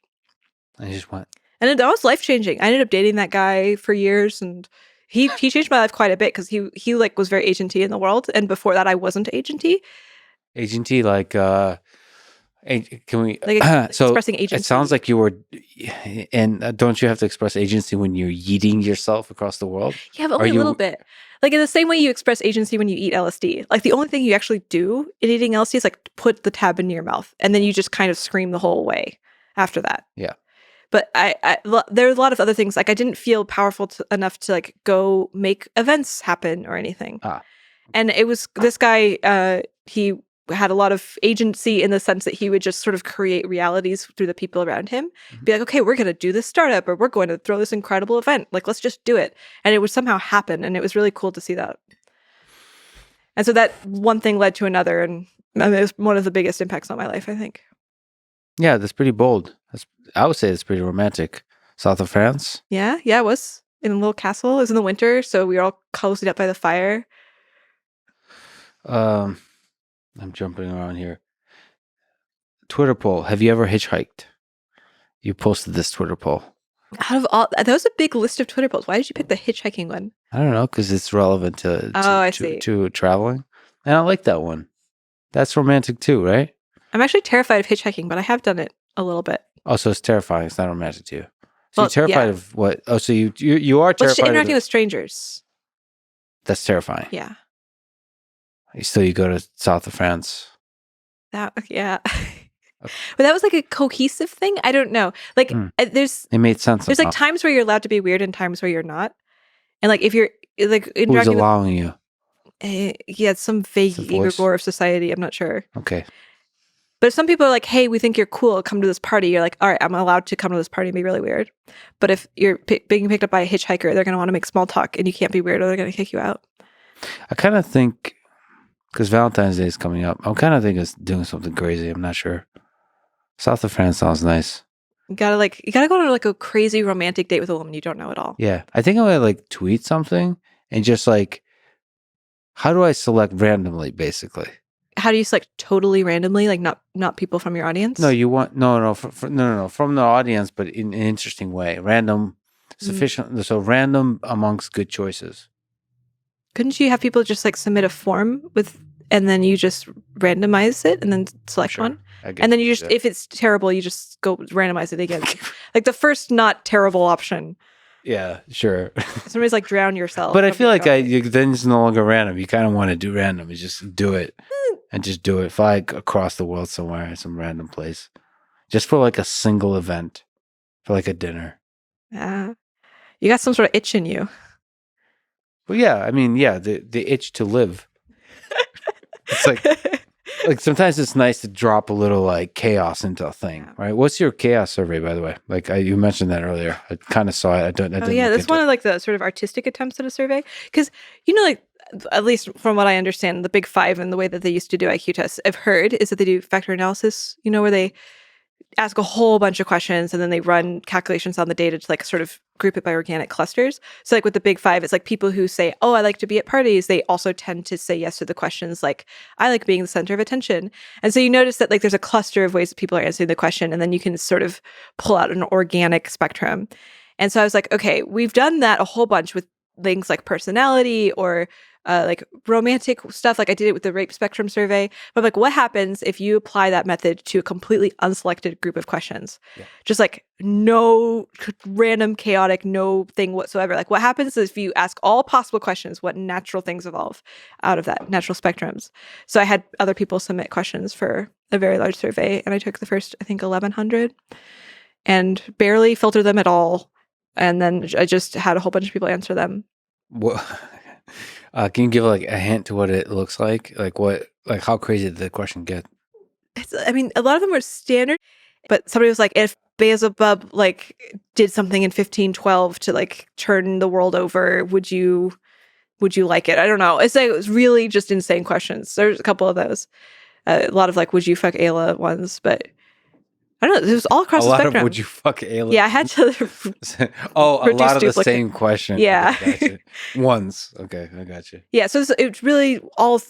C: I just went.
A: And that was life-changing. I ended up dating that guy for years, and he changed my life quite a bit because he like was very agenty in the world. And before that I wasn't agenty.
C: Agenty, like can we
A: Like
C: so
A: expressing agency.
C: it sounds like you were, and don't you have to express agency when you're yeeting yourself across the world?
A: Yeah, but only a little bit. Like in the same way you express agency when you eat LSD. Like the only thing you actually do in eating LSD is like put the tab into your mouth, and then you just kind of scream the whole way after that.
C: Yeah.
A: But there's a lot of other things. Like I didn't feel powerful enough to like go make events happen or anything. And it was this guy. He had a lot of agency in the sense that he would just sort of create realities through the people around him. Be like, okay, we're going to do this startup, or we're going to throw this incredible event. Like, let's just do it. And it would somehow happen. And it was really cool to see that. And so that one thing led to another. And it was one of the biggest impacts on my life, I think.
C: Yeah, that's pretty bold. I would say it's pretty romantic. South of France?
A: Yeah, it was in a little castle. It was in the winter. So we were all cozied up by the fire.
C: I'm jumping around here. Twitter poll. Have you ever hitchhiked? You posted this Twitter poll.
A: Out of all, that was a big list of Twitter polls. Why did you pick the hitchhiking one?
C: I don't know, because it's relevant to traveling. And I like that one. That's romantic too, right?
A: I'm actually terrified of hitchhiking, but I have done it a little bit.
C: Oh, so it's terrifying. It's not romantic to you. So you're terrified of what? Oh, so you are terrified
A: of interacting with strangers.
C: That's terrifying.
A: Yeah.
C: So you go to south of France.
A: Yeah. But that was like a cohesive thing. I don't know. Like
C: it made sense.
A: There's like times where you're allowed to be weird and times where you're not. And like if you're like
C: who's allowing you?
A: Yeah, some vague egregore of society. I'm not sure.
C: Okay.
A: But if some people are like, hey, we think you're cool, come to this party. You're like, all right, I'm allowed to come to this party and be really weird. But if you're being picked up by a hitchhiker, they're going to want to make small talk and you can't be weird or they're going to kick you out.
C: I kind of think, because Valentine's Day is coming up, I'm kind of thinking of doing something crazy. I'm not sure. South of France sounds nice.
A: You gotta go on like a crazy romantic date with a woman you don't know at all.
C: Yeah. I think I'm going to like tweet something and just like How do I select randomly, basically?
A: How do you select totally randomly, like not people from your audience?
C: No, you want no from the audience, but in an interesting way. Random, sufficient. So random amongst good choices.
A: Couldn't you have people just like submit a form and then you just randomize it and then select
C: Sure.
A: one? And then you just, if it's terrible, you just go randomize it again. Like the first not terrible option.
C: Yeah, sure.
A: Somebody's like drown yourself.
C: But I feel like then it's no longer random. You kind of want to do random. You just do it and just do it. Fly across the world somewhere, some random place, just for like a single event, for like a dinner.
A: Yeah, you got some sort of itch in you.
C: Well, yeah. I mean, yeah, the itch to live. It's like sometimes it's nice to drop a little like chaos into a thing, right? What's your chaos survey, by the way? Like you mentioned that earlier. I kind of saw it. I didn't.
A: Oh yeah, that's one of like the sort of artistic attempts at a survey, because like at least from what I understand, the big five and the way that they used to do IQ tests, I've heard is that they do factor analysis. Where they ask a whole bunch of questions and then they run calculations on the data to like sort of group it by organic clusters. So like with the big five, it's like people who say, oh, I like to be at parties. They also tend to say yes to the questions like, I like being the center of attention. And so you notice that like there's a cluster of ways that people are answering the question, and then you can sort of pull out an organic spectrum. And so I was like, okay, we've done that a whole bunch with things like personality or like romantic stuff. Like I did it with the rape spectrum survey. But like, what happens if you apply that method to a completely unselected group of questions? Yeah. Just like no random, chaotic, no thing whatsoever. Like what happens is if you ask all possible questions, what natural things evolve out of that, natural spectrums. So I had other people submit questions for a very large survey, and I took the first, I think, 1,100 and barely filtered them at all. And then I just had a whole bunch of people answer them.
C: What? Can you give like a hint to what it looks like? Like how crazy did the question get?
A: I mean, a lot of them were standard, but somebody was like, if Beelzebub like did something in 1512 to like turn the world over, would you like it? I don't know. It was really just insane questions. There's a couple of those. A lot of like, would you fuck Aella ones, but I don't know. It was all across the spectrum.
C: A lot of would you fuck Aella?
A: Yeah, I had to.
C: A lot of the same question.
A: Yeah.
C: Okay, Ones. Okay, I got you.
A: Yeah, so it's really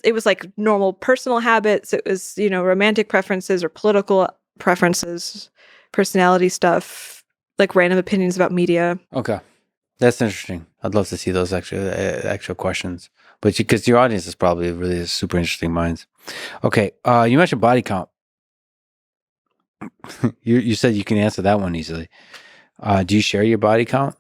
A: it was like normal personal habits. It was, romantic preferences or political preferences, personality stuff, like random opinions about media.
C: Okay. That's interesting. I'd love to see those actual questions. But because your audience is probably really super interesting minds. Okay, you mentioned body count. You said you can answer that one easily. Do you share your body count?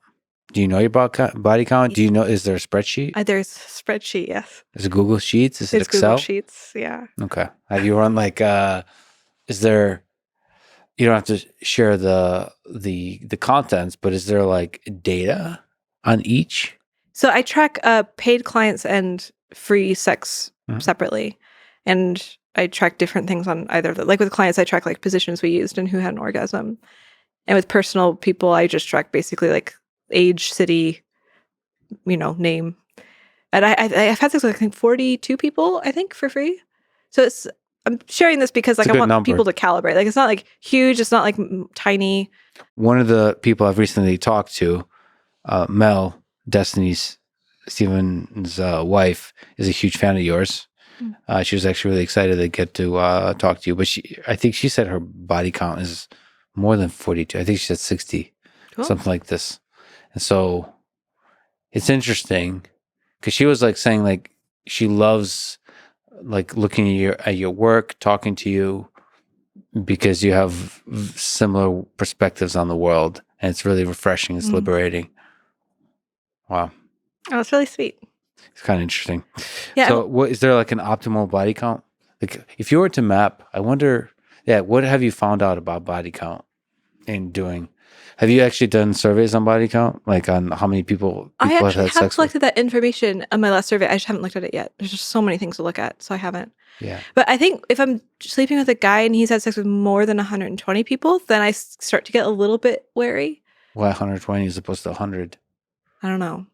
C: Do you know your body count? Do you know, is there a spreadsheet?
A: There's a spreadsheet, yes.
C: Is it Google Sheets? Is it Excel?
A: Google Sheets, yeah.
C: Okay. Have you run like, is there, you don't have to share the contents, but is there like data on each?
A: So I track paid clients and free sex separately. And I track different things on either of them. Like with clients, I track like positions we used and who had an orgasm. And with personal people, I just track basically like age, city, name. And I've had sex with I think 42 people, I think, for free. So I'm sharing this because like I want people to calibrate. Like it's not like huge, it's not like tiny.
C: One of the people I've recently talked to, Mel, Destiny's Stephen's wife, is a huge fan of yours. She was actually really excited to get to talk to you, but I think she said her body count is more than 42. I think she said 60, something like this. And so it's interesting because she was like saying like she loves like looking at your work, talking to you because you have similar perspectives on the world, and it's really refreshing. It's liberating. Wow.
A: Oh, it's really sweet.
C: It's kind of interesting.
A: Yeah.
C: So is there like an optimal body count? Like if you were to map, I wonder, what have you found out about body count in doing? Have you actually done surveys on body count? Like on how many people
A: I
C: have
A: actually
C: had sex
A: collected that information on my last survey. I just haven't looked at it yet. There's just so many things to look at, so I haven't.
C: Yeah.
A: But I think if I'm sleeping with a guy and he's had sex with more than 120 people, then I start to get a little bit wary.
C: Why 120 as opposed to 100?
A: I don't know.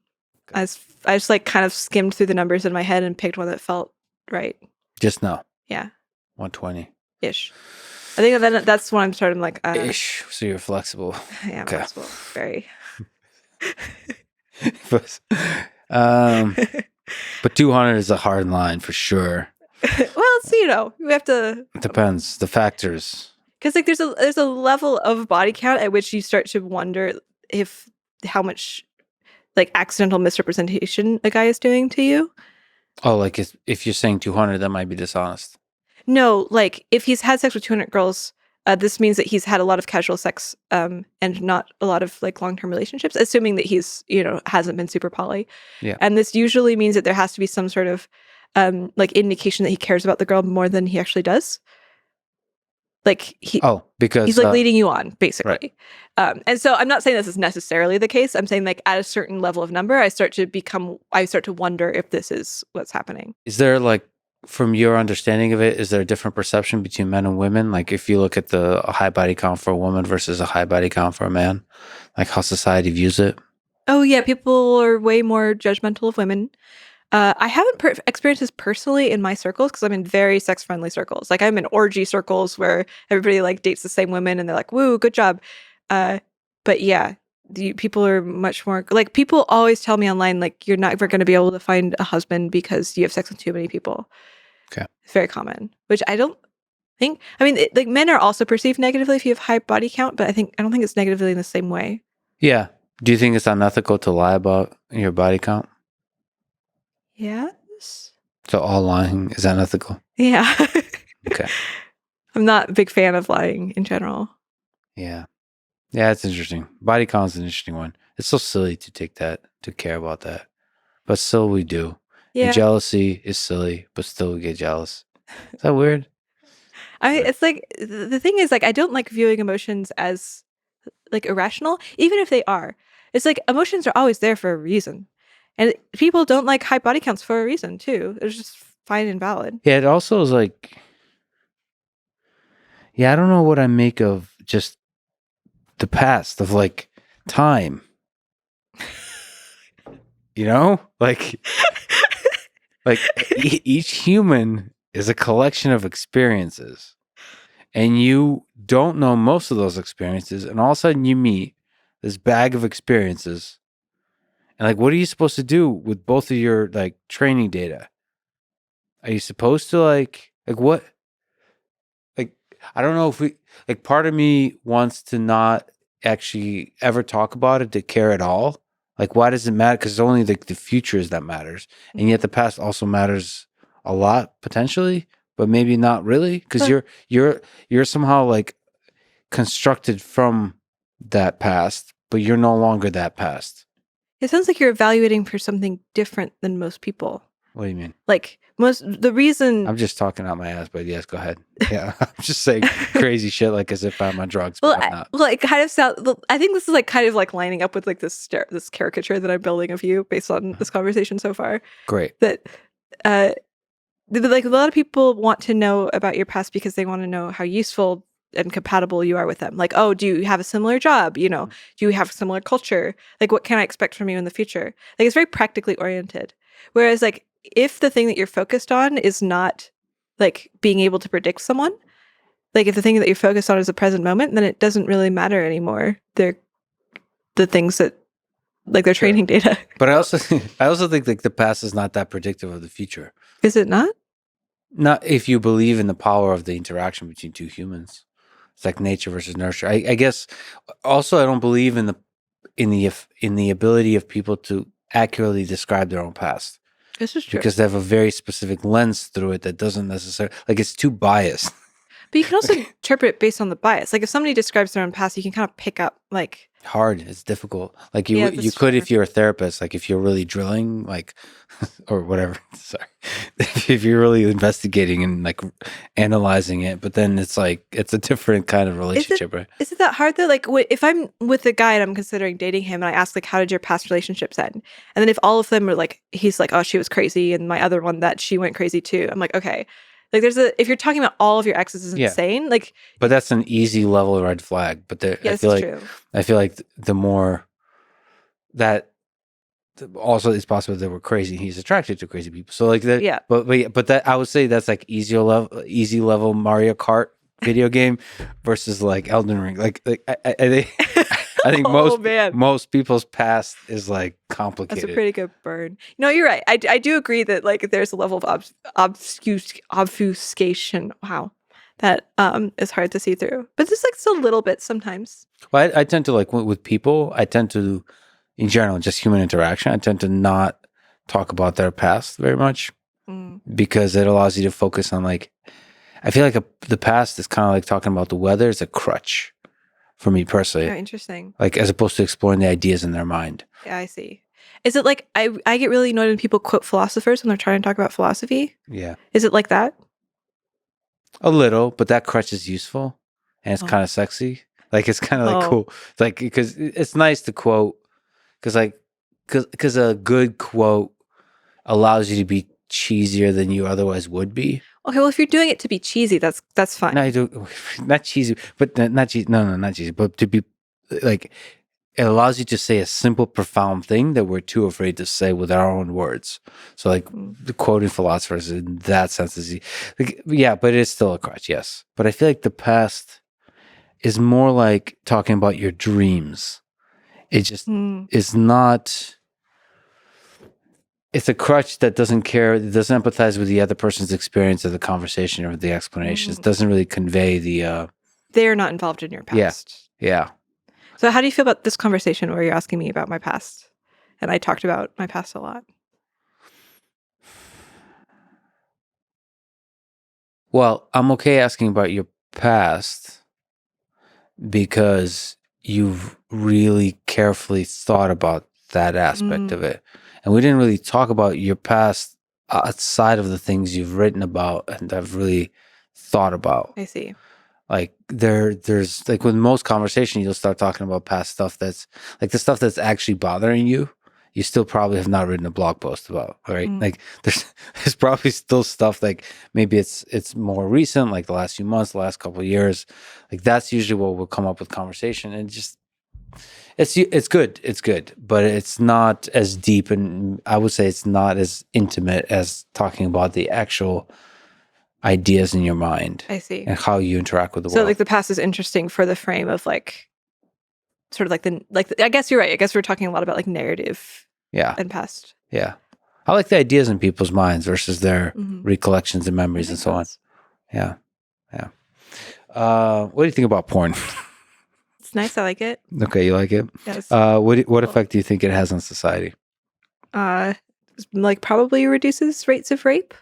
A: I just like kind of skimmed through the numbers in my head and picked one that felt right.
C: Just now?
A: Yeah.
C: 120-ish.
A: I think that's when I'm starting like...
C: ish. So you're flexible.
A: Yeah, I'm flexible. Very.
C: But 200 is a hard line for sure.
A: Well, it's, we have to.
C: It depends. The factors.
A: Because like there's a level of body count at which you start to wonder if how much like accidental misrepresentation a guy is doing to you.
C: Oh, like if you're saying 200, that might be dishonest.
A: No, like if he's had sex with 200 girls, this means that he's had a lot of casual sex and not a lot of like long-term relationships, assuming that he's, hasn't been super poly.
C: Yeah.
A: And this usually means that there has to be some sort of like indication that he cares about the girl more than he actually does. Like
C: because
A: he's like leading you on, basically.
C: Right.
A: And so I'm not saying this is necessarily the case. I'm saying like at a certain level of number, I start to wonder if this is what's happening.
C: Is there like, from your understanding of it, is there a different perception between men and women? Like if you look at a high body count for a woman versus a high body count for a man, like how society views it?
A: Oh yeah, people are way more judgmental of women. I haven't experienced this personally in my circles because I'm in very sex-friendly circles. Like I'm in orgy circles where everybody like dates the same women and they're like, "Woo, good job." But yeah, people are much more like people always tell me online like you're never going to be able to find a husband because you have sex with too many people.
C: Okay,
A: it's very common, which I don't think. I mean, like men are also perceived negatively if you have high body count, but I don't think it's negatively in the same way.
C: Yeah. Do you think it's unethical to lie about your body count?
A: Yes.
C: So all lying is unethical?
A: Yeah.
C: Okay.
A: I'm not a big fan of lying in general.
C: Yeah. Yeah, it's interesting. Body count is an interesting one. It's so silly to care about that. But still we do.
A: Yeah.
C: And jealousy is silly, but still we get jealous. Is that weird?
A: It's like, the thing is like, I don't like viewing emotions as like irrational, even if they are. It's like emotions are always there for a reason. And people don't like high body counts for a reason too. It's just fine and valid.
C: Yeah, it also is like, yeah, I don't know what I make of just the past of like time. Like each human is a collection of experiences, and you don't know most of those experiences, and all of a sudden you meet this bag of experiences. And like, what are you supposed to do with both of your like training data? Are you supposed to like what? Like, I don't know if like part of me wants to not actually ever talk about it, to care at all. Like, why does it matter? Because it's only like the future is that matters. And yet the past also matters a lot potentially, but maybe not really. Because you're somehow like constructed from that past, but you're no longer that past.
A: It sounds like you're evaluating for something different than most people.
C: What do you mean?
A: Like the reason
C: I'm just talking out my ass, but yes, go ahead. Yeah, I'm just saying crazy shit like as if I'm on drugs.
A: Well,
C: but I'm not.
A: Well, it kind of sounds. I think this is like kind of like lining up with like this caricature that I'm building of you based on this conversation so far.
C: Great.
A: That, like a lot of people want to know about your past because they want to know how useful and compatible you are with them. Like, oh, do you have a similar job? Do you have similar culture? Like, what can I expect from you in the future? Like, it's very practically oriented. Whereas, like, if the thing that you're focused on is not like being able to predict someone, like if the thing that you're focused on is the present moment, then it doesn't really matter anymore. They're the things that like their training data.
C: But I also think like the past is not that predictive of the future.
A: Is it not?
C: Not if you believe in the power of the interaction between two humans. It's like nature versus nurture. I guess also I don't believe in the ability of people to accurately describe their own past.
A: This is true.
C: Because they have a very specific lens through it that doesn't necessarily, like, it's too biased.
A: But you can also interpret based on the bias. Like if somebody describes their own past, you can kind of pick up like
C: hard. It's difficult. Like you could
A: true.
C: If you're a therapist, like if you're really drilling, like or whatever. Sorry, if you're really investigating and like analyzing it, but then it's like it's a different kind of relationship, right?
A: Is it that hard though? Like if I'm with a guy and I'm considering dating him, and I ask like, how did your past relationships end? And then if all of them are like, he's like, oh, she was crazy, and my other one that she went crazy too. I'm like, okay. Like if you're talking about all of your exes is insane. Like,
C: but that's an easy level red flag. But I feel like the more that also it's possible they were crazy. He's attracted to crazy people. So like that. Yeah. But that I would say that's like easy level Mario Kart video game versus like Elden Ring. Like I I think
A: Oh, man.
C: most people's past is like
A: That's
C: complicated.
A: a pretty good burn. No, you're right. I do agree that like there's a level of obfuscation. Wow, that is hard to see through. But just like still a little bit sometimes.
C: Well, I tend to like with people. I tend to, in general, just human interaction. I tend to not talk about their past very much
A: Mm.
C: because it allows you to focus on like. I feel like the past is kind of like talking about the weather. It's a crutch for me personally.
A: Oh, interesting.
C: Like as opposed to exploring the ideas in their mind.
A: Yeah, I see. Is it like I get really annoyed when people quote philosophers when they're trying to talk about philosophy?
C: Yeah.
A: Is it like that?
C: A little, but that crutch is useful and it's
A: Oh.
C: kind of sexy. Like it's kind of like
A: Oh.
C: cool. Like because it's nice to quote because a good quote allows you to be cheesier than you otherwise would be.
A: Okay, well, if you're doing it to be cheesy, that's fine.
C: No, I do not cheesy, but not cheesy. No, not cheesy, but to be like it allows you to say a simple, profound thing that we're too afraid to say with our own words. So, like the quoting philosophers in that sense is like, yeah, but it is still a crutch, yes. But I feel like the past is more like talking about your dreams. It just is not. It's a crutch that doesn't care. It doesn't empathize with the other person's experience of the conversation or the explanations. It doesn't really convey the.
A: They're not involved in your past.
C: Yeah.
A: So how do you feel about this conversation where you're asking me about my past? And I talked about my past a lot.
C: Well, I'm okay asking about your past because you've really carefully thought about that aspect of it. And we didn't really talk about your past outside of the things you've written about and have really thought about.
A: I see.
C: Like there's like with most conversation, you'll start talking about past stuff that's like the stuff that's actually bothering you. You still probably have not written a blog post about, right? Like there's probably still stuff like maybe it's more recent, like the last few months, the last couple of years. Like that's usually what will come up with conversation, and just it's good, but it's not as deep, and I would say it's not as intimate as talking about the actual ideas in your mind.
A: I see.
C: And how you interact with the world.
A: So like the past is interesting for the frame of like sort of like I guess you're right. I guess we're talking a lot about like narrative and past.
C: Yeah. I like the ideas in people's minds versus their recollections and memories and so on. Yeah. Yeah. What do you think about porn?
A: It's nice. I like it.
C: Okay, you like it?
A: Yes.
C: What effect do you think it has on society?
A: Like probably reduces rates of rape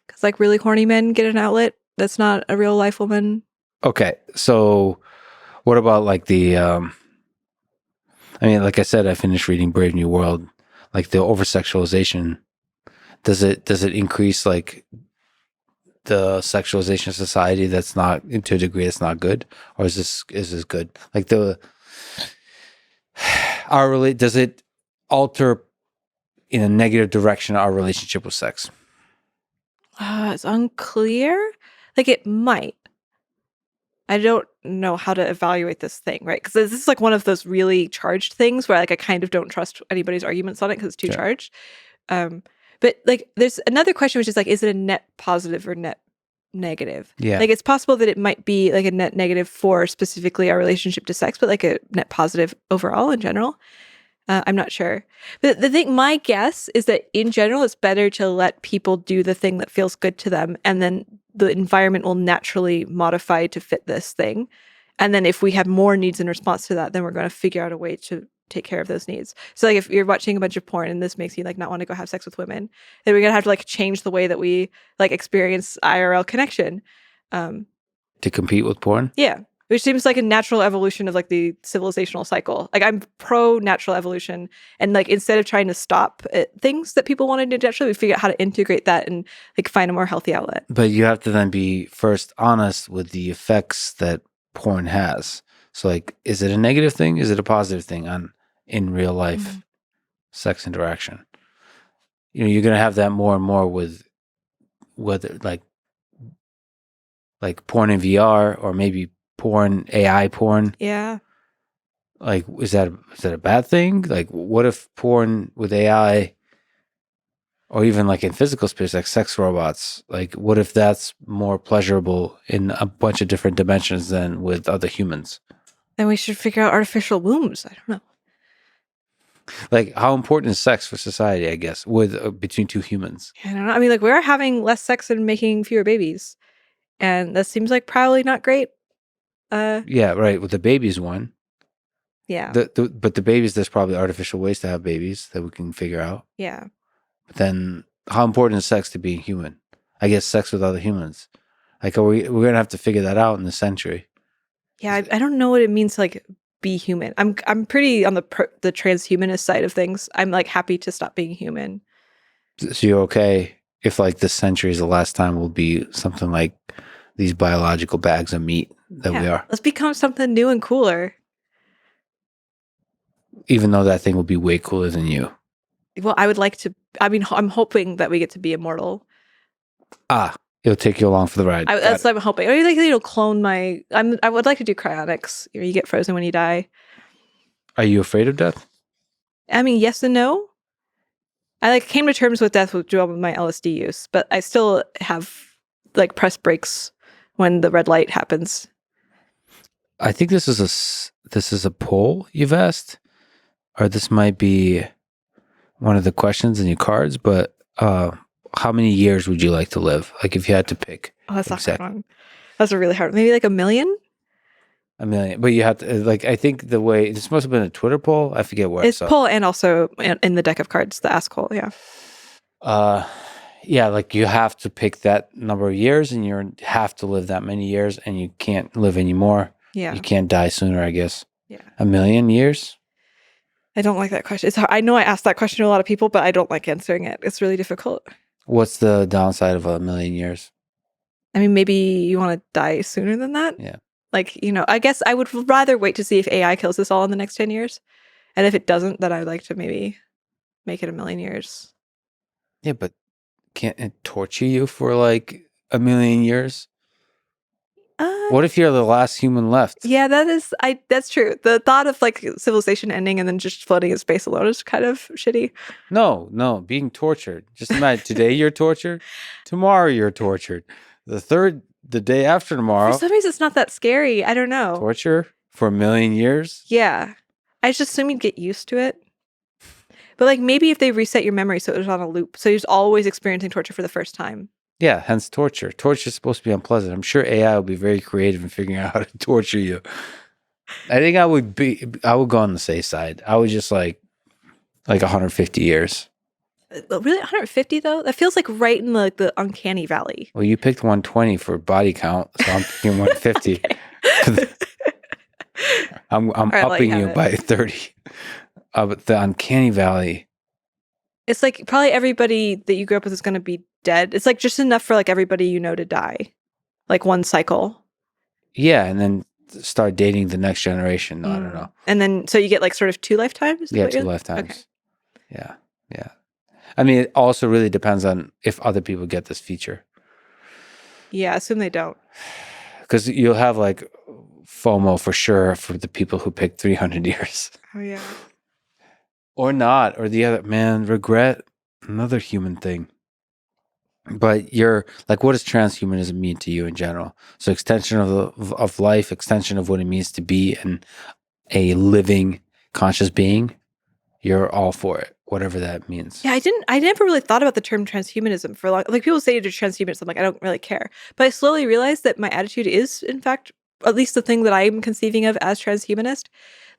A: because like really horny men get an outlet that's not a real life woman.
C: Okay, so what about like the? I mean, like I said, I finished reading Brave New World. Like the over sexualization, does it increase like the sexualization of society? That's not to a degree that's not good, or is this good? Like does it alter in a negative direction our relationship with sex?
A: It's unclear. Like it might. I don't know how to evaluate this thing, right? Because this is like one of those really charged things where like I kind of don't trust anybody's arguments on it because it's too charged. But like there's another question which is like, is it a net positive or net negative?
C: Yeah.
A: Like it's possible that it might be like a net negative for specifically our relationship to sex, but like a net positive overall in general. I'm not sure. But the thing, my guess is that in general, it's better to let people do the thing that feels good to them. And then the environment will naturally modify to fit this thing. And then if we have more needs in response to that, then we're going to figure out a way to take care of those needs. So like if you're watching a bunch of porn and this makes you like not want to go have sex with women, then we're going to have to like change the way that we like experience IRL connection.
C: To compete with porn?
A: Yeah. Which seems like a natural evolution of like the civilizational cycle. Like I'm pro natural evolution, and like instead of trying to stop things that people wanted to do naturally, we figure out how to integrate that and like find a more healthy outlet.
C: But you have to then be first honest with the effects that porn has. So like, is it a negative thing? Is it a positive thing in real life sex interaction? You know, you're gonna have that more and more with whether like porn in VR or maybe porn, AI porn.
A: Yeah.
C: Like, is that a bad thing? Like, what if porn with AI, or even like in physical space, like sex robots, like what if that's more pleasurable in a bunch of different dimensions than with other humans?
A: Then we should figure out artificial wombs. I don't know.
C: Like, how important is sex for society, I guess, with between two humans?
A: I don't know. I mean, like, we're having less sex and making fewer babies. And that seems like probably not great.
C: Yeah, right. With the babies one.
A: Yeah.
C: But the babies, there's probably artificial ways to have babies that we can figure out.
A: Yeah.
C: But then how important is sex to being human? I guess sex with other humans. Like, we're going to have to figure that out in this century.
A: Yeah, I don't know what it means to like be human. I'm pretty on the transhumanist side of things. I'm like happy to stop being human.
C: So you're okay if like this century is the last time we'll be something like these biological bags of meat that we are.
A: Let's become something new and cooler.
C: Even though that thing will be way cooler than you.
A: Well, I would like to. I mean, I'm hoping that we get to be immortal.
C: It'll take you along for the ride.
A: That's what I'm hoping. Or like, clone my. I would like to do cryonics. You get frozen when you die.
C: Are you afraid of death?
A: I mean, yes and no. I like came to terms with death with my LSD use, but I still have like press brakes when the red light happens.
C: I think this is a poll you've asked, or this might be one of the questions in your cards. But how many years would you like to live? Like if you had to pick.
A: Oh, that's not hard one. That's a really hard one. Maybe like 1 million?
C: 1 million. But you have to, like, I think the way, this must have been a Twitter poll. I forget where.
A: It's poll and also in the deck of cards, the Ask Poll, yeah.
C: Yeah, like you have to pick that number of years and you have to live that many years and you can't live anymore.
A: Yeah.
C: You can't die sooner, I guess.
A: Yeah.
C: 1 million years?
A: I don't like that question. It's hard. I know I asked that question to a lot of people, but I don't like answering it. It's really difficult.
C: What's the downside of 1 million years?
A: I mean, maybe you want to die sooner than that.
C: Yeah.
A: Like, I guess I would rather wait to see if AI kills us all in the next 10 years. And if it doesn't, then I'd like to maybe make it 1 million years.
C: Yeah, but can't it torture you for like 1 million years? What if you're the last human left?
A: Yeah, that's true. The thought of like civilization ending and then just floating in space alone is kind of shitty.
C: No, being tortured. Just imagine today you're tortured, tomorrow you're tortured, the day after tomorrow.
A: For some reason, it's not that scary. I don't know.
C: Torture for 1 million years?
A: Yeah. I just assume you'd get used to it. But like maybe if they reset your memory so it was on a loop, so you're just always experiencing torture for the first time.
C: Yeah, hence torture. Torture is supposed to be unpleasant. I'm sure AI will be very creative in figuring out how to torture you. I think I would go on the safe side. I would just like 150 years.
A: Really, 150 though? That feels like right in the uncanny valley.
C: Well, you picked 120 for body count, so I'm picking 150. I'm
A: right,
C: upping you by 30. But the uncanny valley.
A: It's like probably everybody that you grew up with is going to be dead. It's like just enough for like everybody you know to die. Like one cycle.
C: Yeah, and then start dating the next generation. No, I don't know.
A: And then, so you get like sort of 2 lifetimes?
C: Yeah, 2 lifetimes.
A: Okay.
C: Yeah. I mean, it also really depends on if other people get this feature.
A: Yeah, assume they don't.
C: Because you'll have like FOMO for sure for the people who picked 300 years.
A: Oh, yeah.
C: Or not. Or the other, man, regret, another human thing. But you're like, what does transhumanism mean to you in general? So extension of life, extension of what it means to be a living conscious being. You're all for it, whatever that means.
A: Yeah, I never really thought about the term transhumanism for long. Like people say to transhumanism, like I don't really care. But I slowly realized that my attitude is, in fact, at least the thing that I'm conceiving of as transhumanist.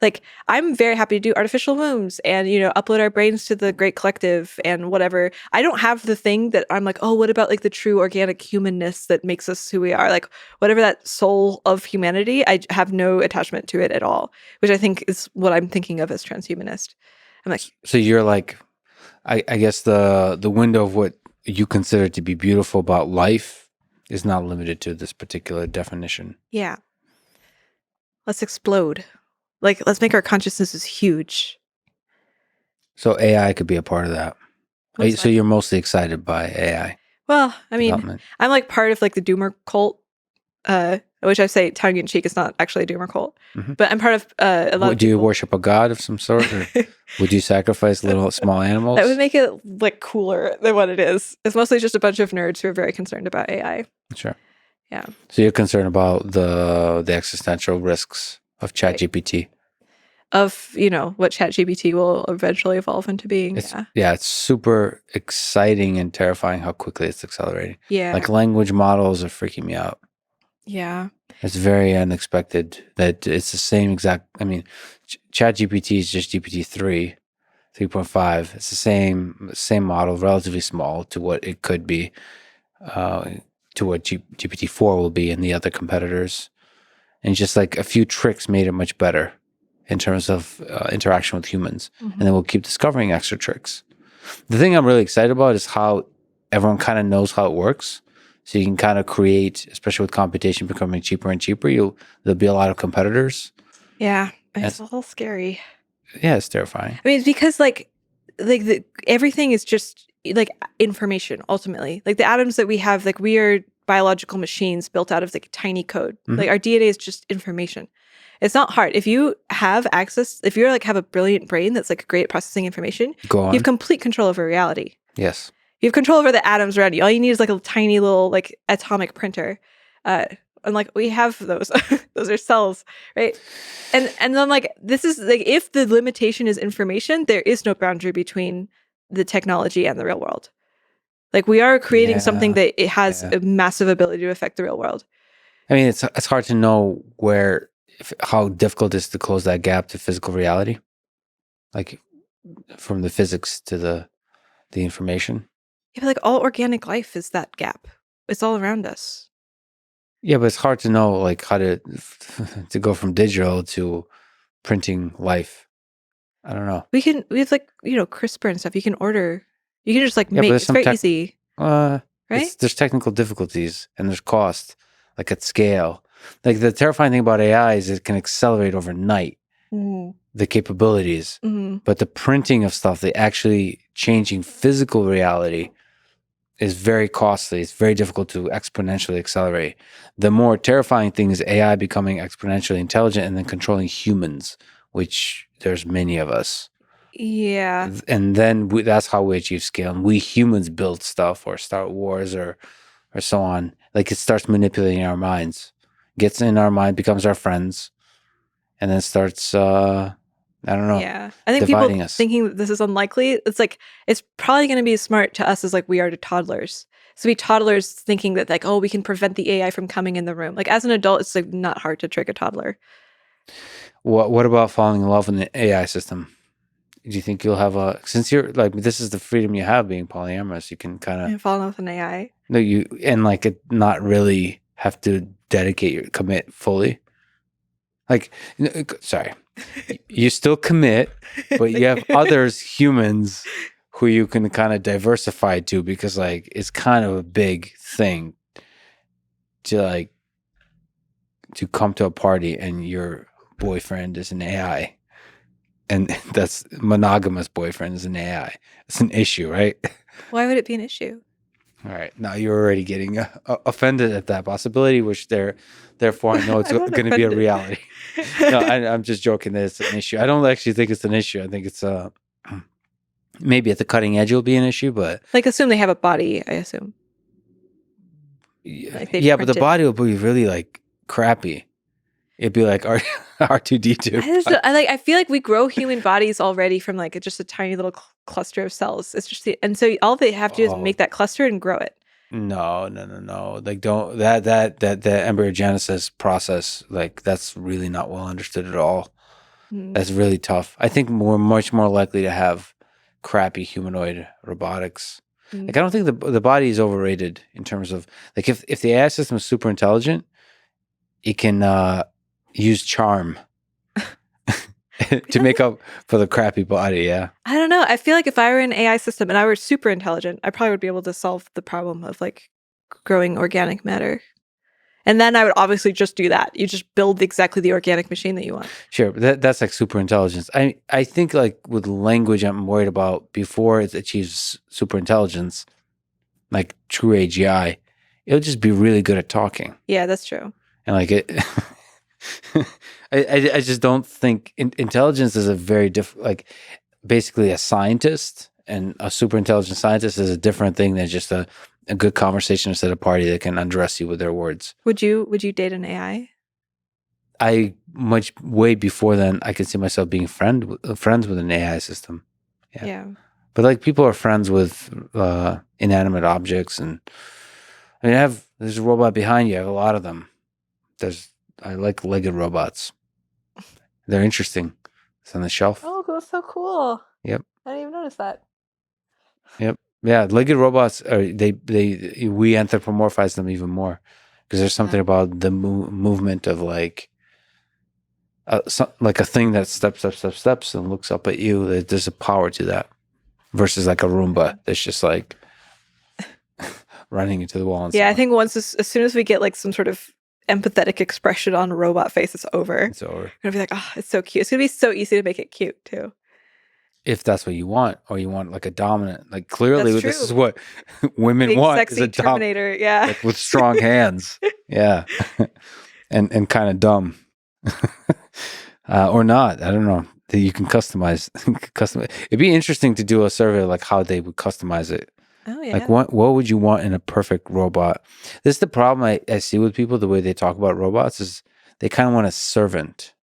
A: Like I'm very happy to do artificial wombs and, upload our brains to the great collective and whatever. I don't have the thing that I'm like, oh, what about like the true organic humanness that makes us who we are? Like whatever that soul of humanity, I have no attachment to it at all, which I think is what I'm thinking of as transhumanist. I'm like,
C: so you're like, I guess the window of what you consider to be beautiful about life is not limited to this particular definition.
A: Yeah. Let's explode. Like, let's make our consciousnesses huge.
C: So AI could be a part of that. So you're mostly excited by AI.
A: Well, I mean, I'm like part of like the doomer cult, which I say tongue in cheek. It's not actually a doomer cult, but I'm part of a lot of.
C: Do you worship a god of some sort, or would you sacrifice little small animals?
A: That would make it like cooler than what it is. It's mostly just a bunch of nerds who are very concerned about AI.
C: Sure.
A: Yeah.
C: So you're concerned about the existential risks of ChatGPT.
A: Of, what ChatGPT will eventually evolve into being.
C: It's super exciting and terrifying how quickly it's accelerating.
A: Yeah.
C: Like language models are freaking me out.
A: Yeah.
C: It's very unexpected that it's the same exact. I mean, ChatGPT is just GPT-3, 3.5. It's the same model, relatively small to what it could be, to what GPT-4 will be and the other competitors. And just like a few tricks made it much better in terms of interaction with humans.
A: Mm-hmm.
C: And then we'll keep discovering extra tricks. The thing I'm really excited about is how everyone kind of knows how it works. So you can kind of create, especially with computation becoming cheaper and cheaper, there'll be a lot of competitors.
A: Yeah. It's a little scary.
C: Yeah, it's terrifying.
A: I mean, it's because everything is just like information ultimately. Like the atoms that we have, like we are biological machines built out of like tiny code.
C: Mm-hmm.
A: Like our DNA is just information. It's not hard. If you have access, if you're like have a brilliant brain that's like great at processing information, you have complete control over reality.
C: Yes.
A: You have control over the atoms around you. All you need is like a tiny little like atomic printer. And like we have those. Those are cells, right? And then like this is like if the limitation is information, there is no boundary between the technology and the real world. Like we are creating something that it has a massive ability to affect the real world.
C: I mean, it's hard to know how difficult it is to close that gap to physical reality, like from the physics to the information.
A: Yeah, but like all organic life is that gap. It's all around us.
C: Yeah, but it's hard to know like how to go from digital to printing life. I don't know.
A: We have like, CRISPR and stuff. You can just like make it's very easy. Right?
C: There's technical difficulties and there's cost, like at scale. Like the terrifying thing about AI is it can accelerate overnight the capabilities, but the printing of stuff, the actually changing physical reality is very costly. It's very difficult to exponentially accelerate. The more terrifying thing is AI becoming exponentially intelligent and then controlling humans, which there's many of us.
A: Yeah.
C: And then that's how we achieve scale. And we humans build stuff or start wars or so on. Like it starts manipulating our minds, gets in our mind, becomes our friends, and then starts, I don't know.
A: Yeah. I think people thinking that this is unlikely, it's like, it's probably going to be as smart to us as like we are to toddlers. So we toddlers thinking that like, oh, we can prevent the AI from coming in the room. Like as an adult, it's like not hard to trick a toddler.
C: What about falling in love with an AI system? Do you think you'll have since you're like, this is the freedom you have being polyamorous, you can kind of
A: fall in love with an AI.
C: No, not really have to commit fully. Like, sorry, you still commit, but you have humans who you can kind of diversify to because like, it's kind of a big thing to come to a party and your boyfriend is an AI. And that's monogamous boyfriend is an AI. It's an issue, right?
A: Why would it be an issue?
C: All right. Now you're already getting offended at that possibility, which therefore I know it's going to be a reality. No, I'm just joking that it's an issue. I don't actually think it's an issue. I think it's maybe at the cutting edge it'll be an issue, but
A: like assume they have a body. I assume.
C: Yeah, but the body will be really like crappy. It'd be like R2D2.
A: I feel like we grow human bodies already from like just a tiny little cluster of cells. It's just and so all they have to do is make that cluster and grow it.
C: No. Like don't that embryogenesis process, like that's really not well understood at all. That's really tough. I think we're much more likely to have crappy humanoid robotics. Like I don't think the body is overrated in terms of like if the AI system is super intelligent, it can use charm to make up for the crappy body. Yeah.
A: I don't know. I feel like if I were an AI system and I were super intelligent, I probably would be able to solve the problem of like growing organic matter. And then I would obviously just do that. You just build exactly the organic machine that you want.
C: Sure. But that's like super intelligence. I think like with language, I'm worried about before it achieves super intelligence, like true AGI, it'll just be really good at talking.
A: Yeah, that's true.
C: And like it, I just don't think intelligence is a very like basically a scientist, and a super intelligent scientist is a different thing than just a good conversationalist at a party that can undress you with their words.
A: Would you date an AI?
C: I much way before then, I could see myself being friends with an AI system. Yeah.
A: Yeah.
C: But like people are friends with inanimate objects, and I mean, there's a robot behind you. I have a lot of them. I like legged robots. They're interesting. It's on the shelf.
A: Oh, that's so cool.
C: Yep.
A: I didn't even notice that.
C: Yep. Yeah, legged robots are we anthropomorphize them even more because there's something about the movement of like like a thing that steps and looks up at you. There's a power to that versus like a Roomba that's just like running into the wall. And
A: I think as soon as we get like some sort of empathetic expression on a robot face, it's over.
C: It's over.
A: We're gonna be like, oh, it's so cute. It's gonna be so easy to make it cute too.
C: If that's what you want, or you want like a dominant, like clearly
A: That's
C: this
A: true.
C: is what women
A: Big,
C: want,
A: sexy
C: is a
A: Terminator, yeah,
C: like with strong hands, yeah, and kind of dumb, or not. I don't know. That you can customize. It'd be interesting to do a survey like how they would customize it.
A: Oh yeah.
C: Like what would you want in a perfect robot? This is the problem I see with people. The way they talk about robots is they kind of want a servant.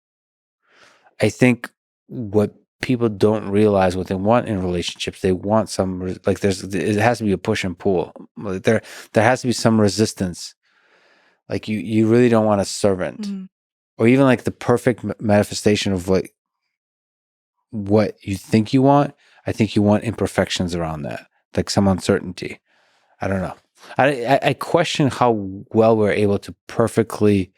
C: I think what people don't realize what they want in relationships, they want some like it has to be a push and pull. There has to be some resistance. Like you really don't want a servant, or even like the perfect manifestation of like what you think you want. I think you want imperfections around that, like some uncertainty. I don't know. I question how well we're able to perfectly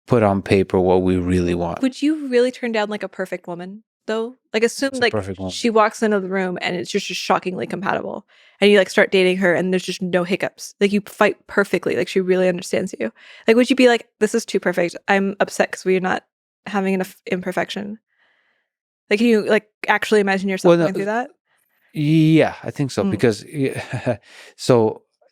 C: put on paper what we really want.
A: Would you really turn down like a perfect woman though? Like assume like she walks into the room and it's just shockingly compatible, and you like start dating her and there's just no hiccups. Like you fight perfectly. Like she really understands you. Like would you be like, this is too perfect? I'm upset because we're not having enough imperfection. Like can you like actually imagine yourself going through that?
C: Yeah, I think so because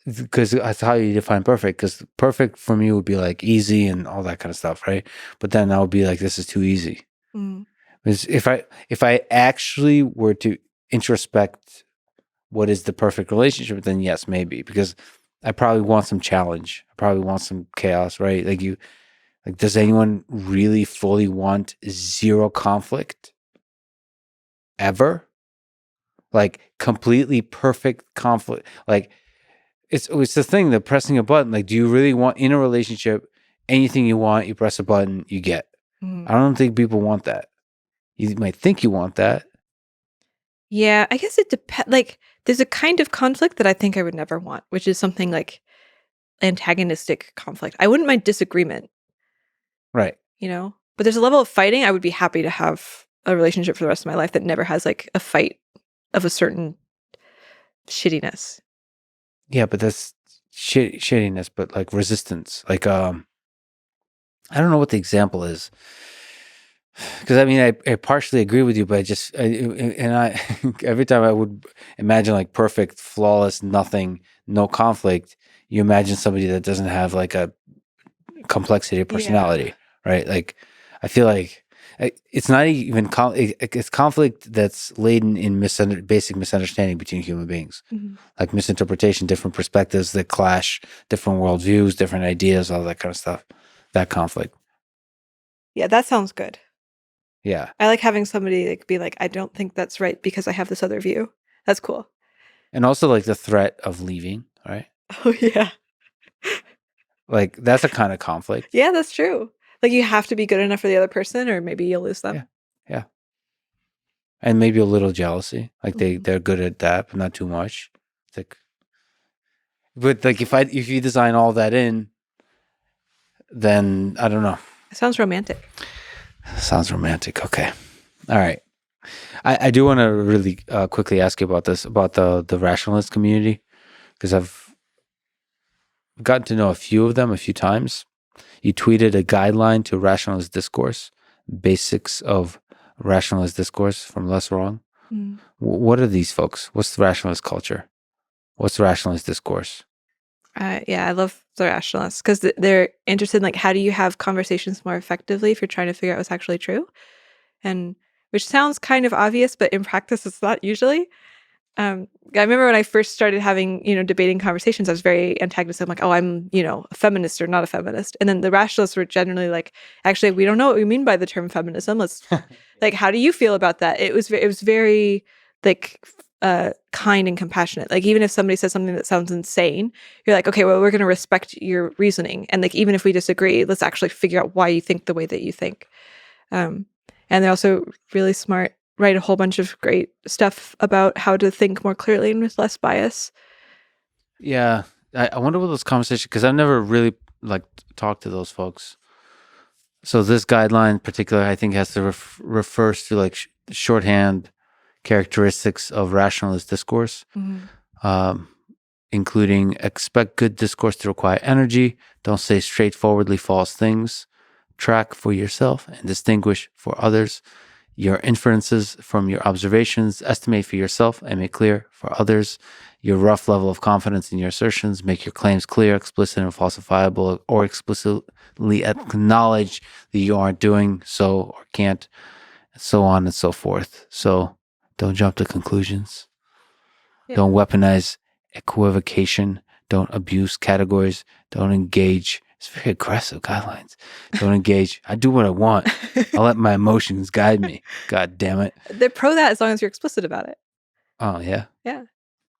C: because that's how you define perfect. Because perfect for me would be like easy and all that kind of stuff, right? But then I would be like, this is too easy. Because if I actually were to introspect what is the perfect relationship, then yes, maybe, because I probably want some challenge. I probably want some chaos, right? Like does anyone really fully want zero conflict ever? Like completely perfect conflict. Like it's the thing, the pressing a button. Like, do you really want in a relationship anything you want, you press a button, you get? I don't think people want that. You might think you want that.
A: Yeah, I guess it depends. Like, there's a kind of conflict that I think I would never want, which is something like antagonistic conflict. I wouldn't mind disagreement.
C: Right.
A: You know? But there's a level of fighting. I would be happy to have a relationship for the rest of my life that never has like a fight of a certain shittiness.
C: Yeah, but that's shittiness, but like resistance. Like, I don't know what the example is. Because I mean, I partially agree with you, but I every time I would imagine like perfect, flawless, nothing, no conflict, you imagine somebody that doesn't have like a complexity of personality, right? Like, I feel like it's not even it's conflict that's laden in basic misunderstanding between human beings, like misinterpretation, different perspectives that clash, different worldviews, different ideas, all that kind of stuff. That conflict.
A: Yeah, that sounds good.
C: Yeah.
A: I like having somebody like be like, I don't think that's right because I have this other view. That's cool.
C: And also like the threat of leaving, right?
A: Oh yeah.
C: Like that's a kind of conflict.
A: Yeah, that's true. Like you have to be good enough for the other person or maybe you'll lose them.
C: Yeah. And maybe a little jealousy. Like they're good at that, but not too much. It's like, but like if you design all that in, then I don't know.
A: It sounds romantic.
C: Sounds romantic. Okay. All right. I do want to really quickly ask you about this, about the rationalist community, because I've gotten to know a few of them a few times. You tweeted a guideline to rationalist discourse, basics of rationalist discourse from Less Wrong. What are these folks? What's the rationalist culture? What's the rationalist discourse?
A: Yeah, I love the rationalists because they're interested in like, how do you have conversations more effectively if you're trying to figure out what's actually true? And which sounds kind of obvious, but in practice, it's not usually. I remember when I first started having, debating conversations, I was very antagonistic. I'm like, oh, I'm, a feminist or not a feminist. And then the rationalists were generally like, actually, we don't know what we mean by the term feminism. Let's like, how do you feel about that? It was very like kind and compassionate. Like, even if somebody says something that sounds insane, you're like, okay, well, we're going to respect your reasoning. And like, even if we disagree, let's actually figure out why you think the way that you think. And they're also really smart, write a whole bunch of great stuff about how to think more clearly and with less bias.
C: Yeah. I wonder what those conversations, because I've never really like talked to those folks. So this guideline in particular, I think has to refers to like shorthand characteristics of rationalist discourse, including expect good discourse to require energy, don't say straightforwardly false things, track for yourself and distinguish for others your inferences from your observations, estimate for yourself and make clear for others your rough level of confidence in your assertions, make your claims clear, explicit, and falsifiable, or explicitly acknowledge that you aren't doing so or can't, and so on and so forth. So don't jump to conclusions. Yeah. Don't weaponize equivocation. Don't abuse categories. Don't engage. It's very aggressive guidelines. Don't engage. I do what I want. I'll let my emotions guide me. God damn it.
A: They're pro that as long as you're explicit about it.
C: Oh, yeah?
A: Yeah.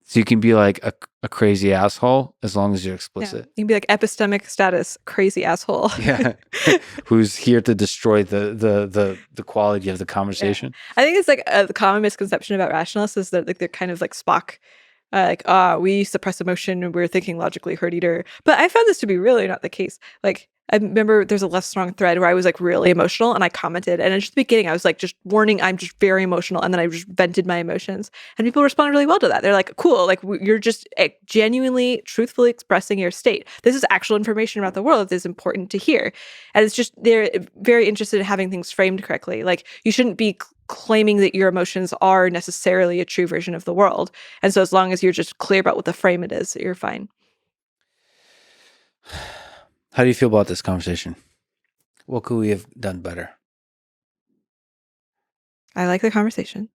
C: So you can be like a crazy asshole as long as you're explicit.
A: Yeah. You can be like epistemic status, crazy asshole.
C: Yeah. Who's here to destroy the quality of the conversation.
A: Yeah. I think it's like the common misconception about rationalists is that like they're kind of like Spock. We suppress emotion and we're thinking logically herd eater. But I found this to be really not the case. Like, I remember there's a Less Strong thread where I was like really emotional and I commented. And in just the beginning, I was like, just warning, I'm just very emotional. And then I just vented my emotions. And people responded really well to that. They're like, cool, like you're just genuinely, truthfully expressing your state. This is actual information about the world that is important to hear. And it's just, they're very interested in having things framed correctly. Like, you shouldn't be claiming that your emotions are necessarily a true version of the world. And so as long as you're just clear about what the frame it is, you're fine.
C: How do you feel about this conversation? What could we have done better?
A: I like the conversation.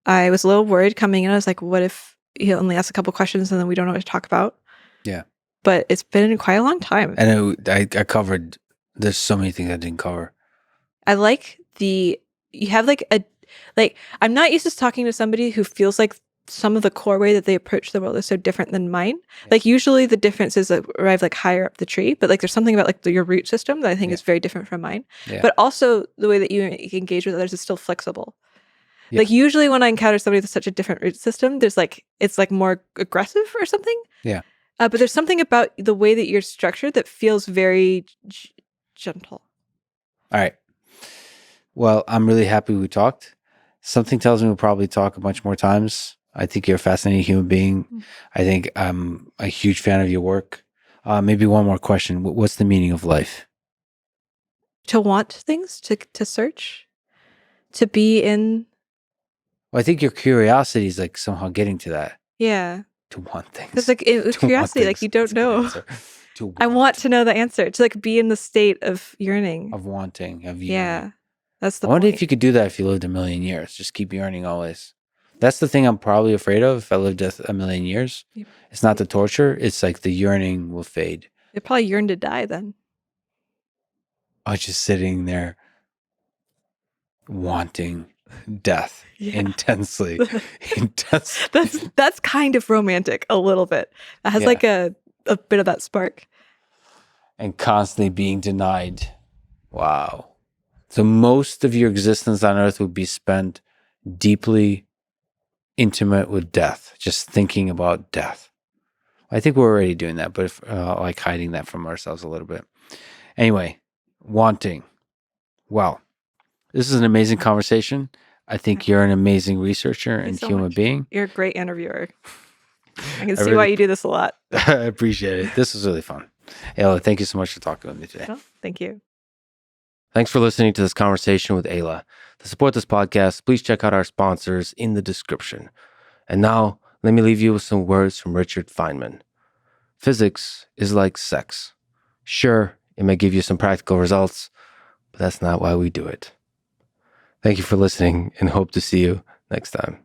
A: I was a little worried coming in. I was like, what if he only asks a couple questions and then we don't know what to talk about? Yeah. But it's been quite a long time.
C: And I covered, there's so many things I didn't cover.
A: I like you have I'm not used to talking to somebody who feels like some of the core way that they approach the world is so different than mine. Yeah. Like, usually the differences arrive like higher up the tree, but like there's something about like your root system that I think is very different from mine. Yeah. But also the way that you engage with others is still flexible. Yeah. Like, usually when I encounter somebody with such a different root system, there's like, it's like more aggressive or something. Yeah. But there's something about the way that you're structured that feels very gentle.
C: All right. Well, I'm really happy we talked. Something tells me we'll probably talk a bunch more times. I think you're a fascinating human being. I think I'm a huge fan of your work. Maybe one more question. What's the meaning of life?
A: To want things, to search, to be in.
C: Well, I think your curiosity is like somehow getting to that.
A: Yeah.
C: To want things.
A: Because like with curiosity, like you don't know. I want to know the answer. To like be in the state of yearning.
C: Of wanting, of yearning.
A: Yeah. That's the
C: I wonder if you could do that if you lived a million years. Just keep yearning always. That's the thing I'm probably afraid of if I lived a million years. It's not the torture. It's like the yearning will fade.
A: They probably yearn to die then.
C: I was just sitting there wanting death intensely.
A: That's kind of romantic a little bit. It has like a bit of that spark.
C: And constantly being denied. Wow. So most of your existence on Earth would be spent deeply intimate with death, just thinking about death. I think we're already doing that, but if, like hiding that from ourselves a little bit. Anyway, wanting. Wow. This is an amazing conversation. I think you're an amazing researcher and human being.
A: You're a great interviewer. I can see why you do this a lot.
C: I appreciate it. This was really fun. Aella, thank you so much for talking with me today.
A: Oh, thank you.
B: Thanks for listening to this conversation with Aella. To support this podcast, please check out our sponsors in the description. And now, let me leave you with some words from Richard Feynman. Physics is like sex. Sure, it may give you some practical results, but that's not why we do it. Thank you for listening and hope to see you next time.